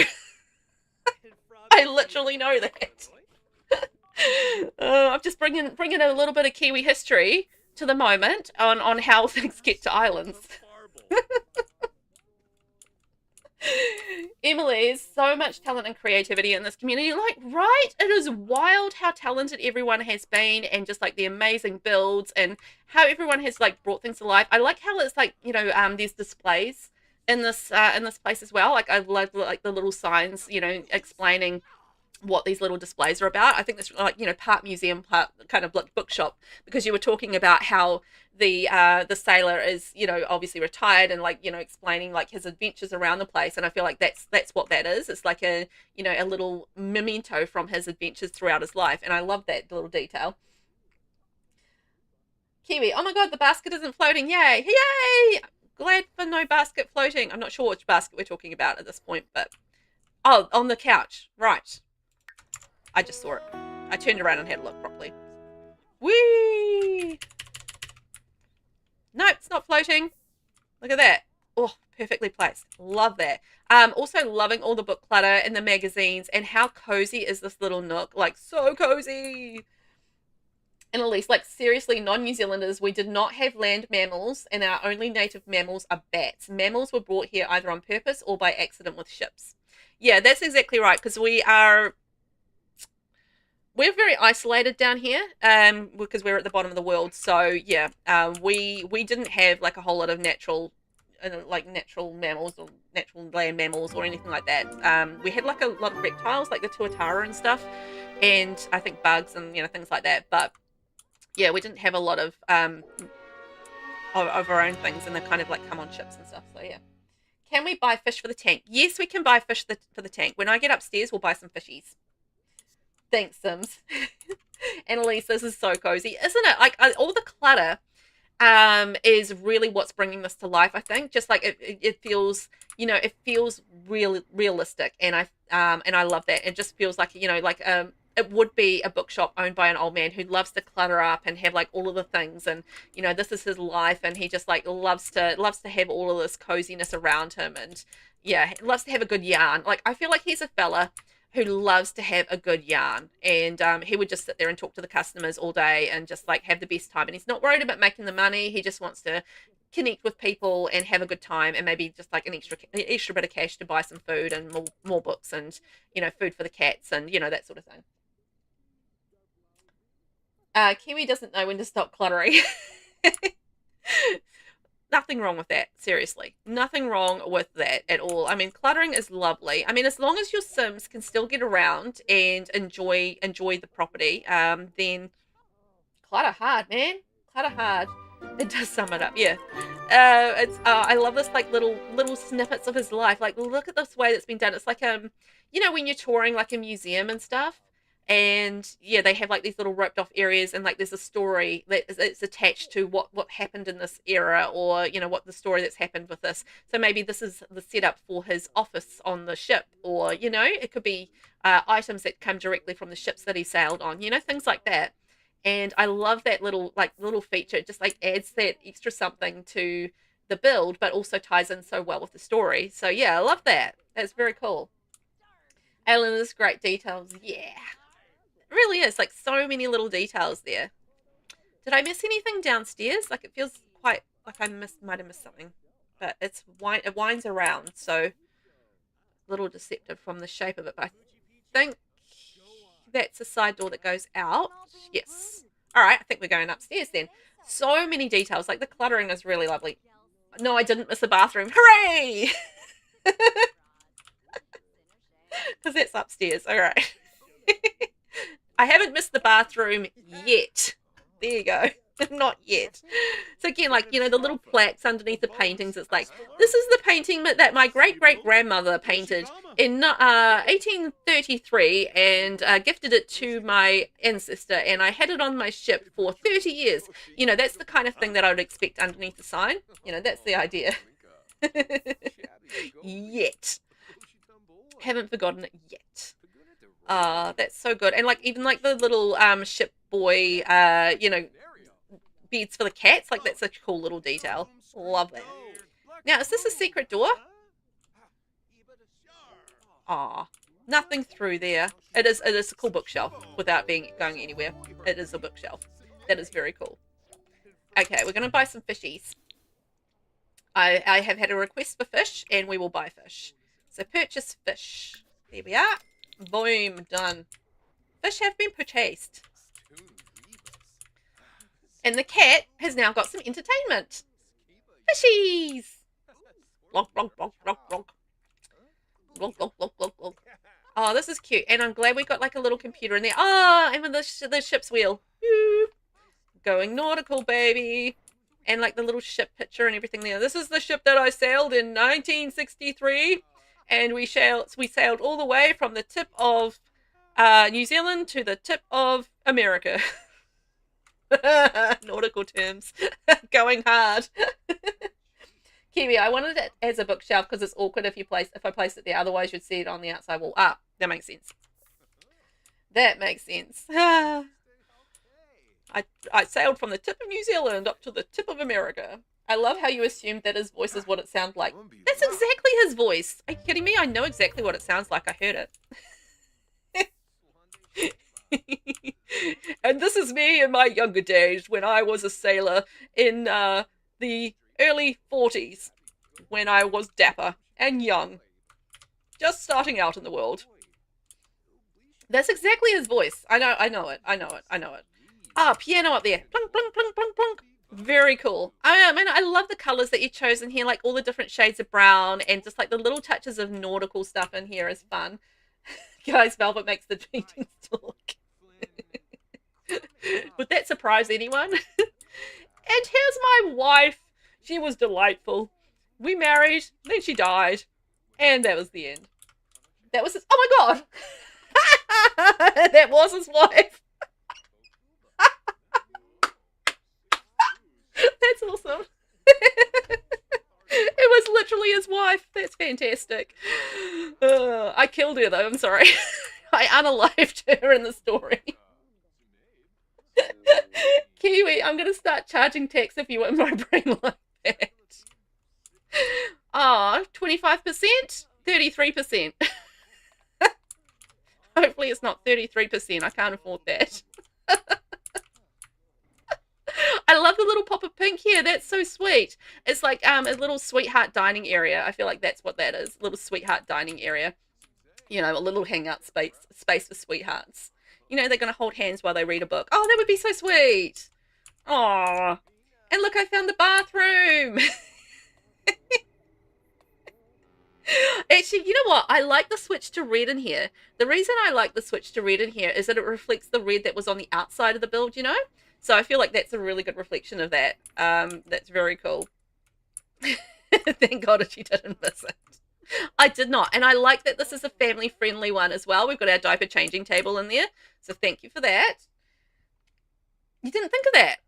I literally know that. I'm just bringing a little bit of Kiwi history to the moment on how things get to islands. Emily, so much talent and creativity in this community. Like, right? It is wild how talented everyone has been, and just like the amazing builds and how everyone has like brought things to life. I like how it's like, you know, there's displays in this place as well. Like, I love like the little signs, you know, explaining what these little displays are about. I think this, like, you know, part museum, part kind of like bookshop, because you were talking about how the sailor is, you know, obviously retired, and like, you know, explaining like his adventures around the place. And I feel like that's what that is. It's like a, you know, a little memento from his adventures throughout his life. And I love that little detail. Kiwi, oh my god, the basket isn't floating. Yay. Yay. Glad for no basket floating. I'm not sure which basket we're talking about at this point, but oh, on the couch. Right. I just saw it. I turned around and had a look properly. Whee! No, it's not floating. Look at that. Oh, perfectly placed. Love that. Also loving all the book clutter and the magazines, and how cozy is this little nook. Like, so cozy. And Elise, like, seriously, non-New Zealanders, we did not have land mammals, and our only native mammals are bats. Mammals were brought here either on purpose or by accident with ships. Yeah, that's exactly right, because we're very isolated down here, because we're at the bottom of the world. So yeah, we didn't have like a whole lot of natural mammals or natural land mammals or anything like that. We had like a lot of reptiles, like the tuatara and stuff, and I think bugs and, you know, things like that. But yeah, we didn't have a lot of our own things, and they kind of like come on ships and stuff. So yeah. Can we buy fish for the tank? Yes, we can buy fish for the tank. When I get upstairs, we'll buy some fishies. Thanks, Sims. Annalise, this is so cozy, isn't it? Like, all the clutter is really what's bringing this to life, I think. Just like it feels, you know, it feels really realistic, and I love that. It just feels like, you know, like it would be a bookshop owned by an old man who loves to clutter up and have like all of the things, and, you know, this is his life, and he just like loves to have all of this coziness around him, and yeah, loves to have a good yarn. Like, I feel like he's a fella who loves to have a good yarn, and he would just sit there and talk to the customers all day and just like have the best time. And he's not worried about making the money. He just wants to connect with people and have a good time, and maybe just like an extra bit of cash to buy some food and more books, and, you know, food for the cats, and, you know, that sort of thing. Kiwi doesn't know when to stop cluttering. Nothing wrong with that, seriously. Nothing wrong with that at all. I mean, cluttering is lovely. I mean, as long as your Sims can still get around and enjoy the property, then clutter hard, man. Clutter hard. It does sum it up, yeah. I love this, like, little snippets of his life. Like, look at this way that's been done. It's like, you know, when you're touring like a museum and stuff, and yeah, they have like these little roped off areas, and like there's a story that it's attached to what happened in this era, or, you know, what the story that's happened with this. So maybe this is the setup for his office on the ship, or, you know, it could be items that come directly from the ships that he sailed on, you know, things like that. And I love that little feature. It just like adds that extra something to the build, but also ties in so well with the story. So yeah, I love that. That's very cool. Alan, this great details. Yeah. Really is, like, so many little details there. Did I miss anything downstairs? Like, it feels quite like I might have missed something, but it winds around, so a little deceptive from the shape of it. But I think that's a side door that goes out. Yes. All right, I think we're going upstairs then. So many details. Like, the cluttering is really lovely. No, I didn't miss the bathroom. Hooray! Because that's upstairs. All right. I haven't missed the bathroom yet. There you go. Not yet. So again, like, you know, the little plaques underneath the paintings, it's like, this is the painting that my great-great-grandmother painted in 1833 and gifted it to my ancestor, and I had it on my ship for 30 years. You know, that's the kind of thing that I would expect underneath the sign. You know, that's the idea. Yet. Haven't forgotten it yet. That's so good. And like, even like the little ship boy, you know, beds for the cats, like that's such a cool little detail. Love that. Now, is this a secret door? Ah, nothing through there. It is a cool bookshelf without going anywhere. It is a bookshelf. That is very cool. Okay, we're gonna buy some fishies. I have had a request for fish, and we will buy fish. So purchase fish. There we are. Boom, done. Fish have been purchased. And the cat has now got some entertainment. Fishies! Blonk, blonk, blonk, blonk, blonk. Blonk, blonk, blonk, blonk, blonk. Oh, this is cute. And I'm glad we got like a little computer in there. Oh, and with the ship's wheel. Going nautical, baby. And like the little ship picture and everything there. This is the ship that I sailed in 1963. And we sailed all the way from the tip of New Zealand to the tip of America. Nautical terms. Going hard. Kiwi, I wanted it as a bookshelf because it's awkward if I place it there. Otherwise, you'd see it on the outside wall. Ah, that makes sense. That makes sense. I sailed from the tip of New Zealand up to the tip of America. I love how you assumed that his voice is what it sounds like. That's exactly his voice. Are you kidding me? I know exactly what it sounds like. I heard it. And this is me in my younger days when I was a sailor in the early 40s, when I was dapper and young, just starting out in the world. That's exactly his voice. I know it. Ah, piano up there. Plunk, plunk, plunk, plunk, plunk. Very cool. I mean, I love the colors that you've chosen here, like all the different shades of brown and just like the little touches of nautical stuff in here is fun. Guys, Velvet makes the paintings talk. Would that surprise anyone? And here's my wife. She was delightful. We married, then she died, and that was the end. That was his, oh my god! That was his wife. That's awesome. It was literally his wife. That's fantastic. I killed her though, I'm sorry. I unalived her in the story. Kiwi, I'm going to start charging tax if you want my brain like that. Oh, 25%? 33%. Hopefully it's not 33%. I can't afford that. I love the little pop of pink here. That's so sweet. It's like a little sweetheart dining area. I feel like that's what that is. Little sweetheart dining area. You know, a little hangout space for sweethearts. You know, they're going to hold hands while they read a book. Oh, that would be so sweet. Aww. And look, I found the bathroom. Actually, you know what? I like the switch to red in here. The reason I like the switch to red in here is that it reflects the red that was on the outside of the build, you know? So I feel like that's a really good reflection of that. That's very cool. Thank God she didn't miss it. I did not. And I like that this is a family-friendly one as well. We've got our diaper changing table in there. So thank you for that. You didn't think of that.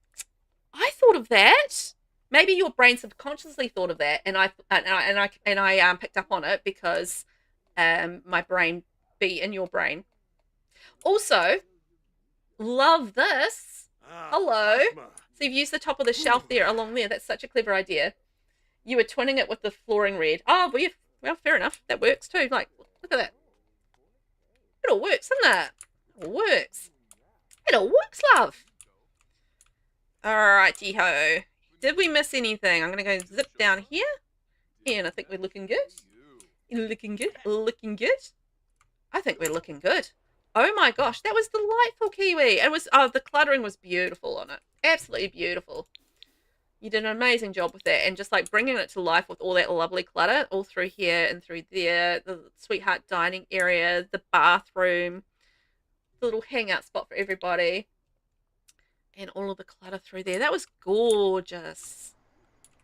I thought of that. Maybe your brain subconsciously thought of that, and I picked up on it because my brain be in your brain. Also, love this. Hello. So you've used the top of the shelf there along there. That's such a clever idea. You were twinning it with the flooring red. Oh, well, fair enough. That works too. Like, look at that. It all works, doesn't it? It all works. It all works, love. Alrighty-ho. Did we miss anything? I'm going to go zip down here. And I think we're looking good. Looking good. Looking good. I think we're looking good. Oh my gosh, that was delightful, Kiwi. It was, the cluttering was beautiful on it. Absolutely beautiful. You did an amazing job with that. And just like bringing it to life with all that lovely clutter all through here and through there. The sweetheart dining area, the bathroom, the little hangout spot for everybody. And all of the clutter through there. That was gorgeous.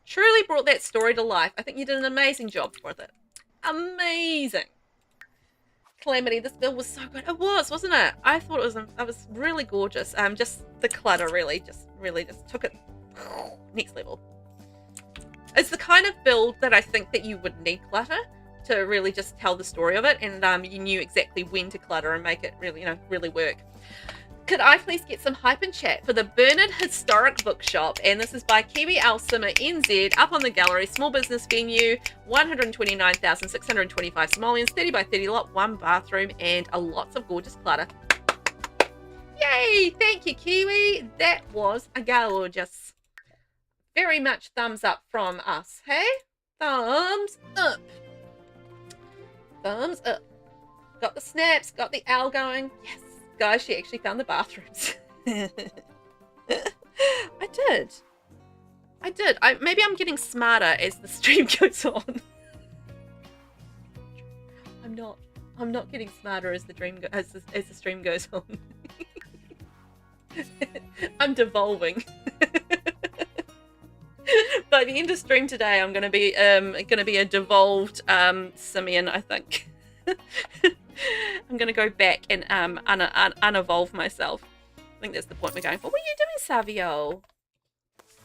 Truly brought that story to life. I think you did an amazing job with it. Amazing. Calamity, this build was so good. It was, wasn't it? I thought it was really gorgeous. Just the clutter really just took it next level. It's the kind of build that I think that you would need clutter to really just tell the story of it, and you knew exactly when to clutter and make it really, really work. Could I please get some hype and chat for the Bernard Historic Bookshop? And this is by KiwiOwlSimmerNZ, up on the gallery, small business venue, 129,625 simoleons, 30 by 30 lot, 1 bathroom, and lots of gorgeous clutter. Yay! Thank you, Kiwi. That was a gorgeous. Very much thumbs up from us, hey? Thumbs up. Thumbs up. Got the snaps, got the owl going. Yes. Guys, she actually found the bathrooms. I did. Maybe I'm getting smarter as the stream goes on. I'm not getting smarter as the stream goes on. I'm devolving. By the end of stream today, I'm gonna be a devolved simian, I think. I'm going to go back and unevolve myself. I think that's the point we're going for. What are you doing, Savio?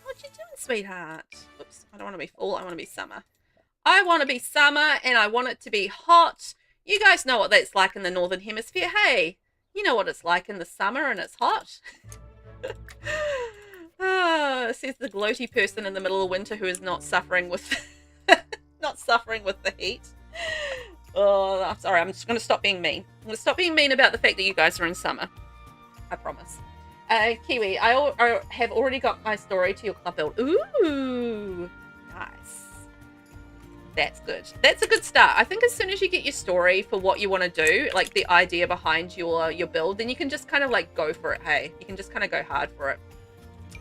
What you doing, sweetheart? Oops, I don't want to be fall. I want to be summer. I want to be summer, and I want it to be hot. You guys know what that's like in the Northern Hemisphere. Hey, you know what it's like in the summer, and it's hot. Says the gloaty person in the middle of winter who is not suffering with the heat. Oh, I'm sorry. I'm just going to stop being mean. I'm going to stop being mean about the fact that you guys are in summer. I promise. Kiwi, I have already got my story to your club build. Ooh, nice. That's good. That's a good start. I think as soon as you get your story for what you want to do, like the idea behind your build, then you can just kind of like go for it. Hey, you can just kind of go hard for it.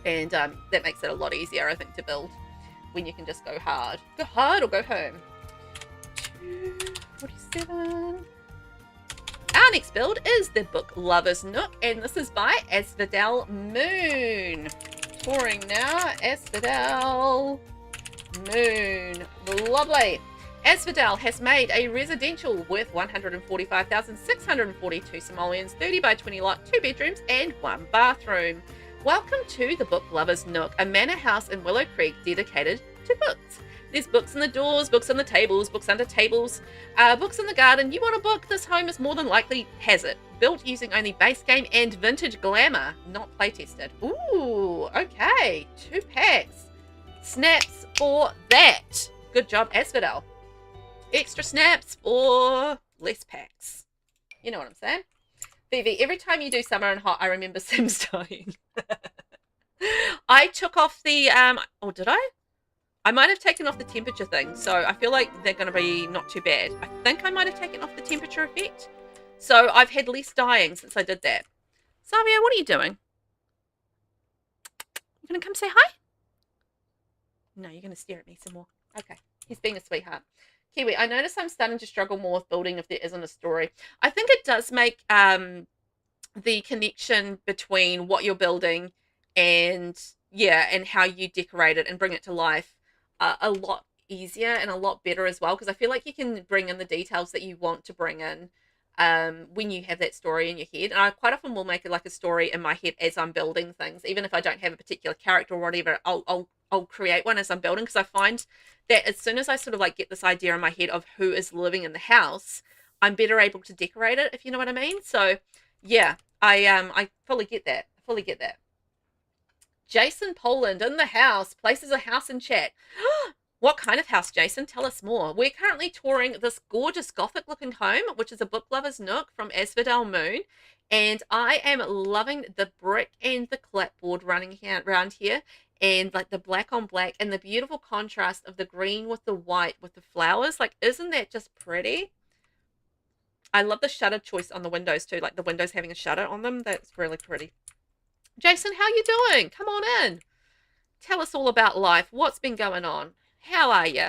And that makes it a lot easier, I think, to build when you can just go hard. Go hard or go home. 47. Our next build is the Book Lovers Nook, and this is by AsphodelMoon. Touring now, AsphodelMoon. Lovely. Asphodel has made a residential with 145,642 simoleons, 30 by 20 lot, 2 bedrooms, and 1 bathroom. Welcome to the Book Lovers Nook, a manor house in Willow Creek dedicated to books. There's books in the doors, books on the tables, books under tables, books in the garden. You want a book? This home is more than likely has it. Built using only base game and vintage glamour, not playtested. Ooh, okay. 2 packs. Snaps for that. Good job, Asphodel. Extra snaps for less packs. You know what I'm saying? Vivi, every time you do summer and hot, I remember Sims dying. I took off the, or did I? I might have taken off the temperature thing, so I feel like they're going to be not too bad. I think I might have taken off the temperature effect. So I've had less dying since I did that. Savio, what are you doing? You going to come say hi? No, you're going to stare at me some more. Okay, he's being a sweetheart. Kiwi, I notice I'm starting to struggle more with building if there isn't a story. I think it does make the connection between what you're building and, yeah, and how you decorate it and bring it to life a lot easier and a lot better as well, because I feel like you can bring in the details that you want to bring in when you have that story in your head. And I quite often will make it like a story in my head as I'm building things, even if I don't have a particular character or whatever. I'll create one as I'm building, because I find that as soon as I sort of like get this idea in my head of who is living in the house, I'm better able to decorate it, if you know what I mean. So yeah, I fully get that. Jason Poland in the house, places a house in chat. What kind of house, Jason? Tell us more. We're currently touring this gorgeous gothic looking home, which is a Book Lover's Nook from AsphodelMoon. And I am loving the brick and the clapboard running around here, and like the black on black and the beautiful contrast of the green with the white with the flowers. Like, isn't that just pretty? I love the shutter choice on the windows too, like the windows having a shutter on them. That's really pretty. Jason, how you doing? Come on in. Tell us all about life. What's been going on? How are you?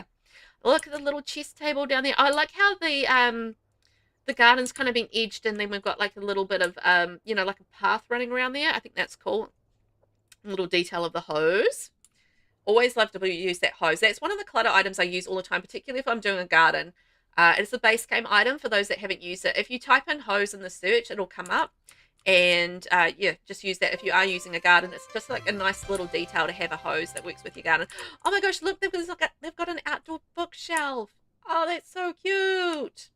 Look at the little chess table down there. I like how the garden's kind of been edged, and then we've got like a little bit of you know, like a path running around there. I think that's cool. Little detail of the hose. Always love to use that hose. That's one of the clutter items I use all the time, particularly if I'm doing a garden. It's a base game item for those that haven't used it. If you type in hose in the search, it'll come up. And yeah, just use that if you are using a garden. It's just like a nice little detail to have a hose that works with your garden. Oh my gosh, look, they've got an outdoor bookshelf. Oh, that's so cute.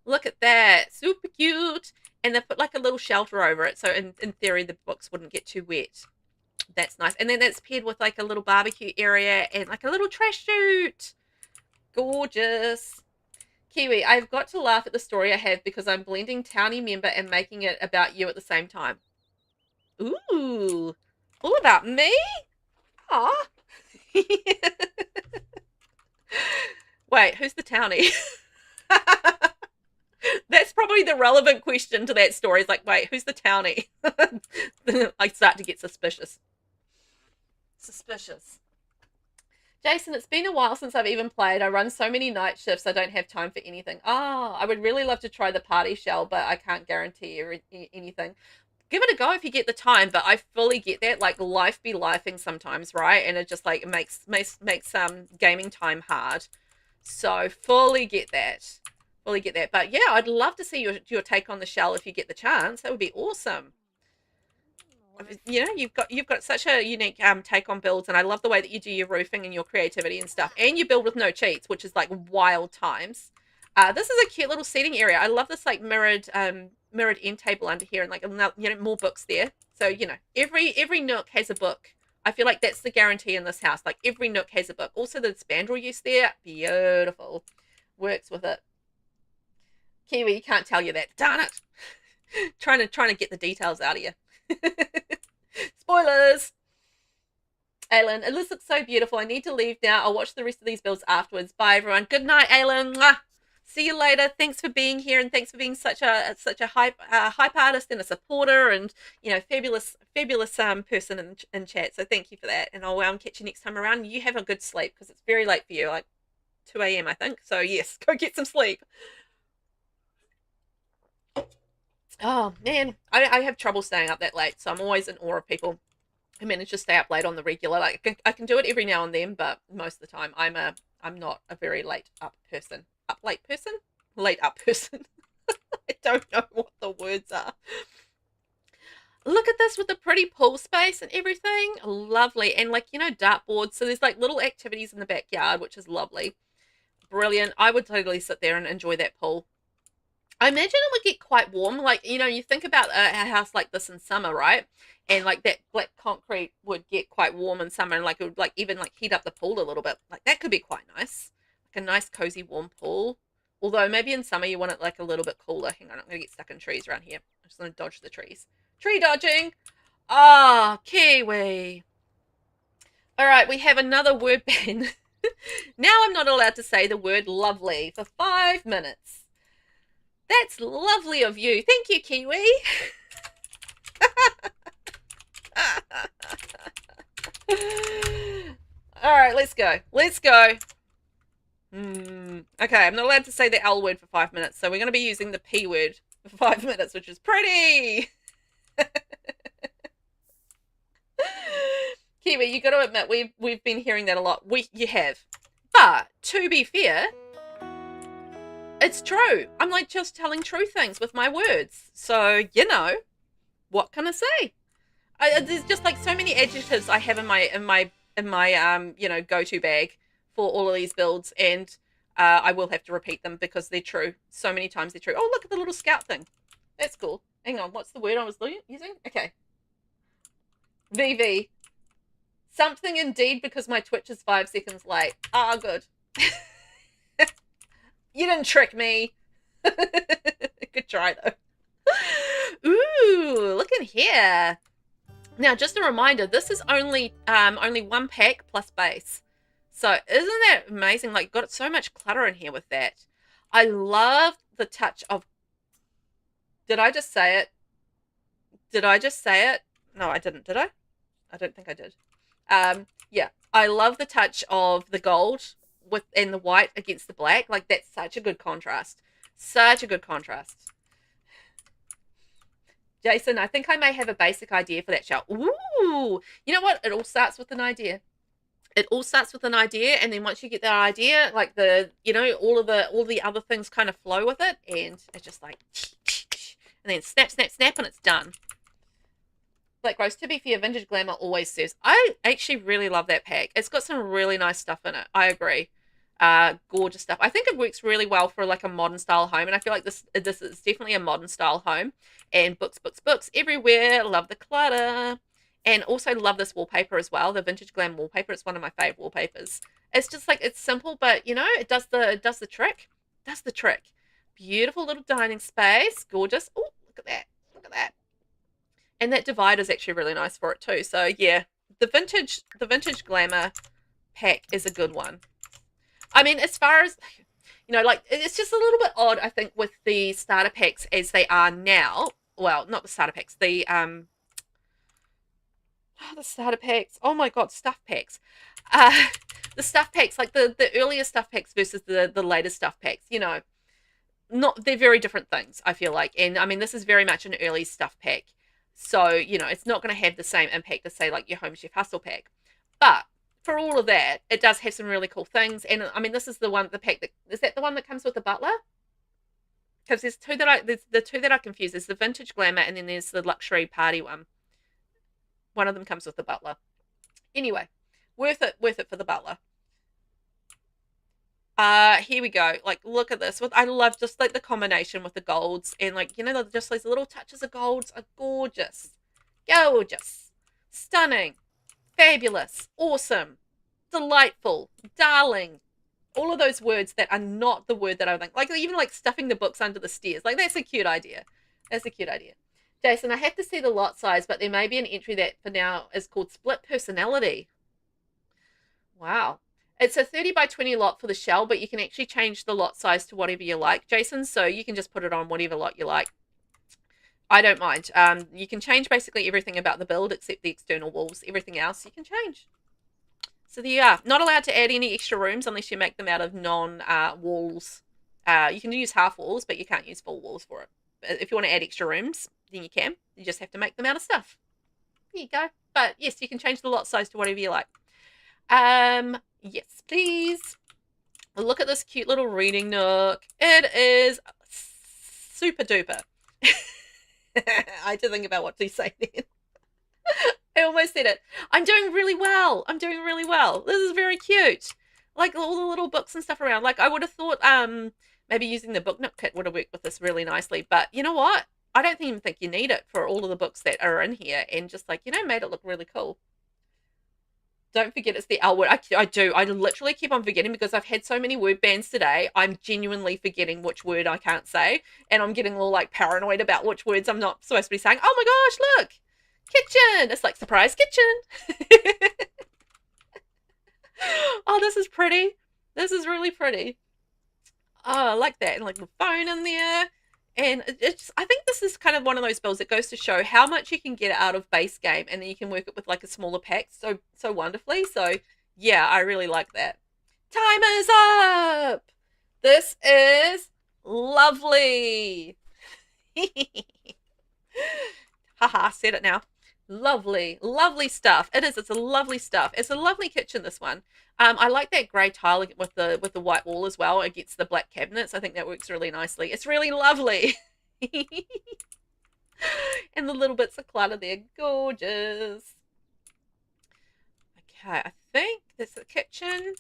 Look at that. Super cute. And they've put like a little shelter over it. So in theory, the books wouldn't get too wet. That's nice. And then that's paired with like a little barbecue area and like a little trash chute. Gorgeous. Kiwi, I've got to laugh at the story I have because I'm blending Townie member and making it about you at the same time. Ooh, all about me? Aw. Wait, who's the Townie? That's probably the relevant question to that story. It's like, wait, who's the Townie? I start to get suspicious. Jason, it's been a while since I've even played. I run so many night shifts, I don't have time for anything. Oh, I would really love to try the party shell, but I can't guarantee you anything. Give it a go if you get the time, but I fully get that. Like, life be lifing sometimes, right? And it just, like, makes gaming time hard. So, fully get that. But, yeah, I'd love to see your take on the shell if you get the chance. That would be awesome. You know, you've got such a unique take on builds, and I love the way that you do your roofing and your creativity and stuff, and you build with no cheats, which is like wild times. This is a cute little seating area. I love this like mirrored end table under here, and like, you know, more books there. So, you know, every nook has a book. I feel like that's the guarantee in this house. Like, every nook has a book. Also, the spandrel use there, beautiful. Works with it. Kiwi, you can't tell you that. Darn it. trying to get the details out of you. Spoilers. Aylin, it looks so beautiful. I need to leave now. I'll watch the rest of these builds afterwards. Bye, everyone. Good night, Aylin. Mwah. See you later. Thanks for being here, and thanks for being such a hype artist and a supporter, and you know, fabulous person in chat. So thank you for that, and I'll catch you next time around. You have a good sleep because it's very late for you, like 2 a.m. I think. So yes, go get some sleep. Oh man, I have trouble staying up that late, so I'm always in awe of people who manage to stay up late on the regular. Like I can do it every now and then, but most of the time I'm not a very late up person. Late up person. I don't know what the words are. Look at this with the pretty pool space and everything. Lovely. And like, you know, dartboards. So there's like little activities in the backyard, which is lovely. Brilliant. I would totally sit there and enjoy that pool. I imagine it would get quite warm. Like, you know, you think about a house like this in summer, right? And like that black concrete would get quite warm in summer, and like it would like even like heat up the pool a little bit. Like that could be quite nice. Like a nice cozy warm pool. Although maybe in summer you want it like a little bit cooler. Hang on, I'm gonna get stuck in trees around here. I'm just gonna dodge the trees. Tree dodging. Ah, Kiwi. All right, we have another word ban. Now I'm not allowed to say the word lovely for 5 minutes. That's lovely of you. Thank you, Kiwi. All right, let's go. Okay, I'm not allowed to say the L word for 5 minutes, so we're going to be using the P word for 5 minutes, which is pretty. Kiwi, you got to admit, we've been hearing that a lot. You have. But, to be fair, it's true. I'm like just telling true things with my words. So, you know, what can I say? There's just like so many adjectives I have in my you know, go-to bag for all of these builds, and I will have to repeat them because they're true. So many times they're true. Oh, look at the little scout thing. That's cool. Hang on, what's the word I was using? Okay. VV. Something indeed, because my Twitch is 5 seconds late. Ah, good. You didn't trick me. Good try, though. Ooh, look in here. Now, just a reminder, this is only 1 pack plus base. So, isn't that amazing? Like, got so much clutter in here with that. I love the touch of... Did I just say it? No, I didn't, did I? I don't think I did. Yeah, I love the touch of the gold and the white against the black. Like, that's such a good contrast. Jason, I think I may have a basic idea for that shell. Ooh, you know what? It all starts with an idea. It all starts with an idea, and then once you get that idea, like all the other things kind of flow with it, and it's just like, and then snap, snap, snap, and it's done. Black Rose, to be fair, Vintage Glamour always serves. I actually really love that pack. It's got some really nice stuff in it. I agree. Gorgeous stuff. I think it works really well for like a modern style home, and I feel like this is definitely a modern style home. And books, books, books everywhere. Love the clutter. And also love this wallpaper as well, the Vintage Glam wallpaper. It's one of my favorite wallpapers. It's just like, it's simple, but it does the trick. It does the trick. Beautiful little dining space. Gorgeous. Oh, look at that. Look at that. And that divider is actually really nice for it too. So yeah, the vintage glamour pack is a good one. I mean, as far as like, it's just a little bit odd, I think, with the starter packs as they are now. Well, not the starter packs, the starter packs. Oh my god, stuff packs. The stuff packs, like the earlier stuff packs versus the later stuff packs. They're very different things, I feel like. And I mean, this is very much an early stuff pack. So, it's not going to have the same impact as, say, like your Home Chef Hustle pack. But for all of that, it does have some really cool things. And I mean, this is the pack is that the one that comes with the butler? Because there's the two that I confuse. There's the Vintage Glamour, and then there's the Luxury Party one. One of them comes with the butler. Anyway, worth it for the butler. Here we go. Like, look at this. I love just like the combination with the golds, and like, just those little touches of golds are gorgeous. Gorgeous. Stunning. Fabulous. Awesome. Delightful. Darling. All of those words that are not the word that I think. Like, even like stuffing the books under the stairs. Like, that's a cute idea. That's a cute idea. Jason, I have to see the lot size, but there may be an entry that for now is called Split Personality. Wow. It's a 30 by 20 lot for the shell, but you can actually change the lot size to whatever you like, Jason, so you can just put it on whatever lot you like. I don't mind. You can change basically everything about the build except the external walls. Everything else you can change. So there you are. Not allowed to add any extra rooms unless you make them out of non-walls. You can use half walls, but you can't use full walls for it. If you want to add extra rooms, then you can. You just have to make them out of stuff. There you go. But yes, you can change the lot size to whatever you like. Yes, please. Look at this cute little reading nook. It is super duper. I had to think about what to say then. I almost said it. I'm doing really well. I'm doing really well. This is very cute. Like all the little books and stuff around. Like I would have thought maybe using the book nook kit would have worked with this really nicely. But you know what? I don't even think you need it for all of the books that are in here, and just like, made it look really cool. Don't forget it's the L word. I do. I literally keep on forgetting because I've had so many word bans today. I'm genuinely forgetting which word I can't say. And I'm getting all like paranoid about which words I'm not supposed to be saying. Oh my gosh, look. Kitchen. It's like surprise kitchen. Oh, this is pretty. This is really pretty. Oh, I like that. And like the phone in there. And I think this is kind of one of those builds that goes to show how much you can get out of base game, and then you can work it with like a smaller pack so wonderfully. So yeah, I really like that. Time is up. This is lovely. Haha, said it now. Lovely, lovely stuff. It is. It's a lovely stuff. It's a lovely kitchen, this one. I like that grey tile with the white wall as well against the black cabinets. I think that works really nicely. It's really lovely. And the little bits of clutter there. Gorgeous. Okay, I think that's the kitchen.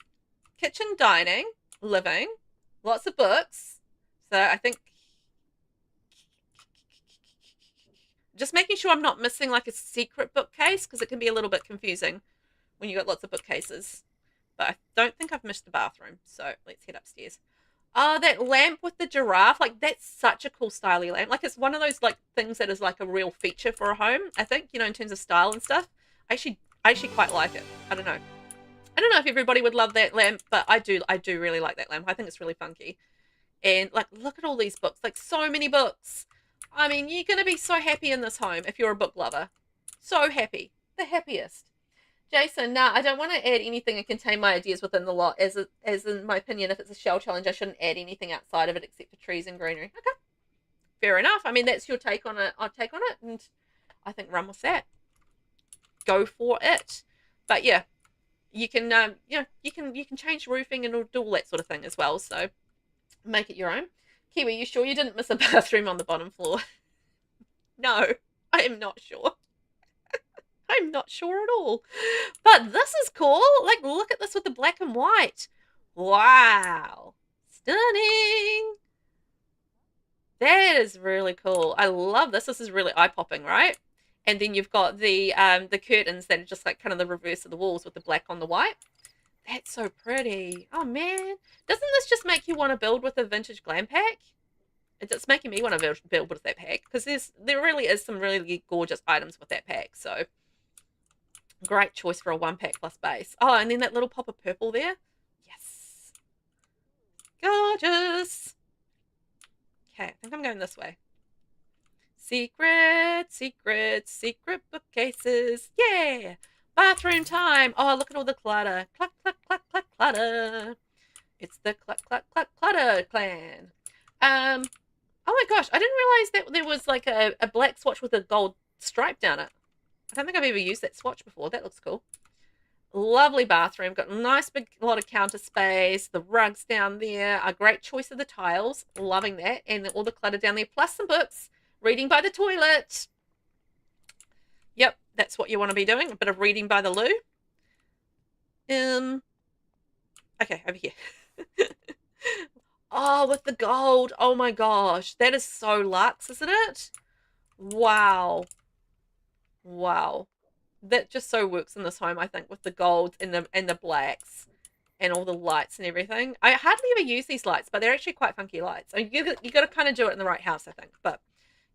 Kitchen, dining, living. Lots of books. So I think just making sure I'm not missing like a secret bookcase, because it can be a little bit confusing when you've got lots of bookcases. But I don't think I've missed the bathroom, so let's head upstairs. Oh, that lamp with the giraffe, like that's such a cool styly lamp. Like it's one of those like things that is like a real feature for a home, I think, in terms of style and stuff. I actually quite like it. I don't know if everybody would love that lamp, but I do really like that lamp. I think it's really funky. And like, look at all these books, like so many books. I mean, you're going to be so happy in this home if you're a book lover. So happy. The happiest. Jason, nah, I don't want to add anything and contain my ideas within the lot. As in my opinion, if it's a shell challenge, I shouldn't add anything outside of it except for trees and greenery. Okay. fair enough. I mean, that's your take on it. I'll take on it, and I think run with that. Go for it. But yeah, you can you can change roofing and do all that sort of thing as well. So make it your own. Kiwi, you sure you didn't miss a bathroom on the bottom floor? No, I am not sure. I'm not sure at all. But this is cool. Like, look at this with the black and white. Wow. Stunning. That is really cool. I love this. This is really eye-popping, right? And then you've got the curtains that are just like kind of the reverse of the walls with the black on the white. That's so pretty. Oh, man. Doesn't this just make you want to build with a vintage glam pack? It's making me want to build with that pack, because there really is some really gorgeous items with that pack. So great choice for a 1-pack plus base. Oh, and then that little pop of purple there. Yes. Gorgeous. Okay, I think I'm going this way. Secret, secret, secret bookcases. Yeah. Bathroom time. Oh, look at all the clutter. Cluck, cluck, cluck, cluck, clutter. It's the cluck, cluck, cluck, clutter clan. Oh my gosh, I didn't realize that there was like a black swatch with a gold stripe down it. I don't think I've ever used that swatch before. That looks cool. Lovely bathroom. Got a nice big lot of counter space. The rugs down there. A great choice of the tiles. Loving that. And all the clutter down there. Plus some books. Reading by the toilet. Yep, that's what you want to be doing. A bit of reading by the loo. Okay, over here. Oh, with the gold. Oh my gosh. That is so luxe, isn't it? Wow. Wow. That just so works in this home, I think, with the golds and the blacks and all the lights and everything. I hardly ever use these lights, but they're actually quite funky lights. I mean, you got to kind of do it in the right house, I think. But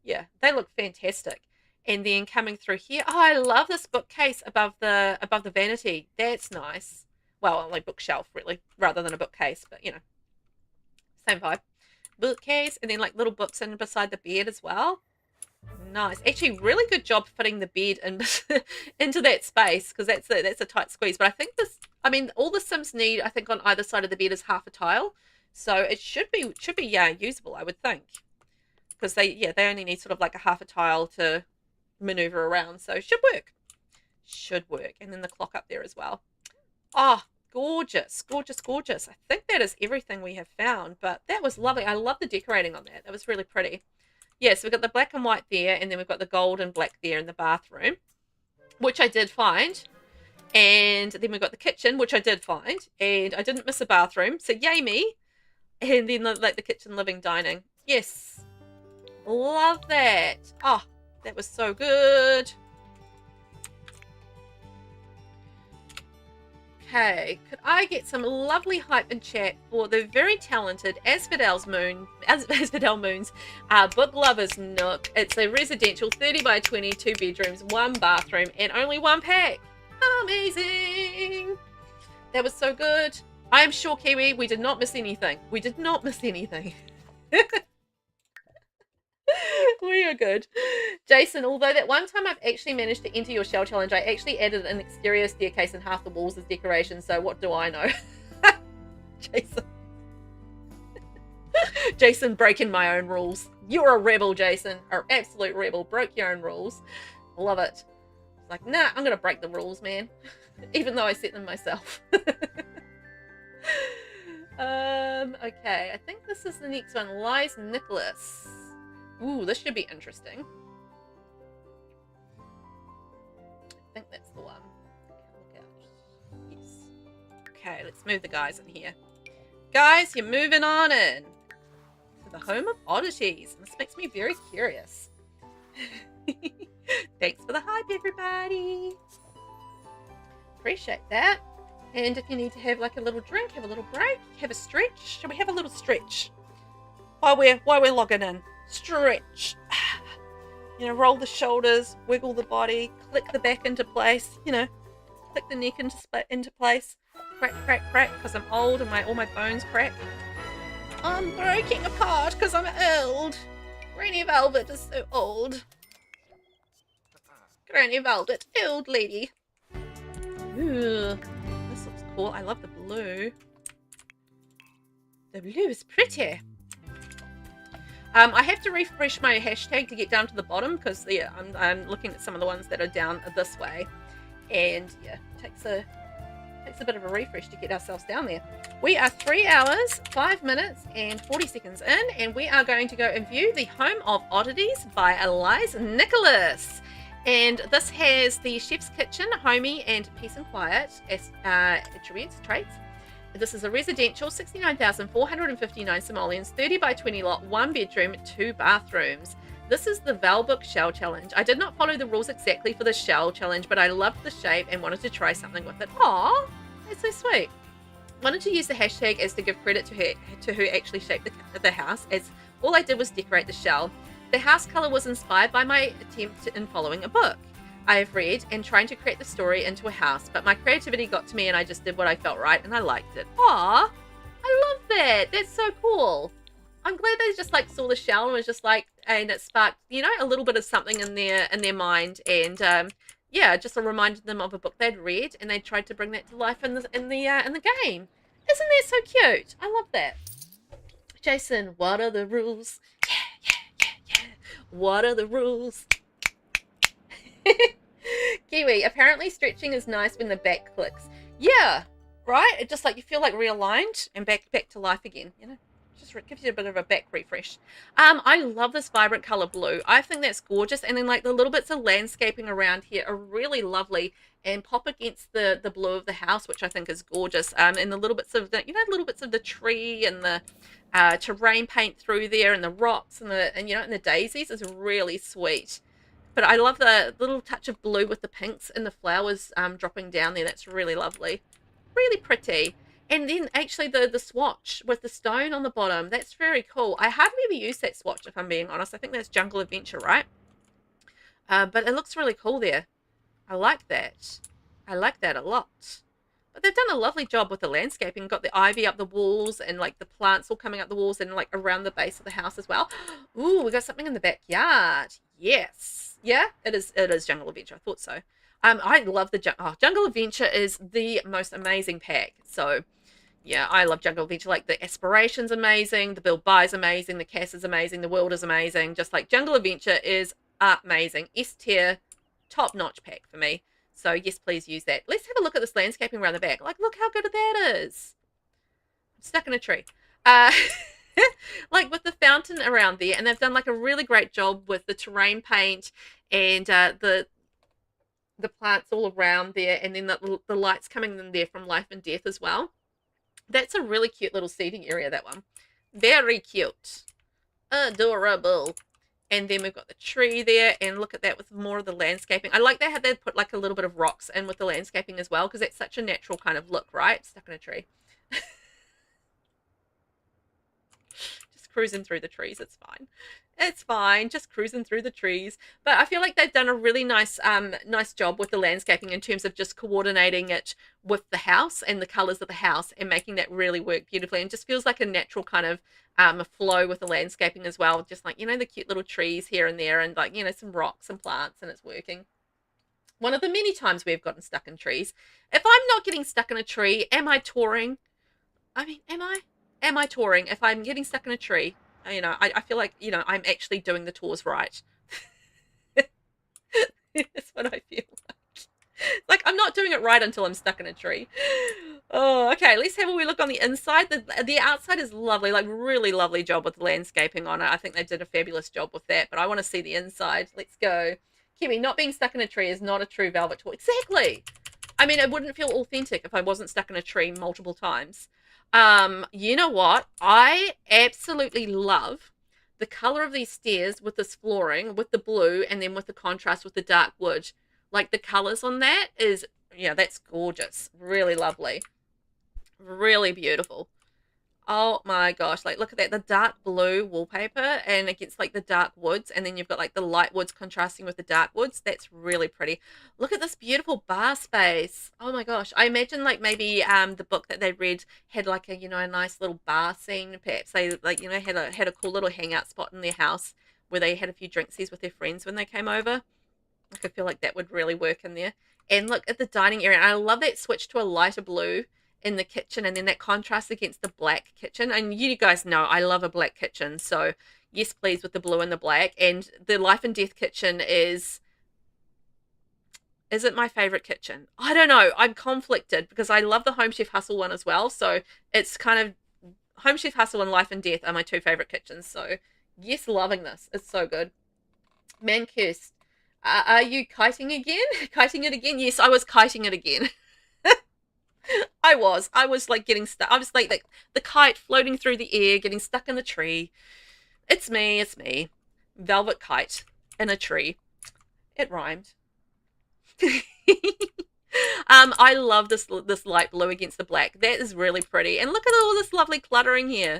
yeah, they look fantastic. And then coming through here, oh, I love this bookcase above the vanity. That's nice. Well, like bookshelf, really, rather than a bookcase, but you know, same vibe. Bookcase, and then like little books in beside the bed as well. Nice. Actually, really good job fitting the bed in, into that space, because that's a tight squeeze. But I think all the Sims need, I think, on either side of the bed is half a tile, so it should be yeah, usable, I would think, because they only need sort of like a half a tile to maneuver around, so should work. And then the clock up there as well. Oh, gorgeous, gorgeous, gorgeous. I think that is everything we have found, but that was lovely. I love the decorating on that. That was really pretty. Yeah, so we've got the black and white there, and then we've got the gold and black there in the bathroom, which I did find. And then we've got the kitchen, which I did find, and I didn't miss a bathroom, so yay me. And then like the kitchen, living, dining. Yes, love that. Oh, that was so good. Okay, could I get some lovely hype in chat for the very talented AsphodelMoon's Book Lovers Nook? It's a residential 30 by 20, 2 bedrooms, 1 bathroom, and only 1 pack. Amazing! That was so good. I am sure, Kiwi, we did not miss anything. We did not miss anything. We are good. Jason, although that one time I've actually managed to enter your shell challenge, I actually added an exterior staircase and half the walls as decoration, so what do I know? Jason. Jason breaking my own rules. You're a rebel, Jason. An absolute rebel. Broke your own rules. Love it. It's like, nah, I'm going to break the rules, man. Even though I set them myself. Okay, I think this is the next one. LysNicholas. Ooh, this should be interesting. I think that's the one. Look out. Yes. Okay, let's move the guys in here. Guys, you're moving on in to the home of oddities. This makes me very curious. Thanks for the hype, everybody. Appreciate that. And if you need to have like a little drink, have a little break, have a stretch. Shall we have a little stretch while we're logging in? Stretch. You know, roll the shoulders, wiggle the body, click the back into place. You know, click the neck into place. Crack, crack, crack, because I'm old and all my bones crack. I'm breaking apart because I'm old. Granny Velvet is so old. Granny Velvet, old lady. Ooh, this looks cool. I love the blue. The blue is pretty. I have to refresh my hashtag to get down to the bottom because yeah, I'm looking at some of the ones that are down this way, and yeah, it takes a bit of a refresh to get ourselves down there. We are 3 hours, 5 minutes, and 40 seconds in, and we are going to go and view the Home of Oddities by LysNicholas. And this has the chef's kitchen, homey, and peace and quiet as attributes, traits. This is a residential, 69,459 simoleons, 30 by 20 lot, 1 bedroom, 2 bathrooms. This is the VelvettB shell challenge. I did not follow the rules exactly for the shell challenge, but I loved the shape and wanted to try something with it. Aww, that's so sweet. Wanted to use the hashtag as to give credit to who actually shaped the house, as all I did was decorate the shell. The house color was inspired by my attempt in following a book I have read and trying to create the story into a house, but my creativity got to me and I just did what I felt right and I liked it. Aww, I love that. That's so cool. I'm glad they just like saw the shell and was just like, and it sparked, you know, a little bit of something in their mind, and yeah, just reminded them of a book they'd read, and they tried to bring that to life in the game. Isn't that so cute? I love that. Jason, what are the rules? Yeah. What are the rules? Kiwi, apparently stretching is nice when the back clicks. Yeah, right? It just like you feel like realigned and back to life again, you know? Just gives you a bit of a back refresh. I love this vibrant color blue. I think that's gorgeous, and then like the little bits of landscaping around here are really lovely and pop against the blue of the house, which I think is gorgeous. And the little bits of the, you know, little bits of the tree and the terrain paint through there, and the rocks and the daisies is really sweet. But I love the little touch of blue with the pinks and the flowers dropping down there. That's really lovely, really pretty. And then actually the swatch with the stone on the bottom, that's very cool. I hardly ever use that swatch, if I'm being honest. I think that's Jungle Adventure, right? But it looks really cool there. I like that. I like that a lot. But they've done a lovely job with the landscaping. Got the ivy up the walls and like the plants all coming up the walls and like around the base of the house as well. Ooh, we got something in the backyard. Yes. Yeah, it is Jungle Adventure. I thought so. I love the Jungle Adventure is the most amazing pack. So yeah, I love Jungle Adventure. Like the Aspiration's amazing, the Build Buy's amazing, the Cass is amazing, the World is amazing. Just like Jungle Adventure is amazing. S tier, top notch pack for me. So yes, please use that. Let's have a look at this landscaping around the back. Like, look how good that is. I'm stuck in a tree. Like with the fountain around there, and they've done like a really great job with the terrain paint and the plants all around there, and then the lights coming in there from Life and Death as well. That's a really cute little seating area, that one. Very cute. Adorable. And then we've got the tree there, and look at that with more of the landscaping. I like that how they put like a little bit of rocks in with the landscaping as well, because that's such a natural kind of look, right? Stuck in a tree. Just cruising through the trees, it's fine. It's fine, just cruising through the trees. But I feel like they've done a really nice job with the landscaping in terms of just coordinating it with the house and the colors of the house and making that really work beautifully. And just feels like a natural kind of a flow with the landscaping as well. Just like, you know, the cute little trees here and there, and like, you know, some rocks and plants, and it's working. One of the many times we've gotten stuck in trees. If I'm not getting stuck in a tree, am I touring? I mean, am I touring if I'm getting stuck in a tree? You know, I feel like, you know, I'm actually doing the tours right. That's what I feel like. Like, I'm not doing it right until I'm stuck in a tree. Oh, okay. Let's have a wee look on the inside. The outside is lovely, like really lovely job with the landscaping on it. I think they did a fabulous job with that, but I want to see the inside. Let's go. Kiwi, not being stuck in a tree is not a true Velvet tour. Exactly. I mean, it wouldn't feel authentic if I wasn't stuck in a tree multiple times. You know what? I absolutely love the color of these stairs with this flooring, with the blue, and then with the contrast with the dark wood. Like the colors on that is, yeah, that's gorgeous. Really lovely. Really beautiful. Oh my gosh, like look at that, the dark blue wallpaper and against like the dark woods, and then you've got like the light woods contrasting with the dark woods. That's really pretty. Look at this beautiful bar space. Oh my gosh, I imagine like maybe the book that they read had like a, you know, a nice little bar scene. Perhaps they like, you know, had a cool little hangout spot in their house where they had a few drinksies with their friends when they came over. Like, I feel like that would really work in there. And look at the dining area. I love that switch to a lighter blue in the kitchen, and then that contrast against the black kitchen. And you guys know I love a black kitchen, so yes please with the blue and the black. And the Life and Death kitchen is it my favorite kitchen? I don't know. I'm conflicted because I love the Home Chef Hustle one as well. So it's kind of Home Chef Hustle and Life and Death are my two favorite kitchens. So yes, loving this. It's so good. Mankirst, are you kiting again? Kiting it again? Yes, I was kiting it again. I was like getting stuck. I was like the kite floating through the air, getting stuck in the tree. It's me. Velvet kite in a tree. It rhymed. I love this light blue against the black. That is really pretty. And look at all this lovely cluttering here.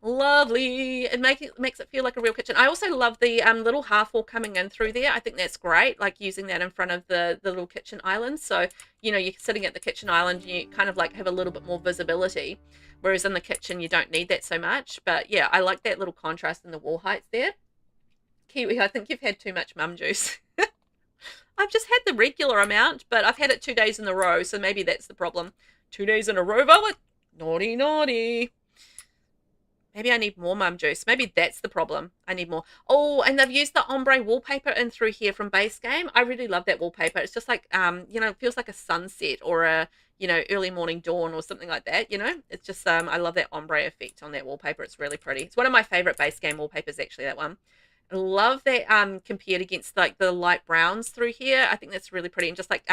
Lovely. It makes it feel like a real kitchen. I also love the little half wall coming in through there. I think that's great, like using that in front of the little kitchen island. So, you know, you're sitting at the kitchen island, you kind of like have a little bit more visibility, whereas in the kitchen you don't need that so much. But yeah, I like that little contrast in the wall heights there. Kiwi, I think you've had too much mum juice. I've just had the regular amount, but I've had it 2 days in a row, so maybe that's the problem. 2 days in a row, Velvet? Naughty, naughty. Maybe I need more mum juice. Maybe that's the problem. I need more. Oh, and they've used the ombre wallpaper in through here from Base Game. I really love that wallpaper. It's just like, you know, it feels like a sunset or a, you know, early morning dawn or something like that, you know? It's just, I love that ombre effect on that wallpaper. It's really pretty. It's one of my favorite Base Game wallpapers, actually, that one. I love that compared against like the light browns through here. I think that's really pretty, and just like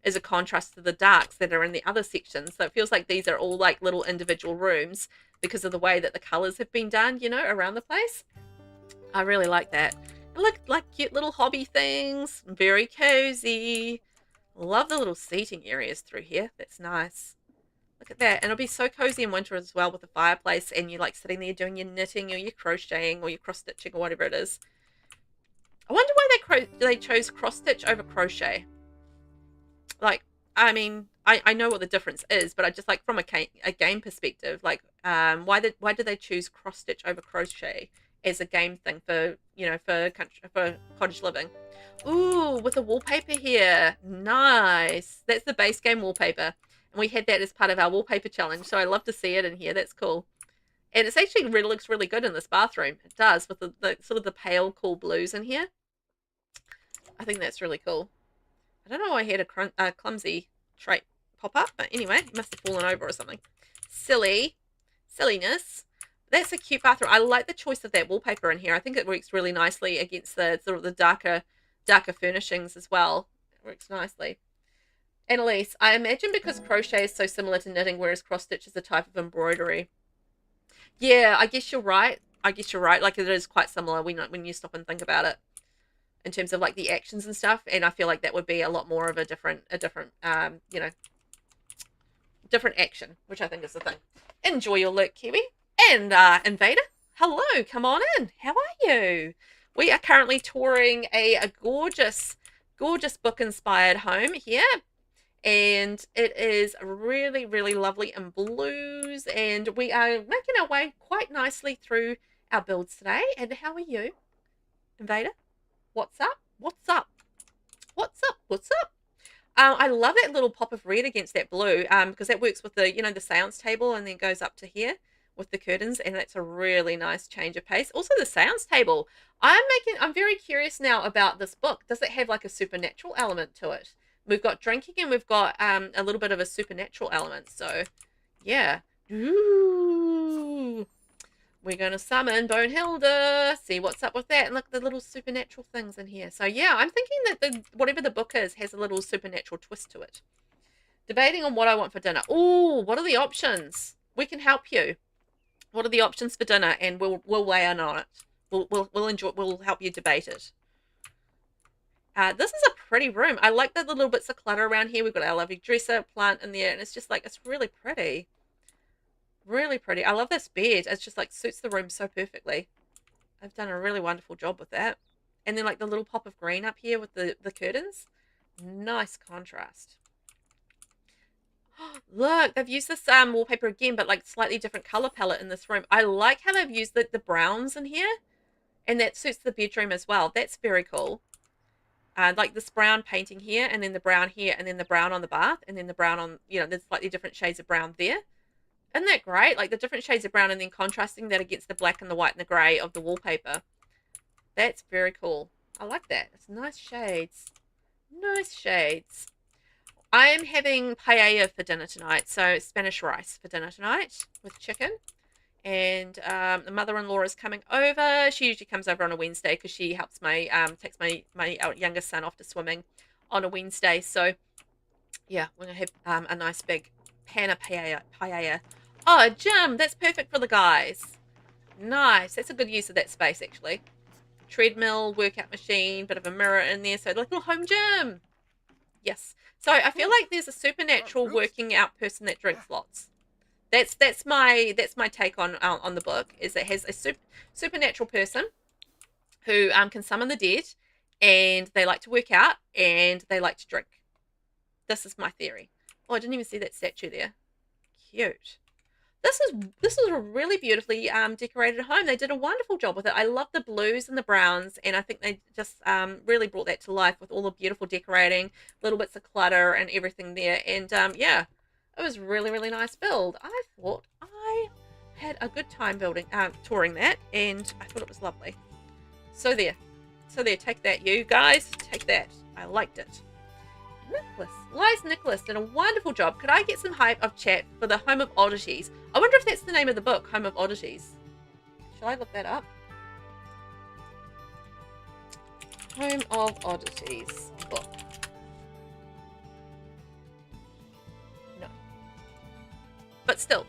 as a contrast to the darks that are in the other sections. So it feels like these are all like little individual rooms because of the way that the colors have been done, you know, around the place. I really like that. And look, like cute little hobby things, very cozy. Love the little seating areas through here. That's nice. Look at that. And it'll be so cozy in winter as well with the fireplace, and you're like sitting there doing your knitting or your crocheting or your cross stitching or whatever it is. I wonder why they chose cross stitch over crochet. Like, I mean, I know what the difference is, but I just like from a game perspective, like why did they choose cross stitch over crochet as a game thing for, you know, for cottage living? Ooh, with the wallpaper here. Nice. That's the Base Game wallpaper. And we had that as part of our wallpaper challenge, so I love to see it in here. That's cool. And it's actually really looks really good in this bathroom. It does, with the sort of the pale, cool blues in here. I think that's really cool. I don't know why I had a clumsy trait pop up, but anyway, it must have fallen over or something. Silliness. That's a cute bathroom. I like the choice of that wallpaper in here. I think it works really nicely against the sort of the darker furnishings as well. It works nicely. Annalise, I imagine because crochet is so similar to knitting, whereas cross stitch is a type of embroidery. Yeah, I guess you're right. Like it is quite similar when you stop and think about it, in terms of like the actions and stuff. And I feel like that would be a lot more of a different you know, different action, which I think is the thing. Enjoy your look, Kiwi. And Invader, hello, come on in. How are you? We are currently touring a gorgeous book inspired home here. And it is really, really lovely in blues. And we are making our way quite nicely through our builds today. And how are you, Invader? What's up? What's up? What's up? What's up? I love that little pop of red against that blue, because that works with the, you know, the seance table, and then goes up to here with the curtains, and that's a really nice change of pace. Also, the seance table. I'm very curious now about this book. Does it have like a supernatural element to it? We've got drinking, and we've got a little bit of a supernatural element. So, yeah. Ooh. We're going to summon Bonehilda. See what's up with that. And look, the little supernatural things in here. So, yeah, I'm thinking that whatever the book is has a little supernatural twist to it. Debating on what I want for dinner. Ooh, what are the options? We can help you. What are the options for dinner? And we'll weigh in on it. We'll help you debate it. This is a pretty room. I like the little bits of clutter around here. We've got our lovely dresser plant in there, and it's just like, it's really pretty. Really pretty. I love this bed. It's just like suits the room so perfectly. I've done a really wonderful job with that. And then like the little pop of green up here with the curtains. Nice contrast. Look, they've used this wallpaper again, but like slightly different color palette in this room. I like how they've used the browns in here, and that suits the bedroom as well. That's very cool. Like this brown painting here, and then the brown here, and then the brown on the bath, and then the brown on, you know, there's slightly different shades of brown there. Isn't that great? Like the different shades of brown and then contrasting that against the black and the white and the grey of the wallpaper. That's very cool. I like that. It's nice shades. Nice shades. I am having paella for dinner tonight, so Spanish rice for dinner tonight with chicken. And the mother-in-law is coming over. She usually comes over on a Wednesday because she helps takes my youngest son off to swimming on a Wednesday. So yeah, we're gonna have a nice big pan of paella. Oh, a gym. That's perfect for the guys. Nice. That's a good use of that space actually. Treadmill, workout machine, bit of a mirror in there, so like a little home gym. Yes. So I feel like there's a supernatural working out person that drinks lots. That's my take on the book, is it has a supernatural person who can summon the dead, and they like to work out and they like to drink. This is my theory. Oh, I didn't even see that statue there. Cute. This is a really beautifully decorated home. They did a wonderful job with it. I love the blues and the browns, and I think they just really brought that to life with all the beautiful decorating, little bits of clutter and everything there. And yeah, it was really, really nice build. I thought I had a good time touring that, and I thought it was lovely. So there, take that, you guys, take that. I liked it. LysNicholas did a wonderful job. Could I get some hype of chat for the Home of Oddities? I wonder if that's the name of the book, Home of Oddities. Shall I look that up? Home of Oddities book. No. But still,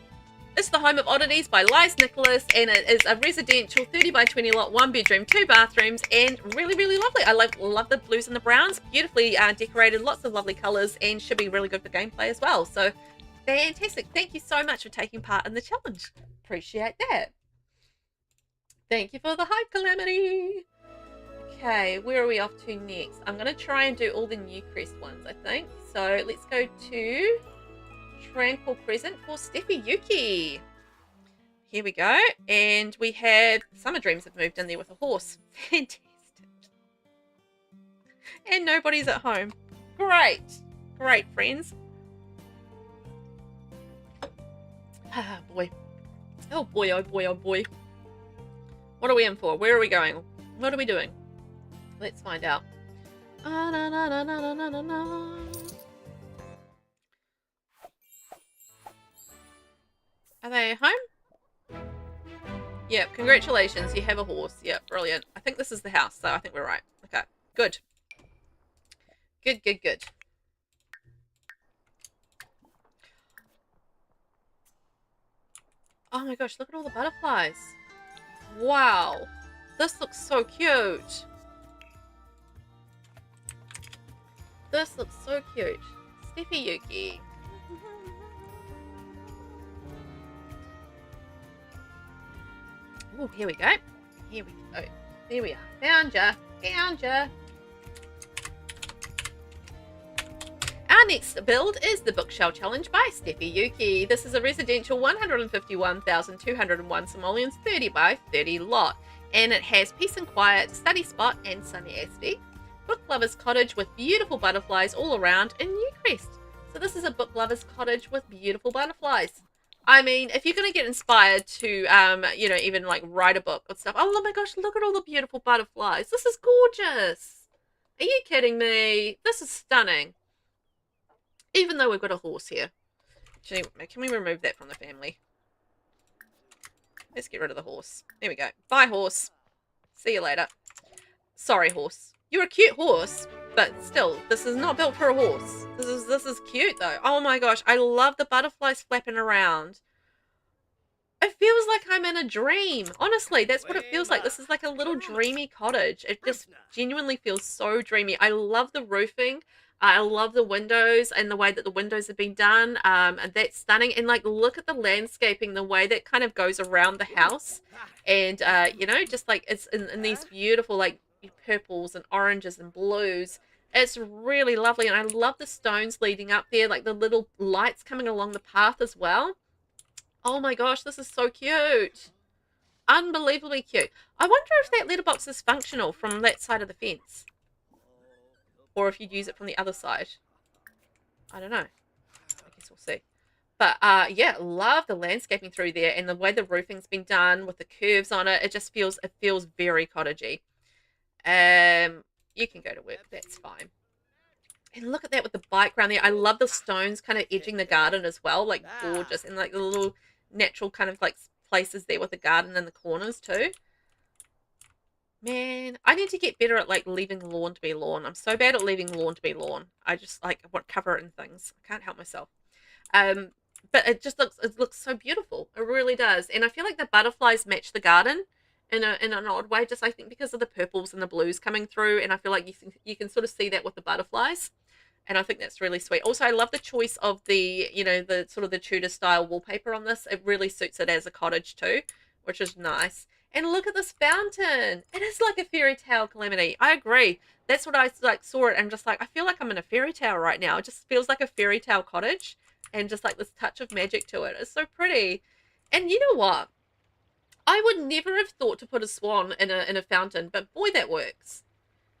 it's the Home of Oddities by LysNicholas, and it is a residential 30 by 20 lot, 1 bedroom, 2 bathrooms, and really, really lovely. I love the blues and the browns, beautifully decorated, lots of lovely colours, and should be really good for gameplay as well. So fantastic. Thank you so much for taking part in the challenge. Appreciate that. Thank you for the hype, Calamity. Okay, where are we off to next? I'm going to try and do all the New Crest ones, I think. So let's go to Tranquil Crescent for StephyYuki. Here we go. And we have Summer Dreams have moved in there with a horse. Fantastic. And nobody's at home. Great. Great, friends. Ah, boy. Oh, boy, oh, boy, oh, boy. What are we in for? Where are we going? What are we doing? Let's find out. Are they home? Yep, congratulations, you have a horse. Yep, brilliant. I think this is the house, so I think we're right. Okay, good. Good, good, good. Oh my gosh, look at all the butterflies. Wow, this looks so cute. This looks so cute. StephyYuki. Oh, here we go. Here we go. There we are. Found ya. Found ya. Our next build is the Bookshelf Challenge by StephyYuki. This is a residential 151,201 simoleons 30 by 30 lot. And it has peace and quiet, study spot, and sunny aspect. Book lover's cottage with beautiful butterflies all around in Newcrest. So this is a book lover's cottage with beautiful butterflies. I mean, if you're going to get inspired to, you know, even like write a book or stuff. Oh my gosh, look at all the beautiful butterflies. This is gorgeous. Are you kidding me? This is stunning. Even though we've got a horse here. Actually, can we remove that from the family? Let's get rid of the horse. There we go. Bye, horse. See you later. Sorry, horse. You're a cute horse, but still, this is not built for a horse. This is cute, though. Oh my gosh, I love the butterflies flapping around. It feels like I'm in a dream. Honestly, that's what it feels like. This is like a little dreamy cottage. It just genuinely feels so dreamy. I love the roofing. I love the windows and the way that the windows have been done. And that's stunning. And like, look at the landscaping, the way that kind of goes around the house. And, you know, just like it's in these beautiful, like, purples and oranges and blues. It's really lovely. And I love the stones leading up there, like the little lights coming along the path as well. Oh my gosh, this is so cute. Unbelievably cute. I wonder if that letterbox is functional from that side of the fence. Or if you'd use it from the other side. I don't know. I guess we'll see. But yeah, love the landscaping through there and the way the roofing's been done with the curves on it. It feels very cottagey. You can go to work, that's fine. And look at that with the bike around there. I love the stones kind of edging the garden as well, like gorgeous. And like the little natural kind of like places there with the garden in the corners too. Man, I need to get better at like leaving lawn to be lawn. I'm so bad at leaving lawn to be lawn. I just like want to cover it in things. I can't help myself. But it looks so beautiful. It really does. And I feel like the butterflies match the garden in an odd way, just I think because of the purples and the blues coming through, and I feel like you can sort of see that with the butterflies. And I think that's really sweet. Also, I love the choice of the, the sort of the Tudor style wallpaper on this. It really suits it as a cottage too, which is nice. And look at this fountain. It is like a fairy tale calamity. I agree. That's what I like saw it and just like, I feel like I'm in a fairy tale right now. It just feels like a fairy tale cottage and just like this touch of magic to it. It's so pretty. And you know what? I would never have thought to put a swan in a fountain, but boy, that works.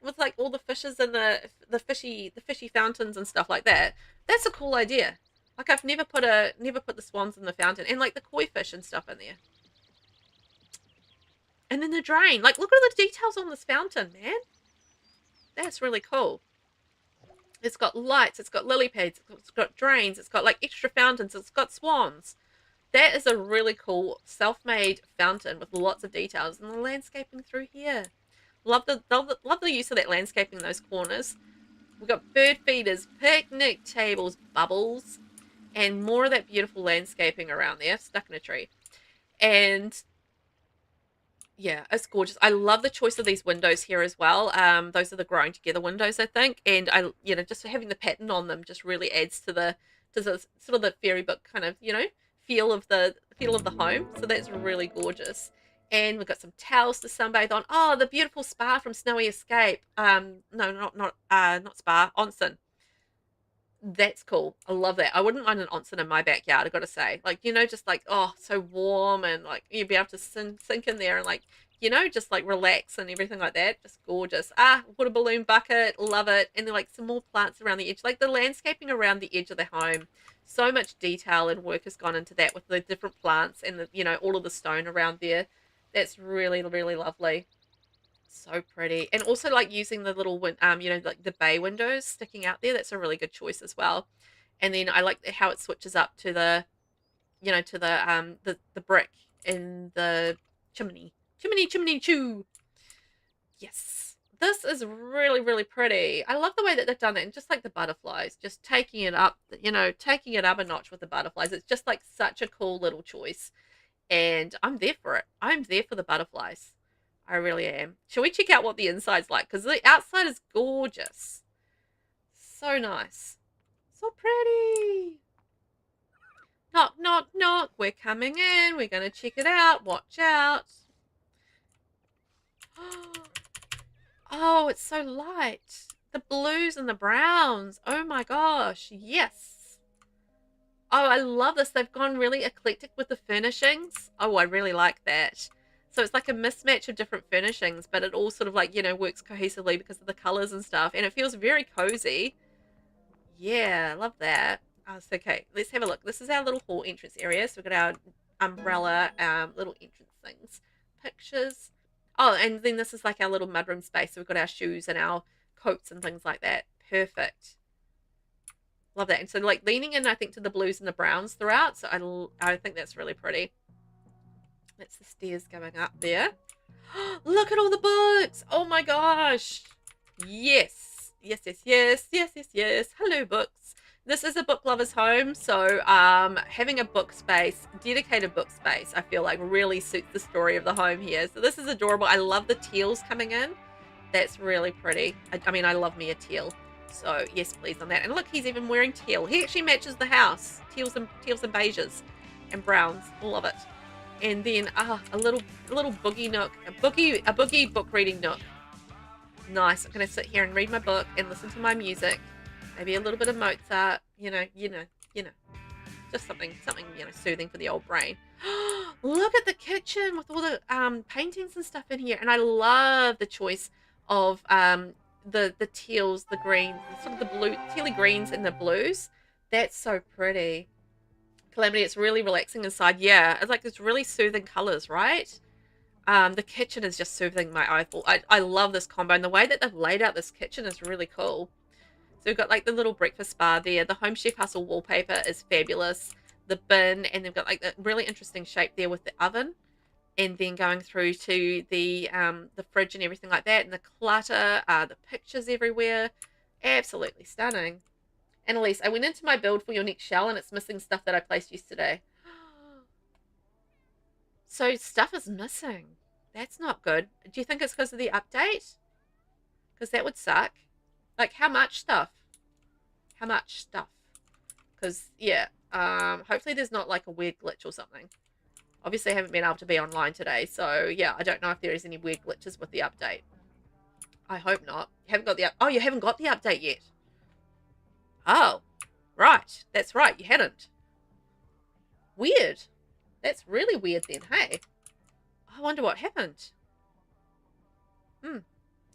With like all the fishes and the fishy fountains and stuff like that. That's a cool idea. Like I've never put the swans in the fountain and like the koi fish and stuff in there. And then the drain. Like look at all the details on this fountain, man. That's really cool. It's got lights, it's got lily pads, it's got drains, it's got like extra fountains, it's got swans. That is a really cool self-made fountain with lots of details and the landscaping through here. Love the use of that landscaping in those corners. We've got bird feeders, picnic tables, bubbles, and more of that beautiful landscaping around there, stuck in a tree. And yeah, it's gorgeous. I love the choice of these windows here as well. Those are the growing together windows, I think. And just having the pattern on them just really adds to the sort of the fairy book kind of, feel of the home. So that's really gorgeous. And we've got some towels to sunbathe on. Oh, the beautiful spa from Snowy Escape. No, not spa, onsen. That's cool. I love that. I wouldn't mind an onsen in my backyard, I've got to say. Like, just like, oh, so warm and like you'd be able to sink in there and like, just like relax and everything like that. Just gorgeous. Water balloon bucket. Love it. And then like some more plants around the edge. Like the landscaping around the edge of the home. So much detail and work has gone into that with the different plants and the, all of the stone around there. That's really, really lovely. So pretty. And also like using the little like the bay windows sticking out there. That's a really good choice as well. And then I like how it switches up to the the brick in the chimney. Chimney choo. Yes. This is really, really pretty. I love the way that they've done it. And just like the butterflies, just taking it up, taking it up a notch with the butterflies. It's just like such a cool little choice. And I'm there for it. I'm there for the butterflies. I really am. Shall we check out what the inside's like? Because the outside is gorgeous. So nice. So pretty. Knock, knock, knock. We're coming in. We're going to check it out. Watch out. Oh, it's so light. The blues and the browns. Oh my gosh. Yes. Oh, I love this. They've gone really eclectic with the furnishings. Oh, I really like that. So it's like a mismatch of different furnishings, but it all sort of like, works cohesively because of the colors and stuff. And it feels very cozy. Yeah, love that. Oh, so, okay, let's have a look. This is our little hall entrance area. So we've got our umbrella, little entrance things. Pictures. Oh, and then this is like our little mudroom space. So we've got our shoes and our coats and things like that. Perfect. Love that. And so like leaning in, I think, to the blues and the browns throughout. So I think that's really pretty. That's the stairs going up there. Look at all the books. Oh my gosh. Yes. Yes, yes, yes, yes, yes, yes. Hello, books. This is a book lover's home. So having a book space, dedicated book space, I feel like really suits the story of the home here. So this is adorable. I love the teals coming in. That's really pretty. I mean, I love me a teal. So yes, please on that. And look, he's even wearing teal. He actually matches the house. Teals and beiges and browns. Love it. And then a little boogie nook, a boogie book reading nook. Nice. I'm gonna sit here and read my book and listen to my music. Maybe a little bit of Mozart. Just something soothing for the old brain. Look at the kitchen with all the paintings and stuff in here. And I love the choice of the teals, the greens, sort of the blue, tealy greens and the blues. That's so pretty. Calamity, it's really relaxing inside. Yeah, it's like it's really soothing colors, right? The kitchen is just soothing my eyeball. I love this combo, and the way that they've laid out this kitchen is really cool. So we've got like the little breakfast bar there. The Home Chef Hustle wallpaper is fabulous. The bin, and they've got like the really interesting shape there with the oven, and then going through to the fridge and everything like that, and the clutter, the pictures everywhere. Absolutely stunning. Annalise, I went into my build for your next shell and it's missing stuff that I placed yesterday. So stuff is missing. That's not good. Do you think it's because of the update? Because that would suck. Like, how much stuff? How much stuff? Because, yeah, hopefully there's not like a weird glitch or something. Obviously I haven't been able to be online today, so yeah, I don't know if there is any weird glitches with the update. I hope not. You haven't got the oh, you haven't got the update yet. Oh, right. That's right. You hadn't. Weird. That's really weird then, hey? I wonder what happened. Do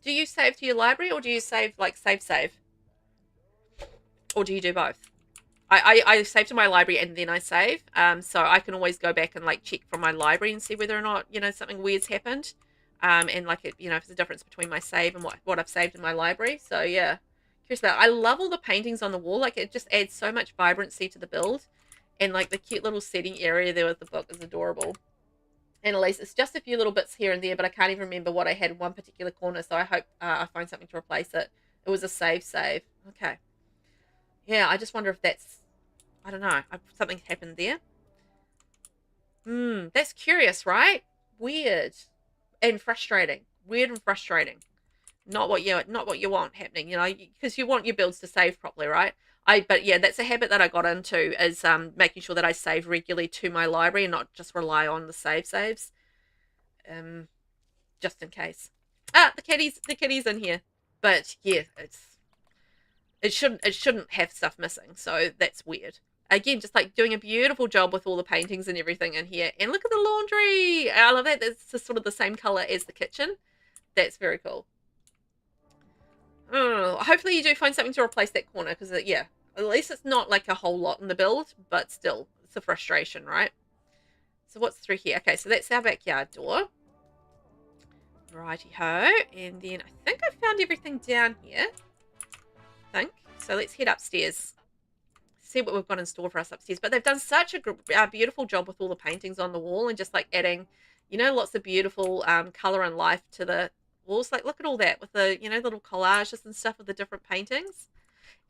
you save to your library or do you save, like, save? Or do you do both? I save to my library and then I save. So I can always go back and, like, check from my library and see whether or not, you know, something weird's happened. And, like, you know, if there's a difference between my save and what I've saved in my library. So, yeah. Curious about it. I love all the paintings on the wall. Like, it just adds so much vibrancy to the build. And, like, the cute little setting area there with the book is adorable. And at least it's just a few little bits here and there, but I can't even remember what I had in one particular corner, so I hope I find something to replace it. It was a save. Okay. Yeah, I just wonder if that's... I don't know. Something happened there. That's curious, right? Weird. And frustrating. Weird and frustrating. Not what you want happening, you know, because you want your builds to save properly, right? But yeah, that's a habit that I got into, is making sure that I save regularly to my library and not just rely on the saves. Just in case. The kitty's in here. But yeah, it shouldn't have stuff missing, so that's weird. Again, just like doing a beautiful job with all the paintings and everything in here. And look at the laundry. I love that. It's just sort of the same color as the kitchen. That's very cool. Hopefully you do find something to replace that corner, because yeah, at least it's not like a whole lot in the build, but still, it's a frustration, right? So what's through here? Okay, so that's our backyard door. Righty-ho. And then I think I found everything down here. So let's head upstairs. See what we've got in store for us upstairs. But they've done such a beautiful job with all the paintings on the wall, and just like adding, you know, lots of beautiful color and life to the walls. Like, look at all that with the, you know, little collages and stuff with the different paintings.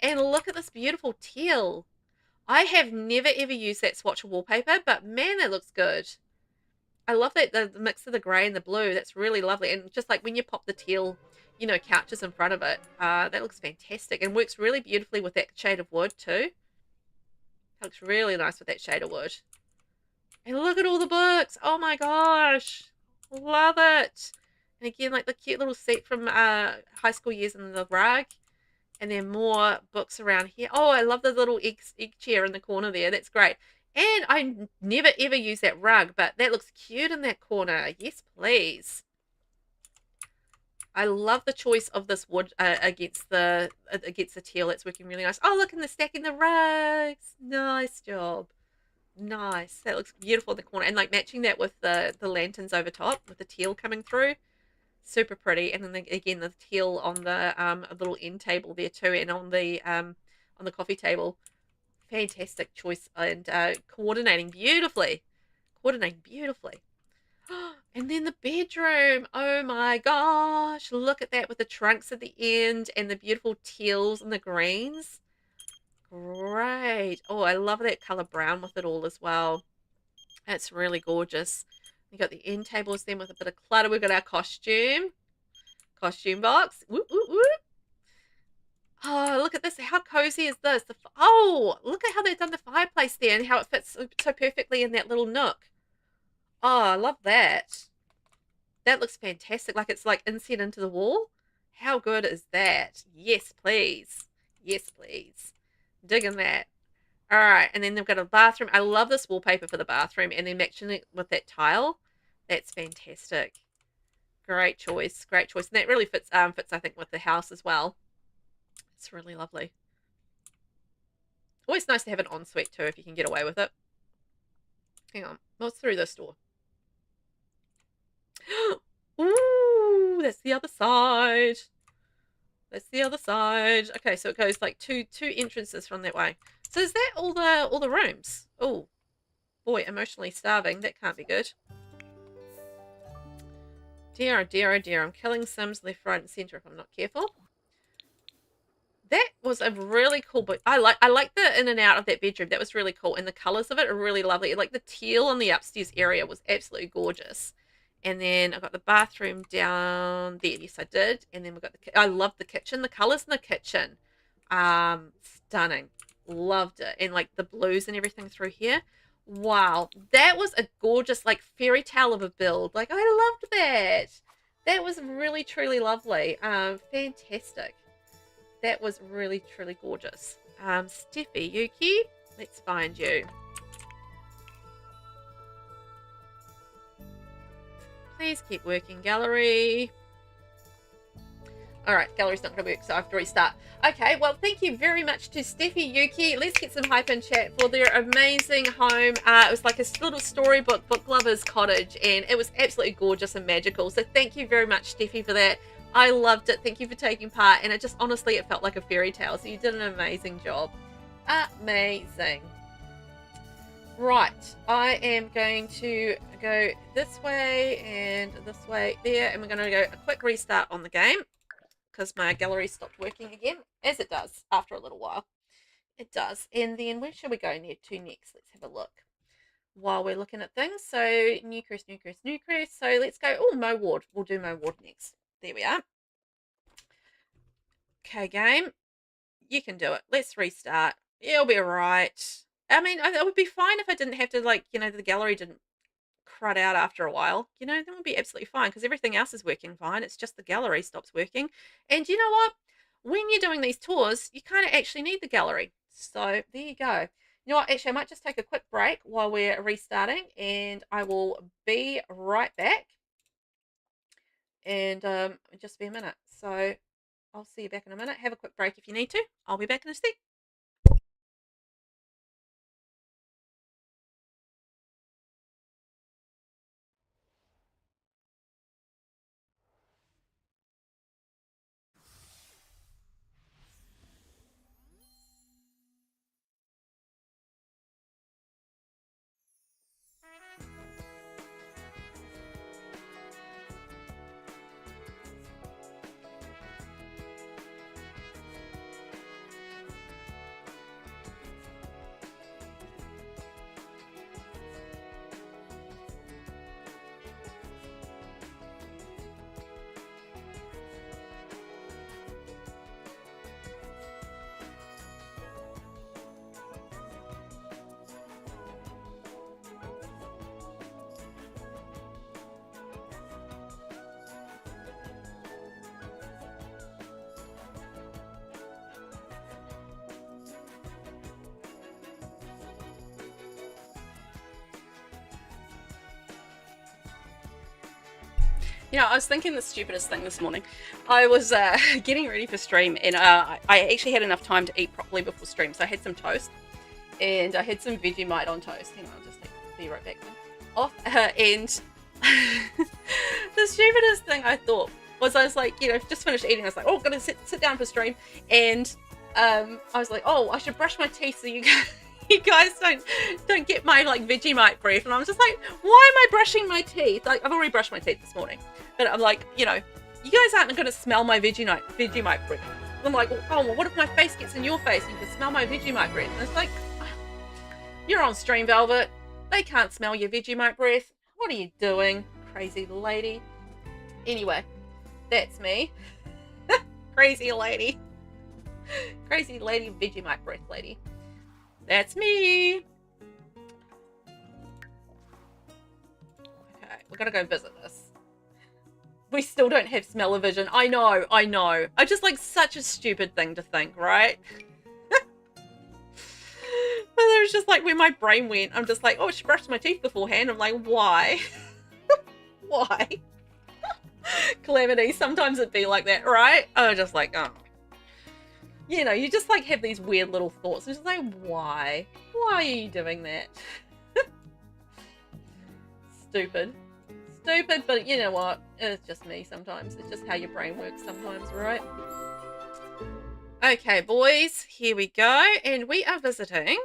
And look at this beautiful teal. I have never ever used that swatch wallpaper, but man, that looks good. I love that the mix of the grey and the blue. That's really lovely. And just like when you pop the teal, you know, couches in front of it, that looks fantastic and works really beautifully with that shade of wood too. That looks really nice with that shade of wood. And look at all the books. Oh my gosh. Love it. And again, like the cute little seat from high school years in the rug. And then more books around here. Oh, I love the little egg chair in the corner there. That's great. And I never ever use that rug, but that looks cute in that corner. Yes, please. I love the choice of this wood against the teal. It's working really nice. Oh, look, and they're stacking the rugs. Nice job. Nice. That looks beautiful in the corner. And like matching that with the lanterns over top with the teal coming through. Super pretty. And then again, the teal on the little end table there too, and on the coffee table. Fantastic choice, and coordinating beautifully. And then the bedroom. Oh my gosh. Look at that with the trunks at the end and the beautiful teals and the greens. Great. Oh, I love that color brown with it all as well. That's really gorgeous. We got the end tables then with a bit of clutter. We've got our costume box. Whoop, whoop, whoop. Oh, look at this. How cozy is this? Oh, look at how they've done the fireplace there and how it fits so perfectly in that little nook. Oh, I love that. That looks fantastic. Like it's like inset into the wall. How good is that? Yes, please. Yes, please. Digging that. All right. And then they've got a bathroom. I love this wallpaper for the bathroom. And then matching it with that tile. That's fantastic. Great choice. Great choice. And that really fits, I think, with the house as well. It's really lovely. Always nice to have an ensuite too if you can get away with it. Hang on. What's through this door? Ooh, that's the other side. That's the other side. Okay, so it goes like two entrances from that way. So is that all the rooms? Oh, boy, emotionally starving. That can't be good. Dear, oh dear, oh dear. I'm killing Sims left, right, and center if I'm not careful. That was a really cool book. I like the in and out of that bedroom. That was really cool. And the colors of it are really lovely. Like the teal on the upstairs area was absolutely gorgeous. And then I got the bathroom down there. Yes, I did. And then we got I loved the kitchen. The colors in the kitchen, stunning. Loved it. And like the blues and everything through here. Wow, that was a gorgeous like fairy tale of a build. Like I loved that. That was really truly lovely. Fantastic. That was really truly gorgeous. StephyYuki, let's find you. Please keep working, gallery. All right, gallery's not going to work, so I have to restart. Okay, well, thank you very much to StephyYuki. Let's get some hype in chat for their amazing home. It was like a little storybook, book lover's cottage, and it was absolutely gorgeous and magical. So thank you very much, Steffi, for that. I loved it. Thank you for taking part, and it just honestly, it felt like a fairy tale. So you did an amazing job. Amazing. Right, I am going to go this way and this way there, and we're going to go a quick restart on the game because my gallery stopped working again, as it does after a little while. It does. And then where should we go to next? Let's have a look while we're looking at things. So Newcrest. So let's go. Oh, Mo Ward. We'll do Mo Ward next. There we are. Okay, game. You can do it. Let's restart. It'll be all right. I mean, it would be fine if I didn't have to, like, you know, the gallery didn't crud out after a while. You know, that would be absolutely fine because everything else is working fine. It's just the gallery stops working. And you know what? When you're doing these tours, you kind of actually need the gallery. So there you go. You know what? Actually, I might just take a quick break while we're restarting, and I will be right back. And just be a minute. So I'll see you back in a minute. Have a quick break if you need to. I'll be back in a sec. You know, I was thinking the stupidest thing this morning. I was getting ready for stream, and I actually had enough time to eat properly before stream. So I had some toast, and I had some Vegemite on toast. Hang on, I'll just be right back. Off, and the stupidest thing I thought was I was like, you know, just finished eating. I was like, oh, gonna sit down for stream, and I was like, oh, I should brush my teeth so you guys don't get my like Vegemite breath. And I was just like, why am I brushing my teeth? Like, I've already brushed my teeth this morning. But I'm like, you know, you guys aren't going to smell my Vegemite breath. I'm like, oh, well, what if my face gets in your face and you can smell my Vegemite breath? And it's like, you're on stream, Velvet. They can't smell your Vegemite breath. What are you doing, crazy lady? Anyway, that's me. Crazy lady. Crazy lady Vegemite breath lady. That's me. Okay, we're going to go visit this. We still don't have smell-o-vision. I know. I just like such a stupid thing to think, right? But it was just like when my brain went, I'm just like, oh, I should brush my teeth beforehand. I'm like, why? Why? Calamity, sometimes it'd be like that, right? I was just like, oh. You know, you just like have these weird little thoughts. It's just like, why? Why are you doing that? stupid. Stupid, but you know what? It's just me sometimes. It's just how your brain works sometimes, right? Okay, boys, here we go. And we are visiting.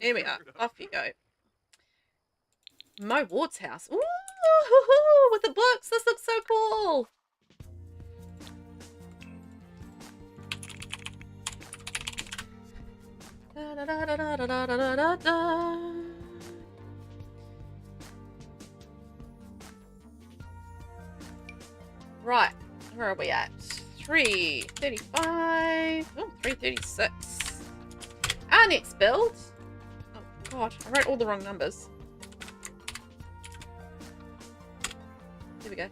Here we are. Off you go. Mo Ward's house. Ooh, with the books. This looks so cool. Da, da, da, da, da, da, da, da, da. Right, where are we at? 335. Oh, 336. Our next build. Oh god, I wrote all the wrong numbers. There we go.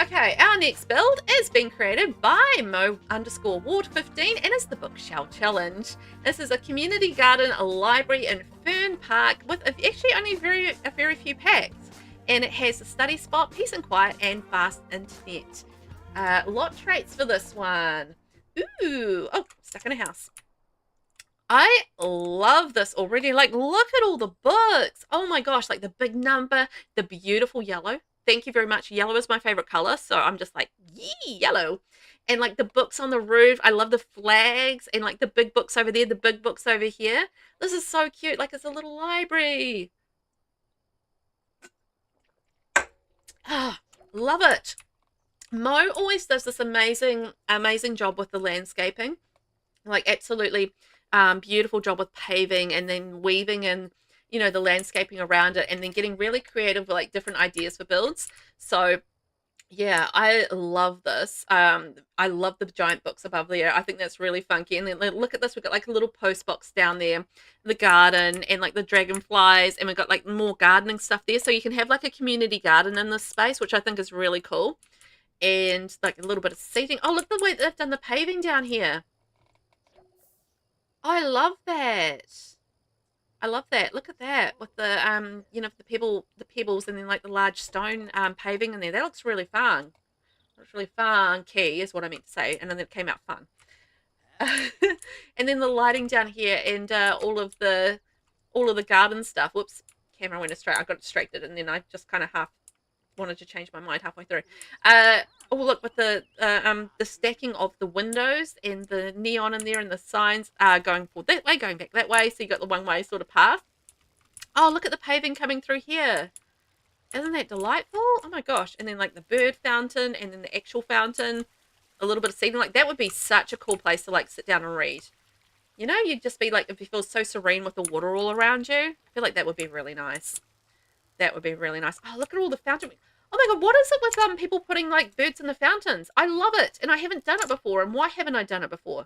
Okay, our next build is being created by Mo_Ward15 and is the Bookshelf Challenge. This is a community garden, a library in Fern Park with actually only a very few packs. And it has a study spot, peace and quiet, and fast internet. Lot traits for this one. Ooh, oh, stuck in a house. I love this already. Like, look at all the books. Oh my gosh, like the big number, the beautiful yellow. Thank you very much. Yellow is my favorite color, so I'm just like, yee, yellow. And like the books on the roof, I love the flags, and like the big books over there, the big books over here. This is so cute. Like, it's a little library. Ah, love it. Mo always does this amazing job with the landscaping. Like, absolutely beautiful job with paving and then weaving in, you know, the landscaping around it, and then getting really creative with like different ideas for builds. So yeah, I love this. I love the giant books above there. I think that's really funky. And then look at this. We've got like a little post box down there, the garden, and like the dragonflies, and we've got like more gardening stuff there. So you can have like a community garden in this space, which I think is really cool. And like a little bit of seating. Oh, look the way they've done the paving down here. I love that. I love that. Look at that with the you know, the pebbles, and then like the large stone paving in there. That looks really fun. Looks really funky is what I meant to say, and then it came out fun. And then the lighting down here, and all of the garden stuff. Whoops, camera went astray. I got distracted, and then I just kind of half wanted to change my mind halfway through. Oh look, with the stacking of the windows and the neon in there, and the signs going forward that way, going back that way, so you got the one-way sort of path. Oh, look at the paving coming through here. Isn't that delightful? Oh my gosh. And then like the bird fountain, and then the actual fountain, a little bit of seating. Like, that would be such a cool place to like sit down and read. You know, you'd just be like, if you feel so serene with the water all around you, I feel like that would be really nice. That would be really nice. Oh, look at all the fountain. Oh my god, what is it with people putting like birds in the fountains? I love it, and I haven't done it before. And why haven't I done it before?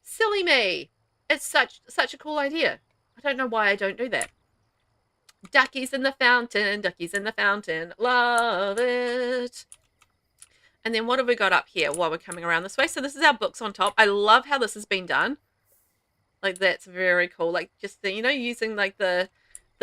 Silly me. It's such a cool idea. I don't know why I don't do that. Duckies in the fountain, duckies in the fountain. Love it. And then what have we got up here while we're coming around this way? So this is our books on top. I love how this has been done. Like, that's very cool. Like, just the, you know, using like the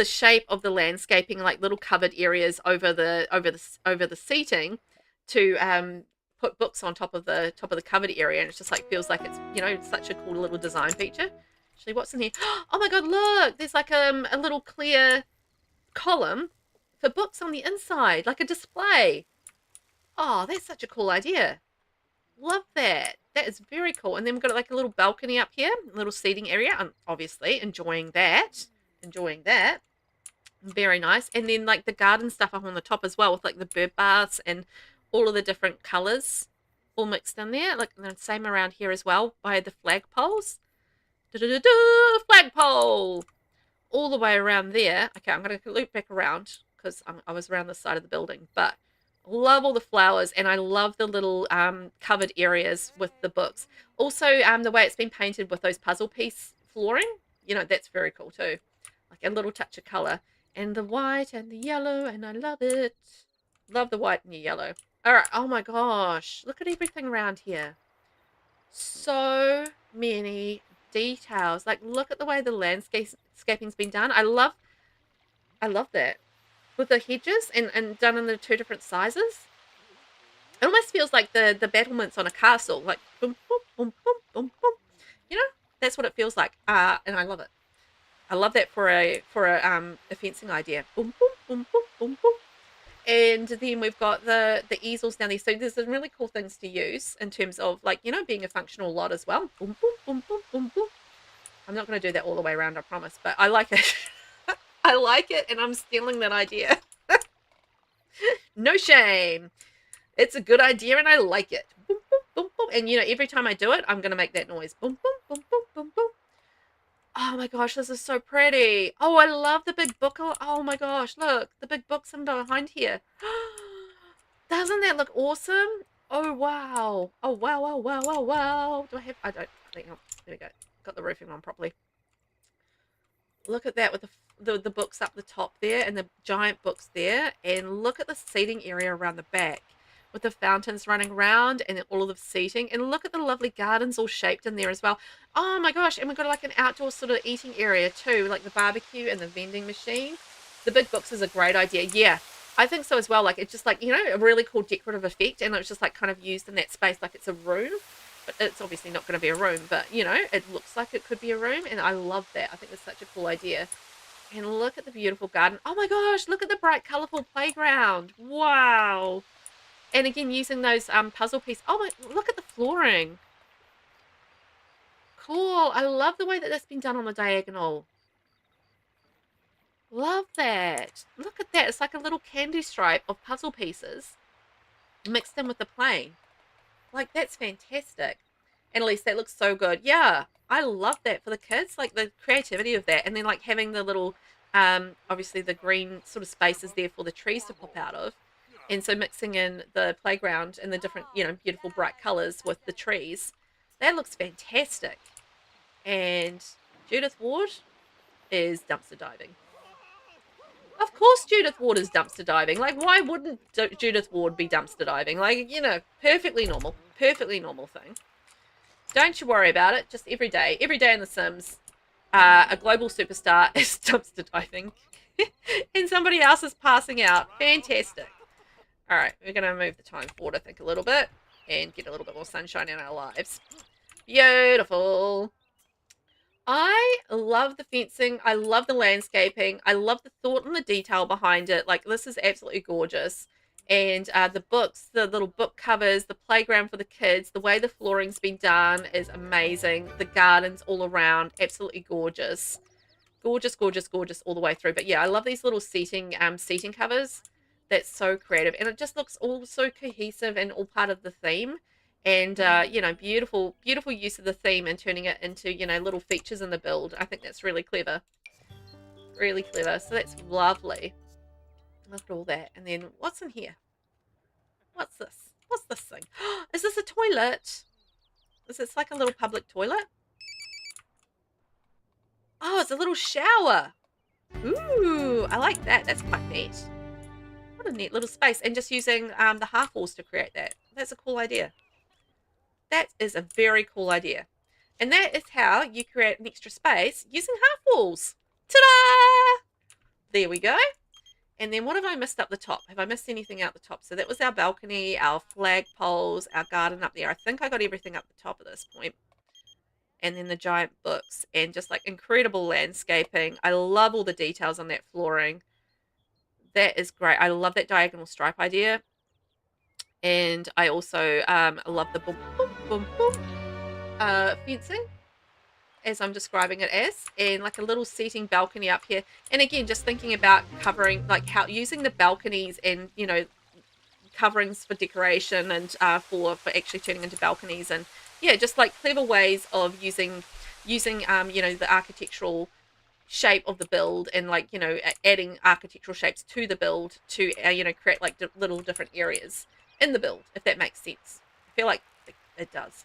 shape of the landscaping, like little covered areas over the seating to put books on top of the covered area, and it's just like feels like it's, you know, such a cool little design feature. Actually, what's in here? Oh my god, look, there's like a little clear column for books on the inside, like a display. Oh, that's such a cool idea. Love that. That is very cool. And then we've got like a little balcony up here, a little seating area. I'm obviously enjoying that. Very nice. And then like the garden stuff up on the top as well, with like the bird baths and all of the different colors all mixed in there. Like the same around here as well by the flagpoles. Flagpole all the way around there. Okay, I'm going to loop back around because I was around the side of the building, but love all the flowers, and I love the little covered areas with the books. Also, the way it's been painted with those puzzle piece flooring, you know, that's very cool too. Like a little touch of color. And the white and the yellow, and I love it. Love the white and the yellow. All right. Oh my gosh. Look at everything around here. So many details. Like, look at the way the landscaping's been done. I love that. With the hedges and done in the two different sizes. It almost feels like the battlements on a castle. Like, boom, boom, boom, boom, boom, boom. You know? That's what it feels like. And I love it. I love that for a fencing idea. Boom, boom, boom, boom, boom, boom. And then we've got the easels down there. So there's some really cool things to use in terms of, like, you know, being a functional lot as well. Boom, boom, boom, boom, boom, boom. I'm not going to do that all the way around, I promise, but I like it. I like it, and I'm stealing that idea. No shame. It's a good idea, and I like it. Boom, boom, boom, boom. And, you know, every time I do it, I'm going to make that noise. Boom, boom, boom, boom, boom, boom. Oh my gosh, this is so pretty. Oh, I love the big book. Oh my gosh, look, the big book's in behind here. Doesn't that look awesome? Oh wow. Oh wow, wow, wow, wow, wow. I don't, hang on. There we go. Got the roofing on properly. Look at that with the books up the top there and the giant books there. And look at the seating area around the back with the fountains running around and all of the seating. And look at the lovely gardens all shaped in there as well. Oh my gosh. And we've got like an outdoor sort of eating area too, like the barbecue and the vending machine. The big books is a great idea. Yeah, I think so as well. Like, it's just like, you know, a really cool decorative effect. And it's just like kind of used in that space like it's a room. But it's obviously not going to be a room. But, you know, it looks like it could be a room. And I love that. I think it's such a cool idea. And look at the beautiful garden. Oh my gosh, look at the bright, colourful playground. Wow. And again, using those puzzle pieces. Oh my, look at the flooring. Cool. I love the way that that's been done on the diagonal. Love that. Look at that. It's like a little candy stripe of puzzle pieces mixed in with the plain. Like, that's fantastic. And Elise, that looks so good. Yeah, I love that for the kids. Like, the creativity of that. And then, like, having the little, obviously the green sort of spaces there for the trees to pop out of. And so mixing in the playground and the different, you know, beautiful bright colors with the trees. That looks fantastic. And Judith Ward is dumpster diving. Of course Judith Ward is dumpster diving. Like, why wouldn't Judith Ward be dumpster diving? Like, you know, perfectly normal thing. Don't you worry about it. Just every day in The Sims, a global superstar is dumpster diving. And somebody else is passing out. Fantastic. All right, we're going to move the time forward, I think, a little bit. And get a little bit more sunshine in our lives. Beautiful. I love the fencing. I love the landscaping. I love the thought and the detail behind it. Like, this is absolutely gorgeous. And the books, the little book covers, the playground for the kids, the way the flooring's been done is amazing. The gardens all around, absolutely gorgeous. Gorgeous, gorgeous, gorgeous all the way through. But yeah, I love these little seating covers. That's so creative. And it just looks all so cohesive and all part of the theme. And, you know, beautiful, beautiful use of the theme and turning it into, you know, little features in the build. I think that's really clever. Really clever. So that's lovely. Look at all that. And then what's in here? What's this? What's this thing? Is this a toilet? Is this like a little public toilet? Oh, it's a little shower. Ooh, I like that. That's quite neat. What a neat little space. And just using the half walls to create that. That's a cool idea. That is a very cool idea. And that is how you create an extra space using half walls. Ta-da! There we go. And then what have I missed up the top? Have I missed anything out the top? So that was our balcony, our flag poles, our garden up there. I think I got everything up the top at this point. And then the giant books and just like incredible landscaping. I love all the details on that flooring. That is great. I love that diagonal stripe idea. And I also love the boom, boom, boom, boom fencing, as I'm describing it as, and like a little seating balcony up here. And again, just thinking about covering, like how using the balconies and, you know, coverings for decoration and for actually turning into balconies. And yeah, just like clever ways of using you know, the architectural shape of the build and, like, you know, adding architectural shapes to the build to, you know, create like little different areas in the build, if that makes sense. I feel like it does.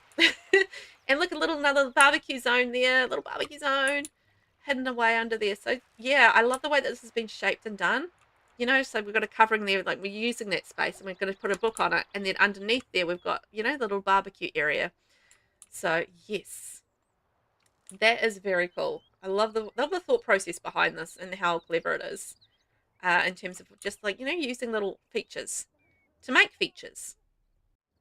And look, another barbecue zone there, little barbecue zone hidden away under there. So yeah, I love the way that this has been shaped and done. You know, so we've got a covering there, like we're using that space and we're going to put a book on it. And then underneath there, we've got, you know, the little barbecue area. So yes, that is very cool. I love the thought process behind this and how clever it is in terms of just like, you know, using little features to make features.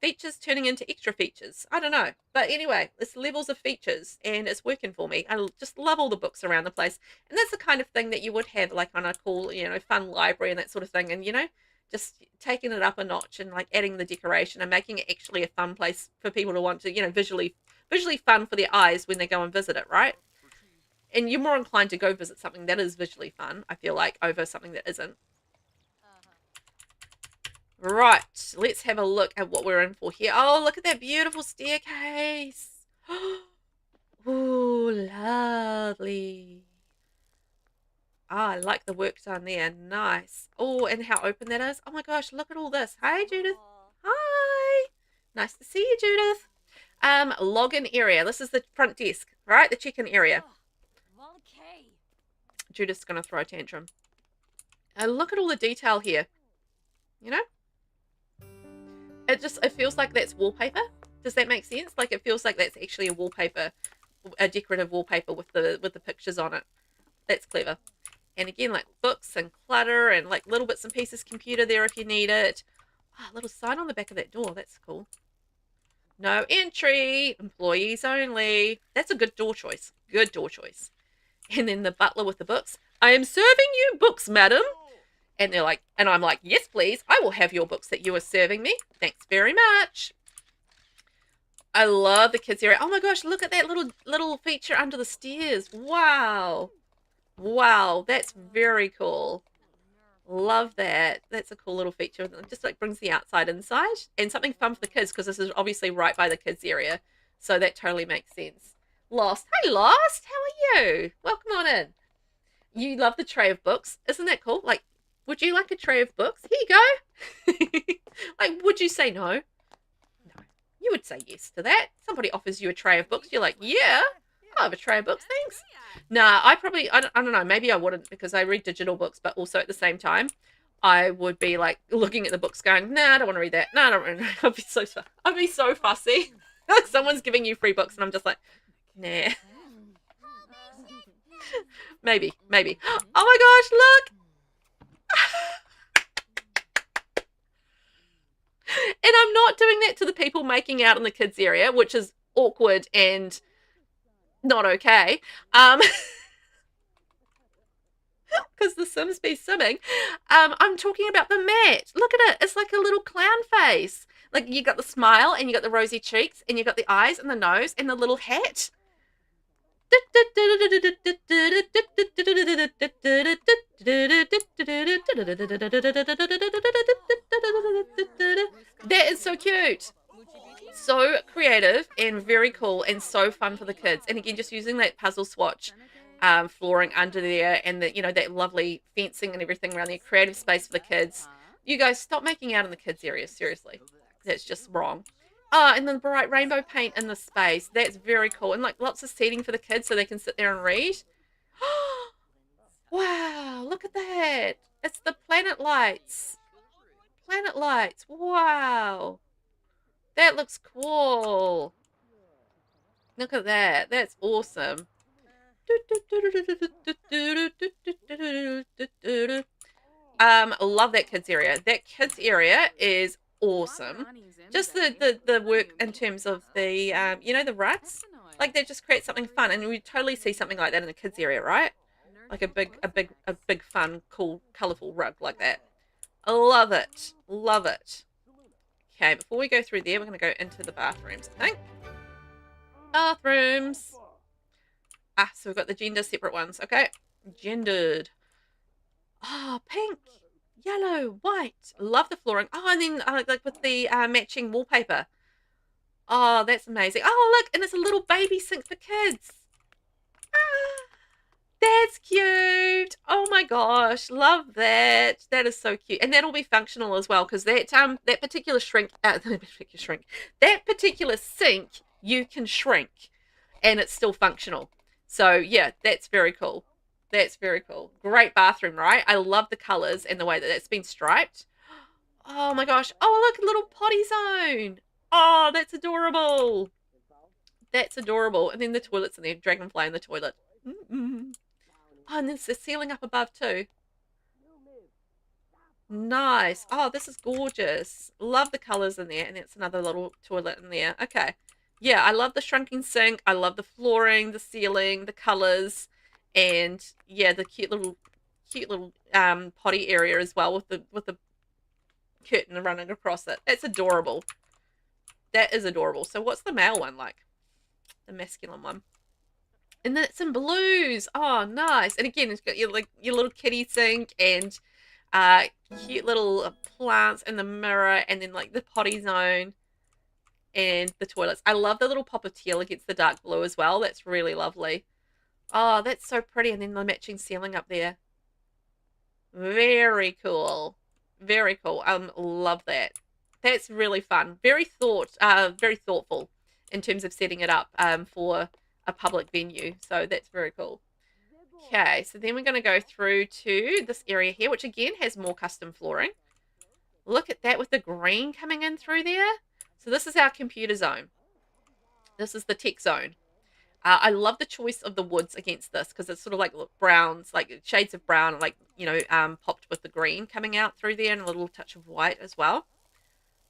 features turning into extra features. I don't know. But anyway, it's levels of features and it's working for me. I just love all the books around the place. And that's the kind of thing that you would have like on a cool, you know, fun library and that sort of thing. And, you know, just taking it up a notch and like adding the decoration and making it actually a fun place for people to want to, you know, visually fun for their eyes when they go and visit it, right? And you're more inclined to go visit something that is visually fun, I feel like, over something that isn't. Right, let's have a look at what we're in for here. Oh, look at that beautiful staircase. Oh, lovely. Ah, I like the work done there. Nice. Oh, and how open that is. Oh my gosh, look at all this. Hi, Judith. Hi. Nice to see you, Judith. Login area. This is the front desk, right? The check-in area. Judith's going to throw a tantrum. Look at all the detail here. You know? It feels like that's wallpaper. Does that make sense? Like it feels like that's actually a wallpaper, a decorative wallpaper with the pictures on it. That's clever. And again, like books and clutter and like little bits and pieces, computer there if you need it. Ah, little sign on the back of that door. That's cool. No entry, employees only. That's a good door choice. Good door choice. And then the butler with the books. I am serving you books, madam. And they're like, and I'm like, yes, please. I will have your books that you are serving me. Thanks very much. I love the kids area. Oh my gosh, look at that little feature under the stairs. Wow. Wow, that's very cool. Love that. That's a cool little feature. It just like brings the outside inside and something fun for the kids because this is obviously right by the kids area. So that totally makes sense. Lost. Hi, Lost. How are you? Welcome on in. You love the tray of books. Isn't that cool? Like, would you like a tray of books? Here you go. Like, would you say no? No. You would say yes to that. Somebody offers you a tray of books. You're like, yeah, I'll have a tray of books. Thanks. Nah, I don't know. Maybe I wouldn't because I read digital books, but also at the same time, I would be like looking at the books going, nah, I don't want to read that. Nah, I don't want to read that. I'd be so fussy. Like someone's giving you free books and I'm just like, nah. Maybe. Oh my gosh, look. And I'm not doing that to the people making out in the kids area, which is awkward and not okay. Because the Sims be simming. I'm talking about the mat. Look at it. It's like a little clown face. Like you got the smile and you got the rosy cheeks and you got the eyes and the nose and the little hat. That is so cute. So creative and very cool and so fun for the kids. And again, just using that puzzle swatch flooring under there and the, you know, that lovely fencing and everything around there. Creative space for the kids. You guys stop making out in the kids area. Seriously. That's just wrong. And then bright rainbow paint in the space. That's very cool. And like lots of seating for the kids so they can sit there and read. Wow, look at that. It's the planet lights. Planet lights. Wow. That looks cool. Look at that. That's awesome. Love that kids area. That kids area is awesome. Just the work in terms of the you know, the rugs, like they just create something fun, and we totally see something like that in the kids area, right? Like a big fun, cool, colorful rug like that. I love it. Love it. Okay, before we go through there, we're going to go into the bathrooms, I think. Bathrooms. Ah, so we've got the gender separate ones. Okay. Gendered. Ah, pink, yellow, white. Love the flooring. Oh, and then like with the matching wallpaper. Oh, that's amazing. Oh, look, and it's a little baby sink for kids. Ah, that's cute. Oh my gosh, love that. That is so cute, and that'll be functional as well because that particular that particular sink you can shrink, and it's still functional. So yeah, that's very cool. That's very cool. Great bathroom, right? I love the colors and the way that that's been striped. Oh my gosh. Oh, look, a little potty zone. Oh, that's adorable. That's adorable. And then the toilet's in there. Dragonfly in the toilet. Oh, and there's the ceiling up above too. Nice. Oh, this is gorgeous. Love the colors in there. And it's another little toilet in there. Okay. Yeah, I love the shrunken sink. I love the flooring, the ceiling, the colors, and yeah, the cute little potty area as well with the curtain running across it. That's adorable. That is adorable. So what's the male one like? The masculine one. And then it's in blues. Oh, nice. And again, it's got your like your little kitty sink and uh cute little plants in the mirror, and then like the potty zone and the toilets. I love the little pop of teal against the dark blue as well. That's really lovely. Oh, that's so pretty. And then the matching ceiling up there. Very cool. Very cool. Love that. That's really fun. Very thoughtful in terms of setting it up for a public venue. So that's very cool. Okay, so then we're going to go through to this area here, which again has more custom flooring. Look at that with the green coming in through there. So this is our computer zone. This is the tech zone. I love the choice of the woods against this because it's sort of like browns, like shades of brown, like, you know, popped with the green coming out through there and a little touch of white as well.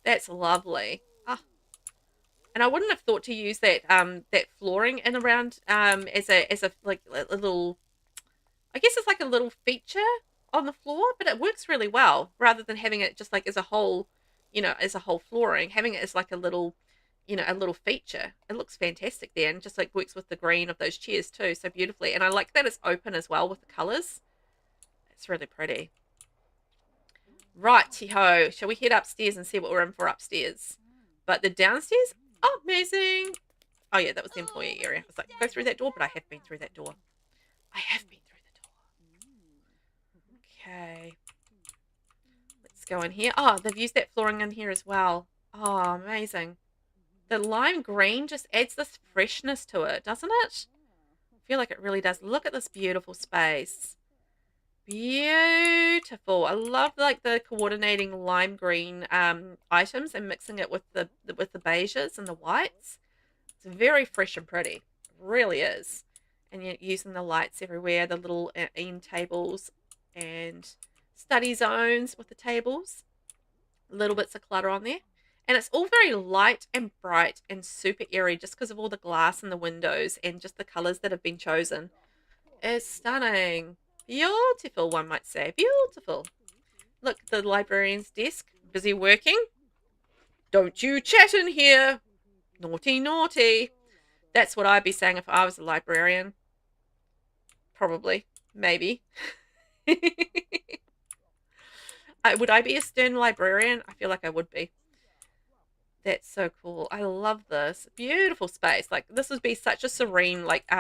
That's lovely. Ah. And I wouldn't have thought to use that that flooring in around as a like a little, I guess it's like a little feature on the floor, but it works really well rather than having it just like as a whole, you know, as a whole flooring, having it as like a little, you know, a little feature. It looks fantastic there and just like works with the green of those chairs too so beautifully. And I like that it's open as well with the colors. It's really pretty. Righty-ho. Shall we head upstairs and see what we're in for upstairs? But the downstairs, oh, amazing. Oh yeah, that was the employee area. I was like, go through that door, but I have been through that door. I have been through the door. Okay. Let's go in here. Oh, they've used that flooring in here as well. Oh, amazing. The lime green just adds this freshness to it, doesn't it? I feel like it really does. Look at this beautiful space. Beautiful. I love like the coordinating lime green items and mixing it with the beiges and the whites. It's very fresh and pretty. It really is. And you're using the lights everywhere, the little end tables and study zones with the tables. Little bits of clutter on there. And it's all very light and bright and super airy just because of all the glass in the windows and just the colors that have been chosen. It's stunning. Beautiful, one might say. Beautiful. Look, the librarian's desk. Busy working. Don't you chat in here. Naughty, naughty. That's what I'd be saying if I was a librarian. Probably. Maybe. Would I be a stern librarian? I feel like I would be. That's so cool. I love this. Beautiful space. Like this would be such a serene, like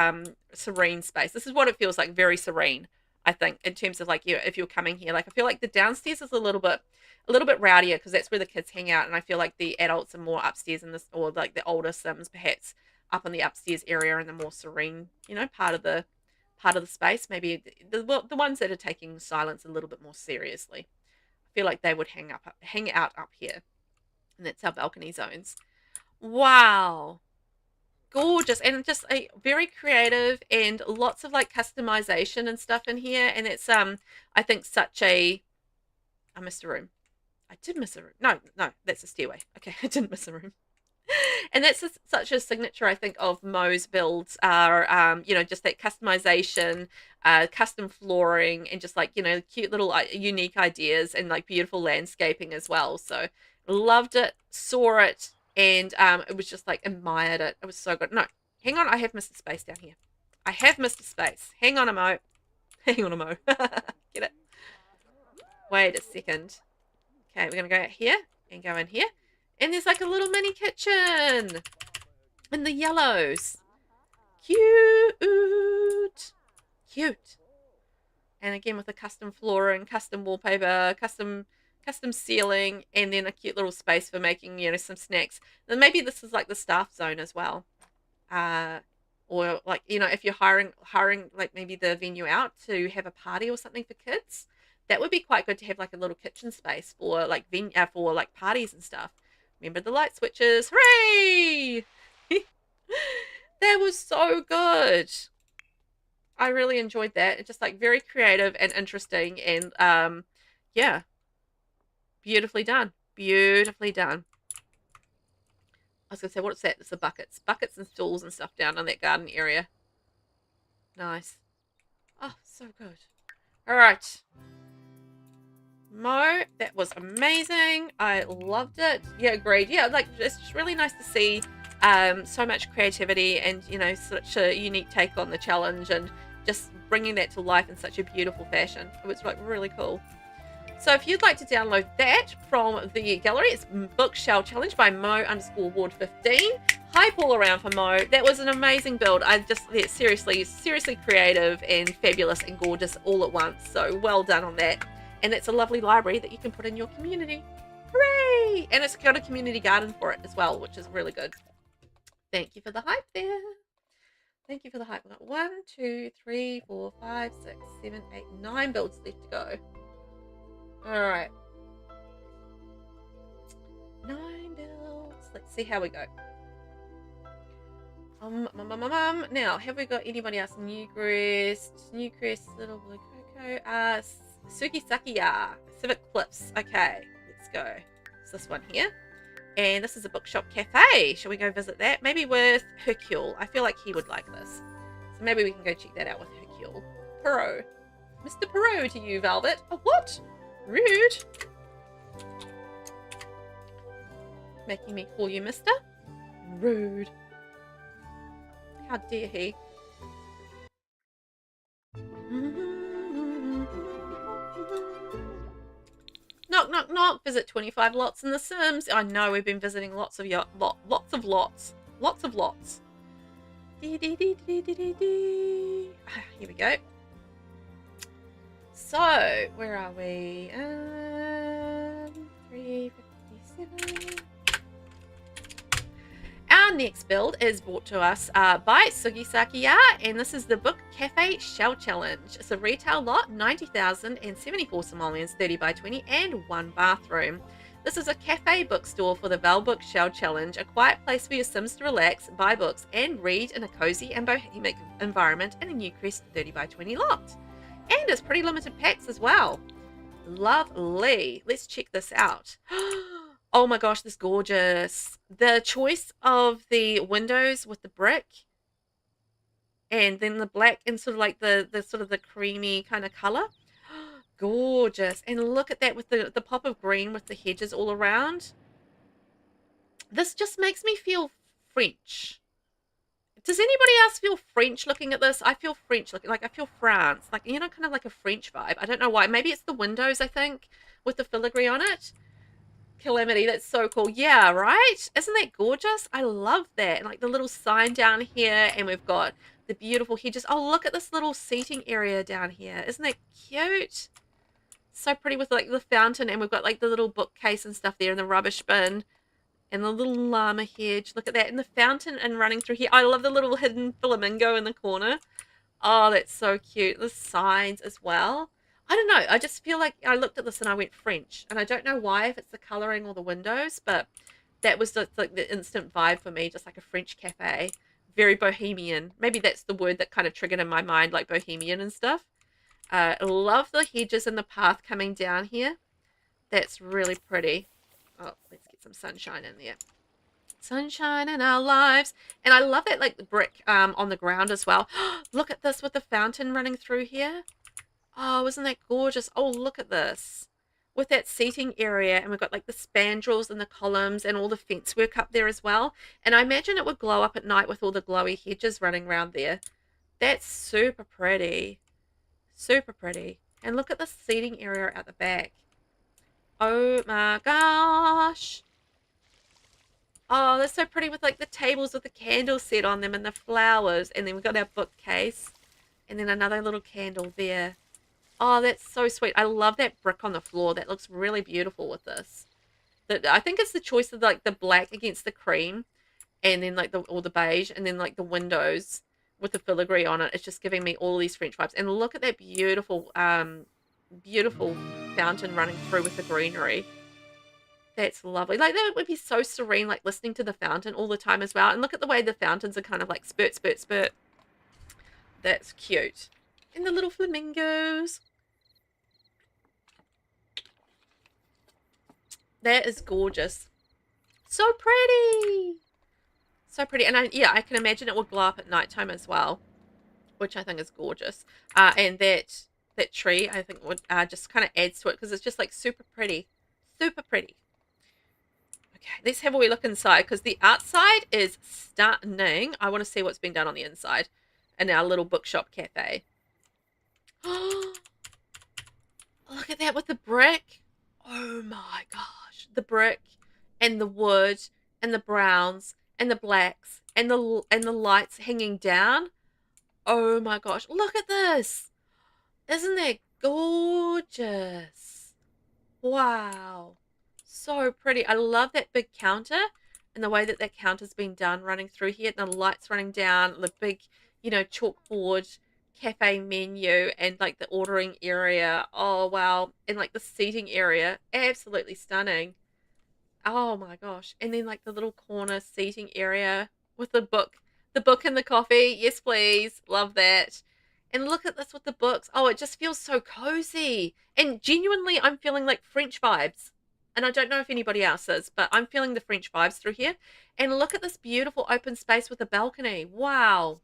serene space. This is what it feels like, very serene, I think, in terms of like, you know, if you're coming here. Like I feel like the downstairs is a little bit rowdier because that's where the kids hang out, and I feel like the adults are more upstairs in this, or like the older Sims perhaps up in the upstairs area in the more serene, you know, part of the space. Maybe the ones that are taking silence a little bit more seriously. I feel like they would hang out up here. And that's our balcony zones. Wow. Gorgeous. And just a very creative and lots of like customization and stuff in here. And it's I think such a I missed a room. I did miss a room. No, that's a stairway. Okay, I didn't miss a room. And that's such a signature, I think, of Mo's builds are, you know, just that customization, custom flooring, and just like, you know, cute little unique ideas and like beautiful landscaping as well. So loved it, saw it, and it was just like admired it. It was so good. No, hang on, I have missed a space down here. I have missed a space. Hang on a mo. Hang on a mo. Get it? Wait a second. Okay, we're going to go out here and go in here. And there's like a little mini kitchen in the yellows. Cute. Cute. And again with a custom flooring, custom wallpaper, custom ceiling, and then a cute little space for making, you know, some snacks. Then maybe this is like the staff zone as well. Or like, you know, if you're hiring like maybe the venue out to have a party or something for kids, that would be quite good to have like a little kitchen space for like for like parties and stuff. Remember the light switches. Hooray! That was so good. I really enjoyed that. It's just like very creative and interesting, and yeah, Beautifully done. Beautifully done. I was going to say, what's that? It's the buckets. Buckets and stools and stuff down on that garden area. Nice. Oh, so good. All right. Mo, that was amazing. I loved it. Yeah, agreed. Yeah, like, it's just really nice to see so much creativity and, you know, such a unique take on the challenge and just bringing that to life in such a beautiful fashion. It was, like, really cool. So if you'd like to download that from the gallery, it's Bookshelf Challenge by Mo_Ward15. Hype all around for Mo. That was an amazing build. Yeah, seriously creative and fabulous and gorgeous all at once. So well done on that. And it's a lovely library that you can put in your community. Hooray! And it's got a community garden for it as well, which is really good. Thank you for the hype there. Thank you for the hype. We've got 1, 2, 3, 4, 5, 6, 7, 8, 9 builds left to go. Alright. 9 builds. Let's see how we go. Now, have we got anybody else? Newcrest, LittleBlueCoco, Sugisakiya, Civic Clips. Okay, let's go. It's this one here. And this is a bookshop cafe. Shall we go visit that? Maybe with Hercule. I feel like he would like this. So maybe we can go check that out with Hercule. Perot. Mr. Perot to you, Velvet. Oh, what? Rude. Making me call you Mister? Rude. How dare he? Knock, knock, knock. Visit 25 lots in The Sims. I know we've been visiting lots of lots of lots. Lots of lots. Here we go. So, where are we? 357. Our next build is brought to us by Sugisakiya, and this is the Book Cafe Shell Challenge. It's a retail lot, 90,074 simoleons, 30 by 20, and 1 bathroom. This is a cafe bookstore for the VelvettB Shell Challenge, a quiet place for your Sims to relax, buy books, and read in a cozy and bohemic environment in a Newcrest 30 by 20 lot. And it's pretty limited packs as well. Lovely. Let's check this out. Oh my gosh, this is gorgeous. The choice of the windows with the brick and then the black and sort of like the sort of the creamy kind of color. Gorgeous. And look at that with the pop of green with the hedges all around. This just makes me feel French. Does anybody else feel French looking at this? I feel French looking, like I feel France, like, you know, kind of like a French vibe. I don't know why. Maybe it's the windows, I think, with the filigree on it. Calamity, that's so cool. Yeah, right? Isn't that gorgeous? I love that. And like the little sign down here, and we've got the beautiful hedges. Oh, look at this little seating area down here. Isn't that cute? So pretty with like the fountain, and we've got like the little bookcase and stuff there, and the rubbish bin. And the little llama hedge. Look at that. And the fountain and running through here. I love the little hidden flamingo in the corner. Oh, that's so cute. The signs as well. I don't know. I just feel like I looked at this and I went French. And I don't know why, if it's the colouring or the windows. But that was just like the instant vibe for me. Just like a French cafe. Very bohemian. Maybe that's the word that kind of triggered in my mind. Like bohemian and stuff. I love the hedges and the path coming down here. That's really pretty. Oh, let's get some sunshine in there. Sunshine in our lives. And I love that, like, the brick on the ground as well. Look at this with the fountain running through here. Oh, isn't that gorgeous? Oh, look at this. With that seating area. And we've got, like, the spandrels and the columns and all the fence work up there as well. And I imagine it would glow up at night with all the glowy hedges running around there. That's super pretty. Super pretty. And look at the seating area at the back. Oh my gosh. Oh, that's so pretty with like the tables with the candle set on them and the flowers. And then we've got our bookcase. And then another little candle there. Oh, that's so sweet. I love that brick on the floor. That looks really beautiful with this. I think it's the choice of like the black against the cream. And then like all the beige. And then like the windows with the filigree on it. It's just giving me all these French vibes. And look at that beautiful beautiful fountain running through with the greenery. That's lovely. Like that would be so serene, like listening to the fountain all the time as well. And look at the way the fountains are kind of like spurt, spurt, spurt. That's cute. And the little flamingos. That is gorgeous. So pretty. So pretty. And I can imagine it will glow up at nighttime as well, which I think is gorgeous. And that tree, I think, would just kind of adds to it because it's just like super pretty. Super pretty. Okay, let's have a wee look inside because the outside is stunning. I want to see what's been done on the inside in our little bookshop cafe. Oh, look at that with the brick. Oh my gosh. The brick and the wood and the browns and the blacks and the lights hanging down. Oh my gosh. Look at this. Isn't that gorgeous? Wow. So pretty. I love that big counter and the way that counter's been done running through here and the lights running down, the big, chalkboard cafe menu and like the ordering area. Oh wow. And like the seating area. Absolutely stunning. Oh my gosh. And then like the little corner seating area with the book and the coffee. Yes, please. Love that. And look at this with the books. Oh, it just feels so cozy. And genuinely, I'm feeling like French vibes. And I don't know if anybody else is, but I'm feeling the French vibes through here. And look at this beautiful open space with a balcony. Wow.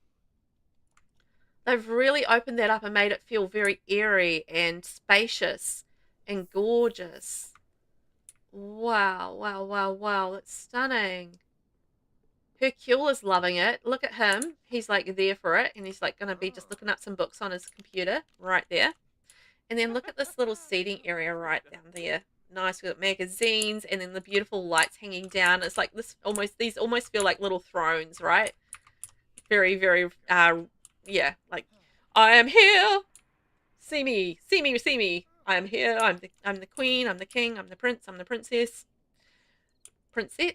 They've really opened that up and made it feel very airy and spacious and gorgeous. Wow, wow, wow, wow. That's stunning. Hercule is loving it. Look at him. He's like there for it. And he's like going to be just looking up some books on his computer right there. And then look at this little seating area right down there. Nice. We've got magazines and then the beautiful lights hanging down. It's like these almost feel like little thrones, right? Very, very, yeah, like, I am here. See me, see me, see me. I am here. I'm the queen. I'm the king. I'm the prince. I'm the princess. Princess.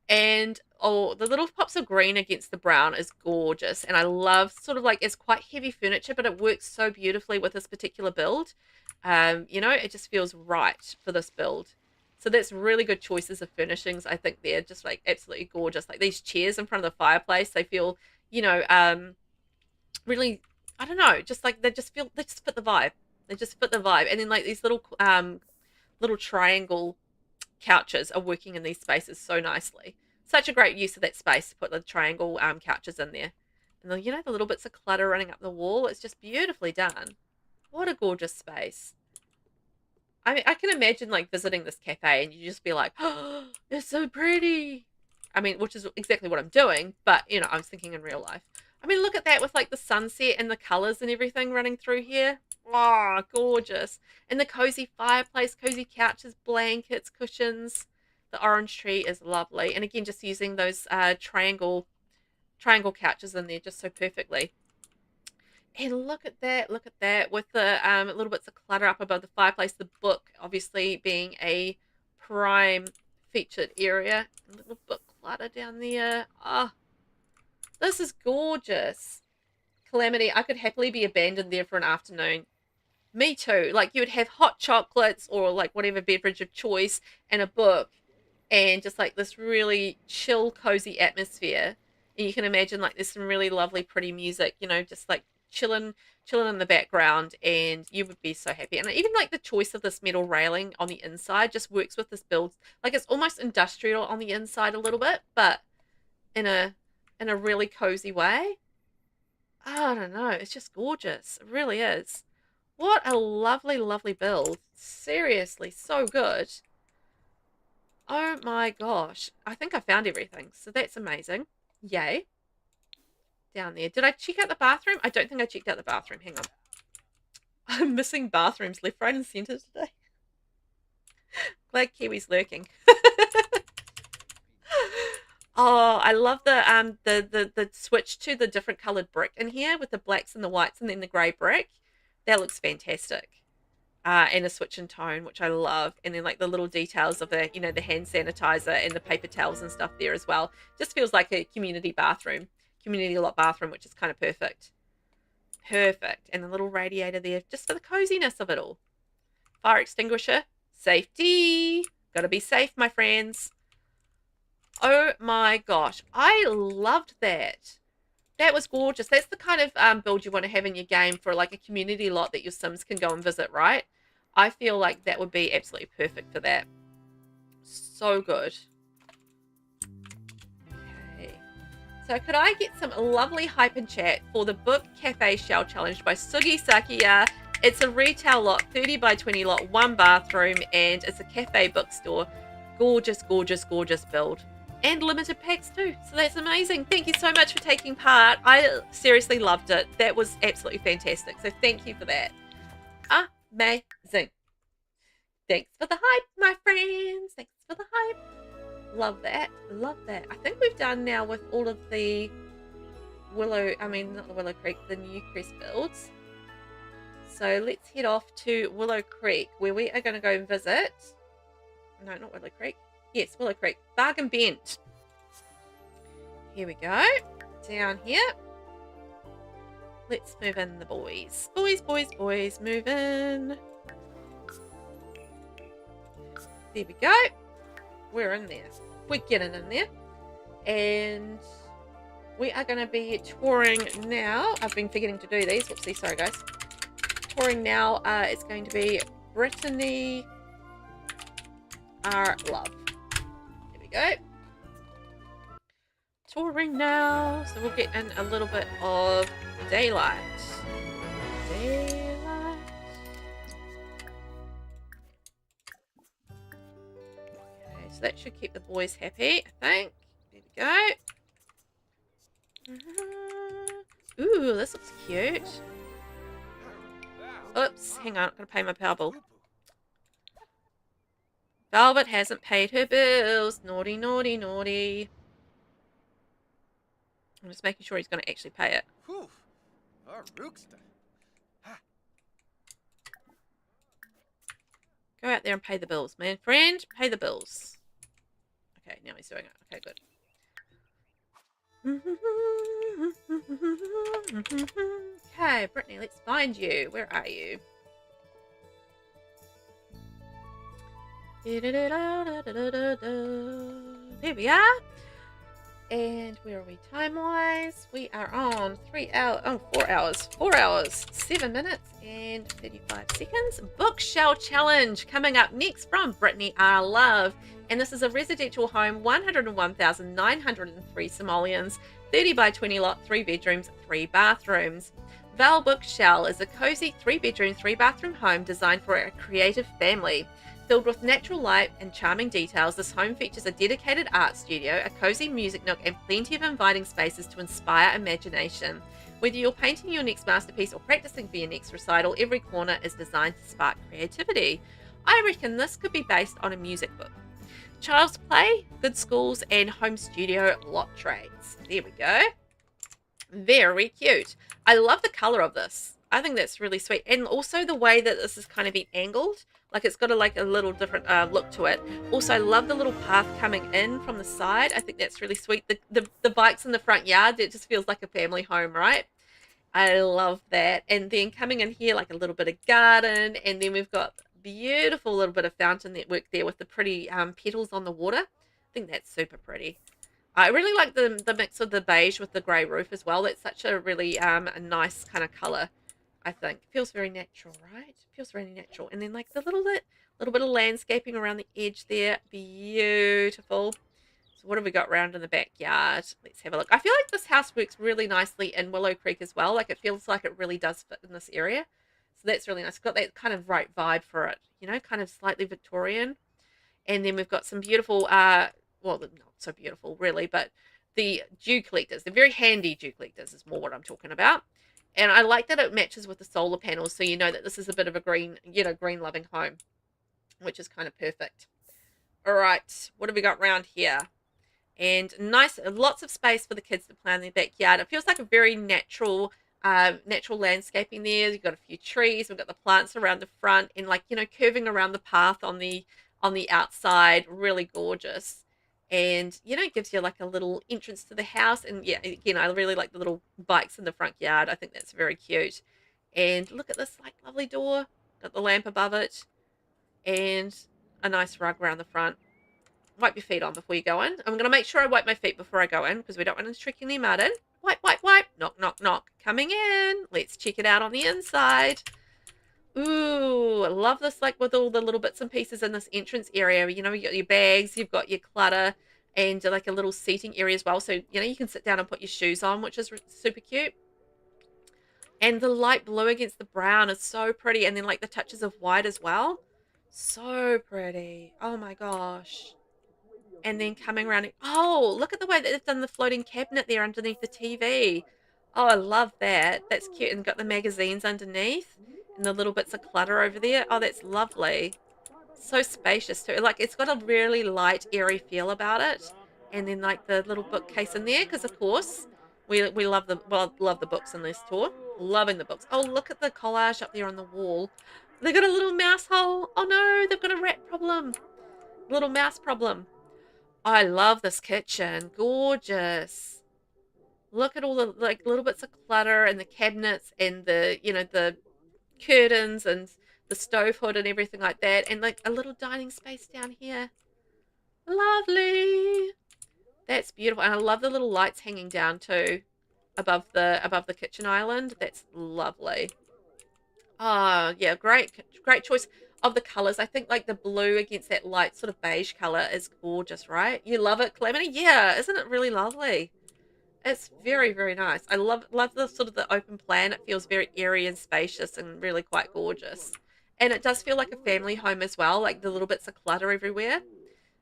And oh, the little pops of green against the brown is gorgeous. And I love sort of like, it's quite heavy furniture, but it works so beautifully with this particular build. It just feels right for this build. So that's really good choices of furnishings. I think they're just like absolutely gorgeous. Like these chairs in front of the fireplace, they feel, really, I don't know, just like they just fit the vibe. They just fit the vibe. And then like these little triangle couches are working in these spaces so nicely. Such a great use of that space to put the triangle couches in there. And the little bits of clutter running up the wall, it's just beautifully done. What a gorgeous space. I mean, I can imagine like visiting this cafe and you just be like, oh, it's so pretty. I mean, which is exactly what I'm doing, but I was thinking in real life. I mean, look at that with like the sunset and the colors and everything running through here. Oh, gorgeous. And the cozy fireplace, cozy couches, blankets, cushions. The orange tree is lovely. And again, just using those triangle couches in there just so perfectly. And look at that with the little bits of clutter up above the fireplace. The book obviously being a prime featured area. A little book clutter down there. Ah, this is gorgeous. Calamity, I could happily be abandoned there for an afternoon. Me too. Like you would have hot chocolates or like whatever beverage of choice and a book and just like this really chill, cozy atmosphere. And you can imagine like there's some really lovely, pretty music, just like chilling in the background, and you would be so happy. And even like the choice of this metal railing on the inside just works with this build. Like it's almost industrial on the inside a little bit, but in a really cozy way. I don't know. It's just gorgeous. It really is. What a lovely, lovely build. Seriously, so good. Oh my gosh. I think I found everything. So that's amazing. Yay. Down there. Did I check out the bathroom? I don't think I checked out the bathroom. Hang on. I'm missing bathrooms left, right, and center today. Glad Kiwi's lurking. Oh, I love the switch to the different colored brick in here with the blacks and the whites and then the grey brick. That looks fantastic. And a switch in tone, which I love. And then like the little details of the, the hand sanitizer and the paper towels and stuff there as well. Just feels like a community lot bathroom, which is kind of perfect. Perfect. And the little radiator there, just for the coziness of it all. Fire extinguisher. Safety. Gotta be safe, my friends. Oh my gosh. I loved that. That was gorgeous. That's the kind of build you want to have in your game for like a community lot that your Sims can go and visit, right? I feel like that would be absolutely perfect for that. So good. Okay. So could I get some lovely hype and chat for the Book Cafe Shell Challenge by Sugisakiya? It's a retail lot, 30 by 20 lot, 1 bathroom, and it's a cafe bookstore. Gorgeous, gorgeous, gorgeous build. And limited packs too. So that's amazing. Thank you so much for taking part. I seriously loved it. That was absolutely fantastic. So thank you for that. Amazing. Thanks for the hype, my friends. Thanks for the hype. Love that. Love that. I think we've done now with all of the not the Willow Creek, the Newcrest builds. So let's head off to Willow Creek, where we are going to go and visit. No, not Willow Creek. Yes, Willow Creek. Bargain Bend. Here we go. Down here. Let's move in the boys. Boys, boys, boys. Move in. There we go. We're in there. We're getting in there. And we are going to be touring now. I've been forgetting to do these. Whoopsie, sorry guys. Touring now. It's going to be BrittanyRLuv. There we go. Touring now. So we'll get in a little bit of daylight. Daylight. Okay, so that should keep the boys happy, I think. There we go. Ooh, this looks cute. Oops, hang on, I'm going to pay my power bill. Velvet hasn't paid her bills. Naughty, naughty, naughty. I'm just making sure he's going to actually pay it. Go out there and pay the bills, man. Friend, pay the bills. Okay, now he's doing it. Okay, good. Okay, Brittany, let's find you. Where are you? There we are. And where are we time-wise? We are on 4 hours. 4 hours, 7 minutes and 35 seconds. Bookshelf Challenge coming up next from BrittanyRLuv. And this is a residential home, 101,903 simoleons, 30 by 20 lot, 3 bedrooms, 3 bathrooms. Val Bookshelf is a cozy 3-bedroom, 3-bathroom home designed for a creative family. Filled with natural light and charming details, this home features a dedicated art studio, a cozy music nook, and plenty of inviting spaces to inspire imagination. Whether you're painting your next masterpiece or practicing for your next recital, every corner is designed to spark creativity. I reckon this could be based on a music book. Child's play, good schools, and home studio lot trades. There we go. Very cute. I love the color of this. I think that's really sweet. And also the way that this is kind of been angled. Like it's got a little different look to it. Also, I love the little path coming in from the side. I think that's really sweet. The bikes in the front yard, it just feels like a family home, right? I love that. And then coming in here, like a little bit of garden. And then we've got beautiful little bit of fountain network there with the pretty petals on the water. I think that's super pretty. I really like the mix of the beige with the grey roof as well. That's such a really a nice kind of colour. I think feels very natural, right? Feels really natural. And then like the little bit of landscaping around the edge there, beautiful. So what have we got round in the backyard? Let's have a look. I feel like this house works really nicely in Willow Creek as well. Like it feels like it really does fit in this area. So that's really nice. It's got that kind of right vibe for it, you know, kind of slightly Victorian. And then we've got some beautiful, well, not so beautiful really, but the dew collectors. The very handy dew collectors is more what I'm talking about. And I like that it matches with the solar panels, so you know that this is a bit of a green, green loving home, which is kind of perfect. All right, what have we got around here? And nice, lots of space for the kids to play in their backyard. It feels like a very natural landscaping there. You've got a few trees, we've got the plants around the front, and like, curving around the path on the outside, really gorgeous. And, it gives you like a little entrance to the house. And yeah, again, I really like the little bikes in the front yard. I think that's very cute. And look at this like lovely door. Got the lamp above it. And a nice rug around the front. Wipe your feet on before you go in. I'm going to make sure I wipe my feet before I go in because we don't want to trick any mud in. Wipe, wipe, wipe. Knock, knock, knock. Coming in. Let's check it out on the inside. Ooh, I love this, like with all the little bits and pieces in this entrance area. You know, you got your bags, you've got your clutter, and like a little seating area as well. So, you know, you can sit down and put your shoes on, which is super cute. And the light blue against the brown is so pretty. And then like the touches of white as well. So pretty. Oh my gosh. And then coming around. Oh, look at the way that they've done the floating cabinet there underneath the TV. Oh, I love that. That's cute. And got the magazines underneath and the little bits of clutter over there. Oh, that's lovely. So spacious too. Like it's got a really light, airy feel about it. And then like the little bookcase in there, because of course we love love the books in this tour. Loving the books. Oh, look at the collage up there on the wall. They got a little mouse hole. Oh no, they've got a rat problem. Little mouse problem. I love this kitchen. Gorgeous. Look at all the like little bits of clutter and the cabinets and the, you know, the curtains and the stove hood and everything like that. And like a little dining space down here. Lovely. That's beautiful. And I love the little lights hanging down too above the kitchen island. That's lovely. Oh, yeah, great choice of the colors. I think like the blue against that light sort of beige color is gorgeous, right? You love it, Calamity? Yeah, isn't it really lovely? It's very, very nice. I love the sort of the open plan. It feels very airy and spacious and really quite gorgeous. And it does feel like a family home as well, like the little bits of clutter everywhere.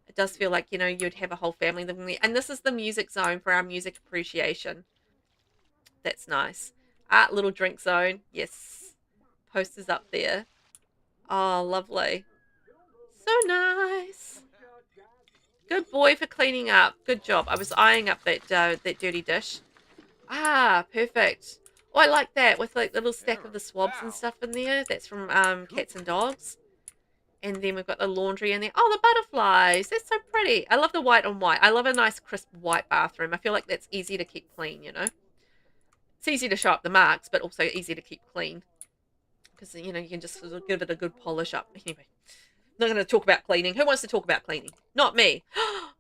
It does feel like, you know, you'd have a whole family living there. And this is the music zone for our music appreciation. That's nice. Little drink zone. Yes. Posters up there. Oh, lovely. So nice. Good boy for cleaning up. Good job. I was eyeing up that dirty dish. Perfect. Oh, I like that with like the little stack of the swabs and stuff in there. That's from Cats and Dogs. And then we've got the laundry in there. Oh, the butterflies. That's so pretty. I love the white on white. I love a nice crisp white bathroom. I feel like that's easy to keep clean, you know. It's easy to show up the marks, but also easy to keep clean. Because, you know, you can just sort of give it a good polish up. Anyway, not going to talk about cleaning. Who wants to talk about cleaning? Not me.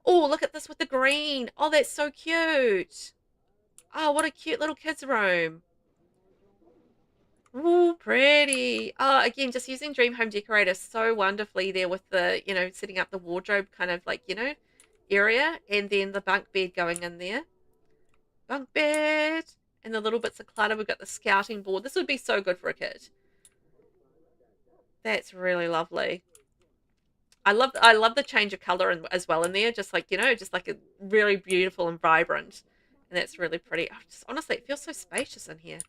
Oh, look at this with the green. Oh, that's so cute. Oh, what a cute little kids' room. Ooh, pretty. Oh, again, just using Dream Home Decorator so wonderfully there with the, you know, setting up the wardrobe kind of like, you know, area. And then the bunk bed going in there. Bunk bed. And the little bits of clutter. We've got the scouting board. This would be so good for a kid. That's really lovely. I love the change of color as well in there. Just like, you know, just like a really beautiful and vibrant. And that's really pretty. Honestly, it feels so spacious in here.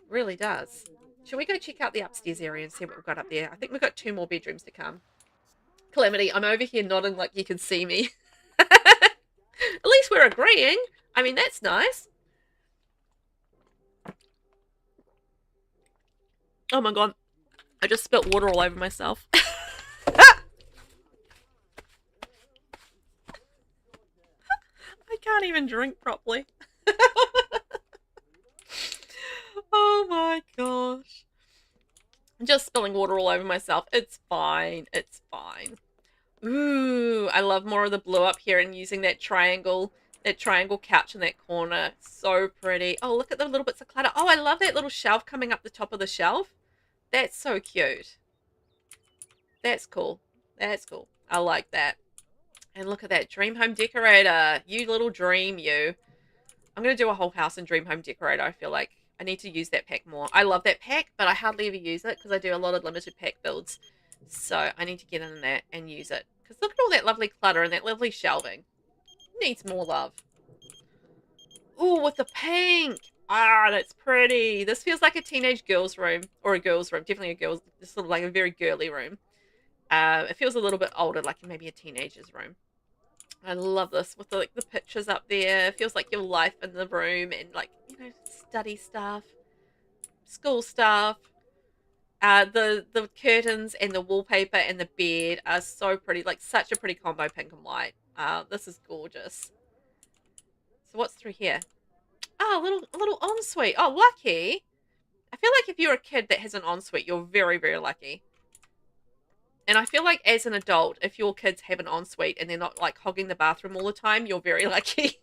Really does. Shall we go check out the upstairs area and see what we've got up there? I think we've got 2 more bedrooms to come. Calamity, I'm over here nodding like you can see me. At least we're agreeing. I mean, that's nice. Oh my god. I just spilt water all over myself. I can't even drink properly. Oh my gosh. I'm just spilling water all over myself. It's fine. It's fine. Ooh, I love more of the blue up here and using that triangle couch in that corner. So pretty. Oh, look at the little bits of clutter. Oh, I love that little shelf coming up the top of the shelf. That's so cute. That's cool. That's cool. I like that. And look at that Dream Home Decorator. You little dream, you. I'm going to do a whole house in Dream Home Decorator, I feel like. I need to use that pack more. I love that pack, but I hardly ever use it because I do a lot of limited pack builds. So I need to get in that and use it. Because look at all that lovely clutter and that lovely shelving. It needs more love. Ooh, with the pink. That's pretty. This feels like a teenage girl's room. Or a girl's room. Definitely a girl's. It's sort of like a very girly room. It feels a little bit older, like maybe a teenager's room. I love this with the pictures up there. It feels like your life in the room and like, you know, study stuff, school stuff. The curtains and the wallpaper and the bed are so pretty, like such a pretty combo, pink and white. This is gorgeous. So what's through here? Oh, a little ensuite. Oh, lucky. I feel like if you're a kid that has an ensuite, you're very, very lucky. And I feel like as an adult, if your kids have an ensuite and they're not like hogging the bathroom all the time, you're very lucky.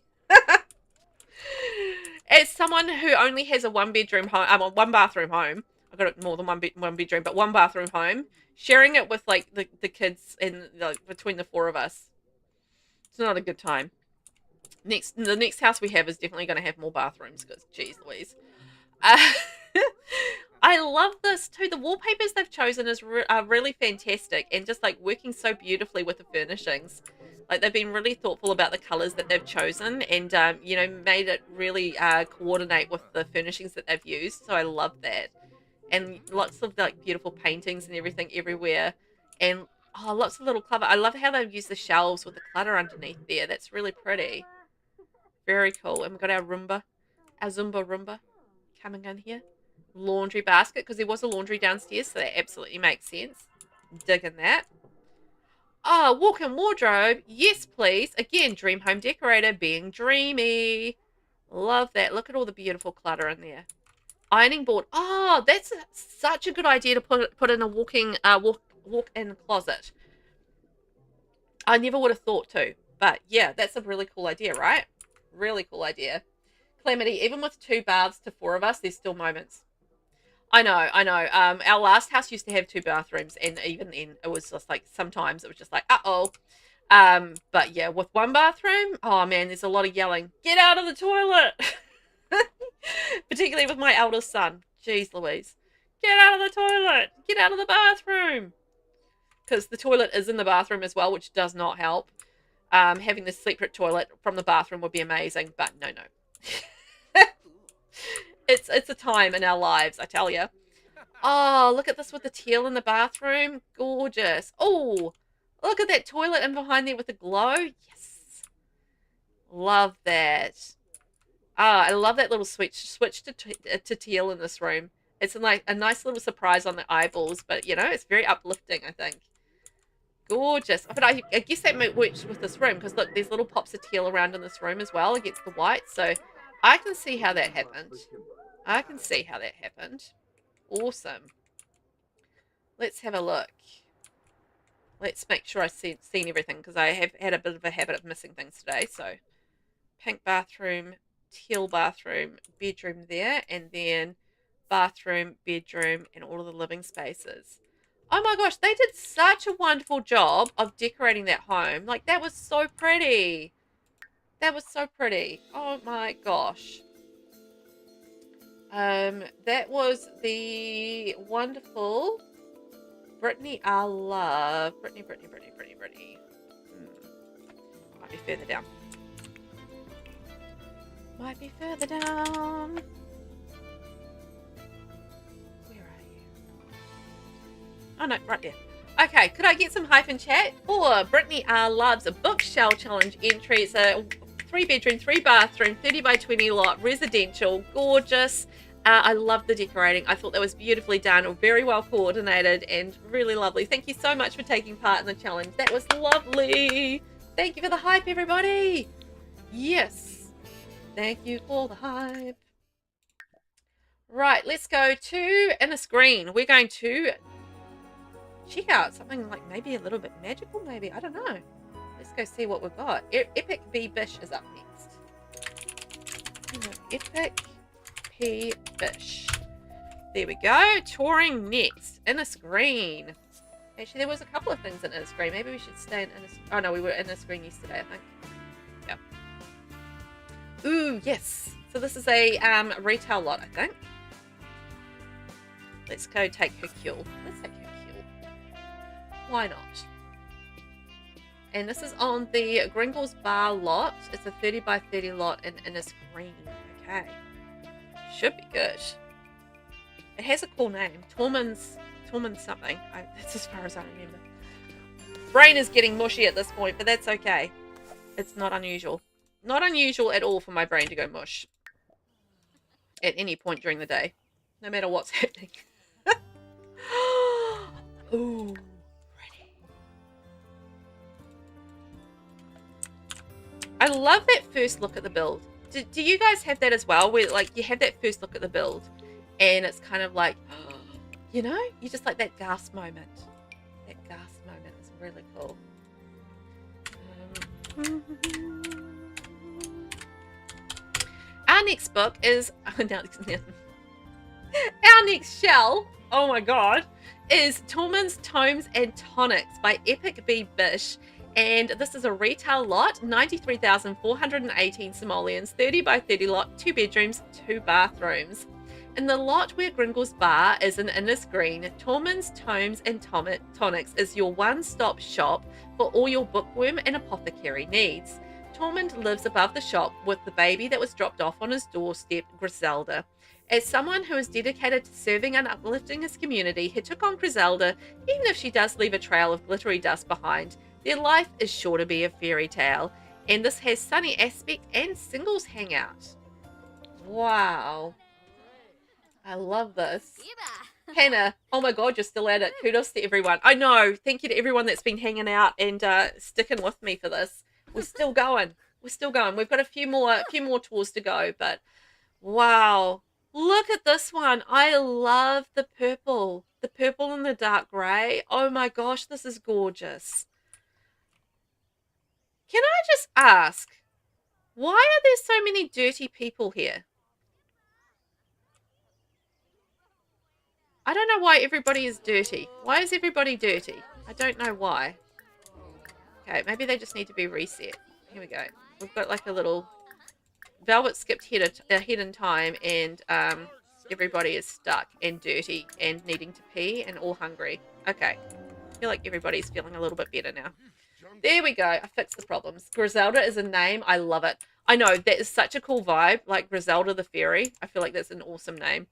As someone who only has a one bathroom home, I got more than one bedroom, but one bathroom home, sharing it with like the kids and like between the four of us. It's not a good time. The next house we have is definitely going to have more bathrooms because, geez Louise. I love this too. The wallpapers they've chosen are really fantastic and just like working so beautifully with the furnishings. Like they've been really thoughtful about the colors that they've chosen and, you know, made it really coordinate with the furnishings that they've used. So I love that. And lots of like beautiful paintings and everything everywhere. And oh, lots of little clutter. I love how they've used the shelves with the clutter underneath there. That's really pretty. Very cool. And we've got our Zumba Roomba coming in here. Laundry basket, because there was a laundry downstairs, so that absolutely makes sense. Digging that. Oh, walk-in wardrobe. Yes, please. Again, dream home decorator being dreamy. Love that. Look at all the beautiful clutter in there. Ironing board. Oh, that's such a good idea to put in a walk-in closet. I never would have thought to, but yeah, that's a really cool idea, right? Really cool idea. Calamity, even with 2 baths to 4 of us, there's still moments. I know. Our last house used to have 2 bathrooms, and even then, it was just like, sometimes it was just like, uh-oh. But yeah, with 1 bathroom, oh man, there's a lot of yelling. Get out of the toilet! Particularly with my eldest son. Jeez Louise. Get out of the toilet! Get out of the bathroom! Because the toilet is in the bathroom as well, which does not help. Having the separate toilet from the bathroom would be amazing, but no. It's a time in our lives, I tell you. Oh, look at this with the teal in the bathroom. Gorgeous. Oh, look at that toilet in behind there with the glow. Yes. Love that. Ah, I love that little switch to teal in this room. It's like a nice little surprise on the eyeballs, but, you know, it's very uplifting, I think. Gorgeous. But I guess that works with this room because, look, there's little pops of teal around in this room as well against the white. So I can see how that happened. Awesome. Let's have a look. Let's make sure I've seen everything because I have had a bit of a habit of missing things today. So pink bathroom, teal bathroom, bedroom there, and then bathroom, bedroom, and all of the living spaces. Oh my gosh, they did such a wonderful job of decorating that home. Like, that was so pretty. That was so pretty. Oh my gosh. That was the wonderful BrittanyRLuv. Brittany. Might be further down. Where are you? Oh no, right there. Okay, could I get some hype in chat for BrittanyRLuv's bookshelf challenge entry? It's a 3-bedroom, 3-bathroom, 30 by 20 lot, residential, gorgeous. I love the decorating. I thought that was beautifully done, very well coordinated, and really lovely. Thank you so much for taking part in the challenge. That was lovely. Thank you for the hype, everybody. Yes. Thank you for the hype. Right, let's go to Inner Screen. We're going to check out something like maybe a little bit magical, maybe. I don't know. Let's go see what we've got. EpicBBish is up next. EpicBBish. There we go. Touring next. Inner Screen. Actually, there was a couple of things in Inner Screen. Maybe we should stay in Inner Screen. Oh, no, we were in Inner Screen yesterday, I think. Yeah. Ooh, yes. So this is a retail lot, I think. Let's go take Hercule. Let's take Hercule. Why not? And this is on the Gringles Bar lot. It's a 30 by 30 lot in Inner Screen. Okay. Should be good. It has a cool name. Tormund's something. That's as far as I remember. Brain is getting mushy at this point, but that's okay. It's not unusual. Not unusual at all for my brain to go mush. At any point during the day. No matter what's happening. Ooh. I love that first look at the build. Do you guys have that as well? Where like you have that first look at the build and it's kind of like, you know, you just like that gasp moment. That gasp moment is really cool. Our next book is Our next shell, oh my god, is Tormund's Tomes and Tonics by EpicBBish. And this is a retail lot, 93,418 simoleons, 30 by 30 lot, 2 bedrooms, 2 bathrooms. In the lot where Gringle's Bar is in Innisgreen, Tormund's Tomes and Tonics is your one-stop shop for all your bookworm and apothecary needs. Tormund lives above the shop with the baby that was dropped off on his doorstep, Griselda. As someone who is dedicated to serving and uplifting his community, he took on Griselda, even if she does leave a trail of glittery dust behind. Their life is sure to be a fairy tale, and this has sunny aspect and singles hangout. Wow. I love this. Hannah, oh my god, you're still at it. Kudos to everyone. I know. Thank you to everyone that's been hanging out and sticking with me for this. We're still going. We're still going. We've got a few more tours to go, but wow. Look at this one. I love the purple. The purple and the dark grey. Oh my gosh, this is gorgeous. Can I just ask, why are there so many dirty people here? I don't know why everybody is dirty. Why is everybody dirty? I don't know why. Okay, maybe they just need to be reset. Here we go. We've got like a little... Velvet skipped ahead in time, and everybody is stuck and dirty and needing to pee and all hungry. Okay. I feel like everybody's feeling a little bit better now. There we go. I fixed the problems. Griselda is a name. I love it. I know, that is such a cool vibe. Like Griselda the Fairy. I feel like that's an awesome name.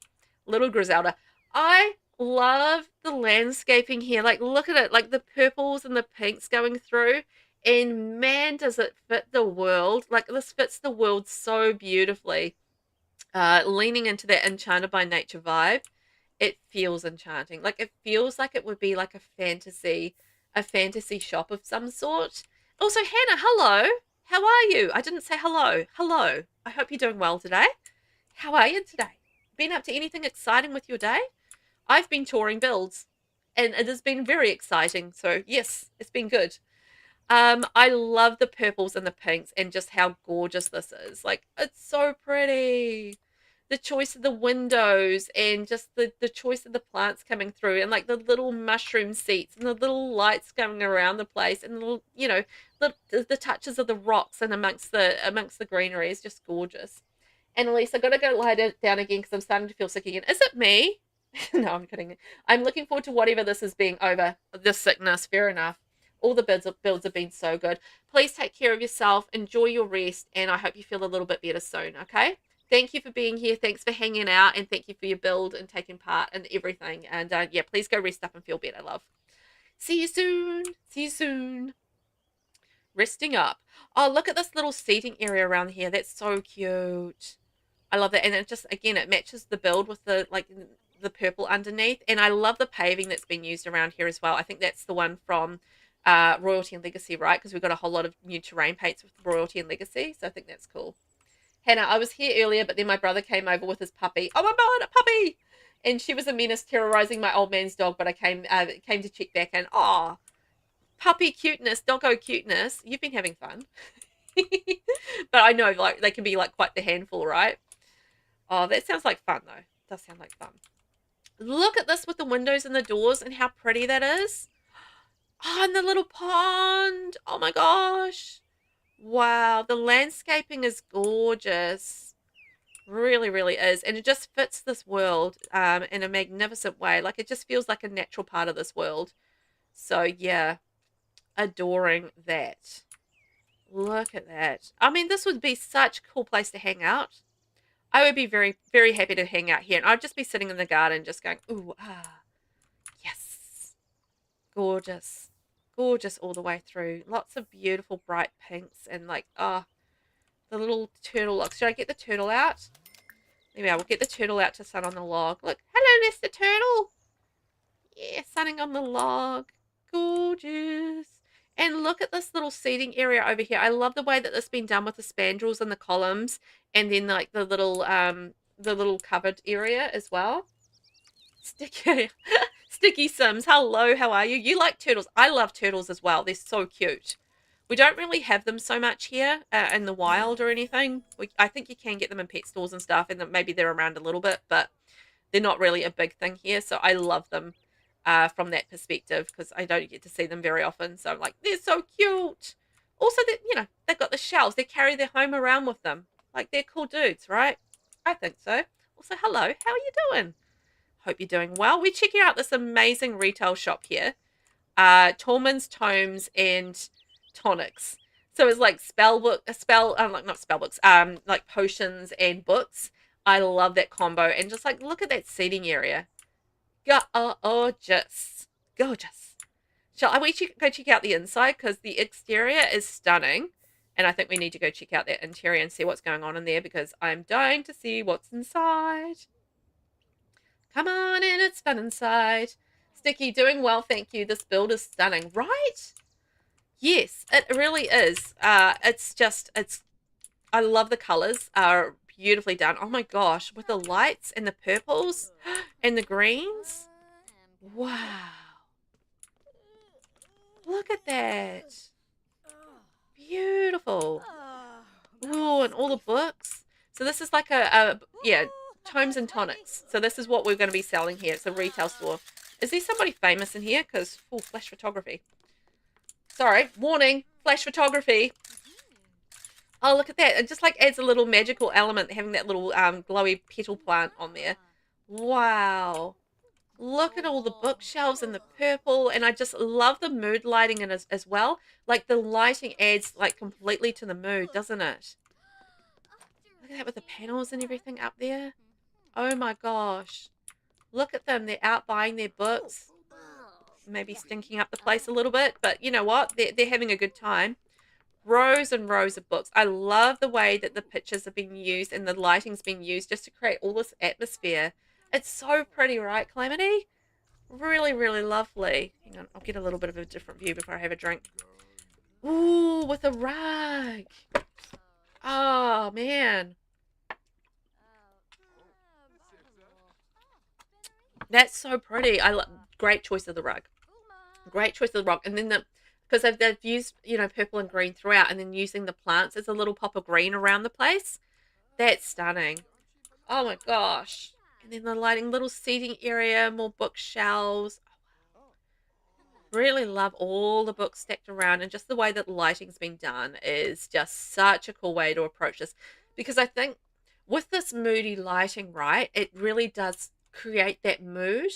Little Griselda. I love the landscaping here. Like, look at it. Like, the purples and the pinks going through. And, man, does it fit the world. Like, this fits the world so beautifully. Leaning into that Enchanted by Nature vibe. It feels enchanting. Like, it feels like it would be like a fantasy shop of some sort. Also, Hannah, hello. How are you? I didn't say hello. Hello. I hope you're doing well today. How are you today? Been up to anything exciting with your day? I've been touring builds, and it has been very exciting. So, yes, it's been good. I love the purples and the pinks and just how gorgeous this is. Like, it's so pretty. The choice of the windows and just the choice of the plants coming through, and like the little mushroom seats and the little lights going around the place, and the little, you know, the touches of the rocks and amongst the greenery is just gorgeous. Annalise, I gotta go lie down again because I'm starting to feel sick again. Is it me? No, I'm kidding. I'm looking forward to whatever this is being over, this sickness. Fair enough. All the builds have been so good. Please take care of yourself. Enjoy your rest. And I hope you feel a little bit better soon, okay? Thank you for being here. Thanks for hanging out. And thank you for your build and taking part in everything. And yeah, please go rest up and feel better, love. See you soon. See you soon. Resting up. Oh, look at this little seating area around here. That's so cute. I love that. And it just, again, it matches the build with the, like, the purple underneath. And I love the paving that's been used around here as well. I think that's the one from Royalty and Legacy, right? Because we've got a whole lot of new terrain paints with Royalty and Legacy. So I think that's cool. Hannah, I was here earlier, but then my brother came over with his puppy. Oh my God, a puppy! And she was a menace terrorizing my old man's dog, but I came to check back and, oh, puppy cuteness, doggo cuteness. You've been having fun. But I know, like, they can be, like, quite the handful, right? Oh, that sounds like fun, though. It does sound like fun. Look at this with the windows and the doors and how pretty that is. Oh, and the little pond. Oh, my gosh. Wow, the landscaping is gorgeous. Really, really is. And it just fits this world in a magnificent way. Like, it just feels like a natural part of this world. So, yeah, adoring that. Look at that. I mean, this would be such a cool place to hang out. I would be very, very happy to hang out here. And I'd just be sitting in the garden just going, ooh, ah, yes. Gorgeous. Gorgeous all the way through. Lots of beautiful bright pinks and like, oh, the little turtle log. Should I get the turtle out? Maybe I will get the turtle out to sun on the log. Look, hello, Mr. Turtle. Yeah, sunning on the log. Gorgeous. And look at this little seating area over here. I love the way that this has been done with the spandrels and the columns, and then like the little covered area as well. Sticky Sims, hello, how are you? You like turtles. I love turtles as well. They're so cute. We don't really have them so much here in the wild or anything. I think you can get them in pet stores and stuff, and maybe they're around a little bit, but they're not really a big thing here. So I love them from that perspective because I don't get to see them very often. So I'm like, they're so cute. Also, that they've got the shells. They carry their home around with them. Like, they're cool dudes, right? I think so. Also, hello. How are you doing? Hope you're doing well. We're checking out this amazing retail shop here. Tormund's Tomes and Tonics. So it's like like not spell books, like potions and books. I love that combo. And just like, look at that seating area. Gorgeous. Gorgeous. Shall we go check out the inside? Because the exterior is stunning. And I think we need to go check out that interior and see what's going on in there because I'm dying to see what's inside. Come on in, it's fun inside. Sticky, doing well, thank you. This build is stunning, right? Yes, it really is. I love the colors. Are beautifully done. Oh my gosh, with the lights and the purples and the greens. Wow. Look at that. Beautiful. Oh, and all the books. So this is like yeah, Tomes and Tonics. So this is what we're going to be selling here. It's a retail store. Is there somebody famous in here? Because, oh, flash photography. Sorry, warning, flash photography. Oh, look at that. It just like adds a little magical element, having that little glowy petal plant on there. Wow. Look at all the bookshelves and the purple. And I just love the mood lighting in as well. Like, the lighting adds like completely to the mood, doesn't it? Look at that with the panels and everything up there. Oh my gosh. Look at them. They're out buying their books. Maybe stinking up the place a little bit. But you know what? They're having a good time. Rows and rows of books. I love the way that the pictures have been used and the lighting's been used just to create all this atmosphere. It's so pretty, right, Calamity? Really, really lovely. Hang on, I'll get a little bit of a different view before I have a drink. Ooh, with a rug. Oh, man. That's so pretty. Great choice of the rug. Great choice of the rug. And then because they've used, purple and green throughout and then using the plants as a little pop of green around the place. That's stunning. Oh my gosh. And then the lighting, little seating area, more bookshelves. Oh, wow. Really love all the books stacked around, and just the way that the lighting's been done is just such a cool way to approach this. Because I think with this moody lighting, right, it really does create that mood.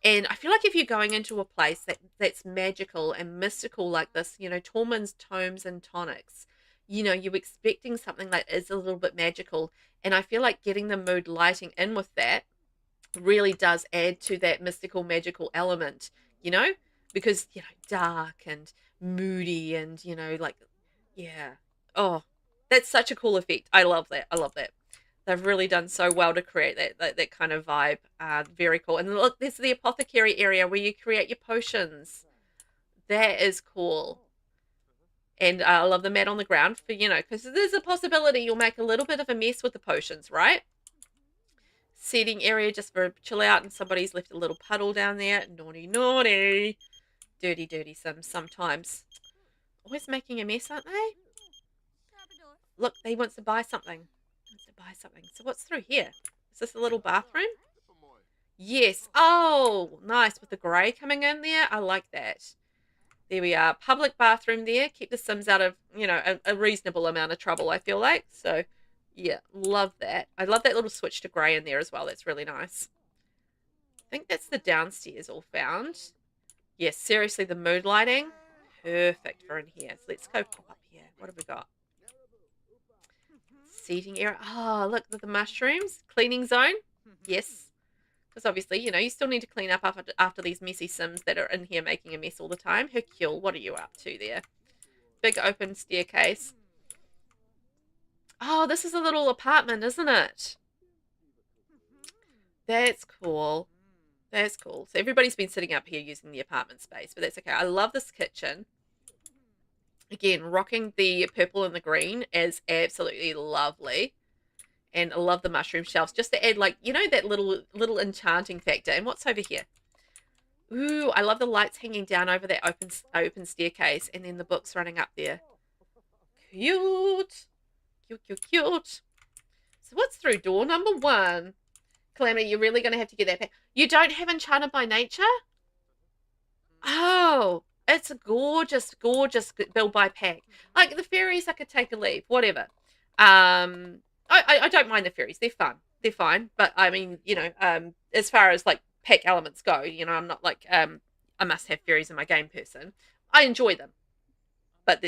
And I feel like if you're going into a place that's magical and mystical like this, Tormund's Tomes and Tonics, you're expecting something that is a little bit magical. And I feel like getting the mood lighting in with that really does add to that mystical, magical element, because, dark and moody and, yeah. Oh, that's such a cool effect. I love that. I love that. They've really done so well to create that kind of vibe. Very cool. And look, there's the apothecary area where you create your potions. That is cool. And I love the mat on the ground for, because there's a possibility you'll make a little bit of a mess with the potions, right? Seating area just for chill out, and somebody's left a little puddle down there. Naughty, naughty. Dirty, dirty Sims sometimes. Always making a mess, aren't they? Look, he wants to buy something. So what's through here? Is this a little bathroom? Yes. Oh, nice. With the grey coming in there. I like that. There we are. Public bathroom there. Keep the Sims out of, a reasonable amount of trouble, I feel like. So, yeah, love that. I love that little switch to grey in there as well. That's really nice. I think that's the downstairs all found. Yes, seriously, the mood lighting. Perfect for in here. So let's go pop up here. What have we got? Seating area. Oh, look, the mushrooms. Cleaning zone. Yes. Because obviously, you still need to clean up after these messy Sims that are in here making a mess all the time. Hercule, what are you up to there? Big open staircase. Oh, this is a little apartment, isn't it? That's cool. That's cool. So everybody's been sitting up here using the apartment space, but that's okay. I love this kitchen. Again, rocking the purple and the green is absolutely lovely. And I love the mushroom shelves, just to add, like, that little enchanting factor. And what's over here? Ooh, I love the lights hanging down over that open staircase, and then the books running up there. Cute. Cute, cute, cute. So what's through door number 1? Calamity, you're really going to have to get that pack. You don't have Enchanted by Nature? Oh, it's a gorgeous, gorgeous build by pack. Like the fairies, I could take a leave, whatever. I don't mind the fairies. They're fun. They're fine. But I mean, as far as like pack elements go, I'm not like a must have fairies in my game person. I enjoy them. But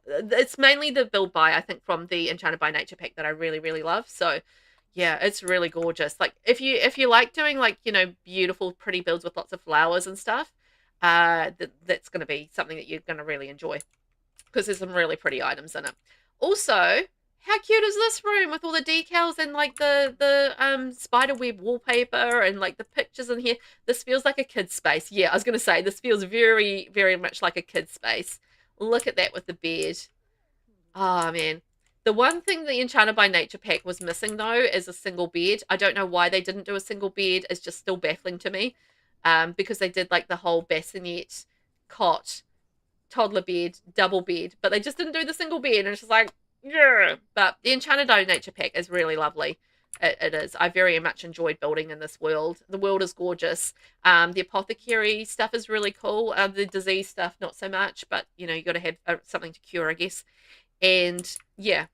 it's mainly the build by, I think, from the Enchanted by Nature pack that I really, really love. So yeah, it's really gorgeous. Like if you like doing like, beautiful, pretty builds with lots of flowers and stuff, that's going to be something that you're going to really enjoy because there's some really pretty items in it. Also, how cute is this room with all the decals and like the spider web wallpaper and like the pictures in here? This feels like a kid's space. Yeah, I was going to say this feels very, very much like a kid's space. Look at that with the bed. Oh, man. The one thing the Enchanted by Nature pack was missing, though, is a single bed. I don't know why they didn't do a single bed. It's just still baffling to me. Because they did, like, the whole bassinet, cot, toddler bed, double bed. But they just didn't do the single bed. And it's just like, yeah. But the Enchanted by Nature pack is really lovely. It is. I very much enjoyed building in this world. The world is gorgeous. The apothecary stuff is really cool. The disease stuff, not so much. But, you got to have something to cure, I guess. And, yeah.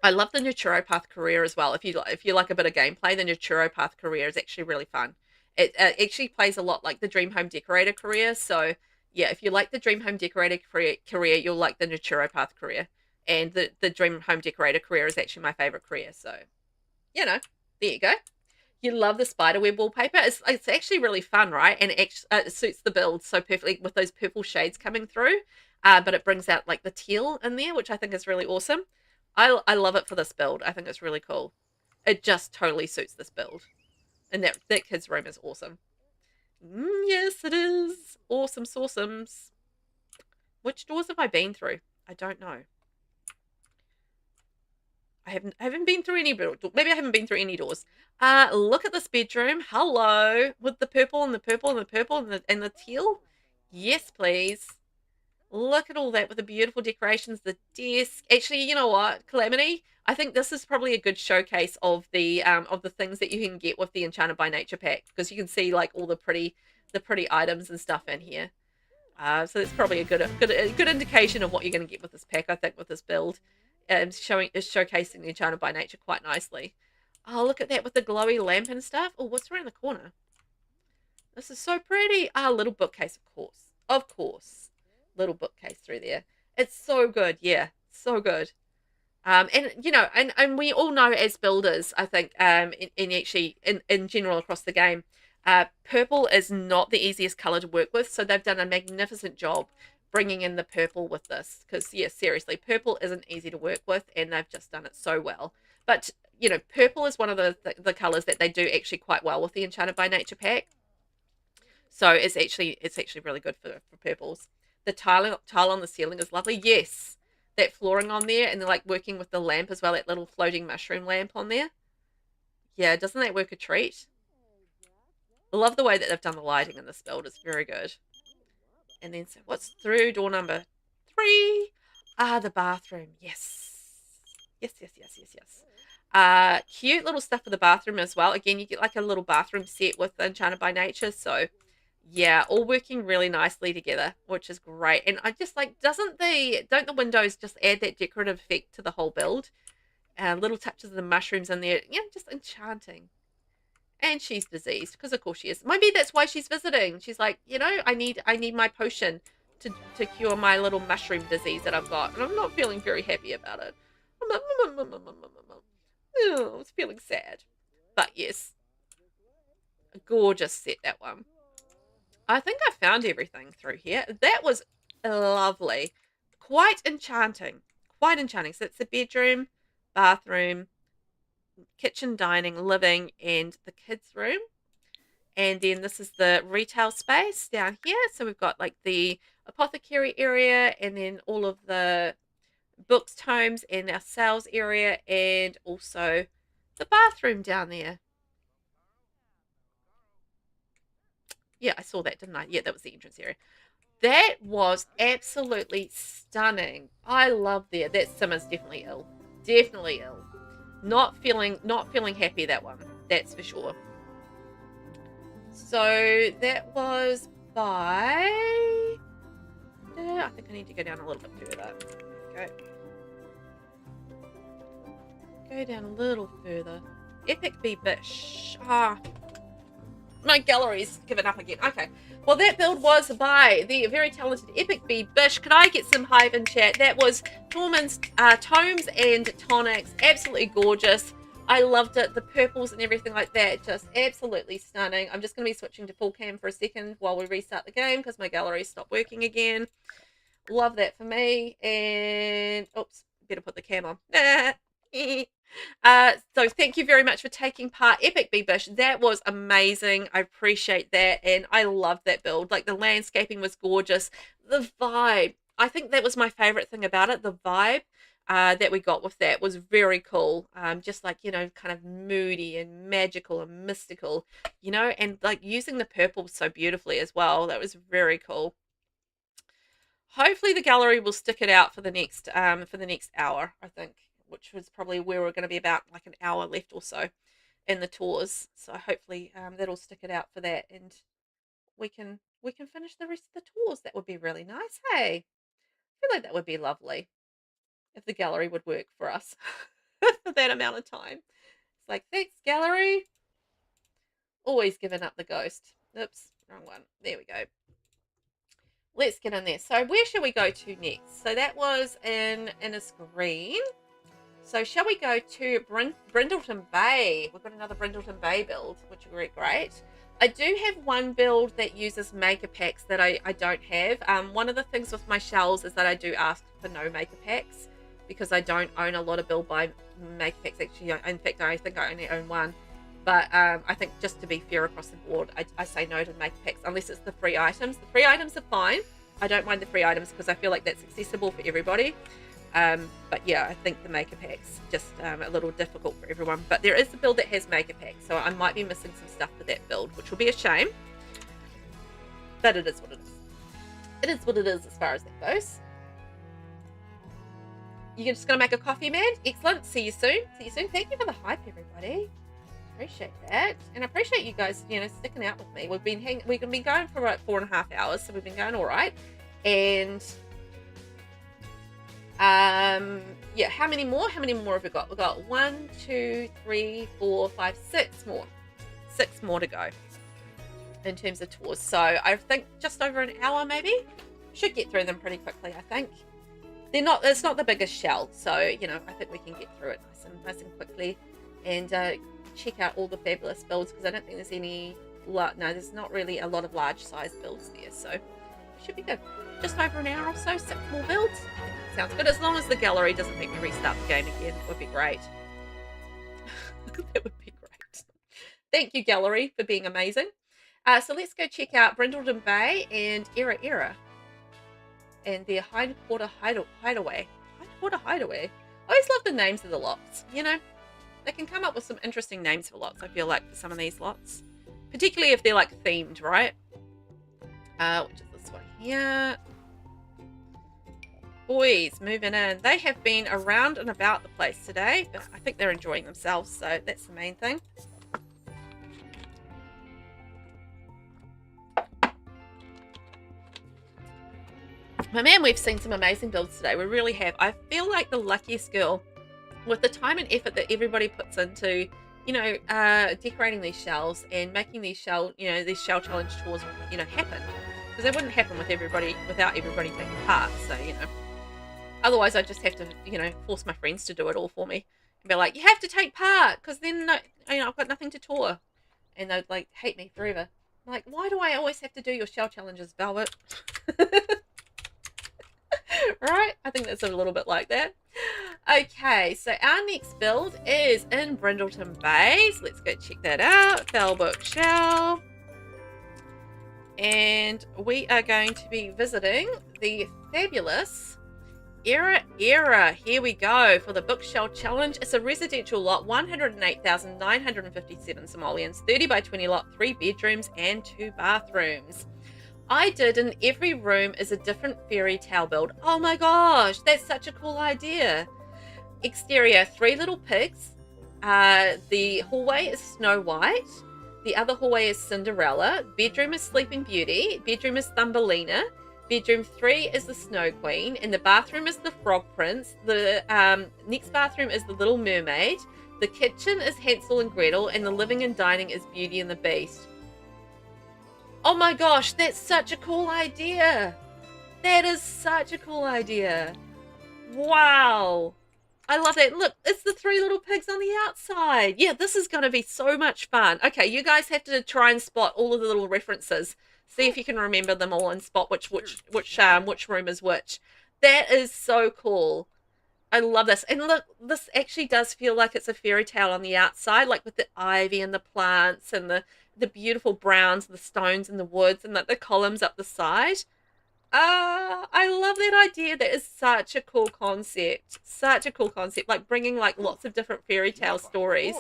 I love the Naturopath career as well. If you like a bit of gameplay, the Naturopath career is actually really fun. It actually plays a lot like the Dream Home Decorator career. So, yeah, if you like the Dream Home Decorator career, you'll like the Naturopath career. And the Dream Home Decorator career is actually my favorite career. So, there you go. You love the spiderweb wallpaper. It's actually really fun, right? And it suits the build so perfectly with those purple shades coming through. But it brings out like the teal in there, which I think is really awesome. I love it for this build. I think it's really cool. It just totally suits this build. And that kid's room is awesome. Yes, it is. Awesome sauceums. Which doors have I been through? I don't know. I haven't been through any doors. Maybe I haven't been through any doors. Look at this bedroom. Hello. With the purple and the purple and the purple and the teal. Yes, please. Look at all that with the beautiful decorations, the desk. Actually, you know what, Calamity? I think this is probably a good showcase of the things that you can get with the Enchanted by Nature pack because you can see like all the pretty items and stuff in here. So it's probably a good indication of what you're going to get with this pack. I think with this build, showcasing the Enchanted by Nature quite nicely. Oh, look at that with the glowy lamp and stuff. Oh, what's around the corner? This is so pretty. Little bookcase, of course. Little bookcase through there. It's so good. Yeah, so good. And we all know as builders, I think, in general across the game, purple is not the easiest color to work with. So they've done a magnificent job bringing in the purple with this. Because yeah, seriously, purple isn't easy to work with, and they've just done it so well. But purple is one of the colors that they do actually quite well with the Enchanted by Nature pack. So it's actually really good for purples. The tile on the ceiling is lovely. Yes, that flooring on there, and they're like working with the lamp as well, that little floating mushroom lamp on there. Yeah, doesn't that work a treat? I love the way that they've done the lighting in this build. It's very good. And then, so what's through door number 3? The bathroom. Yes. Cute little stuff for the bathroom as well. Again, you get like a little bathroom set with Enchanted by Nature, so yeah, all working really nicely together, which is great. And I just like, don't the windows just add that decorative effect to the whole build? Little touches of the mushrooms in there, just enchanting. And she's diseased, because of course she is. Maybe that's why she's visiting. She's like, I need my potion to cure my little mushroom disease that I've got, and I'm not feeling very happy about it. Oh, I was feeling sad. But yes, a gorgeous set, that one. I think I found everything through here. That was lovely. Quite enchanting. So it's the bedroom, bathroom, kitchen, dining, living, and the kids' room. And then this is the retail space down here. So we've got like the apothecary area, and then all of the books, tomes, and our sales area, and also the bathroom down there. Yeah, I saw that, didn't I? Yeah, that was the entrance area. That was absolutely stunning. I love that. That Simmer's definitely ill. Definitely ill. Not feeling happy, that one. That's for sure. So that was by... I think I need to go down a little bit further. There we go. Go down a little further. EpicBBish. My gallery's given up again. Okay. Well, that build was by the very talented EpicBBish. Could I get some hype in chat? That was Tormund's Tomes and Tonics. Absolutely gorgeous. I loved it. The purples and everything like that. Just absolutely stunning. I'm just going to be switching to full cam for a second while we restart the game because my gallery stopped working again. Love that for me. And, oops, better put the cam on. So thank you very much for taking part, EpicBBish. That was amazing. I appreciate that, and I loved that build. Like, the landscaping was gorgeous. The vibe, I think that was my favorite thing about it. The vibe that we got with that was very cool. Just like, you know, kind of moody and magical and mystical, you know, and like using the purple so beautifully as well. That was very cool. Hopefully the gallery will stick it out for the next hour, I think, which was probably where we're going to be, about like an hour left or so in the tours. So hopefully that'll stick it out for that, and we can finish the rest of the tours. That would be really nice. Hey, I feel like that would be lovely if the gallery would work for us for that amount of time. It's like, thanks, gallery. Always giving up the ghost. Oops, wrong one. There we go. Let's get in there. So where shall we go to next? So that was in a screen. So shall we go to Brindleton Bay? We've got another Brindleton Bay build, which is great. I do have one build that uses maker packs that I don't have. One of the things with my shells is that I do ask for no maker packs because I don't own a lot of build by maker packs. Actually, in fact, I think I only own one. But I think just to be fair across the board, I say no to maker packs unless it's the free items. The free items are fine. I don't mind the free items because I feel like that's accessible for everybody. But yeah, I think the maker pack's just a little difficult for everyone. But there is a build that has maker packs, so I might be missing some stuff for that build, which will be a shame. But it is what it is. It is what it is as far as that goes. You're just going to make a coffee, man? Excellent. See you soon. See you soon. Thank you for the hype, everybody. Appreciate that. And I appreciate you guys, you know, sticking out with me. We've been going for about 4.5 hours, so we've been going all right. And yeah, how many more have we got? We've got 1, 2, 3, 4, 5, 6 more. 6 more to go in terms of tours. So I think just over an hour maybe. Should get through them pretty quickly, I think. It's not the biggest shell, so you know, I think we can get through it nice and quickly, and check out all the fabulous builds, because I don't think there's there's not really a lot of large size builds there, so it should be good. Just over an hour or so, 6 more builds. Sounds good, as long as the gallery doesn't make me restart the game again. It would be great. That would be great. Thank you, gallery, for being amazing. So let's go check out Brindleton Bay and Errarerror and their Hindquarter Hideaway. Hindquarter Hideaway. I always love the names of the lots, you know. They can come up with some interesting names for lots, I feel like, for some of these lots. Particularly if they're, like, themed, right? Which is this one here. Boys moving in. They have been around and about the place today, but I think they're enjoying themselves, so that's the main thing. But man, we've seen some amazing builds today. We really have. I feel like the luckiest girl with the time and effort that everybody puts into, you know, decorating these shells and making these shell challenge tours, you know, happen. Because they wouldn't happen without everybody taking part. So, you know, otherwise I just have to, you know, force my friends to do it all for me and be like, you have to take part, because then, you know, I've got nothing to tour, and they'd like hate me forever. I'm like, why do I always have to do your shell challenges, Velvet? Right? I think that's a little bit like that. Okay, so our next build is in Brindleton Bay. So let's go check that out. Fellbook Shell. And we are going to be visiting the fabulous Errarerror. Here we go for the Bookshell Challenge. It's a residential lot, 108,957 simoleons, 30 by 20 lot, 3 bedrooms and 2 bathrooms. I did, and every room is a different fairy tale build. Oh my gosh, that's such a cool idea. Exterior, 3 little pigs, The hallway is Snow White. The other hallway is Cinderella. Bedroom is Sleeping Beauty. Bedroom is Thumbelina. Bedroom 3 is the Snow Queen. And the bathroom is the Frog Prince. The next bathroom is the Little Mermaid. The kitchen is Hansel and Gretel. And the living and dining is Beauty and the Beast. Oh my gosh, that's such a cool idea. That is such a cool idea. Wow. I love that. Look, it's the 3 little pigs on the outside. Yeah, this is going to be so much fun. Okay, you guys have to try and spot all of the little references. See if you can remember them all and spot which room is which. That is so cool. I love this. And look, this actually does feel like it's a fairy tale on the outside, like with the ivy and the plants and the beautiful browns, the stones and the woods and the columns up the side. I love that idea. That is such a cool concept. Such a cool concept. Like bringing like lots of different fairy tale stories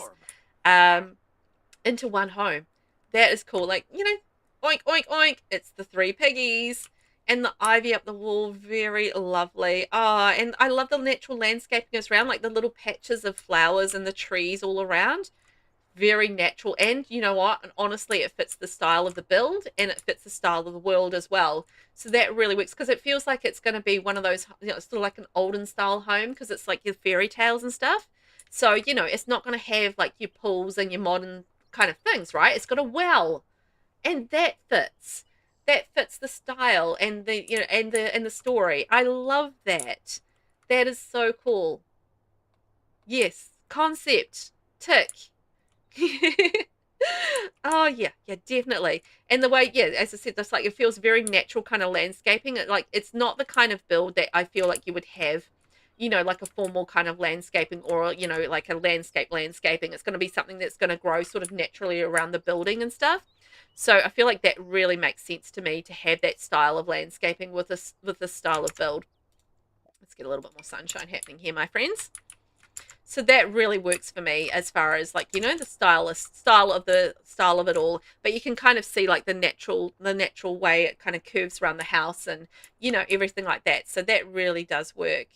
into one home. That is cool. Like, you know, oink, oink, oink. It's the 3 piggies. And the ivy up the wall. Very lovely. And I love the natural landscaping around. Like the little patches of flowers and the trees all around. Very natural. And you know what? And honestly, it fits the style of the build and it fits the style of the world as well. So that really works because it feels like it's going to be one of those, you know, it's sort of like an olden style home because it's like your fairy tales and stuff. So, you know, it's not going to have like your pools and your modern kind of things, right? It's got a well. And that fits. That fits the style and the, you know, and the story. I love that. That is so cool. Yes. Concept. Tick. Oh yeah, definitely. And the way, yeah, as I said, that's like it feels very natural kind of landscaping. Like it's not the kind of build that I feel like you would have, you know, like a formal kind of landscaping or, you know, like a landscaping. It's going to be something that's going to grow sort of naturally around the building and stuff. So I feel like that really makes sense to me to have that style of landscaping with this style of build. Let's get a little bit more sunshine happening here, my friends. So that really works for me as far as like, you know, the style of it all, but you can kind of see like the natural way it kind of curves around the house and, you know, everything like that. So that really does work.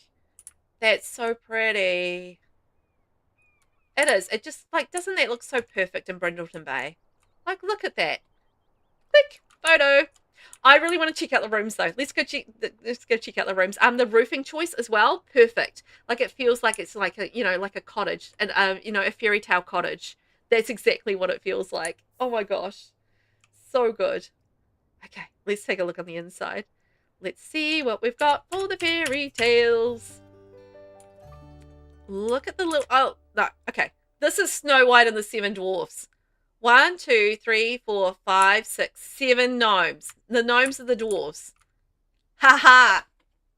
That's so pretty. It is. It just like, doesn't that look so perfect in Brindleton Bay? Like, look at that. Click photo. I really want to check out the rooms though. Let's go check out the rooms. The roofing choice as well, perfect. Like it feels like it's like a, you know, like a cottage and you know, a fairy tale cottage. That's exactly what it feels like. Oh my gosh. So good. Okay, let's take a look on the inside. Let's see what we've got for the fairy tales. Look at the little, oh, no, okay. This is Snow White and the 7 Dwarfs. 1, 2, 3, 4, 5, 6, 7 gnomes. The gnomes are the dwarves. Ha ha!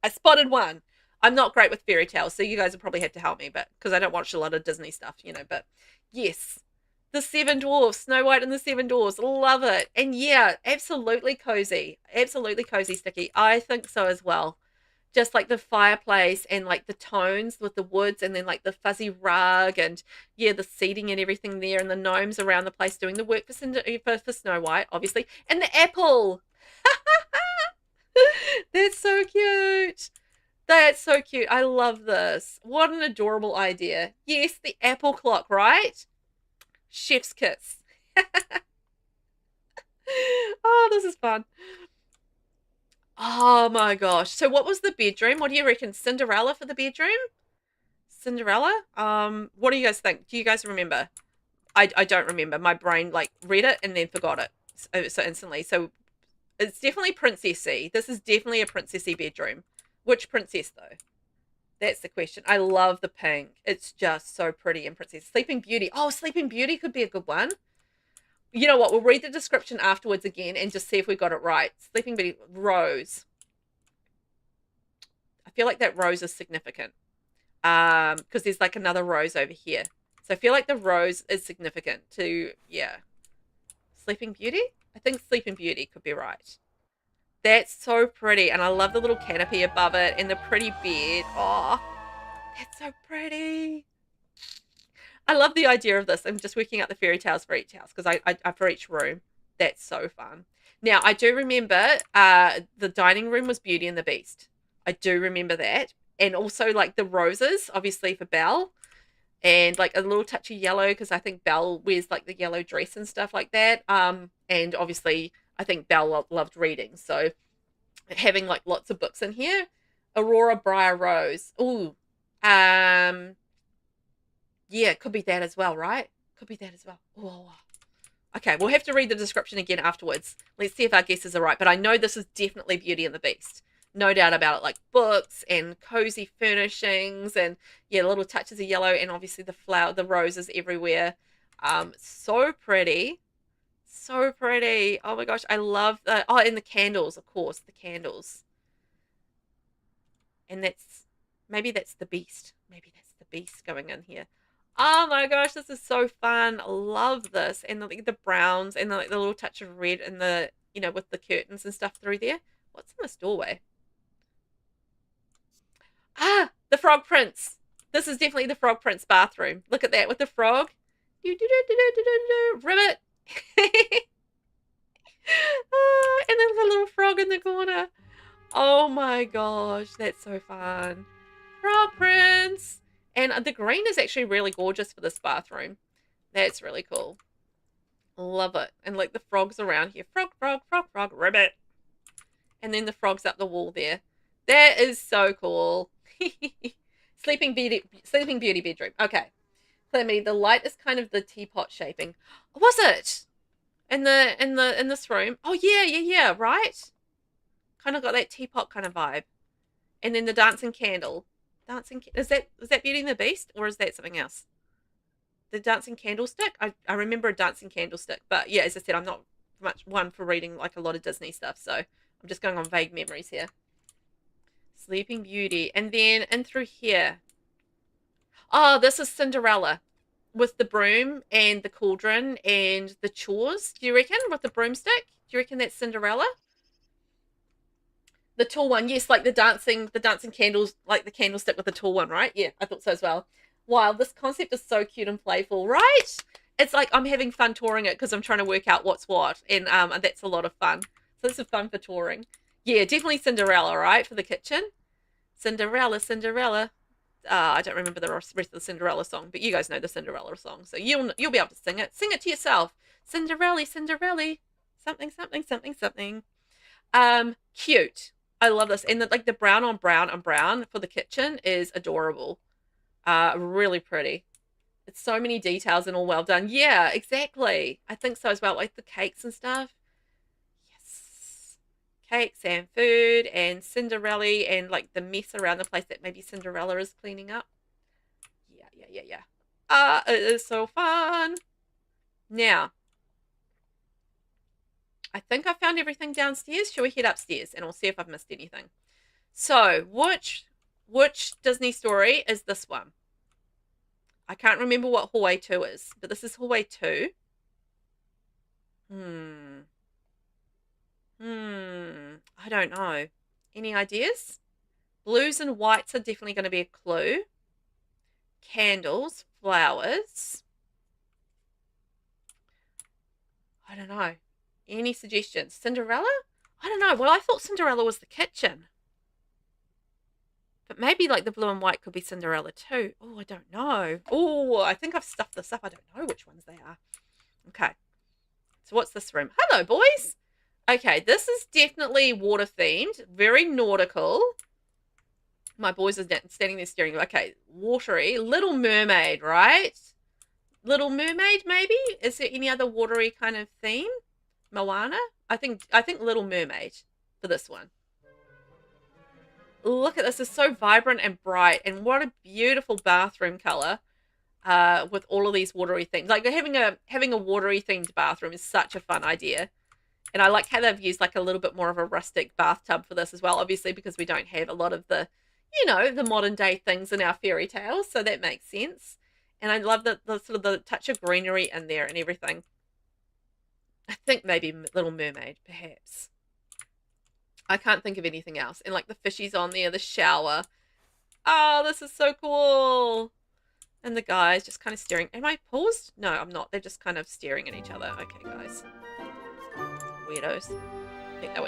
I spotted one. I'm not great with fairy tales, so you guys will probably have to help me, but because I don't watch a lot of Disney stuff, you know. But yes, the 7 dwarfs, Snow White and the 7 dwarfs. Love it. And yeah, absolutely cozy. Absolutely cozy, Sticky. I think so as well. Just like the fireplace and like the tones with the woods and then like the fuzzy rug and yeah, the seating and everything there and the gnomes around the place doing the work for Snow White, obviously. And the apple. That's so cute. That's so cute. I love this. What an adorable idea. Yes, the apple clock, right? Chef's kiss. Oh, this is fun. Oh my gosh. So what was the bedroom? What do you reckon? Cinderella for the bedroom? Cinderella? What do you guys think? Do you guys remember? I don't remember. My brain like read it and then forgot it so instantly. So it's definitely princessy. This is definitely a princessy bedroom. Which princess though? That's the question. I love the pink. It's just so pretty and princess. Sleeping Beauty. Oh, Sleeping Beauty could be a good one. You know what? We'll read the description afterwards again and just see if we got it right. Sleeping Beauty. Rose. I feel like that rose is significant. Because there's like another rose over here. So I feel like the rose is significant to, yeah. Sleeping Beauty? I think Sleeping Beauty could be right. That's so pretty. And I love the little canopy above it and the pretty bed. Oh, that's so pretty. I love the idea of this. I'm just working out the fairy tales for each house because I for each room. That's so fun. Now, I do remember the dining room was Beauty and the Beast. I do remember that. And also like the roses, obviously for Belle. and like a little touch of yellow because I think Belle wears like the yellow dress and stuff like that. And obviously I think Belle loved reading, so having like lots of books in here. Aurora Briar Rose. Ooh. Yeah, it could be that as well, right? Could be that as well. Oh. Okay, we'll have to read the description again afterwards. Let's see if our guesses are right. But I know this is definitely Beauty and the Beast. No doubt about it. Like books and cozy furnishings and, yeah, little touches of yellow and obviously the roses everywhere. So pretty. So pretty. Oh my gosh, I love the... Oh, and the candles, of course. The candles. And maybe that's the Beast. Maybe that's the Beast going in here. Oh my gosh, this is so fun. I love this. And the browns and the little touch of red and the, with the curtains and stuff through there. What's in this doorway? Ah, the Frog Prince. This is definitely the Frog Prince bathroom. Look at that with the frog. Ribbit. And then the little frog in the corner. Oh my gosh, that's so fun. Frog Prince. And the green is actually really gorgeous for this bathroom. That's really cool. Love it. And like the frogs around here. Frog, frog, frog, frog, ribbit. And then the frogs up the wall there. That is so cool. Sleeping Beauty bedroom. Okay. Clemmy, the light is kind of the teapot shaping. Was it? In this room? Oh yeah, right? Kind of got that teapot kind of vibe. And then the dancing candle. Is that Beauty and the Beast or is that something else? The dancing candlestick? I remember a dancing candlestick, but yeah, as I said, I'm not much one for reading like a lot of Disney stuff, so I'm just going on vague memories here. Sleeping Beauty. And then in through here. Oh, this is Cinderella with the broom and the cauldron and the chores. Do you reckon with the broomstick? Do you reckon that's Cinderella? The tall one, yes, like the dancing candles, like the candlestick with the tall one, right? Yeah, I thought so as well. Wow, this concept is so cute and playful, right? It's like I'm having fun touring it because I'm trying to work out what's what, and that's a lot of fun. So this is fun for touring. Yeah, definitely Cinderella, right, for the kitchen. Cinderella, Cinderella. I don't remember the rest of the Cinderella song, but you guys know the Cinderella song, so you'll be able to sing it. Sing it to yourself. Cinderella, Cinderella, something, something, something, something. Cute. I love this. And the brown on brown on brown for the kitchen is adorable. Really pretty. It's so many details and all well done. Yeah, exactly. I think so as well. Like the cakes and stuff. Yes. Cakes and food and Cinderella and like the mess around the place that maybe Cinderella is cleaning up. Yeah. It is so fun. Now, I think I found everything downstairs. Shall we head upstairs and I'll see if I've missed anything. So, which Disney story is this one? I can't remember what hallway 2 is, but this is hallway 2. I don't know. Any ideas? Blues and whites are definitely going to be a clue. Candles, flowers. I don't know. Any suggestions? Cinderella? I don't know. Well, I thought Cinderella was the kitchen. But maybe like the blue and white could be Cinderella too. Oh, I don't know. Oh, I think I've stuffed this up. I don't know which ones they are. Okay. So what's this room? Hello, boys. Okay, this is definitely water themed. Very nautical. My boys are standing there staring. Okay, watery. Little Mermaid, right? Little Mermaid, maybe? Is there any other watery kind of theme? Moana? I think Little Mermaid for this one. Look at this. It's so vibrant and bright, and what a beautiful bathroom color with all of these watery things. Like having a watery themed bathroom is such a fun idea. And I like how they've used like a little bit more of a rustic bathtub for this as well, obviously because we don't have a lot of the, the modern day things in our fairy tales, so that makes sense. And I love the sort of the touch of greenery in there and everything. I think maybe Little Mermaid, perhaps. I can't think of anything else. And like the fishies on there, the shower. Oh, this is so cool. And the guys just kind of staring. Am I paused? No, I'm not. They're just kind of staring at each other. Okay, guys. Weirdos. I think they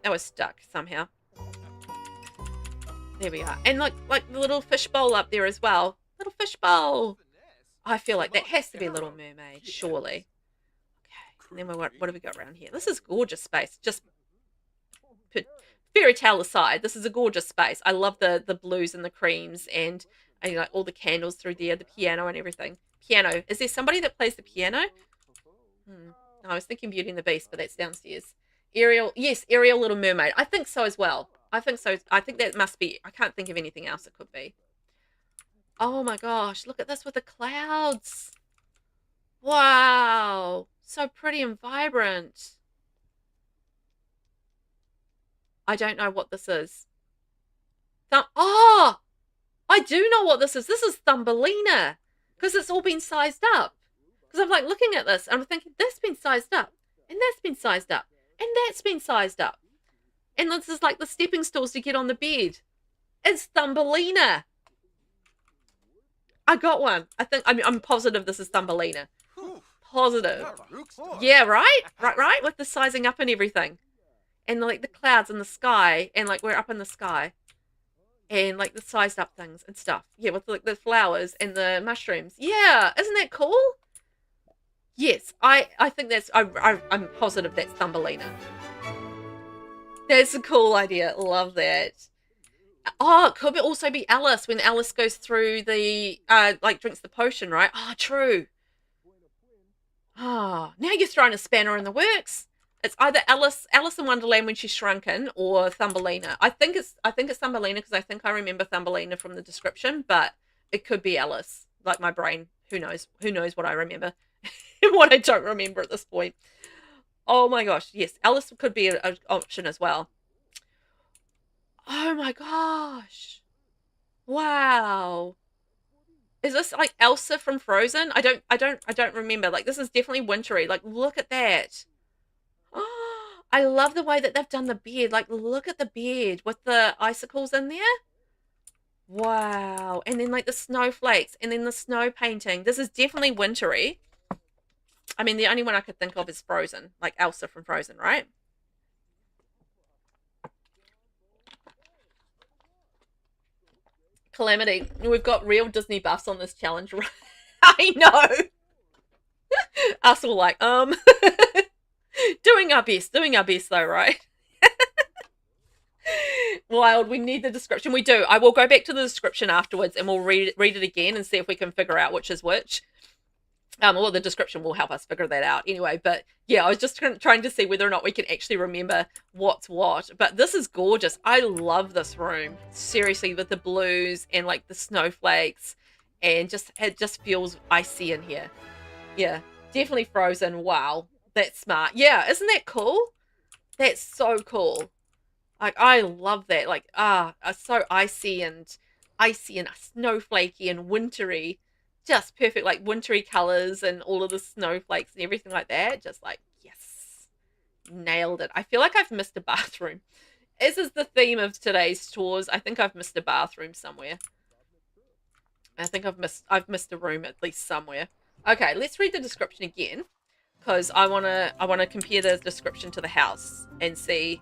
were stuck. Somehow. There we are. And like the little fish bowl up there as well. Little fish bowl. I feel like that has to be Little Mermaid, surely. Okay. And then what do we got around here? This is gorgeous space. Just fairy tale aside, this is a gorgeous space. I love the blues and the creams and like all the candles through there, the piano and everything. Piano. Is there somebody that plays the piano? I was thinking Beauty and the Beast, but that's downstairs. Ariel. Yes, Ariel, Little Mermaid. I think so as well. I think so. I think that must be. I can't think of anything else it could be. Oh my gosh. Look at this with the clouds. Wow. So pretty and vibrant. I don't know what this is. Oh! I do know what this is. This is Thumbelina. Because it's all been sized up. Because I'm like looking at this and I'm thinking, that's been sized up. And that's been sized up. And that's been sized up. And this is like the stepping stools to get on the bed. It's Thumbelina. I got one. I'm positive this is Thumbelina. Positive. Yeah, right? Right? With the sizing up and everything. And like the clouds in the sky. And like we're up in the sky. And like the sized up things and stuff. Yeah, with like the flowers and the mushrooms. Yeah, isn't that cool? Yes, I think that's, I'm positive that's Thumbelina. That's a cool idea. Love that. Oh, it could also be Alice when Alice goes through the, like drinks the potion, right? Oh, true. Oh, now you're throwing a spanner in the works. It's either Alice in Wonderland when she's shrunken or Thumbelina. I think it's Thumbelina because I think I remember Thumbelina from the description, but it could be Alice. Like my brain, who knows what I remember and what I don't remember at this point. Oh my gosh, yes, Alice could be an option as well. Oh my gosh. Wow. Is this like Elsa from Frozen? I don't remember. Like this is definitely wintry. Like look at that. Oh, I love the way that they've done the beard. Like look at the beard with the icicles in there. Wow. And then like the snowflakes and then the snow painting. This is definitely wintry. I mean, the only one I could think of is Frozen, like Elsa from Frozen, right? Calamity. We've got real Disney buffs on this challenge. I know. Us all like, doing our best though, right? Wild, we need the description. We do. I will go back to the description afterwards and we'll read it again and see if we can figure out which is which. Well, the description will help us figure that out anyway. But yeah, I was just trying to see whether or not we can actually remember what's what. But this is gorgeous. I love this room. Seriously, with the blues and like the snowflakes and it just feels icy in here. Yeah, definitely Frozen. Wow, that's smart. Yeah, isn't that cool? That's so cool. Like, I love that. Like, so icy and snowflakey and wintry. Just perfect, like wintry colors and all of the snowflakes and everything like that. Just like, yes, nailed it. I feel like I've missed a bathroom. As is the theme of today's tours, I think I've missed a bathroom somewhere. I think I've missed a room at least somewhere. Okay, let's read the description again because I wanna compare the description to the house and see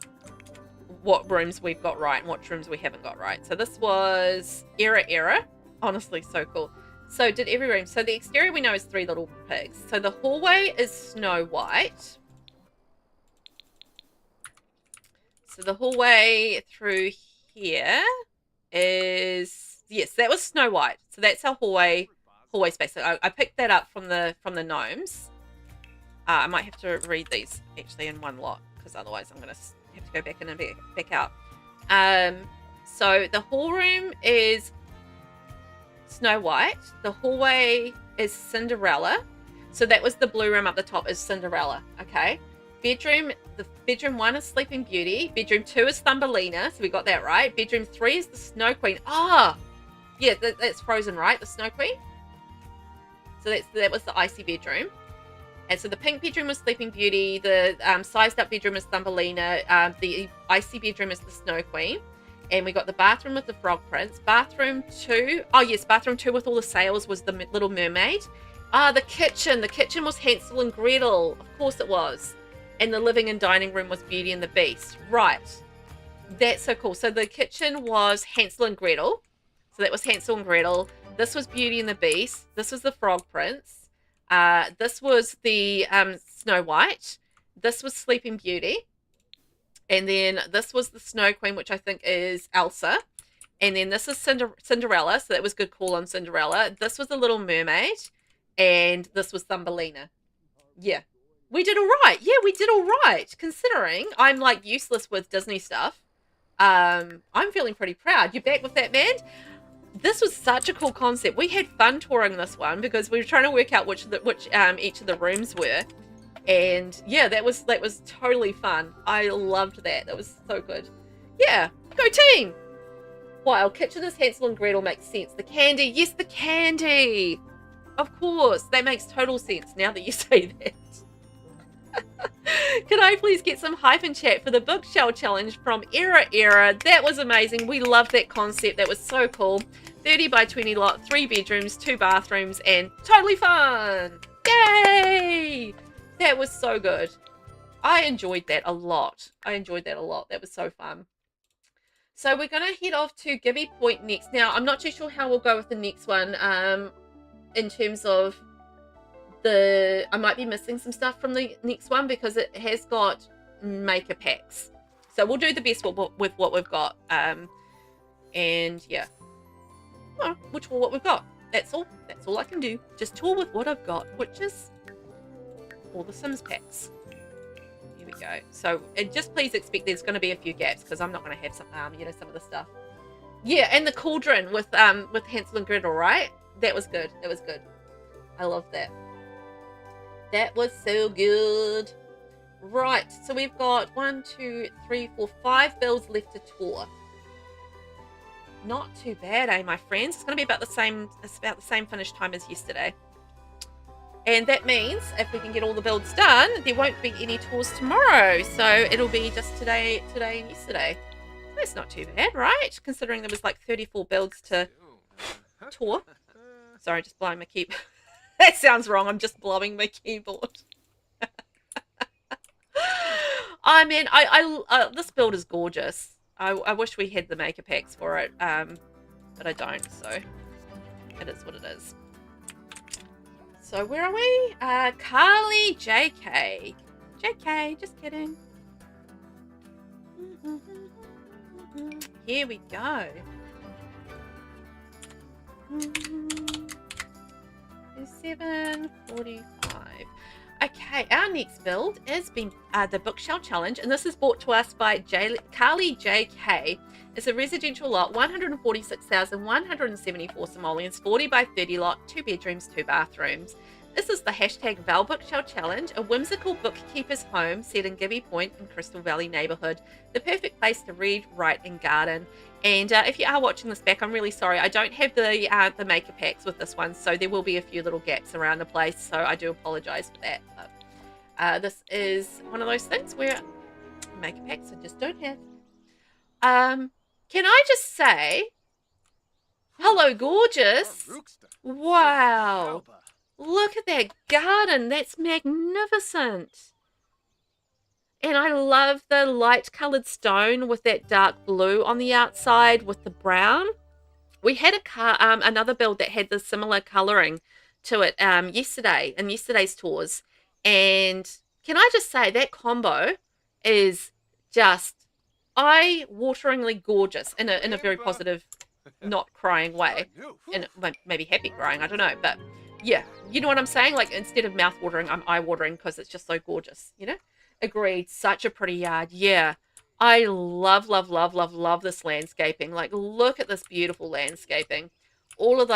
what rooms we've got right and what rooms we haven't got right. So this was Errarerror. Honestly, so cool. So did every room. So the exterior we know is 3 little pigs. So the hallway is Snow White. So the hallway through here is, yes, that was Snow White. So that's our hallway space. So I picked that up from the gnomes. I might have to read these actually in one lot because otherwise I'm gonna have to go back in and back out. So the hall room is Snow White. The hallway is Cinderella. So that was the blue room up the top is Cinderella. Okay. Bedroom 1 is Sleeping Beauty. Bedroom 2 is Thumbelina. So we got that right. Bedroom 3 is the Snow Queen. Ah, yeah, that's Frozen, right? The Snow Queen. So that was the icy bedroom. And so the pink bedroom was Sleeping Beauty. The sized up bedroom is Thumbelina. The icy bedroom is the Snow Queen. And we got the bathroom with the Frog Prince. Bathroom 2. Oh, yes. Bathroom 2 with all the sails was the Little Mermaid. The kitchen. The kitchen was Hansel and Gretel. Of course it was. And the living and dining room was Beauty and the Beast. Right. That's so cool. So the kitchen was Hansel and Gretel. So that was Hansel and Gretel. This was Beauty and the Beast. This was the Frog Prince. This was the Snow White. This was Sleeping Beauty. And then this was the Snow Queen, which I think is Elsa. And then this is Cinderella. So that was good call on Cinderella. This was the Little Mermaid. And this was Thumbelina. Yeah. We did all right. Yeah, we did all right. Considering I'm like useless with Disney stuff. I'm feeling pretty proud. You back with that, man? This was such a cool concept. We had fun touring this one because we were trying to work out which each of the rooms were. And yeah, that was totally fun. I loved that. That was so good. Yeah, go team. While kitchen is Hansel and Gretel makes sense. The candy, yes, the candy. Of course, that makes total sense now that you say that. Can I please get some hyphen chat for the bookshelf challenge from Errarerror? That was amazing. We loved that concept. That was so cool. 30 by 20 lot, 3 bedrooms, 2 bathrooms, and totally fun. Yay! That was so good. I enjoyed that a lot. That was so fun. So we're going to head off to Gibby Point next. Now, I'm not too sure how we'll go with the next one in terms of I might be missing some stuff from the next one because it has got maker packs. So we'll do the best with what we've got. And yeah. Well, we'll tour what we've got. That's all I can do. Just tour with what I've got, which is all the Sims packs. Here we go. So just please expect there's going to be a few gaps because I'm not going to have some, some of the stuff. Yeah, and the cauldron with Hansel and Gretel, right? That was good. That was good. I love that. That was so good. Right, so we've got 1, 2, 3, 4, 5 builds left to tour. Not too bad, eh, my friends? It's going to be about the same. It's about the same finish time as yesterday. And that means if we can get all the builds done, there won't be any tours tomorrow. So it'll be just today and yesterday. That's not too bad, right? Considering there was like 34 builds to tour. Sorry, just blowing my keyboard. That sounds wrong. I'm just blowing my keyboard. I mean, this build is gorgeous. I wish we had the maker packs for it, but I don't. So it is what it is. So where are we? CarleyJK. JK, just kidding. Here we go. 7:45. Okay, our next build is the Bookshelf Challenge, and this is brought to us by CarleyJK. It's a residential lot, 146,174 simoleons, 40 by 30 lot, 2 bedrooms, 2 bathrooms. This is the hashtag VelvettBookshell Challenge, a whimsical bookkeeper's home set in Gibby Point in Crystal Valley neighborhood. The perfect place to read, write, and garden. And if you are watching this back, I'm really sorry. I don't have the maker packs with this one, so there will be a few little gaps around the place. So I do apologize for that. But this is one of those things where maker packs I just don't have. Can I just say, hello, gorgeous. Wow. Look at that garden. That's magnificent. And I love the light coloured stone with that dark blue on the outside with the brown. We had another build that had the similar colouring to it yesterday in yesterday's tours. And can I just say that combo is just eye-wateringly gorgeous in a very positive, not crying way. And maybe happy crying, I don't know. But yeah, you know what I'm saying? Like instead of mouth-watering, I'm eye-watering because it's just so gorgeous, you know? Agreed. Such a pretty yard. Yeah. I love, love, love, love, love this landscaping. Like, look at this beautiful landscaping. All of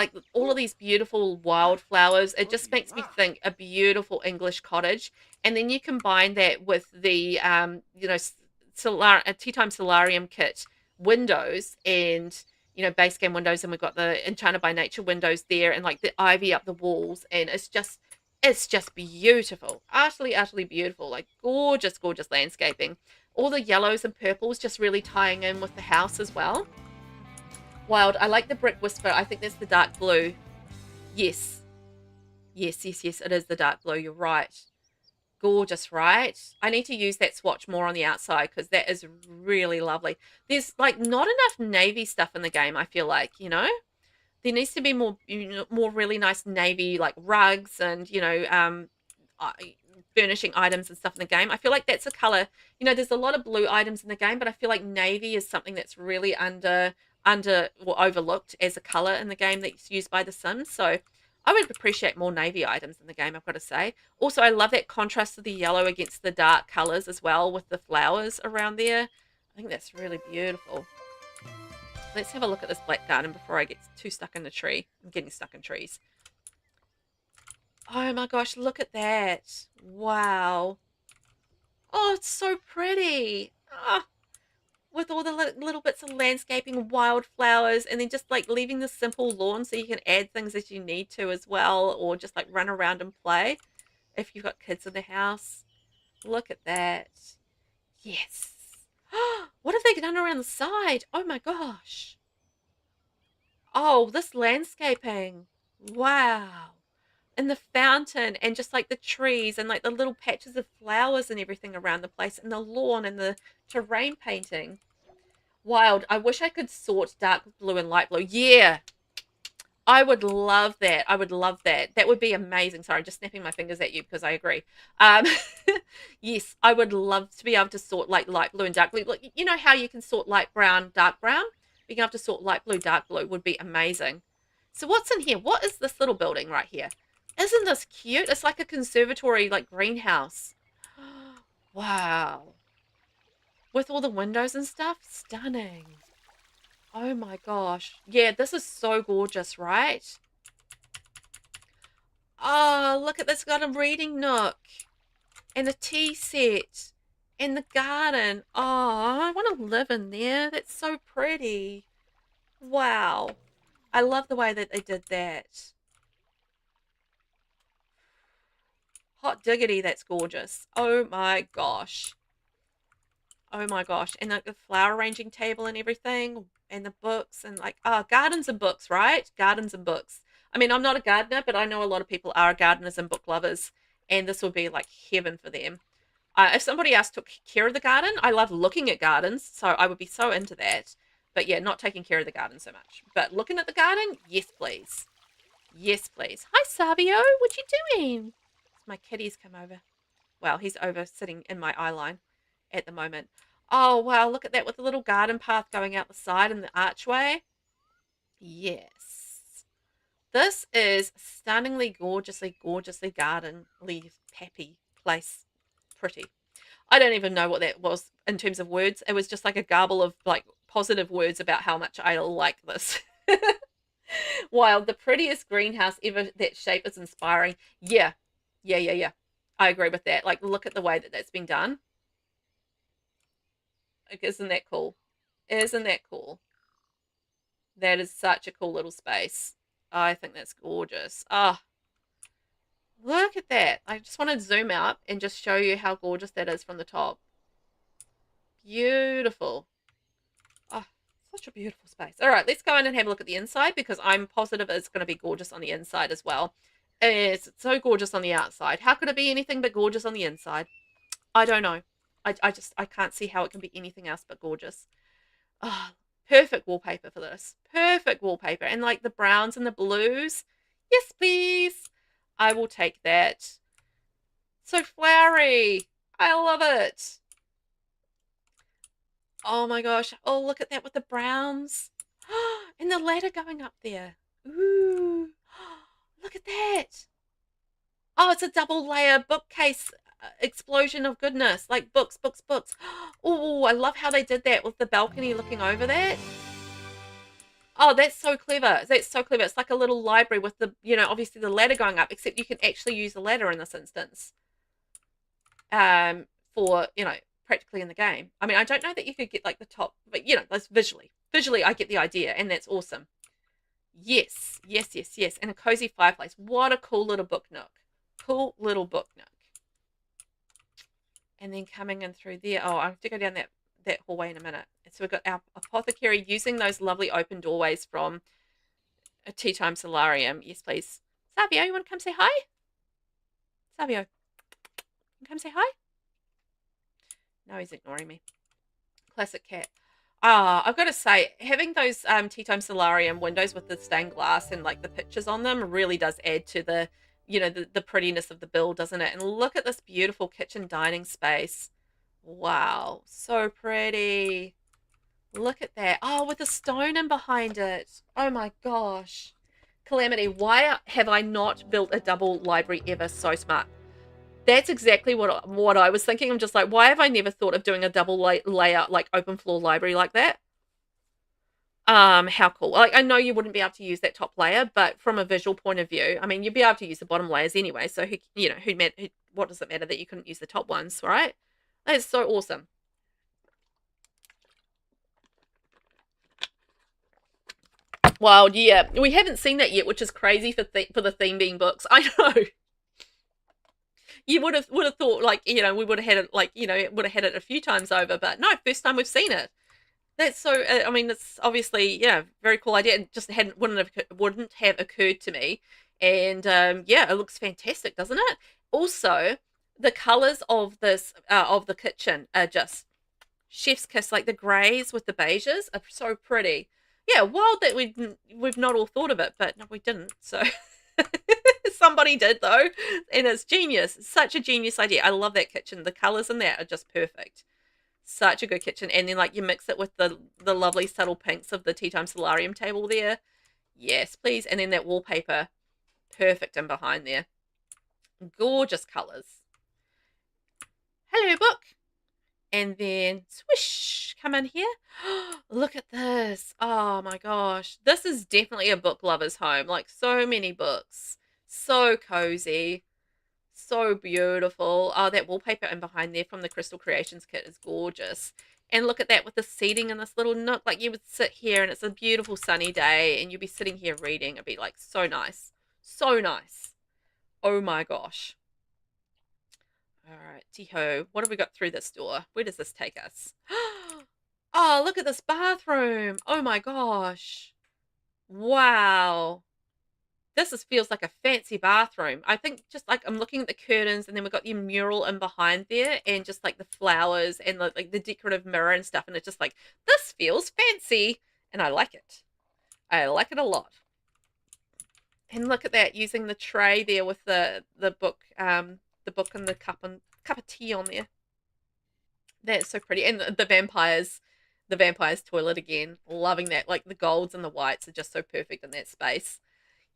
these beautiful wildflowers. It just makes me think a beautiful English cottage. And then you combine that with the, Tea Time Solarium kit windows and, base game windows. And we've got the Enchanted by Nature windows there and like the ivy up the walls. And it's just beautiful. Utterly, utterly beautiful. Like gorgeous, gorgeous landscaping. All the yellows and purples just really tying in with the house as well. Wild. I like the brick whisper. I think that's the dark blue. Yes. Yes, yes, yes. It is the dark blue. You're right. Gorgeous, right? I need to use that swatch more on the outside because that is really lovely. There's like not enough navy stuff in the game, I feel like, you know? There needs to be more, more really nice navy like rugs and, furnishing items and stuff in the game. I feel like that's a color, there's a lot of blue items in the game, but I feel like navy is something that's really under or overlooked as a color in the game that's used by the Sims. So I would appreciate more navy items in the game, I've got to say. Also, I love that contrast of the yellow against the dark colors as well with the flowers around there. I think that's really beautiful. Let's have a look at this black garden before I get too stuck in the tree. I'm getting stuck in trees. Oh my gosh, look at that. Wow. Oh, it's so pretty. Oh, with all the little bits of landscaping, wildflowers, and then just like leaving the simple lawn so you can add things as you need to as well, or just like run around and play if you've got kids in the house. Look at that. Yes. What have they done around the side? Oh my gosh. Oh, this landscaping. Wow. And the fountain and just like the trees and like the little patches of flowers and everything around the place and the lawn and the terrain painting. Wild. I wish I could sort dark blue and light blue. Yeah. I would love that. I would love that. That would be amazing. Sorry, just snapping my fingers at you because I agree. Yes, I would love to be able to sort like light blue and dark blue. Like, you know how you can sort light brown, dark brown? Being able to sort light blue, dark blue would be amazing. So what's in here? What is this little building right here? Isn't this cute? It's like a conservatory, like greenhouse. Wow. With all the windows and stuff? Stunning. Oh my gosh. Yeah, this is so gorgeous, right? Oh, look at this. Got a reading nook. And a tea set. And the garden. Oh, I want to live in there. That's so pretty. Wow. I love the way that they did that. Hot diggity, that's gorgeous. Oh my gosh. Oh my gosh. And like the flower arranging table and everything. And the books and like, gardens and books, right? Gardens and books. I mean, I'm not a gardener, but I know a lot of people are gardeners and book lovers. And this would be like heaven for them. If somebody else took care of the garden, I love looking at gardens. So I would be so into that. But yeah, not taking care of the garden so much. But looking at the garden, yes, please. Yes, please. Hi, Savio. What you doing? My kitty's come over. Well, he's over sitting in my eye line at the moment. Oh, wow. Look at that with the little garden path going out the side and the archway. Yes. This is stunningly, gorgeously, gorgeously garden-y, happy place. Pretty. I don't even know what that was in terms of words. It was just like a garble of like positive words about how much I like this. Wild. The prettiest greenhouse ever. That shape is inspiring. Yeah. Yeah. I agree with that. Like, look at the way that that's been done. Like, isn't that cool? Isn't that cool? That is such a cool little space. I think that's gorgeous. Oh, look at that. I just want to zoom out and just show you how gorgeous that is from the top. Beautiful. Oh, such a beautiful space. All right, let's go in and have a look at the inside because I'm positive it's going to be gorgeous on the inside as well. It's so gorgeous on the outside. How could it be anything but gorgeous on the inside? I don't know. I can't see how it can be anything else but gorgeous. Oh, perfect wallpaper for this. Perfect wallpaper. And like the browns and the blues. Yes, please. I will take that. So flowery. I love it. Oh my gosh. Oh, look at that with the browns. And the ladder going up there. Ooh. Look at that. Oh, it's a double layer bookcase explosion of goodness. Like books. Oh, I love how they did that with the balcony looking over that. Oh, that's so clever. That's so clever. It's like a little library with the, obviously the ladder going up, except you can actually use the ladder in this instance. For, practically in the game. I mean, I don't know that you could get like the top, but that's visually. Visually, I get the idea, and that's awesome. Yes. And a cozy fireplace. What a cool little book nook. Cool little book nook. And then coming in through there. Oh, I have to go down that hallway in a minute. And so we've got our apothecary using those lovely open doorways from a Tea Time Solarium. Yes, please. Savio, you want to come say hi? Savio. Come say hi. No, he's ignoring me. Classic cat. I've got to say, having those Tea Time Solarium windows with the stained glass and like the pictures on them really does add to the, you know, the prettiness of the build, doesn't it? And look at this beautiful kitchen dining space. Wow, so pretty. Look at that. Oh, with the stone in behind it. Oh my gosh. Calamity, why have I not built a double library ever? So smart. That's exactly what I was thinking. I'm just like, why have I never thought of doing a double layout, like open floor library like that? How cool. Like, I know you wouldn't be able to use that top layer, but from a visual point of view, I mean, you'd be able to use the bottom layers anyway. So what does it matter that you couldn't use the top ones, right? That is so awesome. Well, yeah, we haven't seen that yet, which is crazy for the theme being books. I know. You would have thought, like, you know, we would have had it, like, you know, would have had it a few times over, but no, first time we've seen it. That's so. I mean, it's obviously, yeah, very cool idea. It just wouldn't have occurred to me, and yeah, it looks fantastic, doesn't it? Also, the colors of this of the kitchen are just chef's kiss. Like the grays with the beiges are so pretty. Yeah, wild that we've not all thought of it, but no, we didn't. So. Somebody did though, and it's genius. Such a genius idea. I love that kitchen. The colors in that are just perfect. Such a good kitchen. And then like you mix it with the lovely subtle pinks of the Tea Time Solarium table there. Yes, please. And then that wallpaper, perfect in behind there. Gorgeous colors. Hello, book. And then swish, come in here. Look at this. Oh my gosh. This is definitely a book lover's home. Like so many books. So cozy. So beautiful. Oh, that wallpaper in behind there from the Crystal Creations kit is gorgeous. And look at that with the seating in this little nook. Like you would sit here and it's a beautiful sunny day and you'd be sitting here reading. It'd be like so nice. So nice. Oh my gosh. All right, Tiho, what have we got through this door? Where does this take us? Oh, look at this bathroom. Oh my gosh. Wow. This feels like a fancy bathroom. I think just like I'm looking at the curtains and then we've got the mural in behind there and just like the flowers and like the decorative mirror and stuff. And it's just like, this feels fancy. And I like it. I like it a lot. And look at that, using the tray there with the book and the cup of tea on there. That's so pretty. And the vampires toilet again. Loving that. Like the golds and the whites are just so perfect in that space.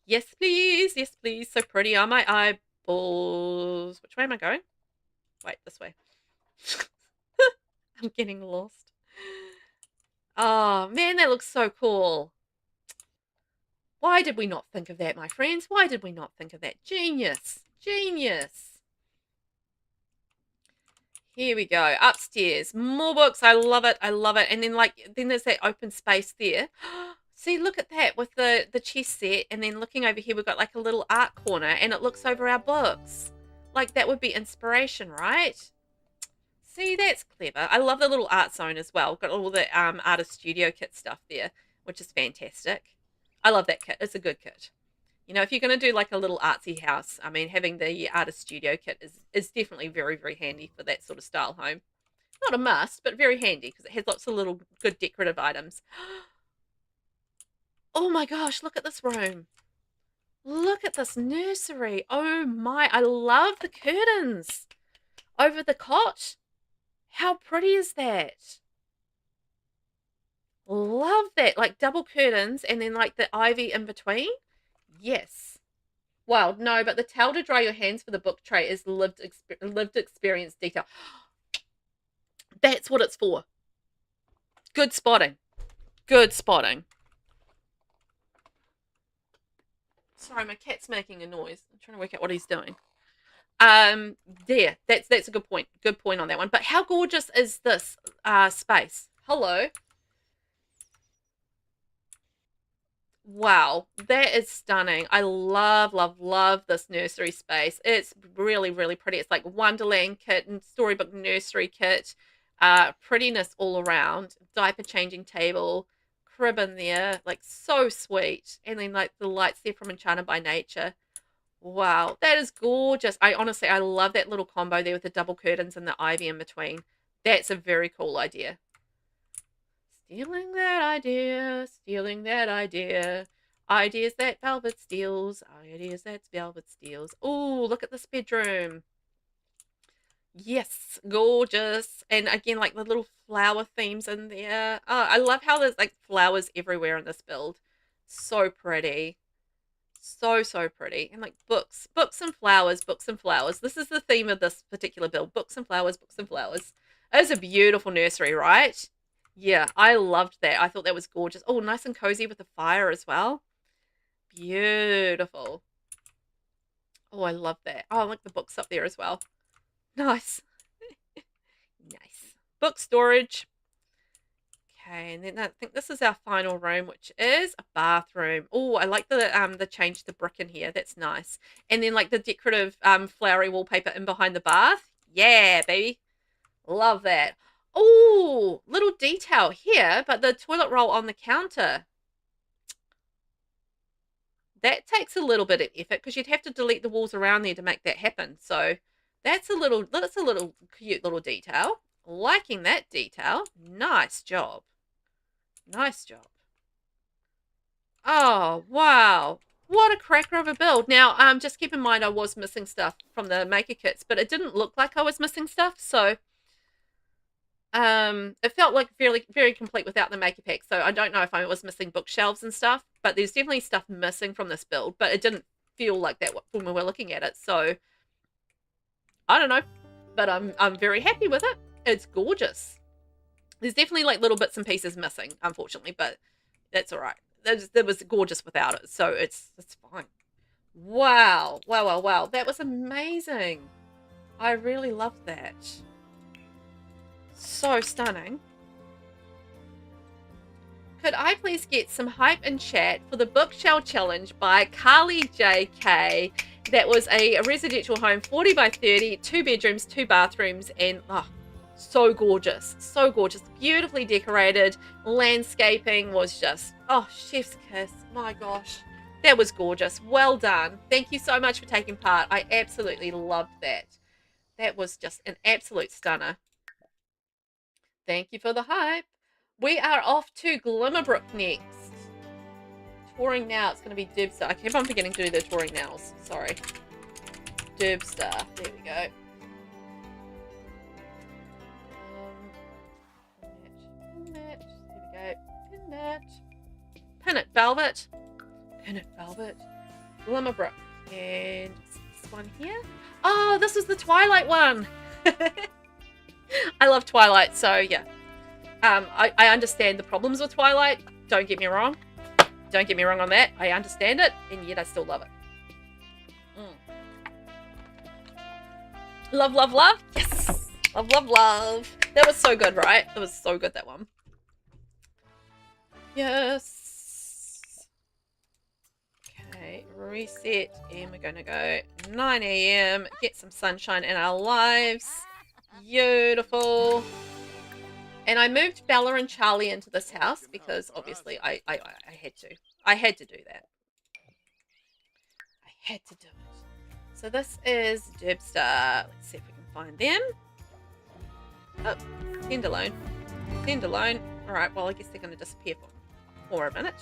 Yes, please. Yes, please. So pretty. Are my eyeballs? Which way am I going? Wait, this way. I'm getting lost. Oh, man, that looks so cool. Why did we not think of that, my friends? Why did we not think of that? Genius. Genius. Here we go. Upstairs. More books. I love it. I love it. And then there's that open space there. See, look at that with the chess set. And then looking over here, we've got like a little art corner and it looks over our books. Like that would be inspiration, right? See, that's clever. I love the little art zone as well. Got all the artist studio kit stuff there, which is fantastic. I love that kit. It's a good kit. You know, if you're going to do like a little artsy house, I mean, having the artist studio kit is definitely very, very handy for that sort of style home. Not a must, but very handy because it has lots of little good decorative items. Oh my gosh, look at this room. Look at this nursery. Oh my, I love the curtains over the cot. How pretty is that? Love that. Like double curtains and then like the ivy in between. Yes. Well, no, but the towel to dry your hands for the book tray is lived experience detail. That's what it's for. Good spotting. Good spotting. Sorry, my cat's making a noise. I'm trying to work out what he's doing. There. That's a good point. Good point on that one. But how gorgeous is this space? Hello. Wow, that is stunning. I love, love, love this nursery space. It's really, really pretty. It's like Wonderland kit and storybook nursery kit. Prettiness all around. Diaper changing table, crib in there, like so sweet. And then like the lights there from Enchanted by Nature. Wow, that is gorgeous. I honestly, I love that little combo there with the double curtains and the ivy in between. That's a very cool idea. Stealing that idea, stealing that idea. Ideas that Velvet steals, ideas that Velvet steals. Oh, look at this bedroom. Yes, gorgeous. And again, like the little flower themes in there. Oh, I love how there's like flowers everywhere in this build. So pretty. So, so pretty. And like books, books and flowers, books and flowers. This is the theme of this particular build. Books and flowers, books and flowers. It's a beautiful nursery, right? Yeah, I loved that. I thought that was gorgeous. Oh, nice and cozy with the fire as well. Beautiful. Oh, I love that. Oh, I like the books up there as well. Nice. Nice. Book storage. Okay, and then I think this is our final room, which is a bathroom. Oh, I like the change the brick in here. That's nice. And then like the decorative flowery wallpaper in behind the bath. Yeah, baby. Love that. Oh, little detail here, but the toilet roll on the counter. That takes a little bit of effort because you'd have to delete the walls around there to make that happen. So that's a little cute little detail. Liking that detail. Nice job. Nice job. Oh, wow. What a cracker of a build. Now, just keep in mind I was missing stuff from the maker kits, but it didn't look like I was missing stuff, so it felt like very, very complete without the maker pack. So I don't know if I was missing bookshelves and stuff, but there's definitely stuff missing from this build, but it didn't feel like that when we were looking at it. So I don't know, but I'm very happy with it. It's gorgeous. There's definitely like little bits and pieces missing, unfortunately, but that's all right. That was gorgeous without it, so it's fine. Wow, wow, wow, wow. That was amazing. I really loved that. So stunning. Could I please get some hype in chat for the bookshelf challenge by CarleyJK? That was a residential home, 40 by 30, 2 bedrooms, 2 bathrooms, and oh, so gorgeous. So gorgeous. Beautifully decorated. Landscaping was just, oh, chef's kiss. My gosh. That was gorgeous. Well done. Thank you so much for taking part. I absolutely loved that. That was just an absolute stunner. Thank you for the hype. We are off to Glimmerbrook next. Touring now. It's going to be Derbstah. I keep on forgetting to do the touring nows. Sorry. Derbstah. There we go. There we go. Pin it. Pin it, Velvet. Pin it, Velvet. Glimmerbrook. And this one here. Oh, this is the Twilight one. I love Twilight, so yeah. I understand the problems with Twilight. Don't get me wrong. Don't get me wrong on that. I understand it, and yet I still love it. Love, love, love. Yes. Love, love, love. That was so good, right? That was so good, that one. Yes. Okay, reset. And we're going to go 9 a.m. Get some sunshine in our lives. Beautiful. And I moved Bella and Charlie into this house because obviously I had to. I had to do that. I had to do it. So this is Derbstah. Let's see if we can find them. Oh, Tenderloin. Tenderloin. Alright, well I guess they're going to disappear for a minute.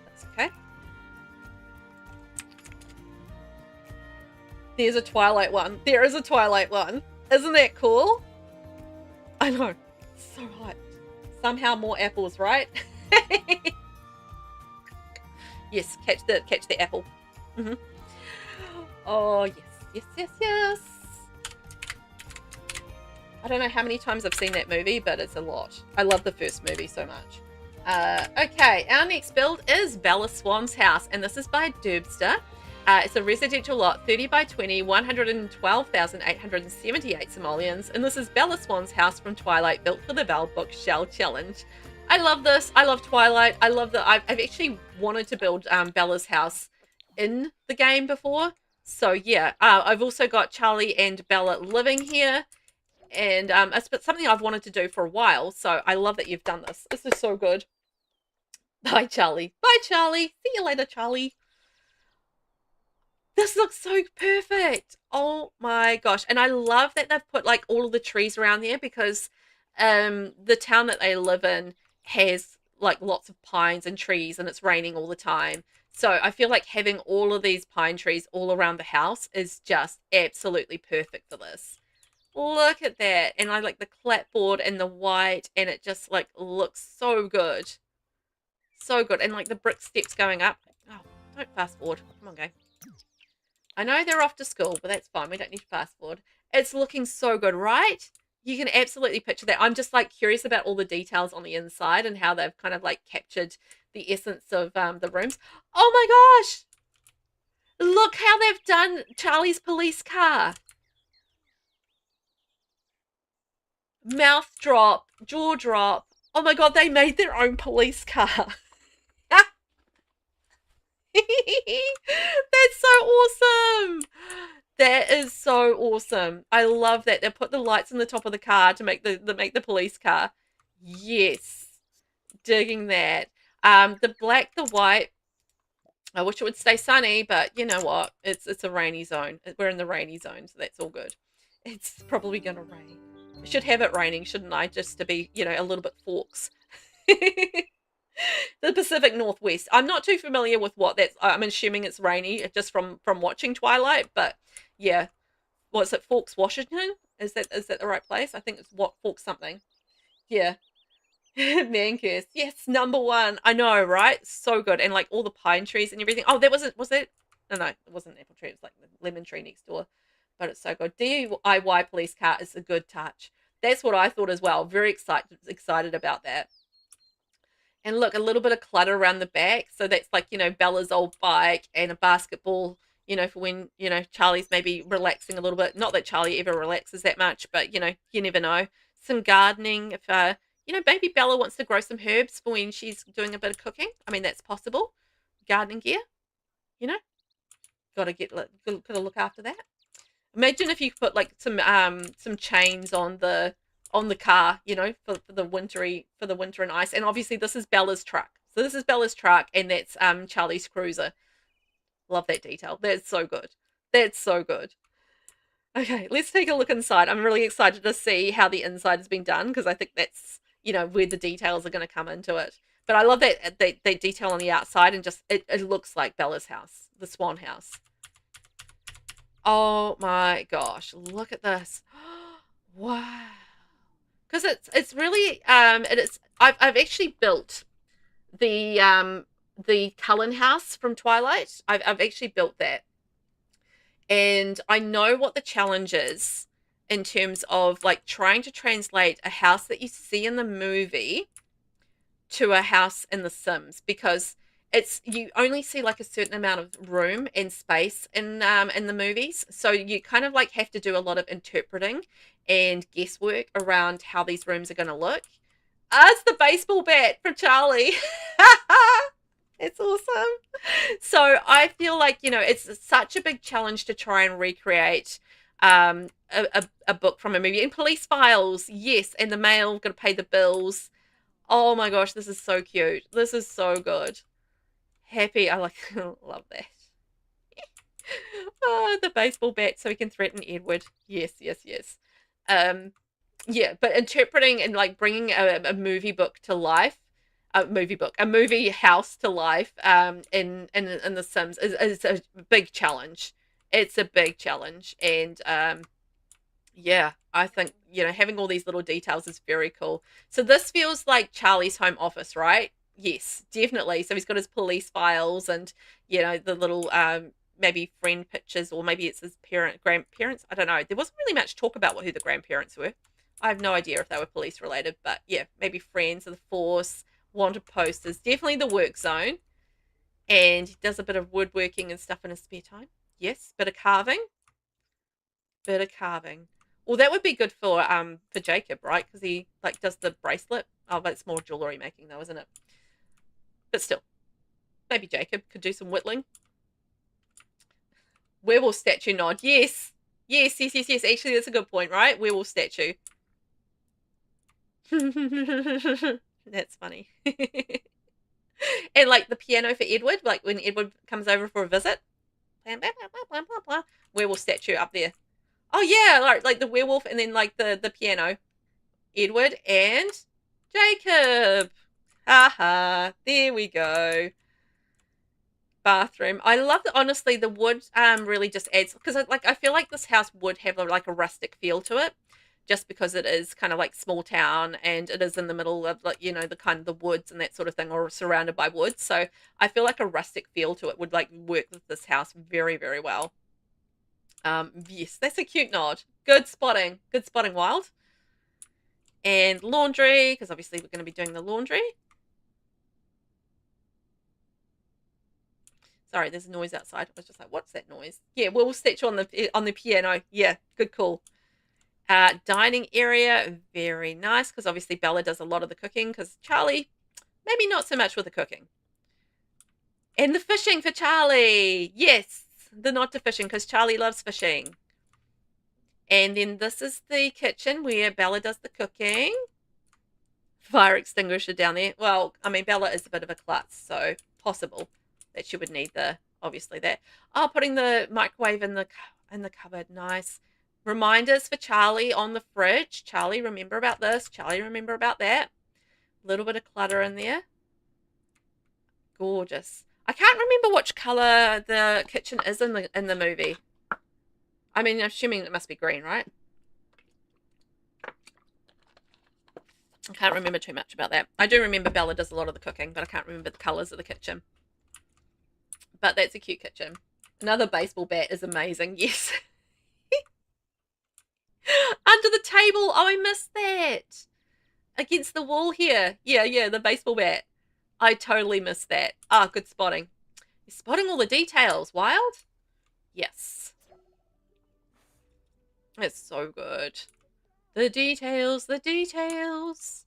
That's okay. There's a Twilight one. There is a Twilight one. Isn't that cool? I know. So hot. Somehow more apples, right? Yes, catch the apple. Mm-hmm. Oh yes, yes, yes, yes. I don't know how many times I've seen that movie, but it's a lot. I love the first movie so much. Okay, our next build is Bella Swan's house, and this is by Derbstah. It's a residential lot, 30 by 20, 112,878 simoleons, and this is Bella Swan's house from Twilight, built for the Val Bookshelf Challenge. I love this. I love Twilight. I love that. I've actually wanted to build Bella's house in the game before. So yeah, I've also got Charlie and Bella living here, and it's something I've wanted to do for a while. So I love that you've done this. This is so good. Bye, Charlie. Bye, Charlie. See you later, Charlie. This looks so perfect. Oh my gosh. And I love that they've put like all of the trees around there because the town that they live in has like lots of pines and trees and it's raining all the time. So I feel like having all of these pine trees all around the house is just absolutely perfect for this. Look at that. And I like the clapboard and the white and it just like looks so good. So good. And like the brick steps going up. Oh, don't fast forward. Come on, go. I know they're off to school, but that's fine. We don't need to fast forward. It's looking so good, right? You can absolutely picture that. I'm just like curious about all the details on the inside and how they've kind of like captured the essence of the rooms. Oh my gosh! Look how they've done Charlie's police car. Mouth drop, jaw drop. Oh my god, they made their own police car. That's so awesome. That is so awesome. I love that. They put the lights in the top of the car to make the police car. Yes. Digging that. The black, the white. I wish it would stay sunny, but you know what? It's a rainy zone. We're in the rainy zone, so that's all good. It's probably gonna rain. I should have it raining, shouldn't I? Just to be, you know, a little bit Forks. The Pacific Northwest. I'm not too familiar with what that's. I'm assuming it's rainy just from watching Twilight, but yeah. What's it? Forks, Washington? Is that the right place? I think it's what Forks something. Yeah. Mancus. Yes, #1. I know, right? So good. And like all the pine trees and everything. Oh, that wasn't, was that? No, it wasn't an apple tree. It was like the lemon tree next door. But it's so good. DIY police car is a good touch. That's what I thought as well. Very excited about that. And look, a little bit of clutter around the back. So that's like, you know, Bella's old bike and a basketball, you know, for when, you know, Charlie's maybe relaxing a little bit. Not that Charlie ever relaxes that much, but, you know, you never know. Some gardening. If, you know, baby Bella wants to grow some herbs for when she's doing a bit of cooking. I mean, that's possible. Gardening gear, you know. Gotta look after that. Imagine if you could put like some chains on the car, you know, for the winter and ice. And obviously this is Bella's truck. So this is Bella's truck and that's Charlie's cruiser. Love that detail. That's so good. That's so good. Okay, let's take a look inside. I'm really excited to see how the inside has been done because I think that's, you know, where the details are going to come into it. But I love that detail on the outside and just it looks like Bella's house, the Swan house. Oh my gosh, look at this. Wow. Because it's really I've actually built the Cullen house from Twilight. I've actually built that. And I know what the challenge is in terms of like trying to translate a house that you see in the movie to a house in The Sims because you only see like a certain amount of room and space in the movies, so you kind of like have to do a lot of interpreting and guesswork around how these rooms are going to look. It's the baseball bat for Charlie. It's awesome. So I feel like, you know, it's such a big challenge to try and recreate a book from a movie. And police files, yes, and the mail, got to pay the bills. Oh my gosh, this is so cute. This is so good. Happy. I like love that. Oh, the baseball bat so he can threaten Edward. Yes, yes, yes. Yeah, but interpreting and like bringing a movie book to life, a movie house to life in The Sims is a big challenge. It's a big challenge. And yeah, I think, you know, having all these little details is very cool. So this feels like Charlie's home office, right? Yes, definitely. So he's got his police files and, you know, the little maybe friend pictures, or maybe it's his grandparents. I don't know. There wasn't really much talk about who the grandparents were. I have no idea if they were police related, but yeah, maybe friends of the force, wanted posters, definitely the work zone. And he does a bit of woodworking and stuff in his spare time. Yes, bit of carving. Bit of carving. Well, that would be good for Jacob, right? Because he like does the bracelet. Oh, but it's more jewelry making though, isn't it? But still, maybe Jacob could do some whittling. Werewolf statue nod. Yes. Yes, yes, yes, yes. Actually, that's a good point, right? Werewolf statue. That's funny. And like the piano for Edward, like when Edward comes over for a visit. blah, blah, blah, blah, blah, blah. Werewolf statue up there. Oh yeah, like the werewolf and then like the piano. Edward and Jacob. Haha, there we go. Bathroom. I love that. Honestly, the wood really just adds, because I feel like this house would have like a rustic feel to it, just because it is kind of like small town and it is in the middle of, like, you know, the kind of the woods and that sort of thing, or surrounded by woods. So I feel like a rustic feel to it would like work with this house very, very well. Yes, that's a cute nod. Good spotting. Good spotting, Wild. And laundry, because obviously we're going to be doing the laundry. Sorry, there's a noise outside. I was just like, what's that noise? Yeah, we'll stitch on the piano. Yeah, good call. Dining area, very nice, because obviously Bella does a lot of the cooking, because Charlie, maybe not so much with the cooking. And the fishing for Charlie. Yes, the nod to fishing, because Charlie loves fishing. And then this is the kitchen where Bella does the cooking. Fire extinguisher down there. Well, I mean, Bella is a bit of a klutz, so possible that she would need obviously that. Oh, putting the microwave in the cupboard. Nice. Reminders for Charlie on the fridge. Charlie, remember about this. Charlie, remember about that. A little bit of clutter in there. Gorgeous. I can't remember which color the kitchen is in the movie. I mean, I'm assuming it must be green, right? I can't remember too much about that. I do remember Bella does a lot of the cooking, but I can't remember the colors of the kitchen. But that's a cute kitchen. Another baseball bat is amazing. Yes. Under the table. Oh, I missed that. Against the wall here. Yeah, the baseball bat. I totally missed that. Ah, good spotting. You're spotting all the details. Wild? Yes. It's so good. The details, the details.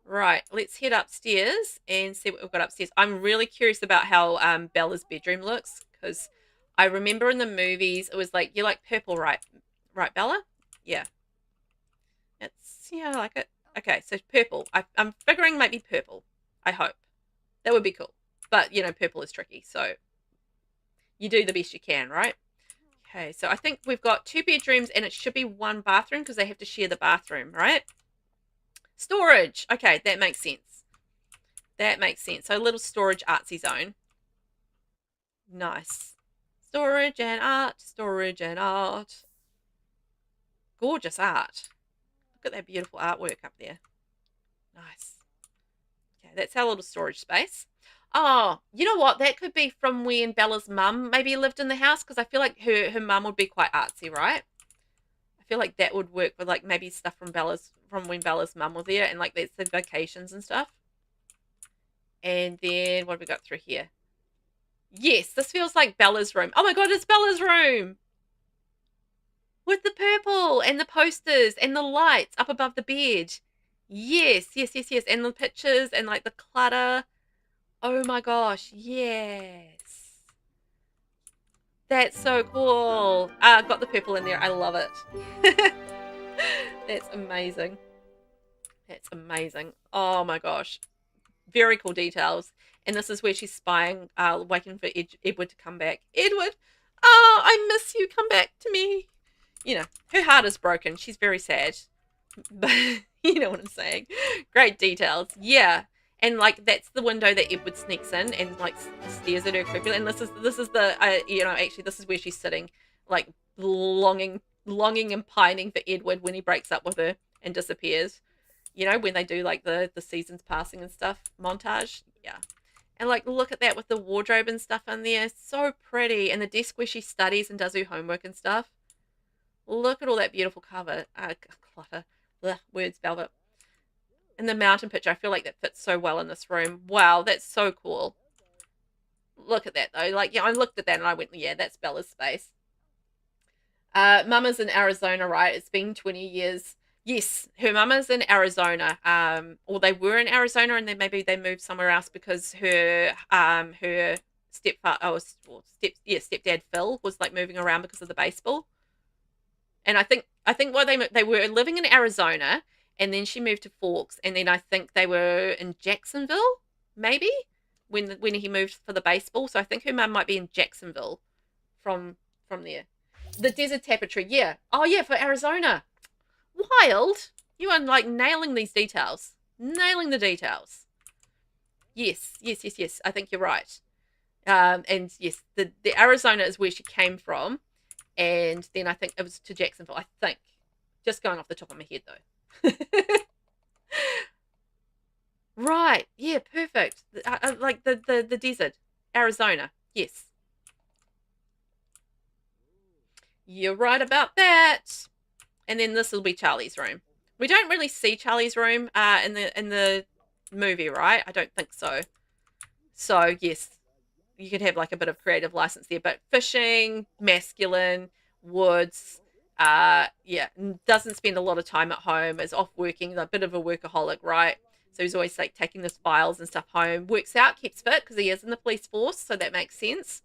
Right, let's head upstairs and see what we've got upstairs. I'm really curious about how Bella's bedroom looks, because I remember in the movies it was like, you like purple, right? Right, Bella? Yeah. I like it. Okay, so purple. I'm figuring maybe purple. I hope. That would be cool. But, you know, purple is tricky, so you do the best you can, right? Okay, so I think we've got 2 bedrooms and it should be 1 bathroom because they have to share the bathroom, right? Storage. Okay, that makes sense. That makes sense. So a little storage artsy zone. Nice. Storage and art. Storage and art. Gorgeous art. Look at that beautiful artwork up there. Nice. Okay, that's our little storage space. Oh, you know what? That could be from when Bella's mum maybe lived in the house, because I feel like her mum would be quite artsy, right? I feel like that would work with like maybe stuff from when Bella's mum was there, and like that's the vacations and stuff. And then what have we got through here? Yes, this feels like Bella's room. Oh my god, it's Bella's room! With the purple and the posters and the lights up above the bed. Yes. And the pictures and like the clutter. Oh my gosh, yes. That's so cool. I've got the purple in there. I love it. That's amazing. That's amazing. Oh my gosh. Very cool details. And this is where she's spying, waiting for Edward to come back. Edward, oh, I miss you. Come back to me. You know, her heart is broken. She's very sad. But you know what I'm saying. Great details. Yeah. And like that's the window that Edward sneaks in and like stares at her creepily. And this is the you know, actually this is where she's sitting, like longing and pining for Edward when he breaks up with her and disappears. You know, when they do like the seasons passing and stuff montage. Yeah. And like look at that with the wardrobe and stuff in there. So pretty. And the desk where she studies and does her homework and stuff. Look at all that beautiful clutter. Ugh, words, Velvet. And the mountain picture, I feel like that fits so well in this room. Wow, that's so cool. Look at that, though. Like, yeah, I looked at that and I went, yeah, that's Bella's space. Mama's in Arizona, right? It's been 20 years. Yes, her mama's in Arizona. Or they were in Arizona and then maybe they moved somewhere else because her stepdad Phil was like moving around because of the baseball. And I think what they were living in Arizona, and then she moved to Forks, and then I think they were in Jacksonville, maybe when he moved for the baseball. So I think her mum might be in Jacksonville from there. The desert tapestry, yeah. Oh yeah, for Arizona. Wild. You are like nailing these details. Nailing the details. Yes. I think you're right. And yes, the Arizona is where she came from. And then I think it was to Jacksonville, I think. Just going off the top of my head, though. Right. Yeah, perfect. Like the desert. Arizona. Yes. You're right about that. And then this will be Charlie's room. We don't really see Charlie's room in the movie, right? I don't think so. So, yes, you could have like a bit of creative license there. But fishing, masculine, woods, yeah, doesn't spend a lot of time at home, is off working, a bit of a workaholic, right? So he's always like taking his files and stuff home, works out, keeps fit because he is in the police force, so that makes sense.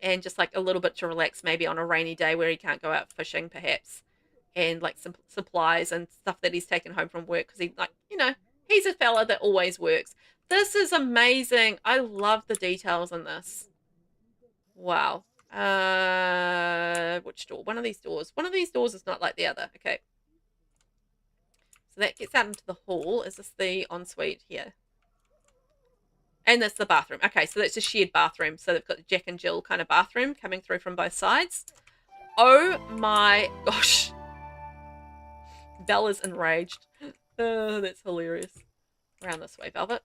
And just like a little bit to relax maybe on a rainy day where he can't go out fishing perhaps. And like some supplies and stuff that he's taken home from work because he like, you know, he's a fella that always works. This is amazing. I love the details in this. Wow. Which door? One of these doors. One of these doors is not like the other. Okay. So that gets out into the hall. Is this the ensuite here? And that's the bathroom. Okay, so that's a shared bathroom. So they've got the Jack and Jill kind of bathroom coming through from both sides. Oh my gosh. Bella's enraged. Oh, that's hilarious. Around this way, Velvet.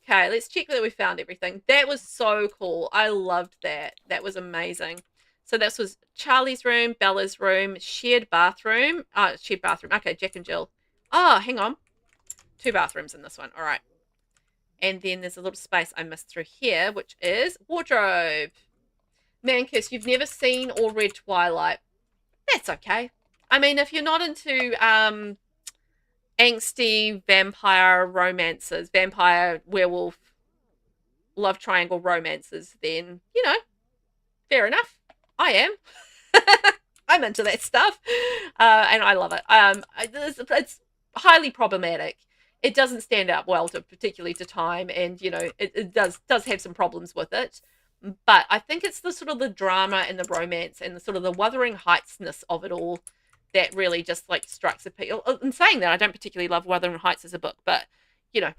Okay, let's check that we found everything. That was so cool. I loved that. That was amazing. So this was Charlie's room, Bella's room, shared bathroom. Shared bathroom. Okay, Jack and Jill. Oh, hang on. 2 bathrooms in this one. All right. And then there's a little space I missed through here, which is wardrobe. Mankiss, you've never seen or read Twilight. That's okay. I mean, if you're not into angsty vampire romances, vampire, werewolf, love triangle romances, then, you know, fair enough. I am. I'm into that stuff. And I love it. It's highly problematic. It doesn't stand out well to particularly to time, and you know it does have some problems with it. But I think it's the sort of the drama and the romance and the sort of the Wuthering Heightsness of it all that really just like strikes a peak. In saying that, I don't particularly love Wuthering Heights as a book, but you know,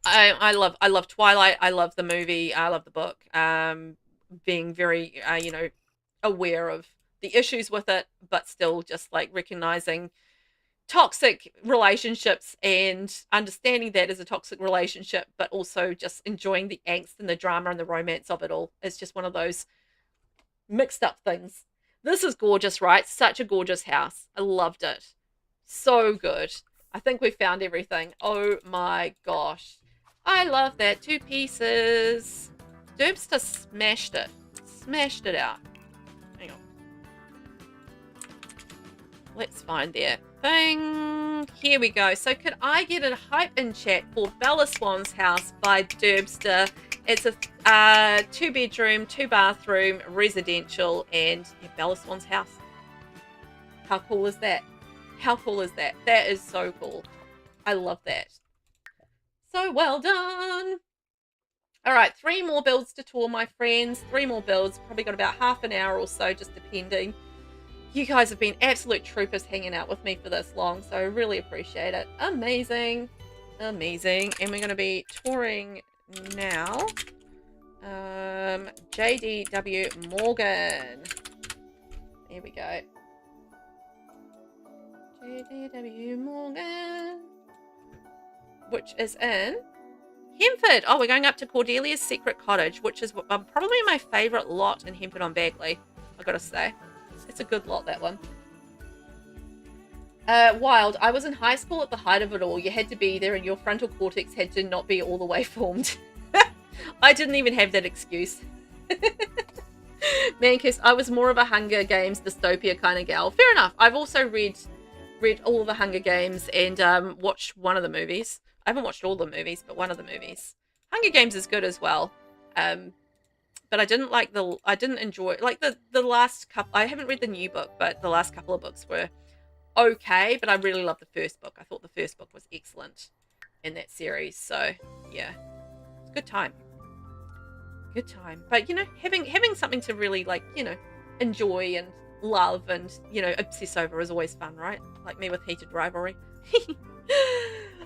I love Twilight. I love the movie. I love the book. Being very you know, aware of the issues with it, but still just like recognizing toxic relationships and understanding that as a toxic relationship, but also just enjoying the angst and the drama and the romance of it all. It's just one of those mixed up things. This is gorgeous, right? Such a gorgeous house. I loved it. So good. I think we found everything. Oh my gosh. I love that. 2 pieces. Derbstah smashed it. Smashed it out. Hang on. Let's find their thing. Here we go. So could I get a hype in chat for Bella Swan's House by Derbstah? It's a 2-bedroom, 2-bathroom, residential, and yeah, Bella Swan's house. How cool is that? How cool is that? That is so cool. I love that. So well done. All right, 3 more builds to tour, my friends. 3 more builds. Probably got about half an hour or so, just depending. You guys have been absolute troopers hanging out with me for this long, so I really appreciate it. Amazing. Amazing. And we're going to be touring now. JDWMorgan. There we go. JDWMorgan. Which is in Hemford. Oh, we're going up to Cordelia's Secret Cottage, which is probably my favourite lot in Hemford on Bagley, I've got to say. It's a good lot, that one. Wild. I was in high school at the height of it all. You had to be there and your frontal cortex had to not be all the way formed. I didn't even have that excuse. Mankiss, I was more of a Hunger Games dystopia kind of gal. Fair enough. I've also read all of the Hunger Games and watched one of the movies. I haven't watched all the movies, but one of the movies. Hunger Games is good as well. But I didn't enjoy like the last couple. I haven't read the new book, but the last couple of books were okay, but I really loved the first book. I thought the first book was excellent in that series. So yeah, it's a good time. good time. But, you know, having something to really, like, you know, enjoy and love and, you know, obsess over is always fun, right? Like me with heated rivalry.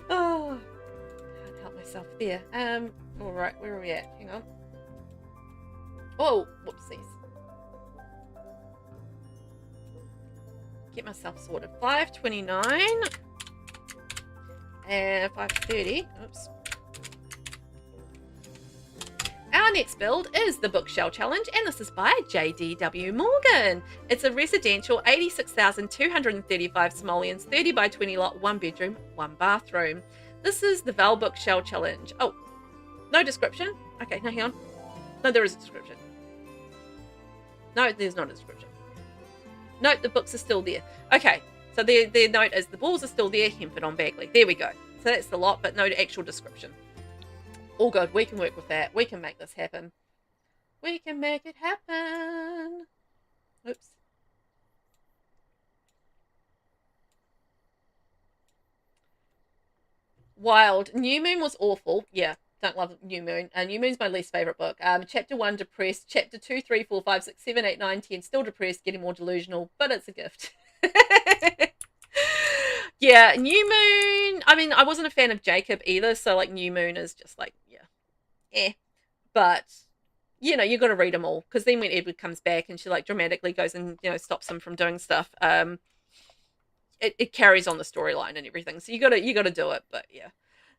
Oh, can't help myself there. All right, where are we at? Hang on. Oh, whoopsies. Get myself sorted. 5:29 and 5:30. Oops. Our next build is the Bookshelf Challenge, and this is by JDWMorgan. It's a residential 86,235 simoleons, 30 by 20 lot, 1 bedroom, 1 bathroom. This is the Val Bookshelf Challenge. Oh, no description. Okay, no, hang on. No, there is a description. No, there's not a description. No, the books are still there. Okay, so their note is the balls are still there, Hempford on Bagley. There we go. So that's the lot, but no actual description. All good. We can work with that. We can make this happen. We can make it happen. Oops. Wild. New Moon was awful. Yeah, don't love New Moon. New Moon's my least favourite book. Chapter 1, depressed. Chapter 2, 3, 4, 5, 6, 7, 8, 9, 10, still depressed, getting more delusional, but it's a gift. Yeah, New Moon. I mean, I wasn't a fan of Jacob either, so, like, New Moon is just, like, yeah, but, you know, you got to read them all, because then when Edward comes back and she, like, dramatically goes and, you know, stops him from doing stuff, it carries on the storyline and everything, so you got to do it. But yeah,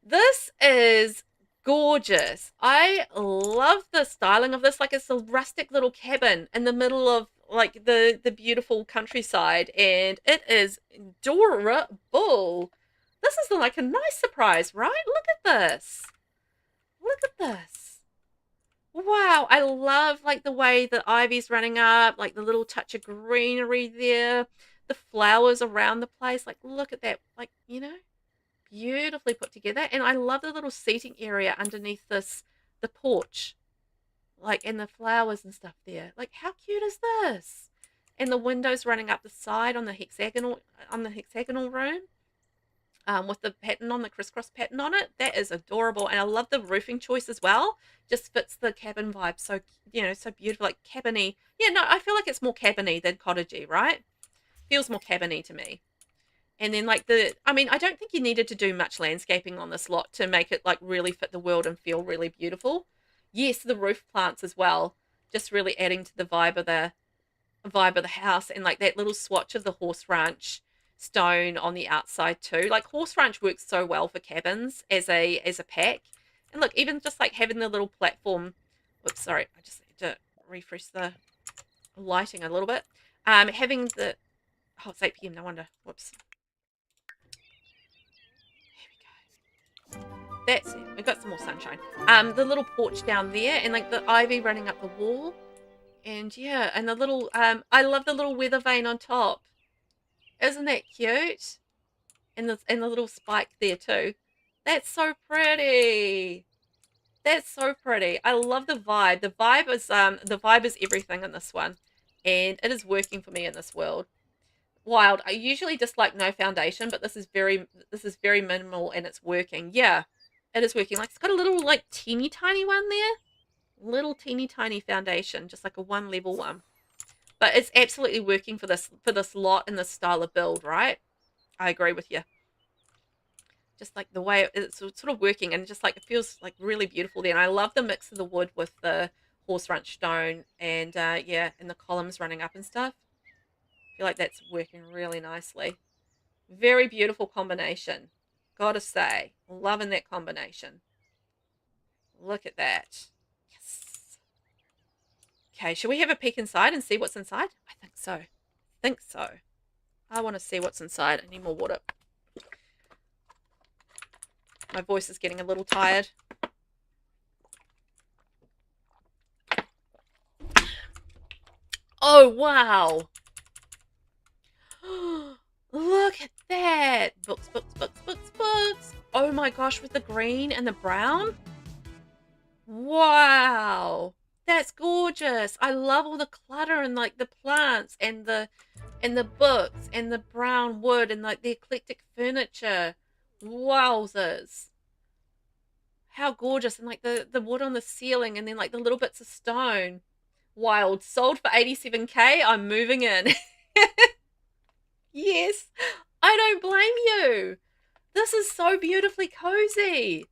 this is gorgeous. I love the styling of this. Like, it's a rustic little cabin in the middle of, like, the beautiful countryside, and it is adorable. This is like a nice surprise, right? Look at this. Look at this. Wow, I love, like, the way the ivy's running up, like the little touch of greenery there, the flowers around the place. Like, look at that. Like, you know, beautifully put together. And I love the little seating area underneath this, the porch, like, and the flowers and stuff there. Like, how cute is this? And the windows running up the side on the hexagonal room, with the pattern on, the crisscross pattern on it. That is adorable. And I love the roofing choice as well. Just fits the cabin vibe so, you know, so beautiful, like cabiny. Yeah, no, I feel like it's more cabiny than cottagey, right? Feels more cabiny to me. And then, like, I mean, I don't think you needed to do much landscaping on this lot to make it, like, really fit the world and feel really beautiful. Yes, the roof plants as well, just really adding to the vibe of the house, and, like, that little swatch of the horse ranch stone on the outside too. Like, horse ranch works so well for cabins as a pack. And look, even just like having the little platform. Whoops, sorry, I just need to refresh the lighting a little bit. Having the, oh, it's 8 p.m. No wonder. Whoops. There we go. That's it. We've got some more sunshine. The little porch down there, and, like, the ivy running up the wall. And yeah, and the little, I love the little weather vane on top. Isn't that cute? And the little spike there too. That's so pretty. That's so pretty. I love the vibe. The vibe is everything in this one, and it is working for me in this world. Wild. I usually dislike no foundation, but this is very minimal, and it's working. Yeah, it is working. Like, it's got a little, like, teeny tiny one there. Little teeny tiny foundation, just like a 1 level one. But it's absolutely working for this lot and this style of build, right? I agree with you. Just like the way it's sort of working, and just like it feels like really beautiful there. And I love the mix of the wood with the horse ranch stone, and yeah, and the columns running up and stuff. I feel like that's working really nicely. Very beautiful combination. Gotta say, loving that combination. Look at that. Yes. Okay, should we have a peek inside and see what's inside? I think so. I want to see what's inside. I need more water. My voice is getting a little tired. Oh, wow. Look at that. Books. Oh my gosh, with the green and the brown. Wow. That's gorgeous. I love all the clutter and, like, the plants and the books and the brown wood and, like, the eclectic furniture. Wowzers. How gorgeous. And like the wood on the ceiling and then like the little bits of stone. Wild. Sold for 87K. I'm moving in. Yes. I don't blame you. This is so beautifully cozy.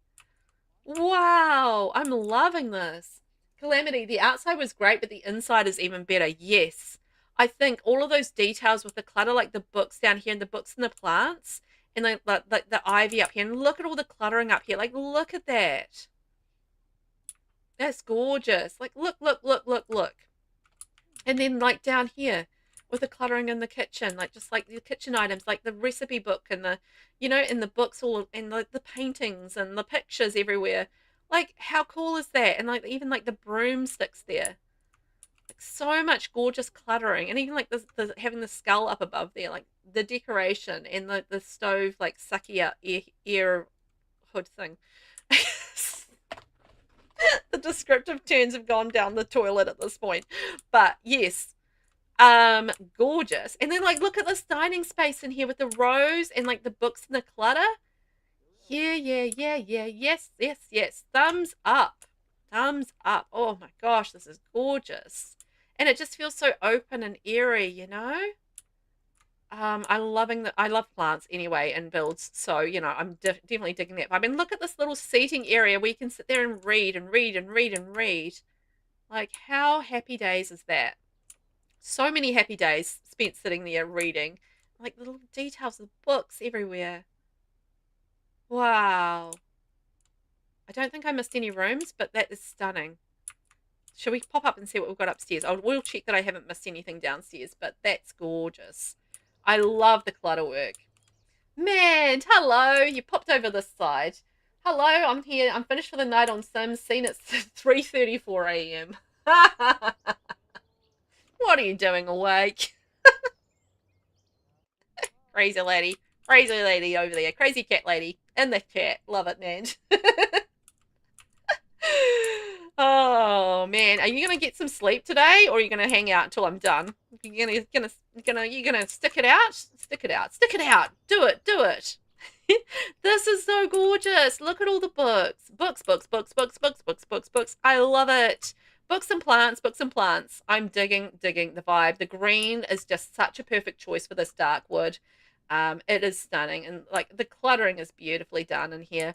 Wow. I'm loving this. Calamity, the outside was great, but the inside is even better. Yes. I think all of those details with the clutter, like the books down here and the books and the plants and the ivy up here. And look at all the cluttering up here. Like, look at that. That's gorgeous. Like, look, look, look, look, look. And then like down here with the cluttering in the kitchen, like just like the kitchen items, like the recipe book and the, you know, and the books all and the paintings and the pictures everywhere. Like, how cool is that? And like even like the broomsticks there. Like so much gorgeous cluttering. And even like the having the skull up above there, like the decoration and the stove like Sakiya air hood thing. The descriptive terms have gone down the toilet at this point. But yes, gorgeous. And then like look at this dining space in here with the rows and like the books and the clutter. Yeah, yes, yes, yes. Thumbs up. Thumbs up. Oh my gosh, this is gorgeous. And it just feels so open and airy, you know? I love plants anyway and builds, so you know I'm definitely digging that. But I mean, look at this little seating area where you can sit there and read and read and read and read. Like, how happy days is that? So many happy days spent sitting there reading. Like the little details of books everywhere. Wow. I don't think I missed any rooms, but that is stunning. Shall we pop up and see what we've got upstairs? We'll check that I haven't missed anything downstairs, but that's gorgeous. I love the clutter work. Man, hello. You popped over this side. Hello, I'm here. I'm finished for the night on Sims. Seen it's 3:34 a.m. What are you doing awake? Crazy lady. Crazy lady over there. Crazy cat lady in the chat. Love it, man. Oh man, are you gonna get some sleep today, or are you gonna hang out until I'm done? You're gonna stick it out? Stick it out. Stick it out. Do it. Do it. This is so gorgeous. Look at all the books. Books, books, books, books, books, books, books, books. I love it. Books and plants, books and plants. I'm digging the vibe. The green is just such a perfect choice for this dark wood. It is stunning, and like the cluttering is beautifully done in here.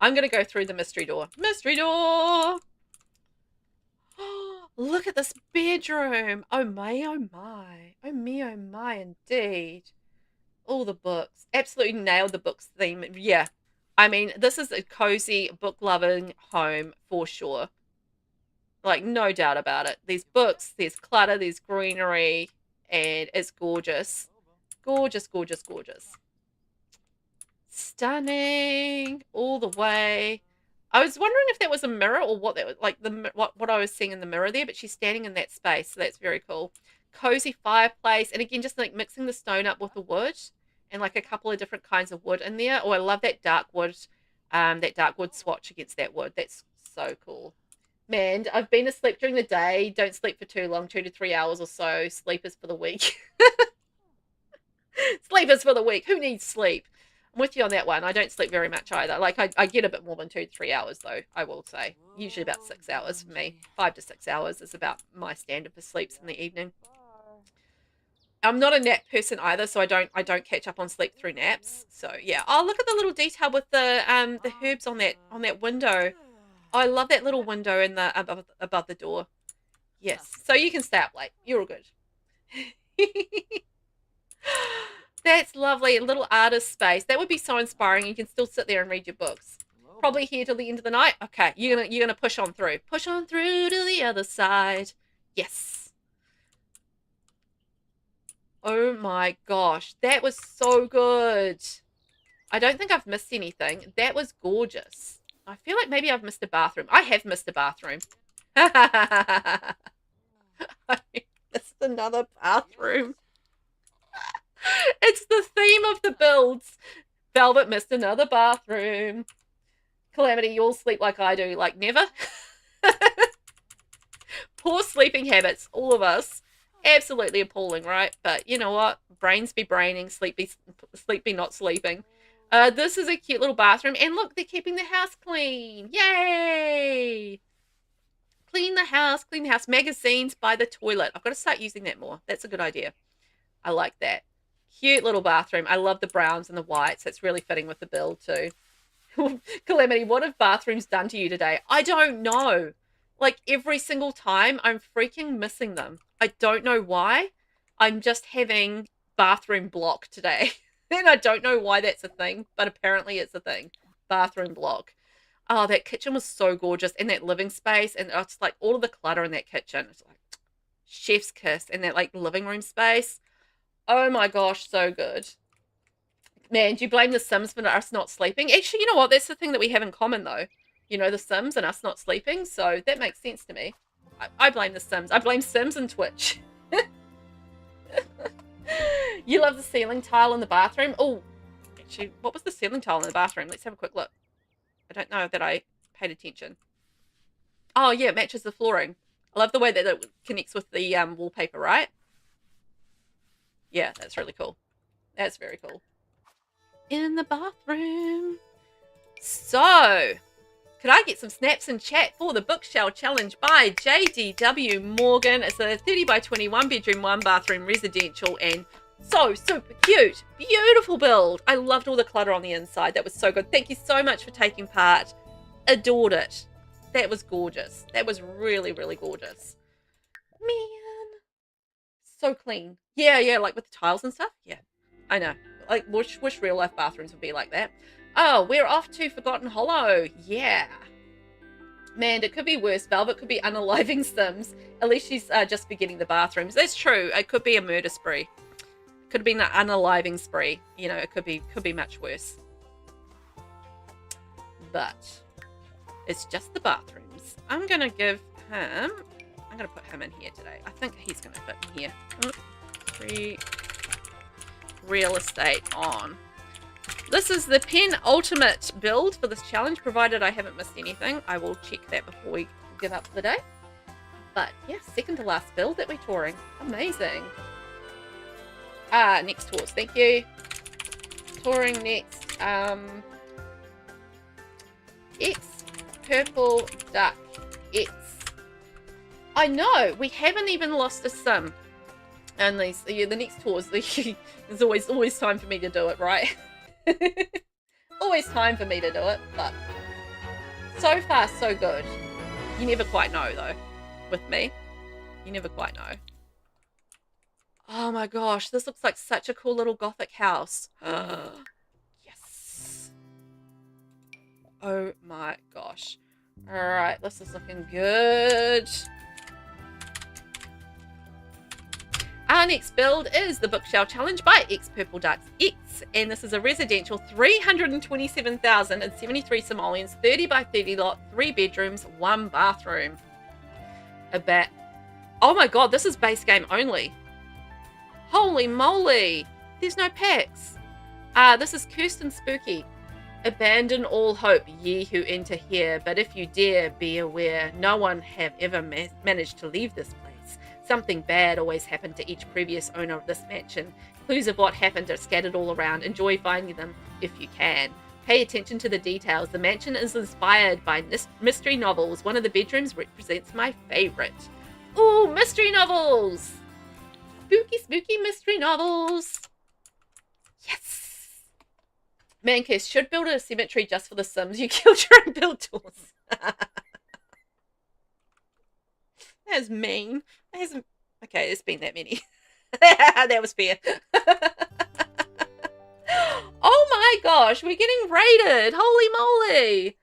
I'm going to go through the mystery door. Mystery door! Look at this bedroom. Oh my, oh my. Oh me, oh my, indeed. All the books. Absolutely nailed the books theme. Yeah. I mean, this is a cozy, book-loving home for sure. Like, no doubt about it. There's books, there's clutter, there's greenery, and it's gorgeous. Gorgeous, gorgeous, gorgeous. Stunning all the way. I was wondering if that was a mirror or what that was, like what I was seeing in the mirror there, but she's standing in that space, so that's very cool. Cozy fireplace, and again, just like mixing the stone up with the wood and like a couple of different kinds of wood in there. Oh, I love that dark wood swatch against that wood. That's so cool. Man, I've been asleep during the day. Don't sleep for too long, 2 to 3 hours or so. Sleep is for the weak. Sleep is for the weak. Who needs sleep? I'm with you on that one. I don't sleep very much either. Like, I get a bit more than 2 to 3 hours, though, I will say. Usually about 6 hours for me. 5 to 6 hours is about my standard for sleeps in the evening. I'm not a nap person either, so I don't catch up on sleep through naps. So, yeah. Oh, look at the little detail with the herbs on that window. Oh, I love that little window in the above the door. Yes. So you can stay up late. You're all good. That's lovely. A little artist space. That would be so inspiring. You can still sit there and read your books. Probably here till the end of the night. Okay, you're gonna push on through. Push on through to the other side. Yes. Oh my gosh, that was so good. I don't think I've missed anything. That was gorgeous. I feel like maybe I've missed a bathroom. I have missed a bathroom. I missed another bathroom. It's the theme of the builds. Velvet missed another bathroom. Calamity, you'll sleep like I do, like never. Poor sleeping habits, all of us. Absolutely appalling, right? But you know what? Brains be braining, sleep be not sleeping. This is a cute little bathroom. And look, they're keeping the house clean. Yay! Clean the house, clean the house. Magazines by the toilet. I've got to start using that more. That's a good idea. I like that. Cute little bathroom. I love the browns and the whites. That's really fitting with the build too. Calamity, what have bathrooms done to you today? I don't know. Like every single time, I'm freaking missing them. I don't know why. I'm just having bathroom block today. And I don't know why that's a thing, but apparently it's a thing. Bathroom block. Oh, that kitchen was so gorgeous. And that living space. And it's like all of the clutter in that kitchen. It's like chef's kiss. And that like living room space. Oh my gosh, so good. Man, do you blame the Sims for us not sleeping? Actually, you know what? That's the thing that we have in common though. You know, the Sims and us not sleeping. So that makes sense to me. I blame the Sims. I blame Sims and Twitch. You love the ceiling tile in the bathroom? Oh, actually, what was the ceiling tile in the bathroom? Let's have a quick look. I don't know that I paid attention. Oh, yeah, it matches the flooring. I love the way that it connects with the wallpaper, right? Yeah, that's really cool. That's very cool. In the bathroom. So, could I get some snaps in chat for the bookshelf challenge by JDWMorgan? It's a 30 by 21 bedroom, 1 bathroom residential and so super cute. Beautiful build. I loved all the clutter on the inside. That was so good. Thank you so much for taking part. Adored it. That was gorgeous. That was really, really gorgeous. Man. So clean. Yeah, like with the tiles and stuff. Yeah, I know. Like, wish real life bathrooms would be like that. Oh, we're off to Forgotten Hollow. Yeah. Man, it could be worse. Velvet could be unaliving Sims. At least she's just beginning the bathrooms. That's true. It could be a murder spree. It could have been an unaliving spree. You know, it could be much worse. But it's just the bathrooms. I'm going to give him... I'm going to put him in here today. I think he's going to fit in here. Free real estate on. This is the penultimate build for this challenge, provided I haven't missed anything. I will check that before we give up for the day. But yeah, second to last build that we're touring. Amazing. Next tours. Thank you. Touring next. XPurpleDuckX. I know, we haven't even lost a sim. And the next tours, there's always time for me to do it, right? Always time for me to do it, but so far so good. You never quite know though, with me. You never quite know. Oh my gosh, this looks like such a cool little gothic house. Yes. Oh my gosh. Alright, this is looking good. Our next build is the Bookshelf Challenge by XPurpleDuckX, and this is a residential 327,073 simoleons, 30 by 30 lot, 3 bedrooms, 1 bathroom. Oh my god, this is base game only. Holy moly, there's no packs. This is cursed and spooky. Abandon all hope, ye who enter here, but if you dare, be aware, no one have ever managed to leave this place. Something bad always happened to each previous owner of this mansion. Clues of what happened are scattered all around. Enjoy finding them if you can. Pay attention to the details. The mansion is inspired by mystery novels. One of the bedrooms represents my favorite. Ooh, mystery novels! Spooky, spooky mystery novels. Yes! Mancus should build a cemetery just for the Sims. You killed your own build tools. That's mean. Okay, there's been that many. That was fair. Oh my gosh, we're getting raided. Holy moly.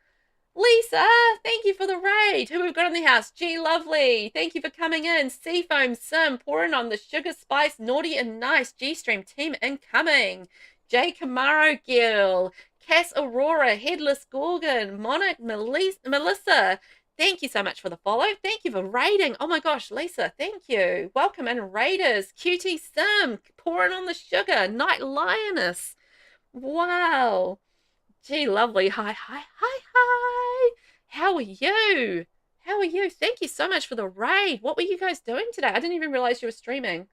Lisa, thank you for the raid. Who we've got in the house? G Lovely, thank you for coming in. Seafoam Sim, pouring on the sugar spice, naughty and nice. G-Stream team incoming. J Camaro Gill, Cass Aurora, Headless Gorgon, Monarch Melissa. Thank you so much for the follow. Thank you for raiding. Oh my gosh, Lisa, thank you. Welcome in, Raiders. Cutie Sim, pouring on the sugar. Night Lioness. Wow. Gee, lovely. Hi. How are you? How are you? Thank you so much for the raid. What were you guys doing today? I didn't even realize you were streaming.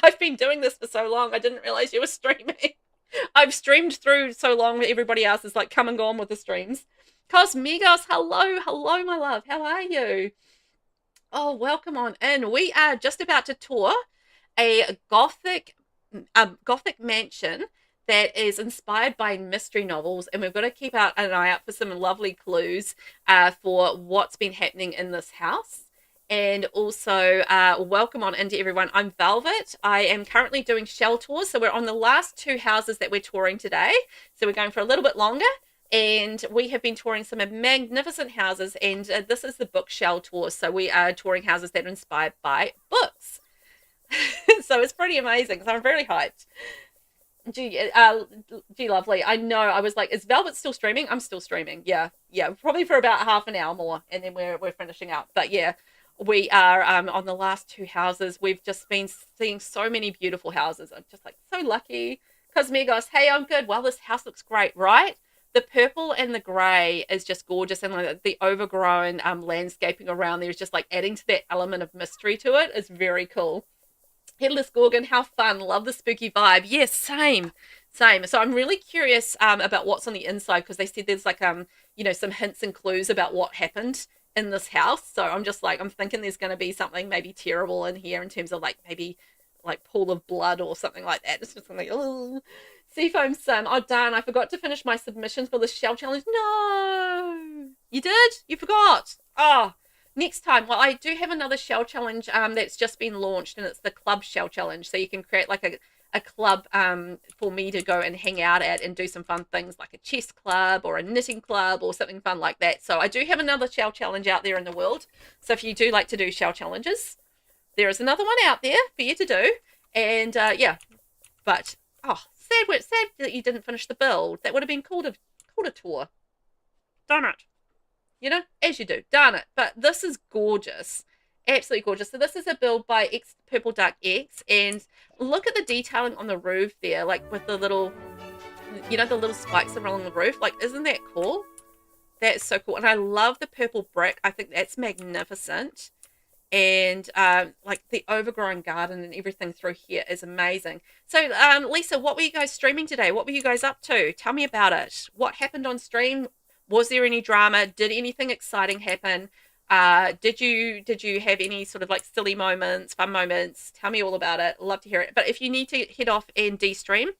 I've been doing this for so long. I didn't realize you were streaming. I've streamed through so long, everybody else is like come and gone with the streams. Cosmigos, hello, my love. How are you? Oh, welcome on in. We are just about to tour a gothic mansion that is inspired by mystery novels, and we've got to keep an eye out for some lovely clues for what's been happening in this house. And also, welcome on into everyone. I'm Velvet. I am currently doing shell tours, so we're on the last two houses that we're touring today. So we're going for a little bit longer, and we have been touring some magnificent houses, and this is the book shell tour. So we are touring houses that are inspired by books. So it's pretty amazing. So I'm very hyped. Gee, lovely. I know. I was like, is Velvet still streaming? I'm still streaming. Yeah, probably for about half an hour more, and then we're finishing up. But yeah, we are on the last two houses. We've just been seeing so many beautiful houses. I'm just like so lucky. Cosmigos, hey, I'm good. Well, this house looks great, right? The purple and the grey is just gorgeous, and like the overgrown landscaping around there is just like adding to that element of mystery to it. It's very cool. Headless Gorgon, how fun. Love the spooky vibe. Yes, same. So I'm really curious about what's on the inside, because they said there's like some hints and clues about what happened in this house. So I'm just like, I'm thinking there's going to be something maybe terrible in here in terms of like maybe like pool of blood or something like that. It's just like, oh. Seafoam Sim, oh darn, I forgot to finish my submissions for the shell challenge. No, you did? You forgot? Oh, next time. Well, I do have another shell challenge that's just been launched, and it's the club shell challenge. So you can create like a club for me to go and hang out at and do some fun things like a chess club or a knitting club or something fun like that. So I do have another shell challenge out there in the world. So if you do like to do shell challenges, there is another one out there for you to do. And yeah, but oh, sad that you didn't finish the build. That would have been called a tour. Darn it. You know, as you do. Darn it. But this is gorgeous. Absolutely gorgeous. So this is a build by XPurpleDuckX, and look at the detailing on the roof there, like with the little, the little spikes along the roof. Like, isn't that cool? That's so cool. And I love the purple brick. I think that's magnificent. And like the overgrown garden and everything through here is amazing. So Lisa, what were you guys streaming today? What were you guys up to? Tell me about it. What happened on stream? Was there any drama? Did anything exciting happen? Did you have any sort of like silly moments, fun moments? Tell me all about it. Love to hear it. But if you need to head off and de-stream,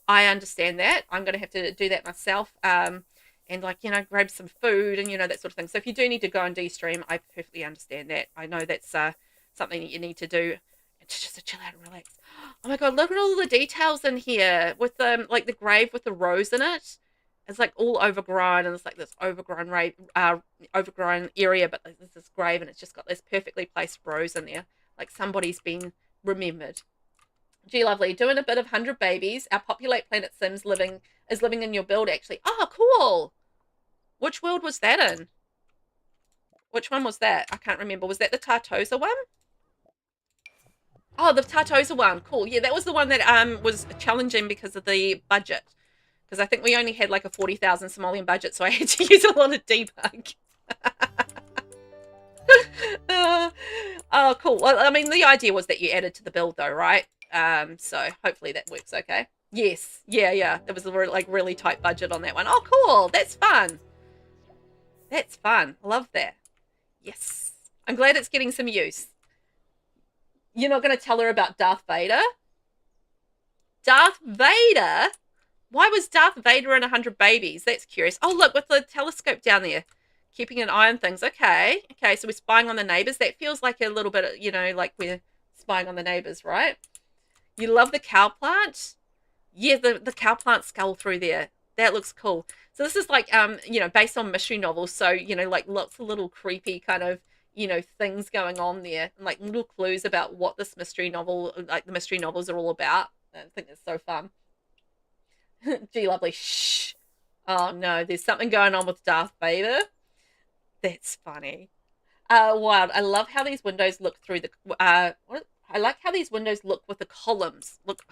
I understand that. I'm going to have to do that myself. And like, grab some food and, that sort of thing. So if you do need to go and de-stream, I perfectly understand that. I know that's something that you need to do. It's just to chill out and relax. Oh my God, look at all the details in here with like the grave with the rose in it. It's like all overgrown, and it's like this overgrown area, but there's this grave, and it's just got this perfectly placed rose in there. Like somebody's been remembered. Gee, lovely. Doing a bit of 100 Babies. Our Populate Planet Sims is living in your build, actually. Oh, cool. Which world was that in? Which one was that? I can't remember. Was that the Tartosa one? Oh, the Tartosa one. Cool. Yeah, that was the one that was challenging because of the budget. Because I think we only had like a 40,000 Somalian budget, so I had to use a lot of debug. Oh, cool. Well, I mean, the idea was that you added to the build, though, right? So hopefully that works okay. Yes. Yeah. There was a really tight budget on that one. Oh, cool. That's fun. That's fun. Love that. Yes. I'm glad it's getting some use. You're not going to tell her about Darth Vader? Darth Vader? Why was Darth Vader in 100 Babies? That's curious. Oh, look, with the telescope down there. Keeping an eye on things. Okay, so we're spying on the neighbors. That feels like a little bit, like we're spying on the neighbors, right? You love the cow plant? Yeah, the cow plant skull through there. That looks cool. So this is like, based on mystery novels. So, like lots of little creepy kind of, things going on there. And like little clues about what this mystery novel, like the mystery novels are all about. I think it's so fun. Gee, lovely. Shh. Oh, no. There's something going on with Darth Vader. That's funny. Wild. I love how these windows look through the... I like how these windows look with the columns. Look,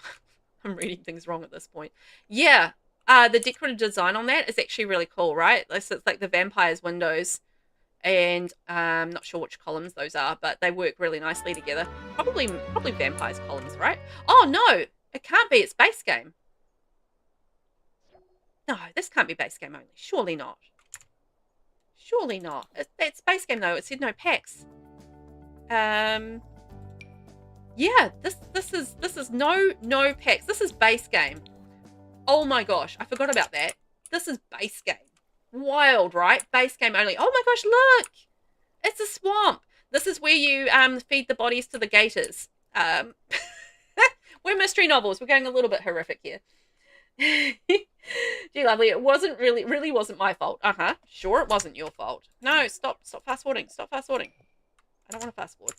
I'm reading things wrong at this point. Yeah. The decorative design on that is actually really cool, right? So it's like the vampire's windows. And I'm not sure which columns those are, but they work really nicely together. Probably vampire's columns, right? Oh, no. It can't be. It's base game. No, this can't be base game only. Surely not. Surely not. It's base game though. It said no packs. Yeah, this is no packs. This is base game. Oh my gosh, I forgot about that. This is base game. Wild, right? Base game only. Oh my gosh, look! It's a swamp. This is where you feed the bodies to the gators. We're mystery novels. We're going a little bit horrific here. Gee, lovely. It really wasn't my fault. Sure, it wasn't your fault. No, stop fast forwarding. Stop fast forwarding. I don't want to fast forward.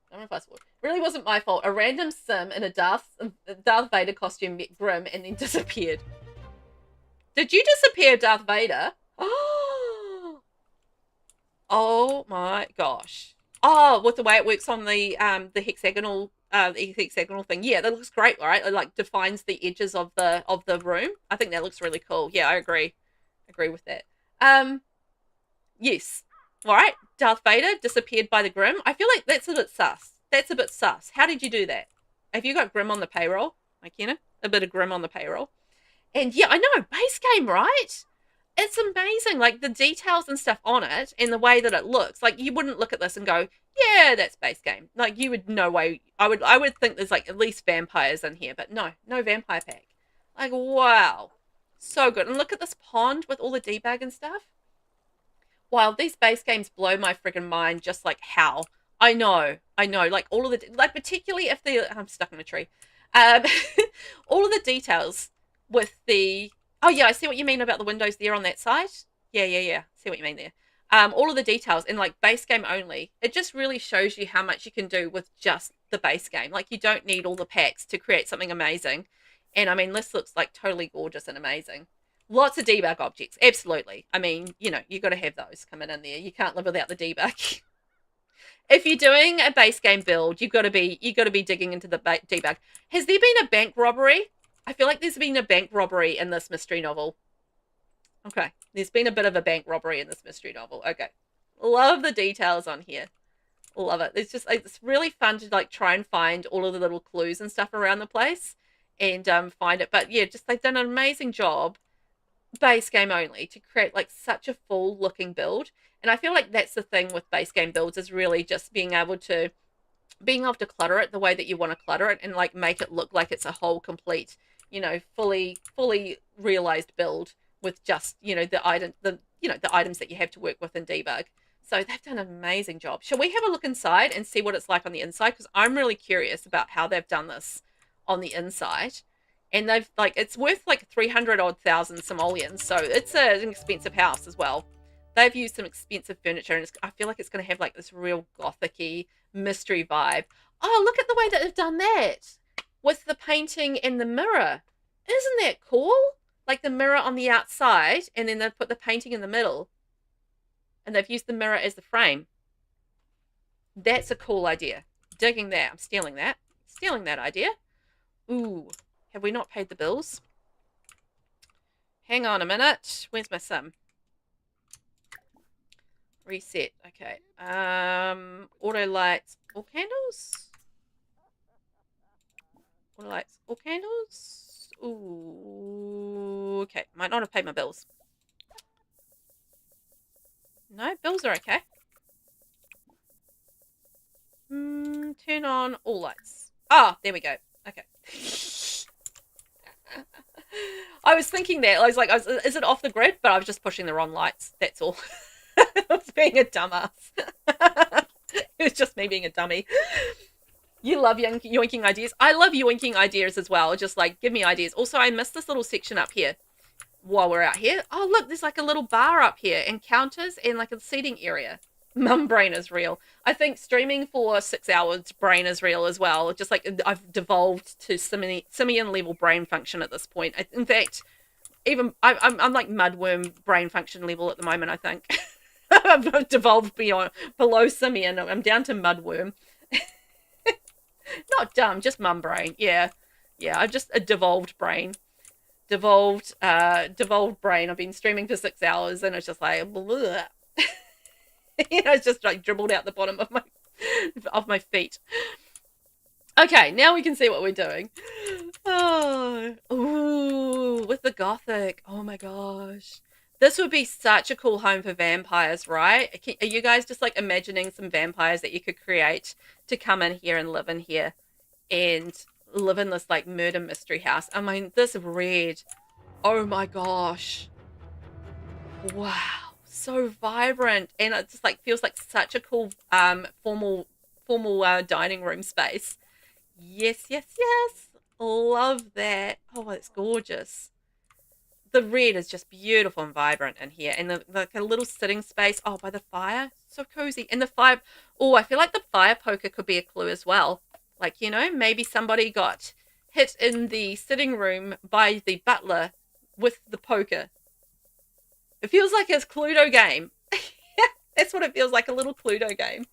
I don't want to fast forward. Really wasn't my fault. A random sim in a Darth Vader costume met Grim and then disappeared. Did you disappear, Darth Vader? Oh my gosh. Oh, with the way it works on the hexagonal thing. Yeah, that looks great, right? It like defines the edges of the room. I think that looks really cool. Yeah, I agree. Agree with that. Yes. All right. Darth Vader disappeared by the Grim. I feel like that's a bit sus. That's a bit sus. How did you do that? Have you got Grim on the payroll? Like, you know, a bit of Grim on the payroll. And yeah, I know, base game, right? It's amazing, like the details and stuff on it and the way that it looks. Like you wouldn't look at this and go, yeah, that's base game. Like you would no way. I would think there's like at least vampires in here, but no vampire pack. Like wow, so good. And look at this pond with all the debug and stuff. Wow, these base games blow my friggin' mind. Just like how I know, like all of the like particularly if I'm stuck in a tree. All of the details with the. Oh, yeah, I see what you mean about the windows there on that side. Yeah. See what you mean there. All of the details in, like, base game only. It just really shows you how much you can do with just the base game. Like, you don't need all the packs to create something amazing. And, I mean, this looks, like, totally gorgeous and amazing. Lots of debug objects. Absolutely. I mean, you know, you got to have those coming in there. You can't live without the debug. If you're doing a base game build, you've got to be digging into the debug. Has there been a bank robbery? I feel like there's been a bank robbery in this mystery novel. Okay. There's been a bit of a bank robbery in this mystery novel. Okay. Love the details on here. Love it. It's really fun to like try and find all of the little clues and stuff around the place and find it. But yeah, just they've done an amazing job, base game only, to create like such a full looking build. And I feel like that's the thing with base game builds is really just being able to clutter it the way that you want to clutter it and like make it look like it's a whole complete, you know, fully realized build with just, you know, the items that you have to work with in debug. So they've done an amazing job. Shall we have a look inside and see what it's like on the inside? Because I'm really curious about how they've done this on the inside. And they've like, it's worth like 300,000 simoleons. So it's an expensive house as well. They've used some expensive furniture and I feel like it's going to have like this real gothic-y mystery vibe. Oh, look at the way that they've done that with the painting and the mirror. Isn't that cool? Like the mirror on the outside and then they've put the painting in the middle and they've used the mirror as the frame. That's a cool idea. Digging that. I'm stealing that. Stealing that idea. Ooh, have we not paid the bills? Hang on a minute. Where's my sim? Reset. Okay. Auto lights. All candles? Auto lights. All candles? Ooh. Okay. Might not have paid my bills. No, bills are okay. Turn on all lights. Ah, there we go. Okay. I was thinking that. I was like, is it off the grid? But I was just pushing the wrong lights. That's all. I was being a dumbass. It was just me being a dummy. You love yoinking ideas. I love yoinking ideas as well. Just like, give me ideas. Also, I missed this little section up here while we're out here. Oh, look, there's like a little bar up here and counters and like a seating area. Mum brain is real. I think streaming for 6 hours brain is real as well. Just like I've devolved to simian level brain function at this point. In fact, even I'm like mudworm brain function level at the moment, I think. I've devolved below simian. I'm down to mudworm. Not dumb, just mum brain. Yeah. I've just a devolved brain. Devolved brain. I've been streaming for 6 hours and it's just like bleh. You know, it's just like dribbled out the bottom of my feet. Okay, now we can see what we're doing. Oh, ooh. with the gothic. Oh my gosh. This would be such a cool home for vampires, right? Are you guys just like imagining some vampires that you could create to come in here and live in here and live in this like murder mystery house? I mean, this red. Oh my gosh. Wow. So vibrant. And it just like feels like such a cool formal dining room space. Yes, yes, yes. Love that. Oh, it's gorgeous. The red is just beautiful and vibrant in here. And like a little sitting space. Oh, by the fire. So cozy. And the fire. Oh, I feel like the fire poker could be a clue as well. Like, you know, maybe somebody got hit in the sitting room by the butler with the poker. It feels like a Cluedo game. That's what it feels like, a little Cluedo game.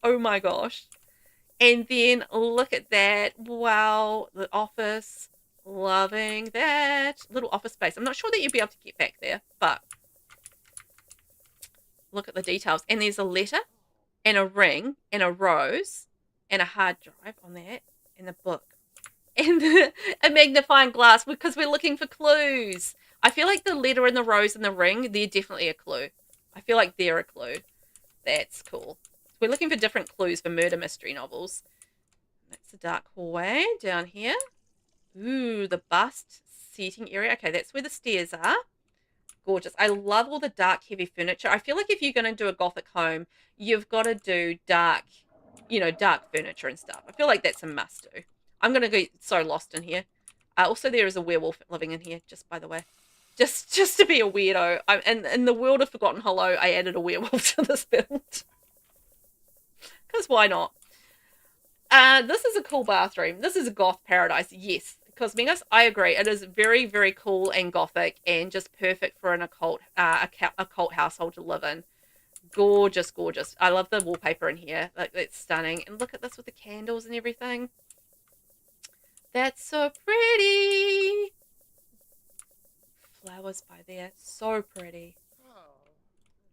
Oh my gosh. And then look at that. Wow. The office. Loving that. Little office space. I'm not sure that you'll be able to get back there, but look at the details. And there's a letter and a ring and a rose and a hard drive on that and a book. And a magnifying glass because we're looking for clues. I feel like the letter and the rose and the ring, they're definitely a clue. I feel like they're a clue. That's cool. We're looking for different clues for murder mystery novels. That's the dark hallway down here. Ooh, the bust seating area. Okay, that's where the stairs are. Gorgeous. I love all the dark, heavy furniture. I feel like if you're going to do a gothic home, you've got to do dark, you know, dark furniture and stuff. I feel like that's a must do. I'm going to get so lost in here. Also, there is a werewolf living in here, just by the way. Just to be a weirdo. And in the world of Forgotten Hollow, I added a werewolf to this build. Because why not? This is a cool bathroom. This is a goth paradise. Yes. Cosmingos, I agree. It is very, very cool and gothic and just perfect for an occult household to live in. Gorgeous, gorgeous. I love the wallpaper in here. Like, it's stunning. And look at this with the candles and everything. That's so pretty. Flowers by there. So pretty.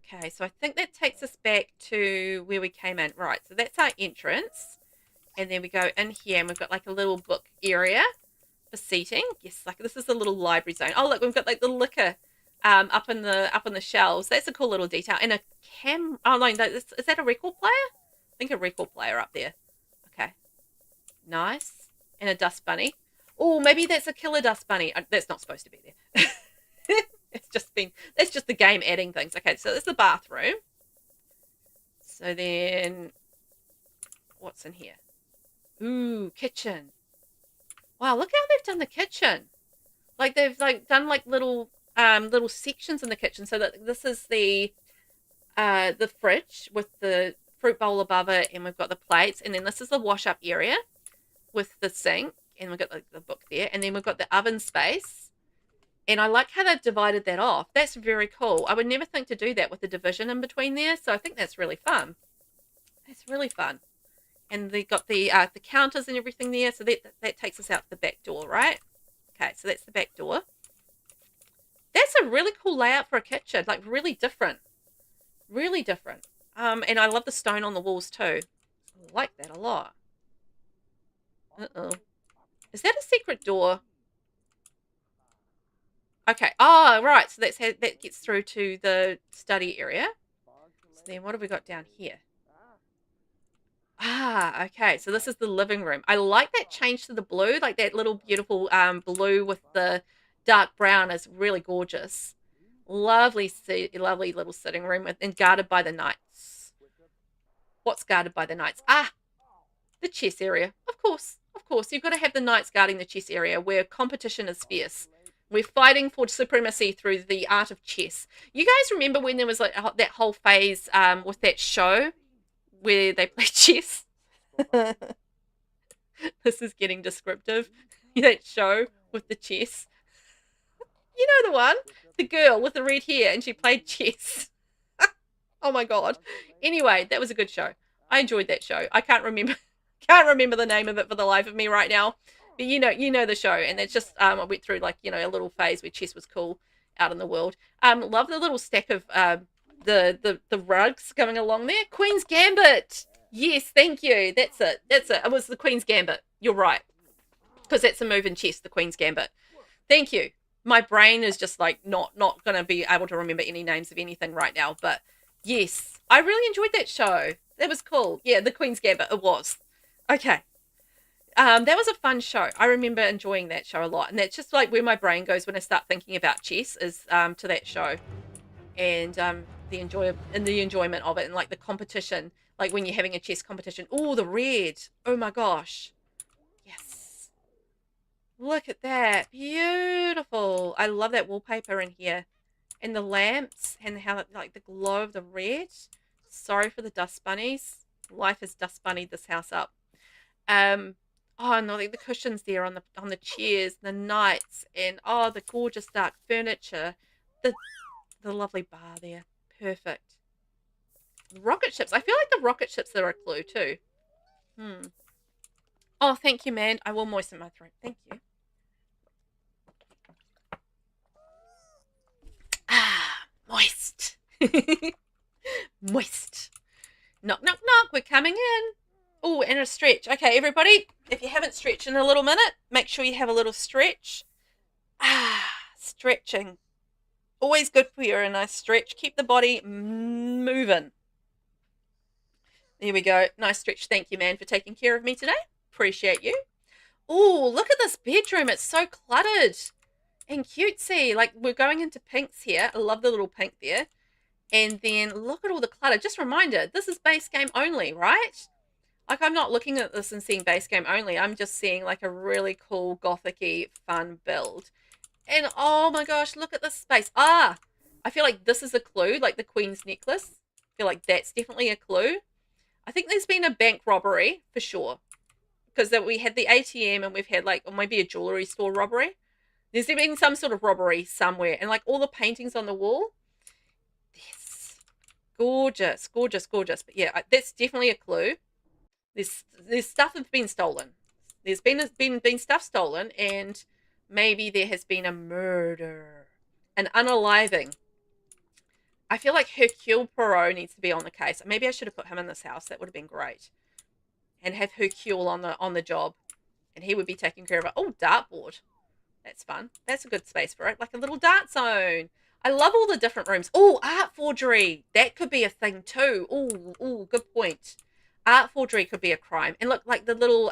Okay, so I think that takes us back to where we came in. Right, so that's our entrance. And then we go in here and we've got like a little book area for seating. Yes, like this is a little library zone. Oh, look, we've got like the liquor up in the shelves. That's a cool little detail. And a oh no, is that a record player? I think a record player up there. Okay. Nice. And a dust bunny. Oh, maybe that's a killer dust bunny. That's not supposed to be there. That's just the game adding things. Okay, so this is the bathroom. So then, what's in here? Ooh, kitchen. Wow, look how they've done the kitchen. Like they've like done like little sections in the kitchen. So that this is the fridge with the fruit bowl above it, and we've got the plates, and then this is the wash up area with the sink, and we've got the book there, and then we've got the oven space. And I like how they've divided that off. That's very cool. I would never think to do that with the division in between there. So I think that's really fun. That's really fun. And they got the counters and everything there. So that takes us out the back door, right? Okay, so that's the back door. That's a really cool layout for a kitchen. Like really different. Really different. And I love the stone on the walls too. I like that a lot. Uh-oh. Is that a secret door? Okay. Oh, right. So that's how that gets through to the study area. So then what have we got down here? Ah, okay. So this is the living room. I like that change to the blue, like that little beautiful blue with the dark brown is really gorgeous. Lovely little sitting room and guarded by the knights. What's guarded by the knights? Ah, the chess area. Of course. Of course. You've got to have the knights guarding the chess area where competition is fierce. We're fighting for supremacy through the art of chess. You guys remember when there was like that whole phase with that show where they play chess? This is getting descriptive. That show with the chess. You know the one? The girl with the red hair and she played chess. Oh my God. Anyway, that was a good show. I enjoyed that show. I can't remember the name of it for the life of me right now. But you know the show, and it's just I went through like a little phase where chess was cool out in the world. Love the little stack of the rugs going along there. Queen's Gambit. Yes, thank you. That's it. It was the Queen's Gambit. You're right, because that's a move in chess. The Queen's Gambit. Thank you. My brain is just like not going to be able to remember any names of anything right now. But yes, I really enjoyed that show. That was cool. Yeah, the Queen's Gambit. It was. Okay. That was a fun show. I remember enjoying that show a lot. And that's just like where my brain goes when I start thinking about chess is to that show. And the enjoyment of it and like the competition. Like when you're having a chess competition. Oh, the red. Oh my gosh. Yes. Look at that. Beautiful. I love that wallpaper in here. And the lamps and how like the glow of the red. Sorry for the dust bunnies. Life has dust bunnied this house up. Oh no, like the cushions there on the chairs, the knights, and oh the gorgeous dark furniture. The lovely bar there. Perfect. Rocket ships. I feel like the rocket ships are a clue too. Oh, thank you, man. I will moisten my throat. Thank you. Ah, moist. Moist. Knock, knock, knock. We're coming in. Oh, and a stretch. Okay, everybody, if you haven't stretched in a little minute, make sure you have a little stretch. Ah, stretching. Always good for you, a nice stretch. Keep the body moving. There we go. Nice stretch. Thank you, man, for taking care of me today. Appreciate you. Oh, look at this bedroom. It's so cluttered and cutesy. Like, we're going into pinks here. I love the little pink there. And then look at all the clutter. Just a reminder, this is base game only, right? Like, I'm not looking at this and seeing base game only. I'm just seeing, like, a really cool, gothic-y, fun build. And, oh, my gosh, look at this space. Ah, I feel like this is a clue, like the Queen's necklace. I feel like that's definitely a clue. I think there's been a bank robbery, for sure. Because we had the ATM and we've had, like, or maybe a jewelry store robbery. There's been some sort of robbery somewhere. And, like, all the paintings on the wall. Yes. Gorgeous, gorgeous, gorgeous. But, yeah, that's definitely a clue. There's stuff that's been stolen. There's been stuff stolen, and maybe there has been a murder, an unaliving. I feel like Hercule Poirot needs to be on the case. Maybe I should have put him in this house. That would have been great, and have Hercule on the job, and he would be taking care of it. Oh, dartboard. That's fun. That's a good space for it, like a little dart zone. I love all the different rooms. Oh, art forgery. That could be a thing too. Oh, good point. Art forgery could be a crime. And look, like the little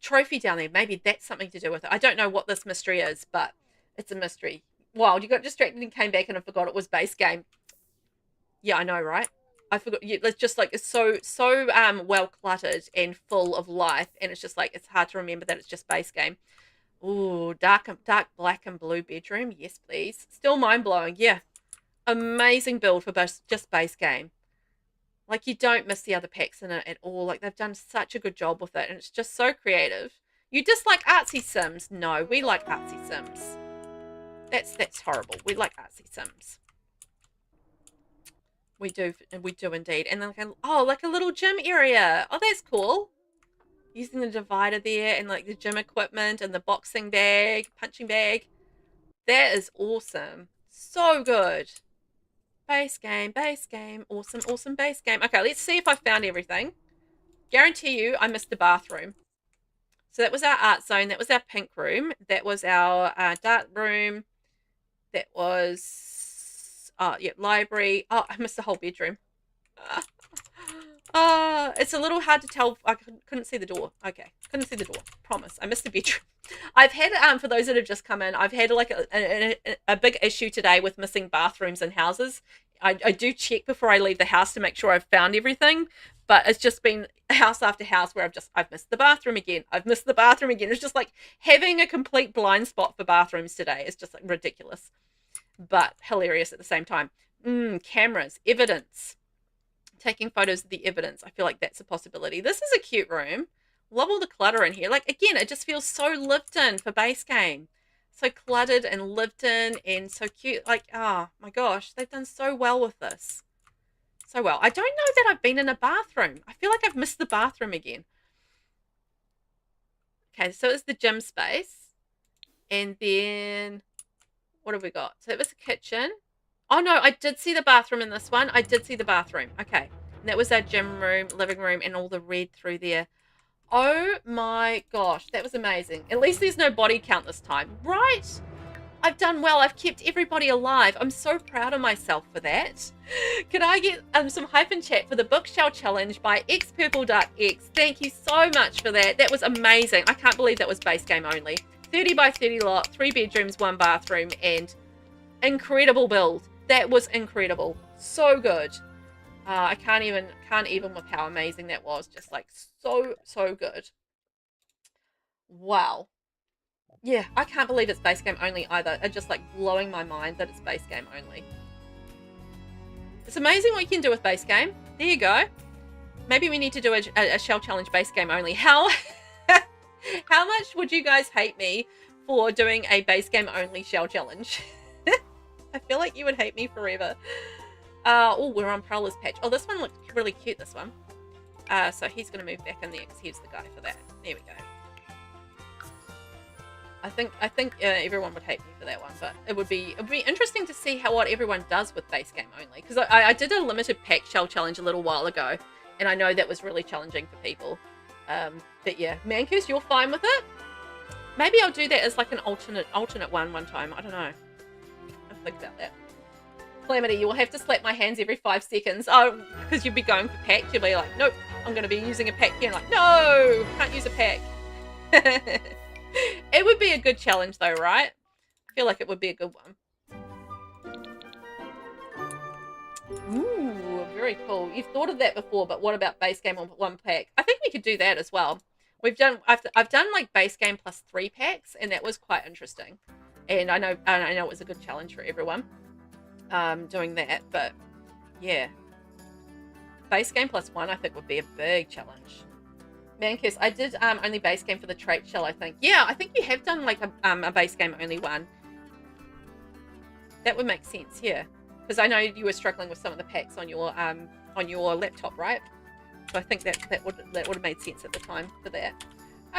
trophy down there, maybe that's something to do with it. I don't know what this mystery is, but it's a mystery. Wow, you got distracted and came back and I forgot it was base game. Yeah, I know, right? I forgot. Yeah, it's just like, it's so well cluttered and full of life, and it's just like, it's hard to remember that it's just base game. Ooh, dark black and blue bedroom. Yes, please. Still mind-blowing. Yeah. Amazing build for just base game. Like, you don't miss the other packs in it at all. Like, they've done such a good job with it, and it's just so creative. You dislike artsy sims? No, we like artsy sims. That's horrible. We like artsy sims. We do indeed. And then, like a little gym area. Oh, that's cool. Using the divider there, and like the gym equipment, and the boxing bag, punching bag. That is awesome. So good. Base game, awesome, awesome base game. Okay, let's see if I found everything. Guarantee you I missed the bathroom. So that was our art zone. That was our pink room. That was our dart room. That was, yeah, library. Oh, I missed the whole bedroom. It's a little hard to tell. I couldn't see the door. Okay, couldn't see the door. Promise. I missed the bedroom. I've had, for those that have just come in, I've had like a big issue today with missing bathrooms in houses. I do check before I leave the house to make sure I've found everything, but it's just been house after house where I've missed the bathroom again. I've missed the bathroom again. It's just like having a complete blind spot for bathrooms today. It's just like ridiculous, but hilarious at the same time. Cameras, evidence. Taking photos of the evidence. I feel like that's a possibility. This is a cute room. Love all the clutter in here. Like, again, it just feels so lived in for base game. So cluttered and lived in and so cute. Like, oh my gosh, they've done so well with this. So well. I don't know that I've been in a bathroom. I feel like I've missed the bathroom again. Okay, so it's the gym space. And then, what have we got? So it was a kitchen. Oh, no, I did see the bathroom in this one. I did see the bathroom. Okay. And that was our gym room, living room, and all the red through there. Oh, my gosh. That was amazing. At least there's no body count this time. Right? I've done well. I've kept everybody alive. I'm so proud of myself for that. Can I get some hyphen chat for the bookshelf challenge by XPurpleDuckX? Thank you so much for that. That was amazing. I can't believe that was base game only. 30 by 30 lot, 3 bedrooms, 1 bathroom, and incredible build. That was incredible. So good. I can't even with how amazing that was. Just like so good. Wow. Yeah, I can't believe it's base game only either. It's just like blowing my mind that it's base game only. It's amazing what you can do with base game. There you go. Maybe we need to do a shell challenge base game only. How much would you guys hate me for doing a base game only shell challenge? I feel like you would hate me forever. Oh, we're on Prowler's patch. Oh, this one looks really cute, this one. So he's going to move back in there because he's the guy for that. There we go. I think everyone would hate me for that one, but it would be interesting to see what everyone does with base game only, because I did a limited pack shell challenge a little while ago, and I know that was really challenging for people. But yeah, Mankus, you're fine with it? Maybe I'll do that as like an alternate one time. I don't know. I'll think about that. Calamity, you will have to slap my hands every 5 seconds. Oh, because you'll be going for pack. You'll be like, nope, I'm going to be using a pack here. And like, no, can't use a pack. It would be a good challenge though, right? I feel like it would be a good one. Ooh, very cool. You've thought of that before, but what about base game on 1 pack? I think we could do that as well. I've done like base game plus 3 packs, and that was quite interesting. And I know it was a good challenge for everyone doing that, but yeah. Base game plus 1 I think would be a big challenge. Mankiss, I did only base game for the trait shell, I think. Yeah, I think you have done like a base game only one. That would make sense, yeah. Because I know you were struggling with some of the packs on your laptop, right? So I think that would have made sense at the time for that.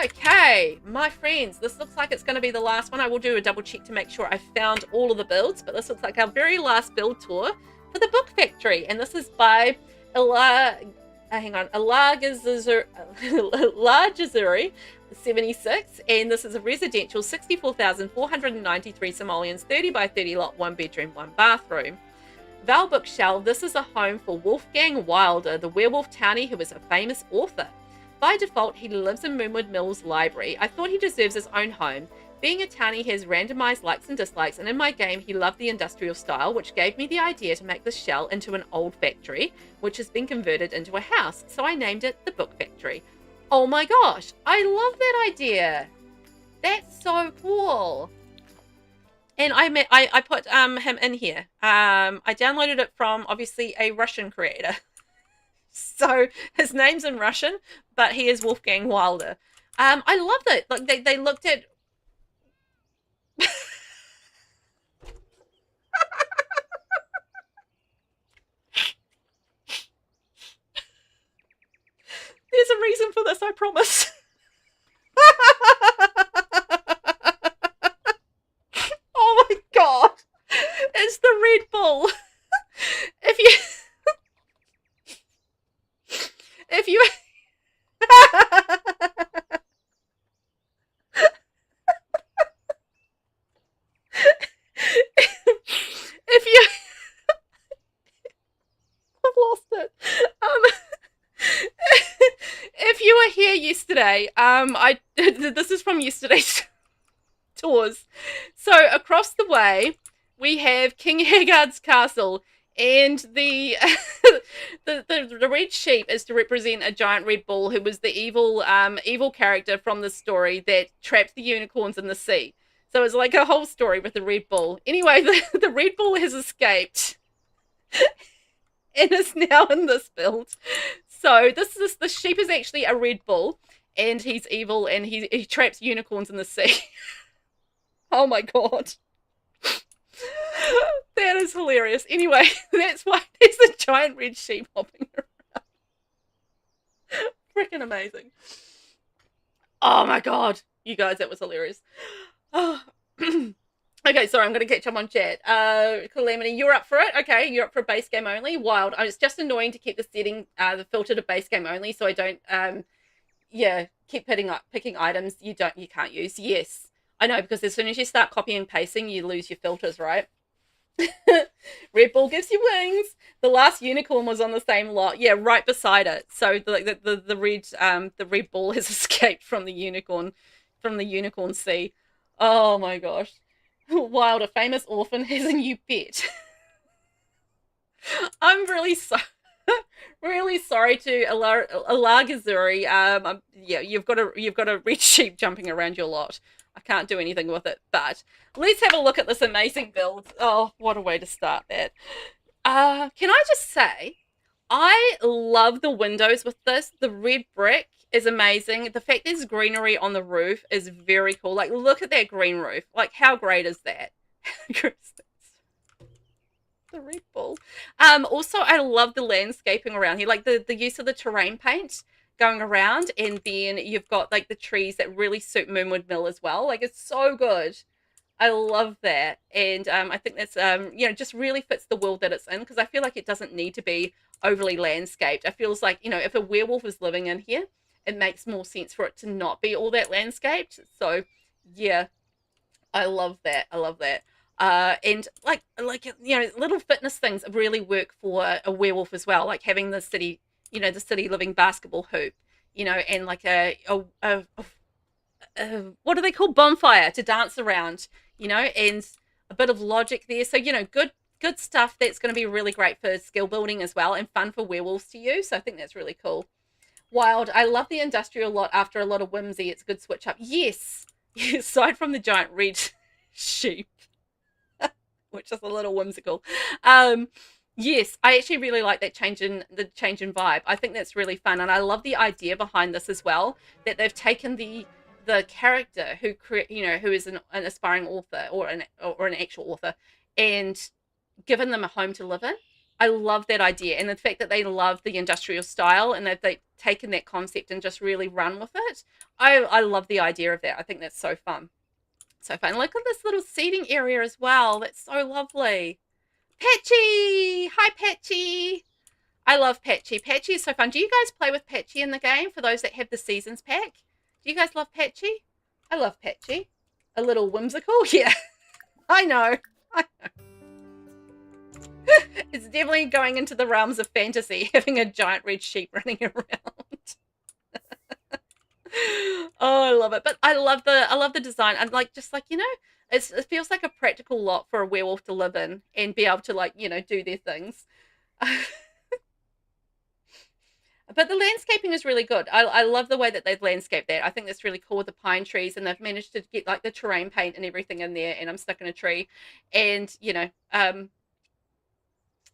Okay, my friends, this looks like it's going to be the last one. I will do a double check to make sure I found all of the builds, but this looks like our very last build tour for the Book Factory, and this is by Largazuri 76, and this is a residential 64,493 simoleons, 30 by 30 lot, 1 bedroom, 1 bathroom. Val Bookshelf, this is a home for Wolfgang Wilder, the werewolf townie who is a famous author. By default, he lives in Moonwood Mills Library. I thought he deserves his own home. Being a townie, he has randomized likes and dislikes, and in my game, he loved the industrial style, which gave me the idea to make this shell into an old factory, which has been converted into a house, so I named it the Book Factory. Oh my gosh, I love that idea. That's so cool. And I put him in here. I downloaded it from, obviously, a Russian creator. So his name's in Russian, but he is Wolfgang Wilder. I loved it. Like they looked at... There's a reason for this, I promise. Oh my god. It's the Red Bull. If you I've lost it. If you were here yesterday, this is from yesterday's tours. So across the way, we have King Haggard's castle, and the the red sheep is to represent a giant red bull who was the evil character from the story that trapped the unicorns in the sea. So it's like a whole story with the Red Bull. Anyway, the Red Bull has escaped and is now in this build. So the sheep is actually a Red Bull, and he's evil, and he traps unicorns in the sea. Oh my god. That is hilarious. Anyway, that's why there's a giant red sheep hopping around. Freaking amazing. Oh my god. You guys, that was hilarious. Oh. Okay, sorry, I'm going to catch up on chat. Calamity, you're up for it? Okay, you're up for base game only? Wild. It's just annoying to keep the setting, the filter to base game only, so I don't, keep picking items you can't use. Yes, I know, because as soon as you start copying and pasting, you lose your filters, right? Red Bull gives you wings. The last unicorn was on the same lot. Yeah, right beside it. So the red ball has escaped from the unicorn sea. Oh my gosh. Wild, a famous orphan has a new pet. I'm really sorry. Really sorry to Alagazuri. Yeah, you've got a red sheep jumping around your lot. I can't do anything with it, but let's have a look at this amazing build. Oh, what a way to start that. Can I just say, I love the windows with this. The red brick is amazing. The fact there's greenery on the roof is very cool. Like, look at that green roof. Like, how great is that? The Red Bull. Also, I love the landscaping around here, like the use of the terrain paint going around, and then you've got like the trees that really suit Moonwood Mill as well. Like, it's so good. I love that, and I think that's just really fits the world that it's in, because I feel like it doesn't need to be overly landscaped. I feels like, if a werewolf is living in here, it makes more sense for it to not be all that landscaped. So yeah, I love that. I love that. And like little fitness things really work for a werewolf as well, like having the city living basketball hoop, and like a what do they call, bonfire to dance around, and a bit of logic there. So good stuff that's going to be really great for skill building as well, and fun for werewolves to use. So I think that's really cool. Wild, I love the industrial lot after a lot of whimsy. It's a good switch up. Yes. Aside from the giant red sheep, which is a little whimsical. Yes, I actually really like that change in vibe. I think that's really fun, and I love the idea behind this as well, that they've taken the character who is an aspiring author or an actual author, and given them a home to live in. I love that idea, and the fact that they love the industrial style and that they've taken that concept and just really run with it. I love the idea of that. I think that's so fun. So fun. Look at this little seating area as well. That's so lovely. Patchy! Hi, Patchy! I love Patchy. Patchy is so fun. Do you guys play with Patchy in the game, for those that have the Seasons pack? Do you guys love Patchy? I love Patchy. A little whimsical? Yeah. I know. It's definitely going into the realms of fantasy, having a giant red sheep running around. Oh, I love it. But I love the design. I'm like, it feels like a practical lot for a werewolf to live in and be able to do their things. But the landscaping is really good. I love the way that they've landscaped that. I think that's really cool with the pine trees, and they've managed to get like the terrain paint and everything in there, and I'm stuck in a tree. And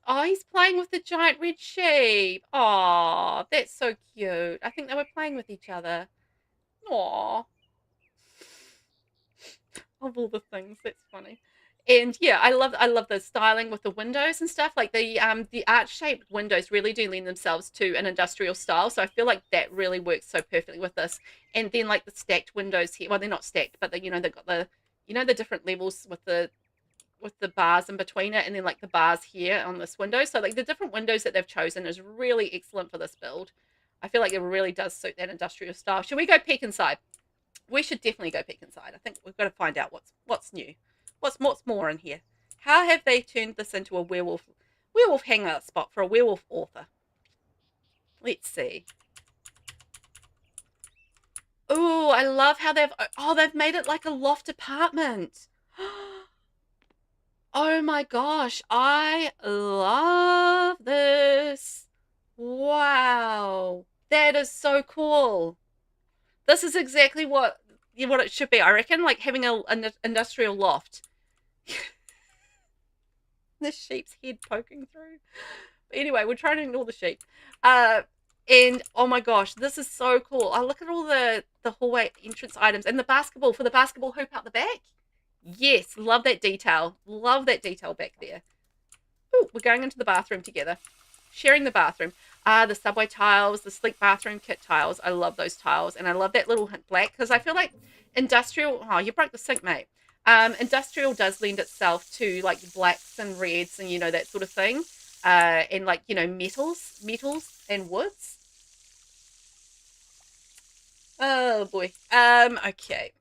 oh, he's playing with the giant red sheep. Oh, that's so cute. I think they were playing with each other. Aw. Of all the things, that's funny. And yeah, I love the styling with the windows and stuff. Like the arch-shaped windows really do lend themselves to an industrial style. So I feel like that really works so perfectly with this. And then like the stacked windows here, well, they're not stacked, but they've got the different levels with the bars in between it, and then like the bars here on this window. So like the different windows that they've chosen is really excellent for this build. I feel like it really does suit that industrial style. Should we go peek inside? We should definitely go peek inside. I think we've got to find out what's new. What's more in here? How have they turned this into a werewolf hangout spot for a werewolf author? Let's see. Oh, I love how they've made it like a loft apartment. Oh my gosh, I love this. Wow, that is so cool. This is exactly what it should be, I reckon, like having an industrial loft. The sheep's head poking through. But anyway, we're trying to ignore the sheep. And oh my gosh, this is so cool. I look at all the hallway entrance items, and the basketball hoop out the back. Yes, love that detail. Love that detail back there. Ooh, we're going into the bathroom together. Sharing the bathroom. The subway tiles, the sleek bathroom kit tiles. I love those tiles. And I love that little hint black, because I feel like industrial... Oh, you broke the sink, mate. Industrial does lend itself to like blacks and reds and, that sort of thing. And like, metals and woods. Oh, boy. Okay.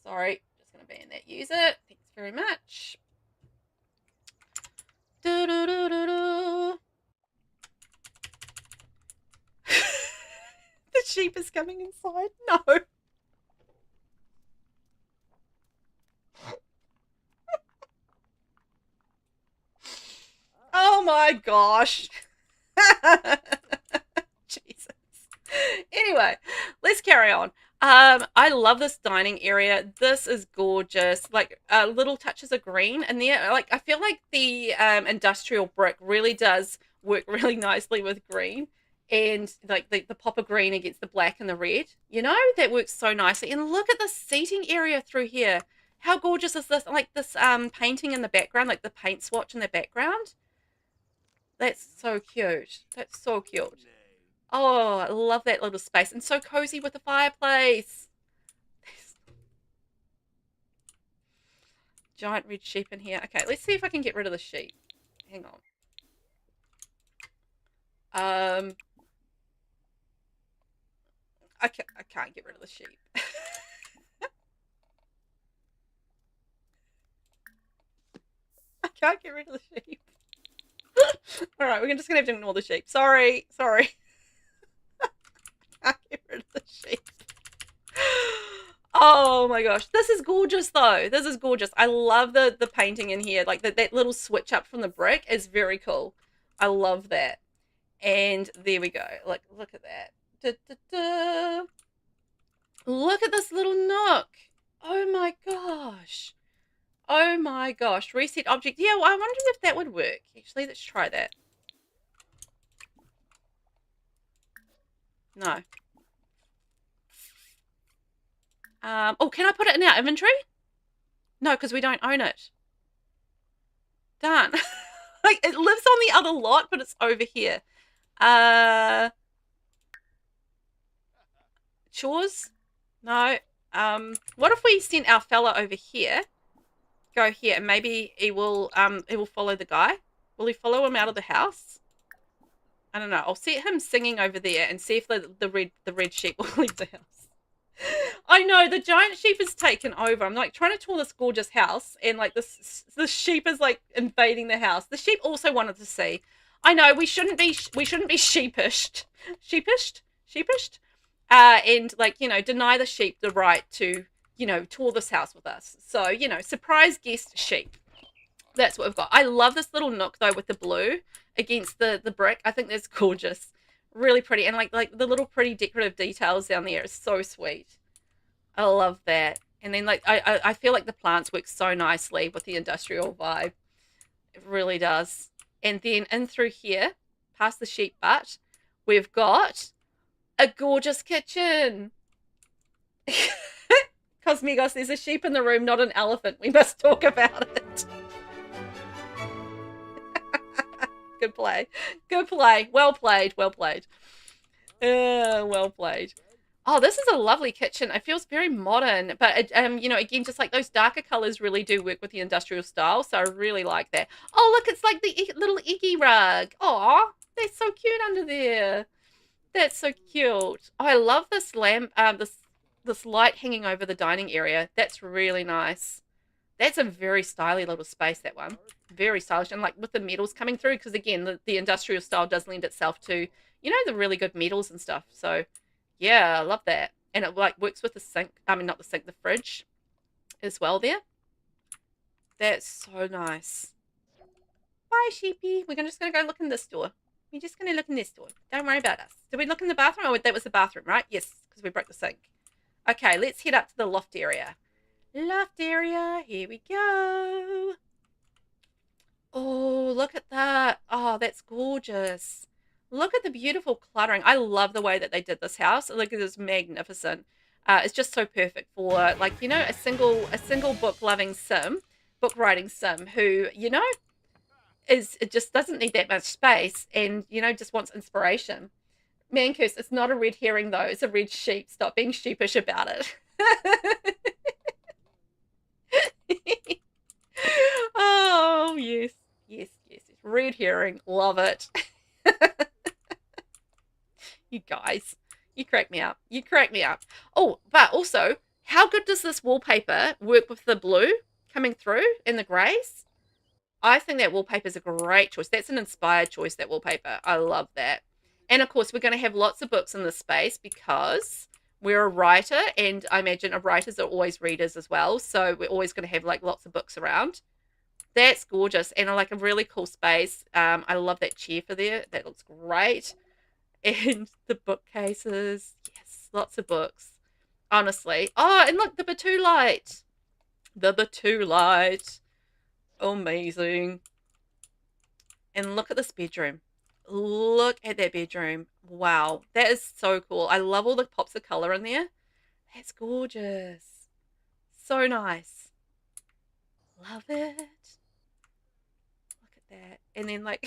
Sorry, just going to ban that user. Thanks very much. The sheep is coming inside. No. Oh my gosh. Jesus. Anyway, let's carry on. I love this dining area. This is gorgeous. Like little touches of green in there. Like I feel like the industrial brick really does work really nicely with green, and like the pop of green against the black and the red. You know, that works so nicely. And look at the seating area through here. How gorgeous is this? Like this painting in the background, like the paint swatch in the background. That's so cute. That's so cute. Oh, I love that little space. And so cozy with the fireplace. Giant red sheep in here. Okay, let's see if I can get rid of the sheep. Hang on. I can't get rid of the sheep. I can't get rid of the sheep. All right, we're just going to have to ignore the sheep. Sorry. I can't get rid of the sheep. Oh my gosh. This is gorgeous though. This is gorgeous. I love the painting in here. Like that little switch up from the brick is very cool. I love that. And there we go. Like, look at that. Da, da, da. Look at this little nook. Oh my gosh. Oh my gosh. Reset object. Yeah, well, I wonder if that would work. Actually, let's try that. No. Oh, can I put it in our inventory? No, because we don't own it. Darn. Like, it lives on the other lot, but it's over here. Chores? No. What if we sent our fella over here? Go here, and maybe he will follow the guy. Will he follow him out of the house? I don't know. I'll set him singing over there and see if the red sheep will leave the house. I know, the giant sheep is taken over. I'm like trying to tour this gorgeous house, and like the sheep is like invading the house. The sheep also wanted to see. I know we shouldn't be sheepish, and like, you know, deny the sheep the right to, you know, tour this house with us. So, you know, surprise guest sheep. That's what we've got. I love this little nook though with the blue against the brick. I think that's gorgeous. Really pretty. And like the little pretty decorative details down there is so sweet. I love that. And then like I feel like the plants work so nicely with the industrial vibe. It really does. And then in through here, past the sheep butt, we've got a gorgeous kitchen. Cosmigos, there's a sheep in the room, not an elephant. We must talk about it. Good play. Good play. Well played. Well played. Well played. Oh, this is a lovely kitchen. It feels very modern, but it, you know, again, just like those darker colors really do work with the industrial style. So I really like that. Oh, look, it's like the little Iggy rug. Oh, they're so cute under there. That's so cute. Oh, I love this lamp, this light hanging over the dining area. That's really nice. That's a very stylish little space, that one. Very stylish. And like with the metals coming through, because again, the industrial style does lend itself to, you know, the really good metals and stuff. So yeah, I love that. And it like works with the sink. I mean, not the sink, the fridge as well there. That's so nice. Bye, sheepy. We're just going to go look in this door. We're just going to look in this door. Don't worry about us. Did we look in the bathroom? Oh, that was the bathroom, right? Yes, because we broke the sink. Okay, let's head up to the loft area. Loft area. Here we go. Oh, look at that. Oh, that's gorgeous. Look at the beautiful cluttering. I love the way that they did this house. Look at this, magnificent. It's just so perfect for, like, you know, a single book loving sim, book writing sim who, you know, it just doesn't need that much space and, you know, just wants inspiration. Mancurse, it's not a red herring though. It's a red sheep. Stop being sheepish about it. Oh, yes. Yes, yes. Red herring. Love it. You guys. You crack me up. You crack me up. Oh, but also, How good does this wallpaper work with the blue coming through and the greys? I think that wallpaper is a great choice. That's an inspired choice, that wallpaper. I love that. And of course, we're going to have lots of books in this space because we're a writer, and I imagine writers are always readers as well. So we're always going to have like lots of books around. That's gorgeous, and I like a really cool space. I love that chair for there. That looks great. And the bookcases. Yes, lots of books. Honestly. Oh, and look, the Batu light. The Batu light. Amazing. And look at this bedroom. Look at that bedroom. Wow. That is so cool. I love all the pops of color in there. That's gorgeous. So nice. Love it. Look at that. And then like...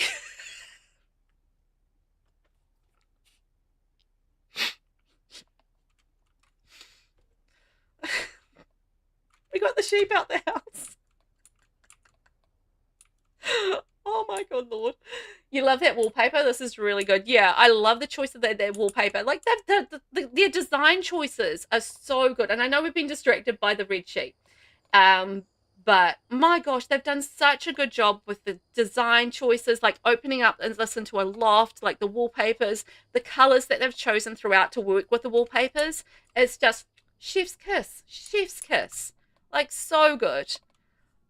we got the sheep out the house. Oh my god, Lord. You love that wallpaper? This is really good. Yeah, I love the choice of that wallpaper. Like, their design choices are so good. And I know we've been distracted by the red sheep. But my gosh, they've done such a good job with the design choices, like opening up and listen to a loft, like the wallpapers, the colors that they've chosen throughout to work with the wallpapers. It's just chef's kiss. Chef's kiss. Like, so good.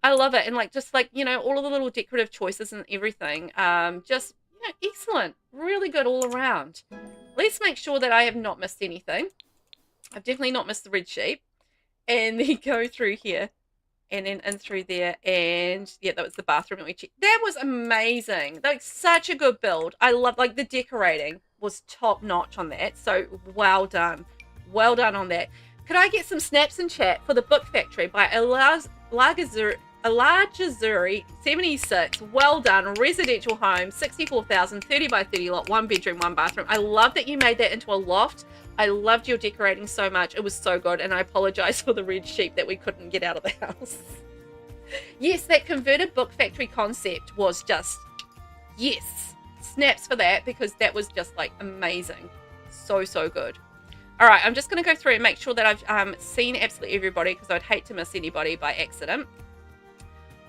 I love it. And like, just like, you know, all of the little decorative choices and everything, just, you know, excellent. Really good all around. Let's make sure that I have not missed anything. I've definitely not missed the red sheep. And then go through here and then in through there. And yeah, that was the bathroom that we checked. That was amazing. Like, such a good build. I love, like, the decorating was top notch on that. So well done. Well done on that. Could I get some snaps in chat for the Book Factory by Alajazuri 76. Well done. Residential home, 64,000, 30 by 30 lot, 1 bedroom, 1 bathroom. I love that you made that into a loft. I loved your decorating so much. It was so good. And I apologize for the red sheep that we couldn't get out of the house. Yes, that converted Book Factory concept was just, yes, snaps for that, because that was just like amazing. So, so good. All right, I'm just going to go through and make sure that I've seen absolutely everybody, because I'd hate to miss anybody by accident.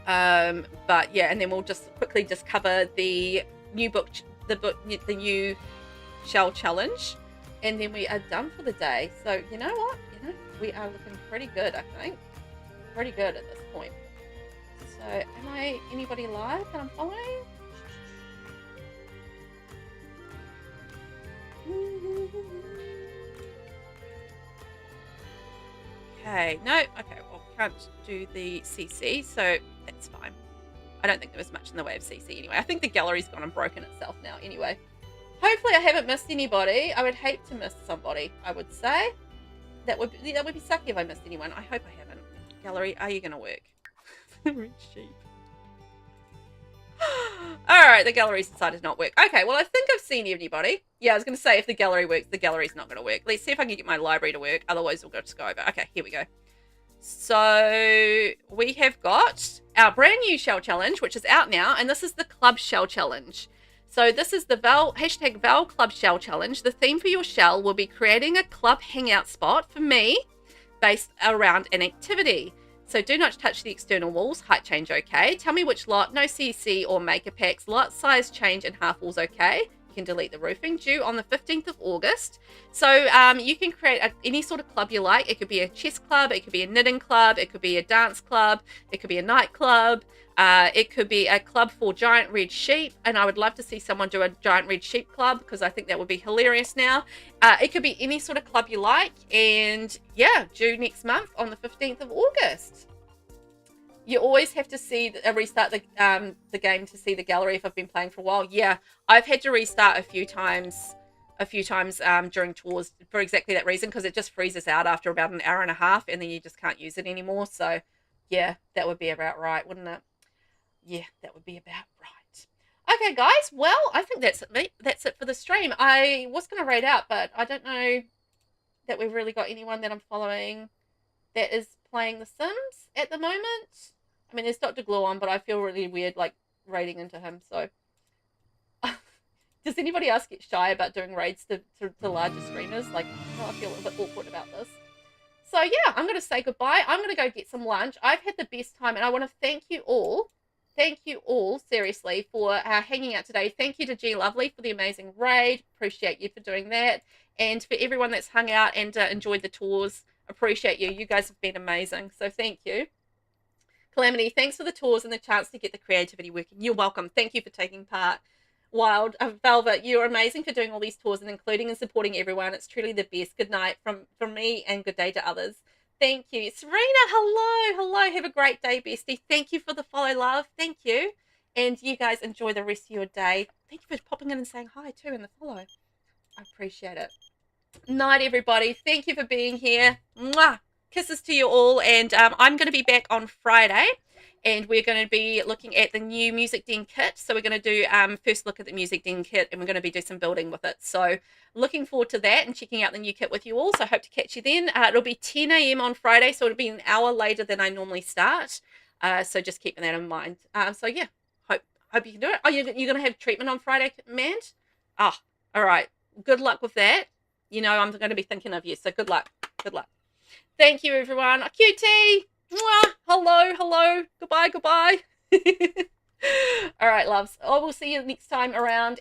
But yeah, and then we'll just quickly just cover the new book, the new shell challenge, and then we are done for the day. So you know what? You know, we are looking pretty good, I think. Pretty good at this point. So am I anybody live that I'm following? Okay, no, okay, well, can't do the CC, so that's fine. I don't think there was much in the way of CC anyway. I think the gallery's gone and broken itself now anyway. Hopefully I haven't missed anybody. I would hate to miss somebody, I would say. That would be sucky if I missed anyone. I hope I haven't. Gallery, are you going to work? Rich sheep. Alright, the gallery's decided to not work. Okay, well, I think I've seen anybody. Yeah, I was going to say, if the gallery works, the gallery's not going to work. Let's see if I can get my library to work. Otherwise, we'll just go over. Okay, here we go. So, we have got our brand new shell challenge, which is out now. And this is the club shell challenge. So, this is the hashtag Val Club Shell Challenge. The theme for your shell will be creating a club hangout spot for me based around an activity. So do not touch the external walls. Height change okay. Tell me which lot. No CC or maker packs. Lot size change and half walls okay. You can delete the roofing. Due on the 15th of August. So you can create any sort of club you like. It could be a chess club. It could be a knitting club. It could be a dance club. It could be a nightclub. It could be a club for giant red sheep. And I would love to see someone do a giant red sheep club, because I think that would be hilarious now. It could be any sort of club you like. And yeah, due next month on the 15th of August. You always have to see restart the game to see the gallery if I've been playing for a while. Yeah, I've had to restart a few times during tours for exactly that reason, because it just freezes out after about an hour and a half, and then you just can't use it anymore. So yeah, that would be about right, wouldn't it? Yeah, that would be about right. Okay, guys. Well, I think that's it for the stream. I was going to raid out, but I don't know that we've really got anyone that I'm following that is playing The Sims at the moment. I mean, there's Dr. Glue on, but I feel really weird, like, raiding into him, so. Does anybody else get shy about doing raids to larger streamers? Like, I feel a little bit awkward about this. So yeah, I'm going to say goodbye. I'm going to go get some lunch. I've had the best time, and I want to thank you all. Thank you all, seriously, for hanging out today. Thank you to G Lovely for the amazing raid. Appreciate you for doing that. And for everyone that's hung out and enjoyed the tours, appreciate you. You guys have been amazing. So thank you. Calamity, thanks for the tours and the chance to get the creativity working. You're welcome. Thank you for taking part. Wild, Velvet, you're amazing for doing all these tours and including and supporting everyone. It's truly the best. Good night from me and good day to others. Thank you. Serena, hello. Have a great day, bestie. Thank you for the follow, love. Thank you. And you guys enjoy the rest of your day. Thank you for popping in and saying hi, too, in the follow. I appreciate it. Night, everybody. Thank you for being here. Mwah. Kisses to you all. And I'm going to be back on Friday. And we're going to be looking at the new Music Den kit. So we're going to do first look at the Music Den kit, and we're going to be doing some building with it. So looking forward to that and checking out the new kit with you all. So I hope to catch you then. It'll be 10 a.m. on Friday, so it'll be an hour later than I normally start. So just keeping that in mind. So yeah, hope you can do it. Oh, you're going to have treatment on Friday, Mand? Oh, all right. Good luck with that. You know I'm going to be thinking of you, so good luck. Good luck. Thank you, everyone. QT. Mwah. Hello. Goodbye. All right, loves. I will see you next time around.